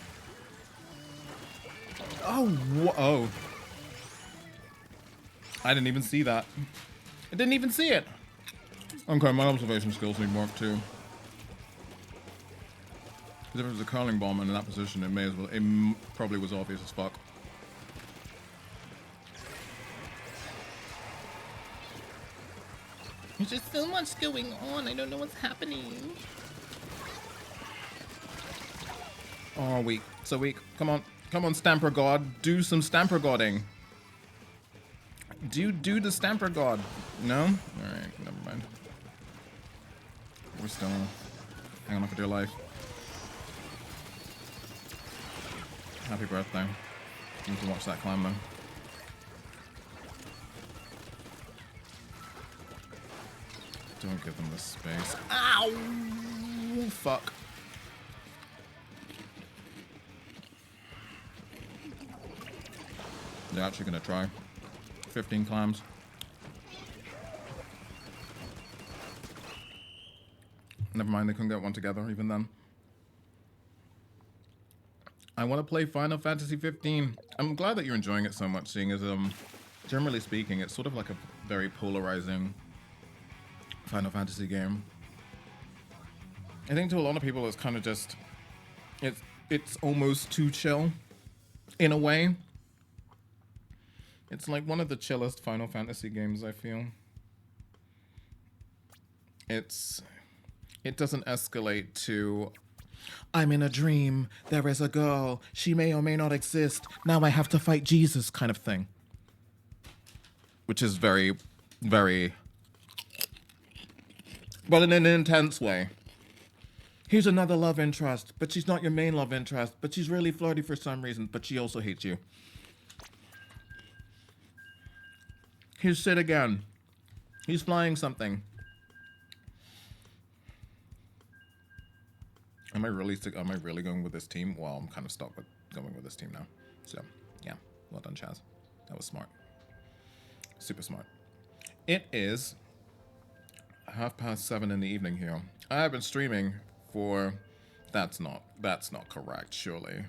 Oh. I didn't even see that. I didn't even see it. Okay, my observation skills need work too. Because if it was a curling bomb in that position, it probably was obvious as fuck. There's just so much going on. I don't know what's happening. Oh, weak. So weak. Come on. Come on, Stamper God. Do some Stamper Godding. Do the Stamper God. No? Alright, never mind. We're still hanging on for dear life. Happy birthday. You need to watch that climb though. Don't give them the space. Ow! Fuck. They're actually gonna try. 15 climbs. Never mind, they couldn't get one together even then. I want to play Final Fantasy 15. I'm glad that you're enjoying it so much, seeing as, generally speaking, it's sort of like a very polarizing Final Fantasy game. I think to a lot of people it's kind of just, it's almost too chill, in a way. It's like one of the chillest Final Fantasy games, I feel. It doesn't escalate to, I'm in a dream, there is a girl, she may or may not exist, now I have to fight Jesus kind of thing. Which is very, very, but in an intense way. Here's another love interest, but she's not your main love interest, but she's really flirty for some reason, but she also hates you. Here's Sid again. He's flying something. Am I really going with this team? Well, I'm kind of stuck with going with this team now. So, yeah. Well done, Chaz. That was smart. Super smart. It is 7:30 in the evening here. I have been streaming for That's not correct, surely.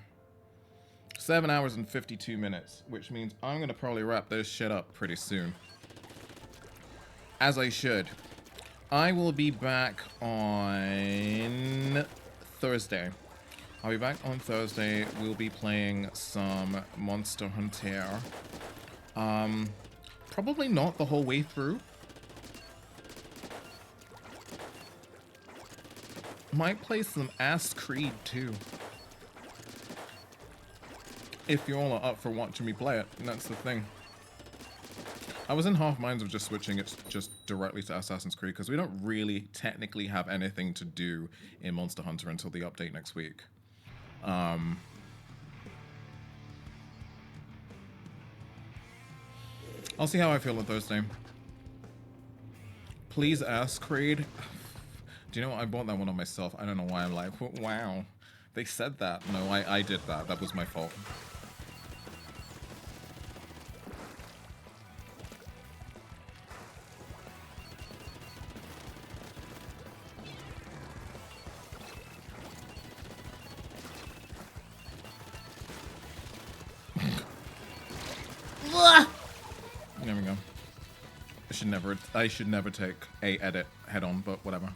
7 hours and 52 minutes, which means I'm gonna probably wrap this shit up pretty soon. As I should. I will be back on Thursday. I'll be back on Thursday. We'll be playing some Monster Hunter. Probably not the whole way through. Might play some Ass Creed too. If you all are up for watching me play it, and that's the thing. I was in half minds of just switching it just directly to Assassin's Creed because we don't really technically have anything to do in Monster Hunter until the update next week. I'll see how I feel on Thursday. Please ask Creed. Do you know what? I bought that one on myself. I don't know why I'm like, wow. They said that. No, I did that. That was my fault. There we go. I should never take a edit head on, but whatever.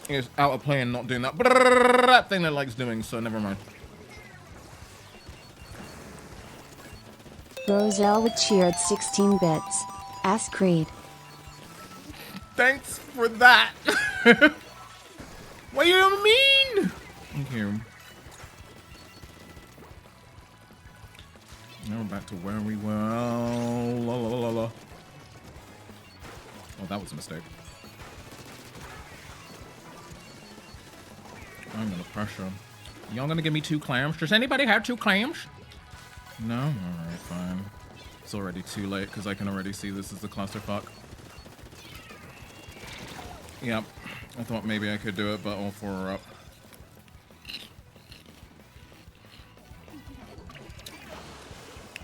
It's out of play and not doing that thing that it likes doing, so never mind. Roselle with cheered 16 bits. Ask Creed. Thanks for that. What do you mean? Thank you. Now we're back to where we were. Oh, la, la, la, la. Oh, that was a mistake. I'm gonna pressure him. Y'all gonna give me 2 clams? Does anybody have 2 clams? No? Alright, fine. It's already too late because I can already see this is the clusterfuck. Yep. I thought maybe I could do it, but all 4 are up.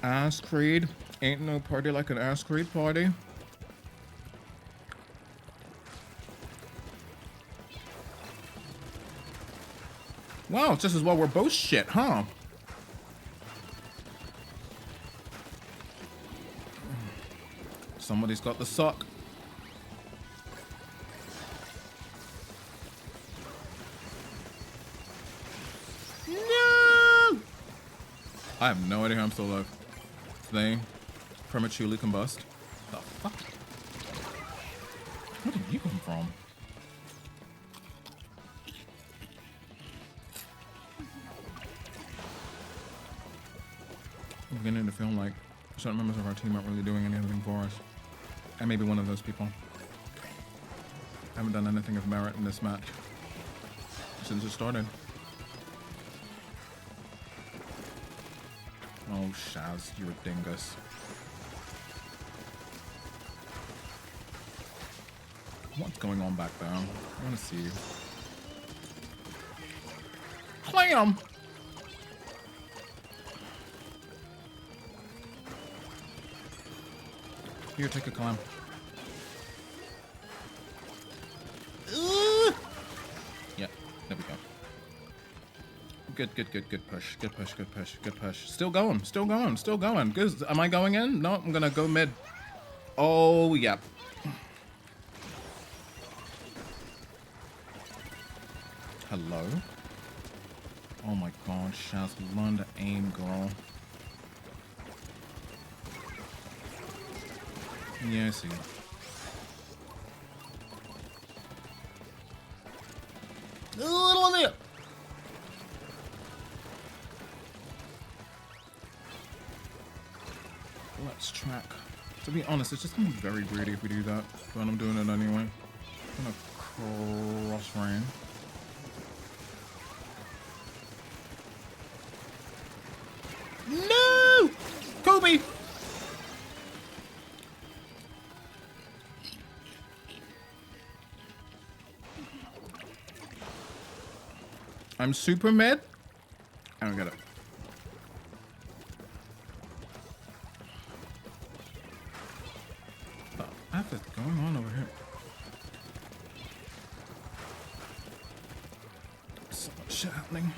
Ass Creed. Ain't no party like an Ass Creed party. Wow, it's just as well we're both shit, huh? Somebody's got the sock. No! I have no idea how I'm still alive. They prematurely combust. The fuck? Where did you come from? I'm beginning to feel like certain members of our team aren't really doing anything for us. I may be one of those people. I haven't done anything of merit in this match since it started. Oh, Shaz, you're a dingus. What's going on back there? I want to see you. Clam! Here, take a clam. Yeah, there we go. Good push. Still going. Good. Am I going in? No, I'm gonna go mid. Oh, yeah. Hello? Oh my god, Shaz, learn to aim, girl. Yeah, I see. Let's track. To be honest, it's just gonna be very greedy if we do that, but I'm doing it anyway. I'm gonna cross rain. No! Kobe! I'm super mid. I don't get it. What the F is going on over here? shit happening.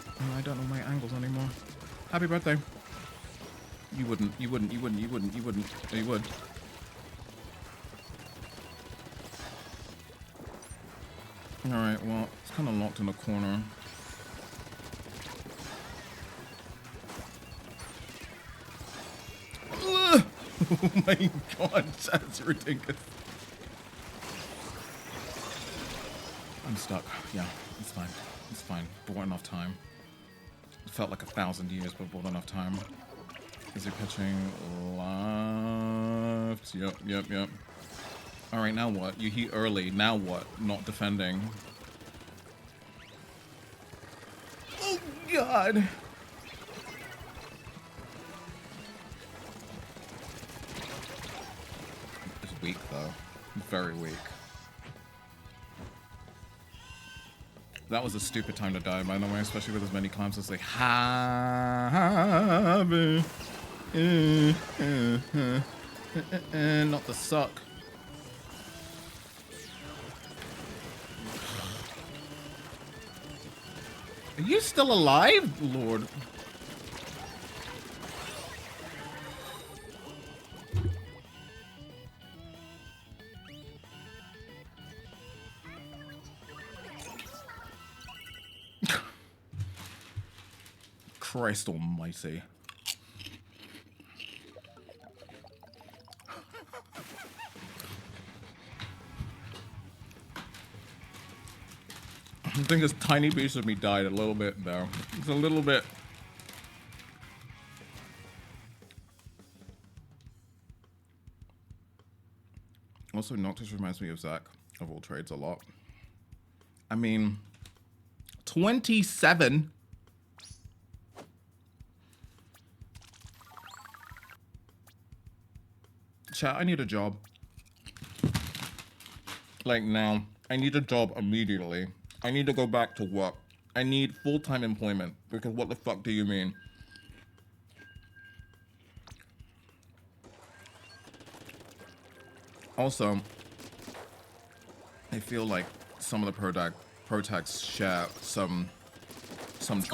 Oh, I don't know my angles anymore. Happy birthday. You wouldn't. Oh, you would. Alright, well, it's kind of locked in a corner. Ugh! Oh my god, that's ridiculous. I'm stuck. Yeah, it's fine. It's fine. Bought enough time. It felt like 1,000 years, but bought enough time. Is he pitching left? Yep. Alright, now what? You heat early. Now what? Not defending. Oh, God. It's weak, though. Very weak. That was a stupid time to die, by the way, especially with as many climbs as they have. Not the suck. Are you still alive, Lord? Christ almighty. I think this tiny piece of me died a little bit, though. It's a little bit. Also, Noctis reminds me of Zach of all trades a lot. I mean, 27. Chat, I need a job. Like now. I need a job immediately. I need to go back to work. I need full-time employment. Because what the fuck do you mean? Also, I feel like some of the pro-tags share some traits.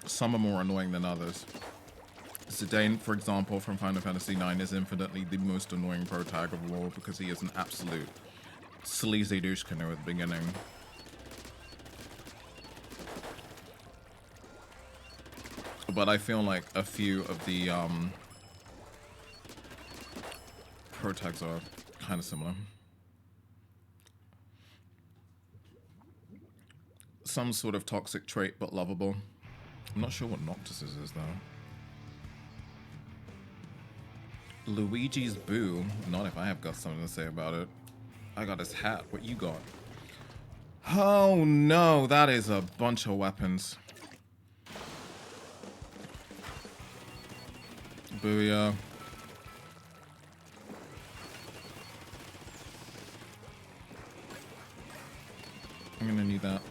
Some are more annoying than others. Zidane, for example, from Final Fantasy IX is infinitely the most annoying pro-tag of all because he is an absolute sleazy douche canoe at the beginning. But I feel like a few of the pro-tags are kind of similar. Some sort of toxic trait, but lovable. I'm not sure what Noctis's is, though. Luigi's Boo. Not if I have got something to say about it. I got his hat. What you got? Oh no, that is a bunch of weapons. Booyah. I'm gonna need that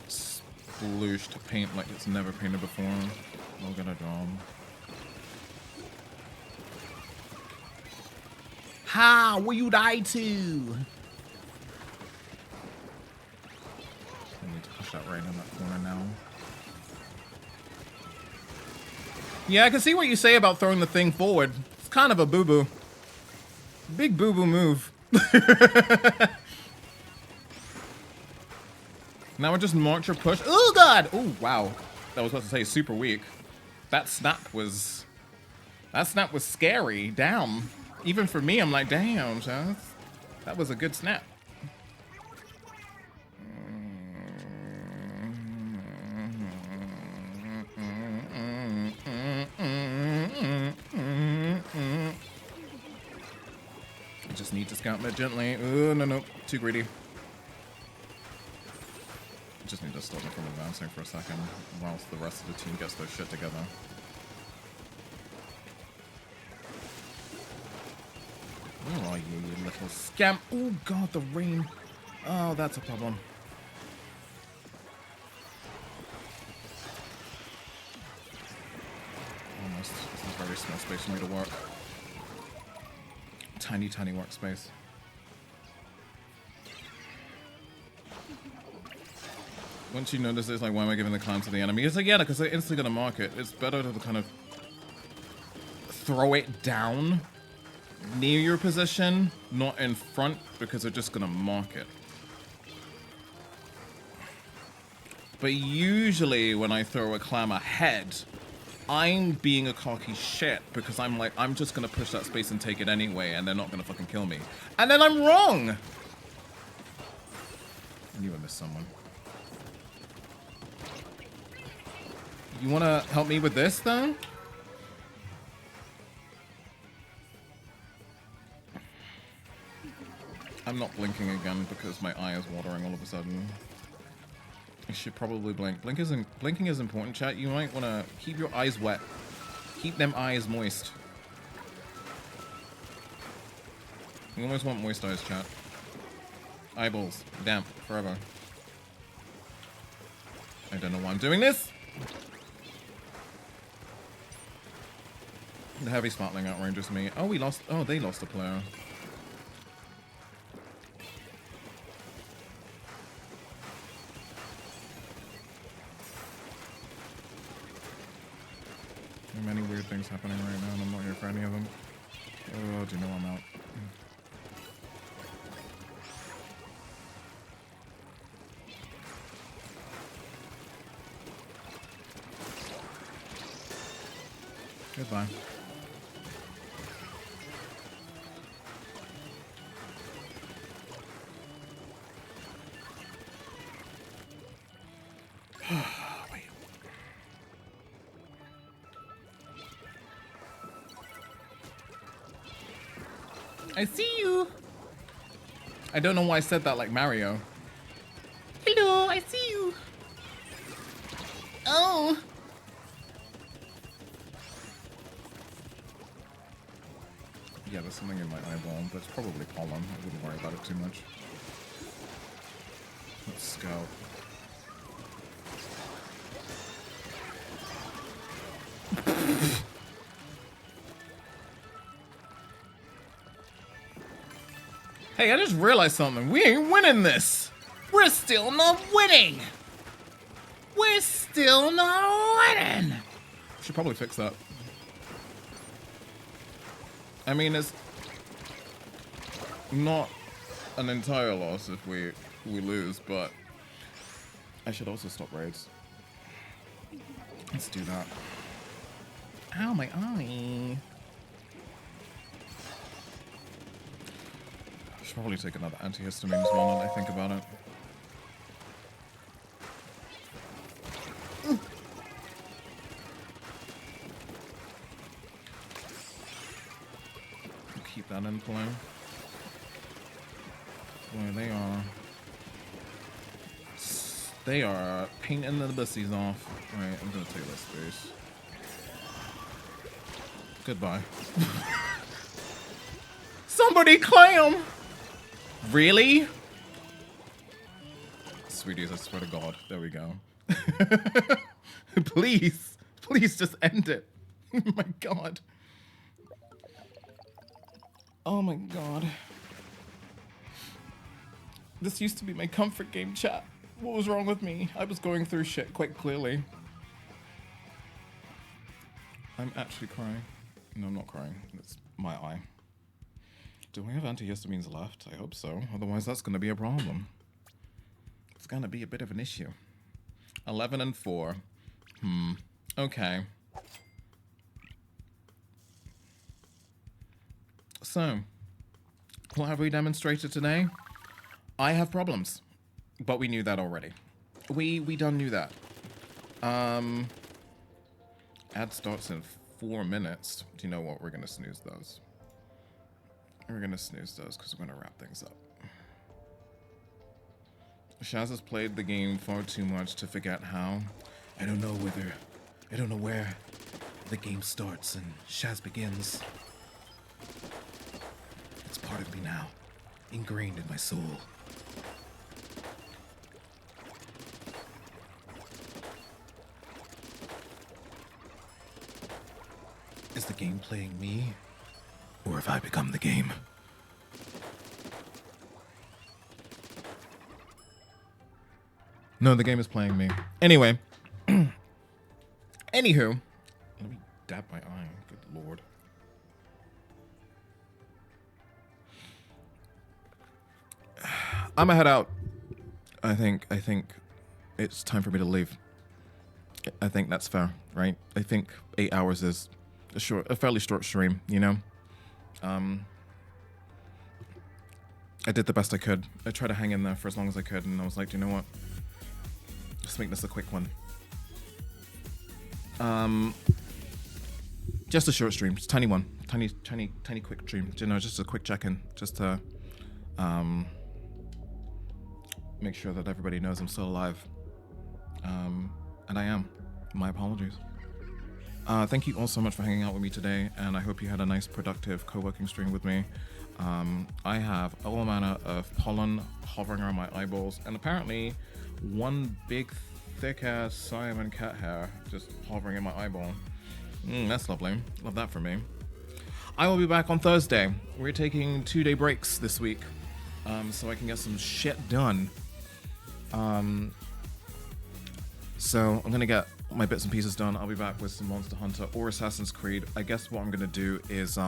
sploosh to paint like it's never painted before. I'll get a job. How will you die to? I need to push that right in that corner now. Yeah, I can see what you say about throwing the thing forward. It's kind of a boo-boo. Big boo-boo move. Now we're just march or push. Oh god! Oh wow. That was about to say super weak. That snap was scary. Damn. Even for me, I'm like, damn, Chaz. That was a good snap. I just need to scout that gently. Oh, no. Too greedy. I just need to stop them from advancing for a second whilst the rest of the team gets their shit together. Where are you, you little scamp? Oh god, the rain. Oh, that's a problem. Almost. This is a very small space for me to work. Tiny, tiny workspace. Once you notice this, like, why am I giving the clam to the enemy? It's like, yeah, because they're instantly gonna mark it. It's better to kind of throw it down near your position, not in front, because they're just gonna mark it. But usually when I throw a clam ahead, I'm being a cocky shit because I'm like, I'm just gonna push that space and take it anyway, and they're not gonna fucking kill me. And then I'm wrong! I knew I missed someone. You wanna help me with this, though? I'm not blinking again because my eye is watering all of a sudden. I should probably blink. Blinking is important, chat. You might wanna keep your eyes wet. Keep them eyes moist. You always want moist eyes, chat. Eyeballs. Damp. Forever. I don't know why I'm doing this. The heavy sparkling outranges me. Oh, we lost. Oh, they lost a player. There are many weird things happening right now, and I'm not here for any of them. Oh, do you know I'm out? Goodbye. Wait. I see you. I don't know why I said that like Mario. Hello, I see you. Oh. Yeah, there's something in my eyeball. That's probably pollen. I wouldn't worry about it too much. Let's scout. Hey, I just realized something. We ain't winning this. We're still not winning. We're still not winning. Should probably fix that. I mean, it's not an entire loss if we lose, but I should also stop raids. Let's do that. Ow, my eye. I should probably take another antihistamine as well now that I think about it. Keep that in play. Boy, they are painting the bussies off. Alright, I'm gonna take that space. Goodbye. Somebody clam! Really? Sweeties, I swear to God. There we go. Please. Please just end it. Oh my God. Oh my God. This used to be my comfort game, chat. What was wrong with me? I was going through shit quite clearly. I'm actually crying. No, I'm not crying. It's my eye. Do we have antihistamines left? I hope so. Otherwise, that's going to be a problem. It's going to be a bit of an issue. 11 and 4. Okay. So, what have we demonstrated today? I have problems, but we knew that already. We done knew that. Ad starts in 4 minutes. Do you know what? We're gonna snooze those. We're gonna snooze those because we're gonna wrap things up. Shaz has played the game far too much to forget how. I don't know where the game starts and Shaz begins. It's part of me now, ingrained in my soul. Is the game playing me, or have I become the game? No, the game is playing me. Anyway. Anywho. Let me dab my eye. Good lord. I'm gonna head out. I think it's time for me to leave. I think that's fair, right? I think 8 hours is a fairly short stream, you know? I did the best I could. I tried to hang in there for as long as I could, and I was like, you know what? Just make this a quick one. Just a short stream, just tiny one. Tiny quick stream. You know, just a quick check-in. Just to make sure that everybody knows I'm still alive. And I am. My apologies. Thank you all so much for hanging out with me today, and I hope you had a nice, productive co-working stream with me. I have all manner of pollen hovering around my eyeballs, and apparently one big, thick-ass Simon cat hair just hovering in my eyeball. That's lovely. Love that for me. I will be back on Thursday. We're taking 2-day breaks this week, so I can get some shit done. So I'm gonna get my bits and pieces done. I'll be back with some Monster Hunter or Assassin's Creed. I guess what I'm gonna do is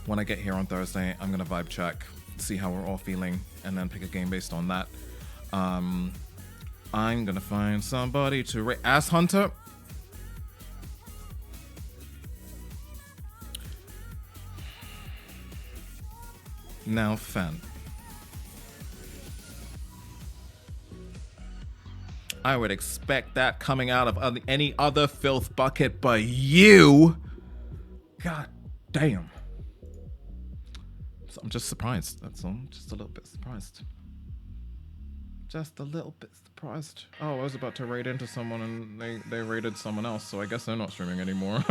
when I get here on Thursday, I'm gonna vibe check, see how we're all feeling, and then pick a game based on that. I'm gonna find somebody to rate Ass Hunter. Now, Fen. I would expect that coming out of any other filth bucket but you. God damn. So I'm just surprised, that's all. Just a little bit surprised. Just a little bit surprised. Oh, I was about to raid into someone and they raided someone else, so I guess they're not streaming anymore.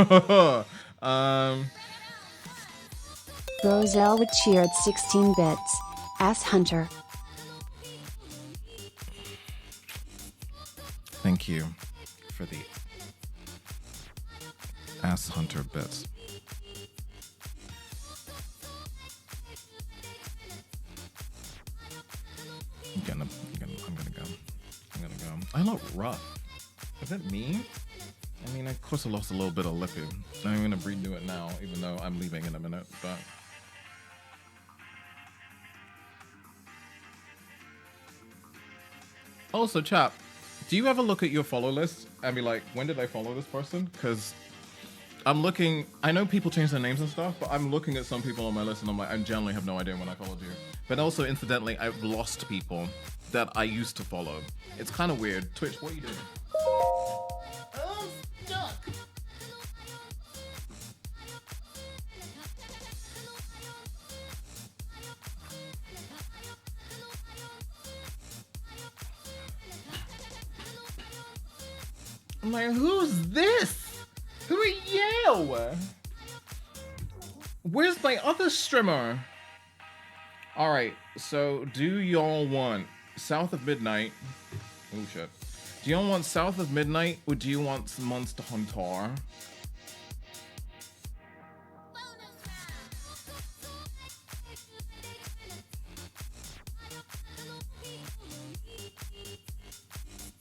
Roselle would cheer at 16 bits. Ass Hunter. Thank you for the Ass Hunter bits. I'm gonna go. I look rough. Is that me? I mean, of course I lost a little bit of lippy. I'm gonna redo it now, even though I'm leaving in a minute, but... Also, chap, do you ever look at your follow list and be like, when did I follow this person? Because I'm looking, I know people change their names and stuff, but I'm looking at some people on my list and I'm like, I generally have no idea when I followed you. But also, incidentally, I've lost people that I used to follow. It's kind of weird. Twitch, what are you doing? Oh, stuck. I'm like, who's this? Who are you? Where's my other streamer? Alright, so do y'all want South of Midnight? Oh shit. Do y'all want South of Midnight or do you want some Monster Hunter?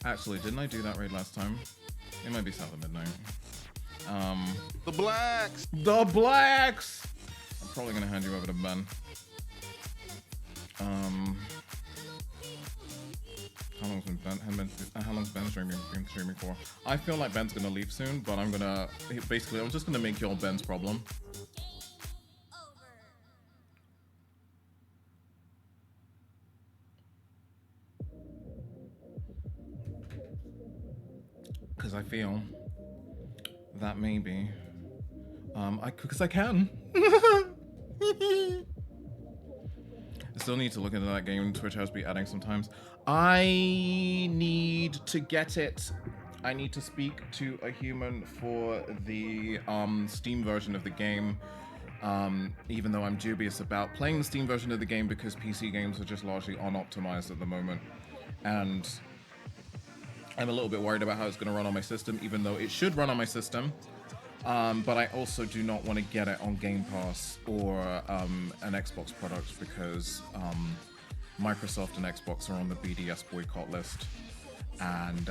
Actually, didn't I do that raid last time? It might be South of Midnight. The blacks! The blacks! I'm probably gonna hand you over to Ben. How long's Ben been streaming for? I feel like Ben's gonna leave soon, but I'm just gonna make y'all Ben's problem. Because I feel that maybe, because I can. I still need to look into that game. Twitch has been adding sometimes. I need to get it. I need to speak to a human for the Steam version of the game. Even though I'm dubious about playing the Steam version of the game because PC games are just largely unoptimized at the moment. And I'm a little bit worried about how it's going to run on my system, even though it should run on my system. But I also do not want to get it on Game Pass or an Xbox product because Microsoft and Xbox are on the BDS boycott list. And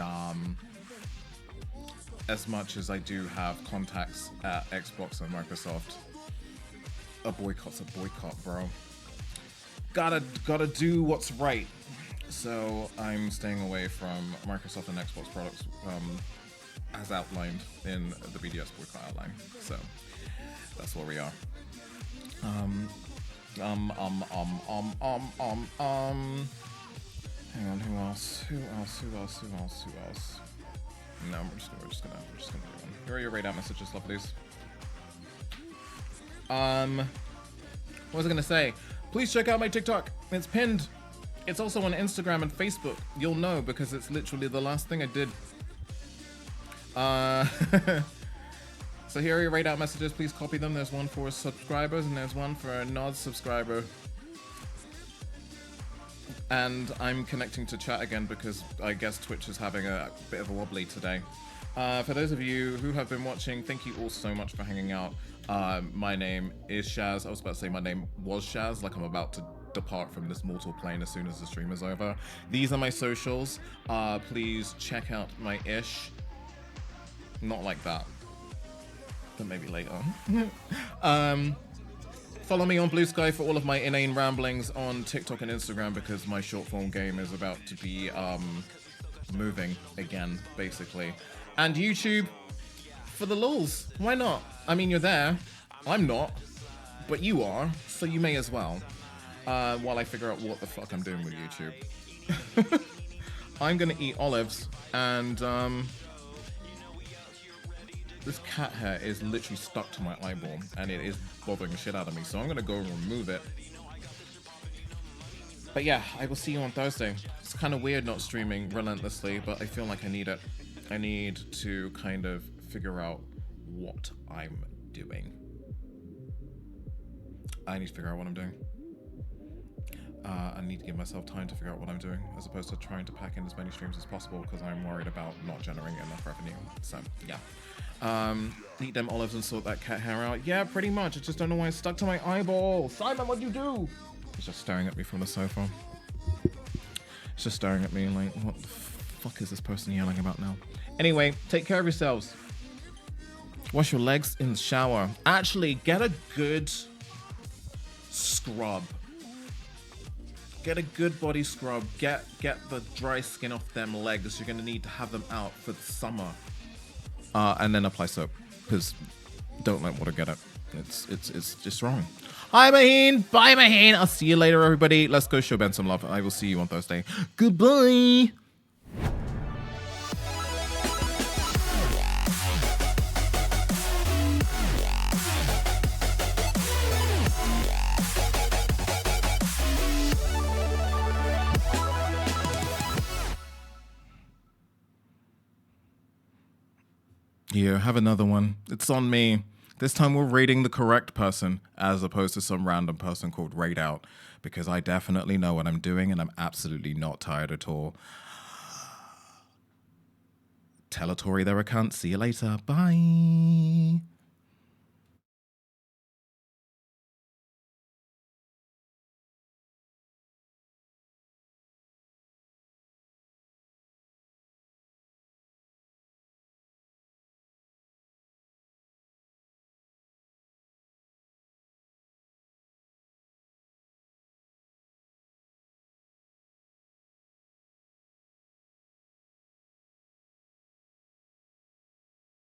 as much as I do have contacts at Xbox and Microsoft, a boycott's a boycott, bro. Gotta do what's right. So I'm staying away from Microsoft and Xbox products, as outlined in the BDS boycott outline. So that's where we are. Hang on, who else? No, we're just gonna do one. Here are your radar messages, lovelies. What was I gonna say? Please check out my TikTok. It's pinned. It's also on Instagram and Facebook. You'll know because it's literally the last thing I did. So here are your radar messages. Please copy them. There's one for subscribers and there's one for a non-subscriber. And I'm connecting to chat again because I guess Twitch is having a bit of a wobbly today. For those of you who have been watching, thank you all so much for hanging out. My name is Shaz. I was about to say my name was Shaz, like I'm about to depart from this mortal plane as soon as the stream is over. These are my socials. Please check out my ish. Not like that, but maybe later. Follow me on Blue Sky for all of my inane ramblings on TikTok and Instagram because my short form game is about to be moving again, basically. And YouTube for the lulz. Why not? I mean, you're there. I'm not, but you are, so you may as well. While I figure out what the fuck I'm doing with YouTube. I'm gonna eat olives and this cat hair is literally stuck to my eyeball and it is bothering the shit out of me, so I'm gonna go and remove it. But yeah, I will see you on Thursday. It's kind of weird not streaming relentlessly, but I feel like I need it. I need to kind of figure out what I'm doing. I need to figure out what I'm doing. I need to give myself time to figure out what I'm doing as opposed to trying to pack in as many streams as possible because I'm worried about not generating enough revenue. So yeah. Eat them olives and sort that cat hair out. Yeah, pretty much. I just don't know why it's stuck to my eyeball. Simon, what'd you do? He's just staring at me from the sofa. He's just staring at me like, what the fuck is this person yelling about now? Anyway, take care of yourselves. Wash your legs in the shower. Actually, get a good scrub. Get a good body scrub. Get the dry skin off them legs. You're gonna need to have them out for the summer. And then apply soap, because don't let water get it. It's just wrong. Hi Maheen, bye Maheen. I'll see you later, everybody. Let's go show Ben some love. I will see you on Thursday. Goodbye. Here, have another one. It's on me. This time we're rating the correct person as opposed to some random person called Raid Out because I definitely know what I'm doing and I'm absolutely not tired at all. Tell a Tory they're a cunt. See you later. Bye.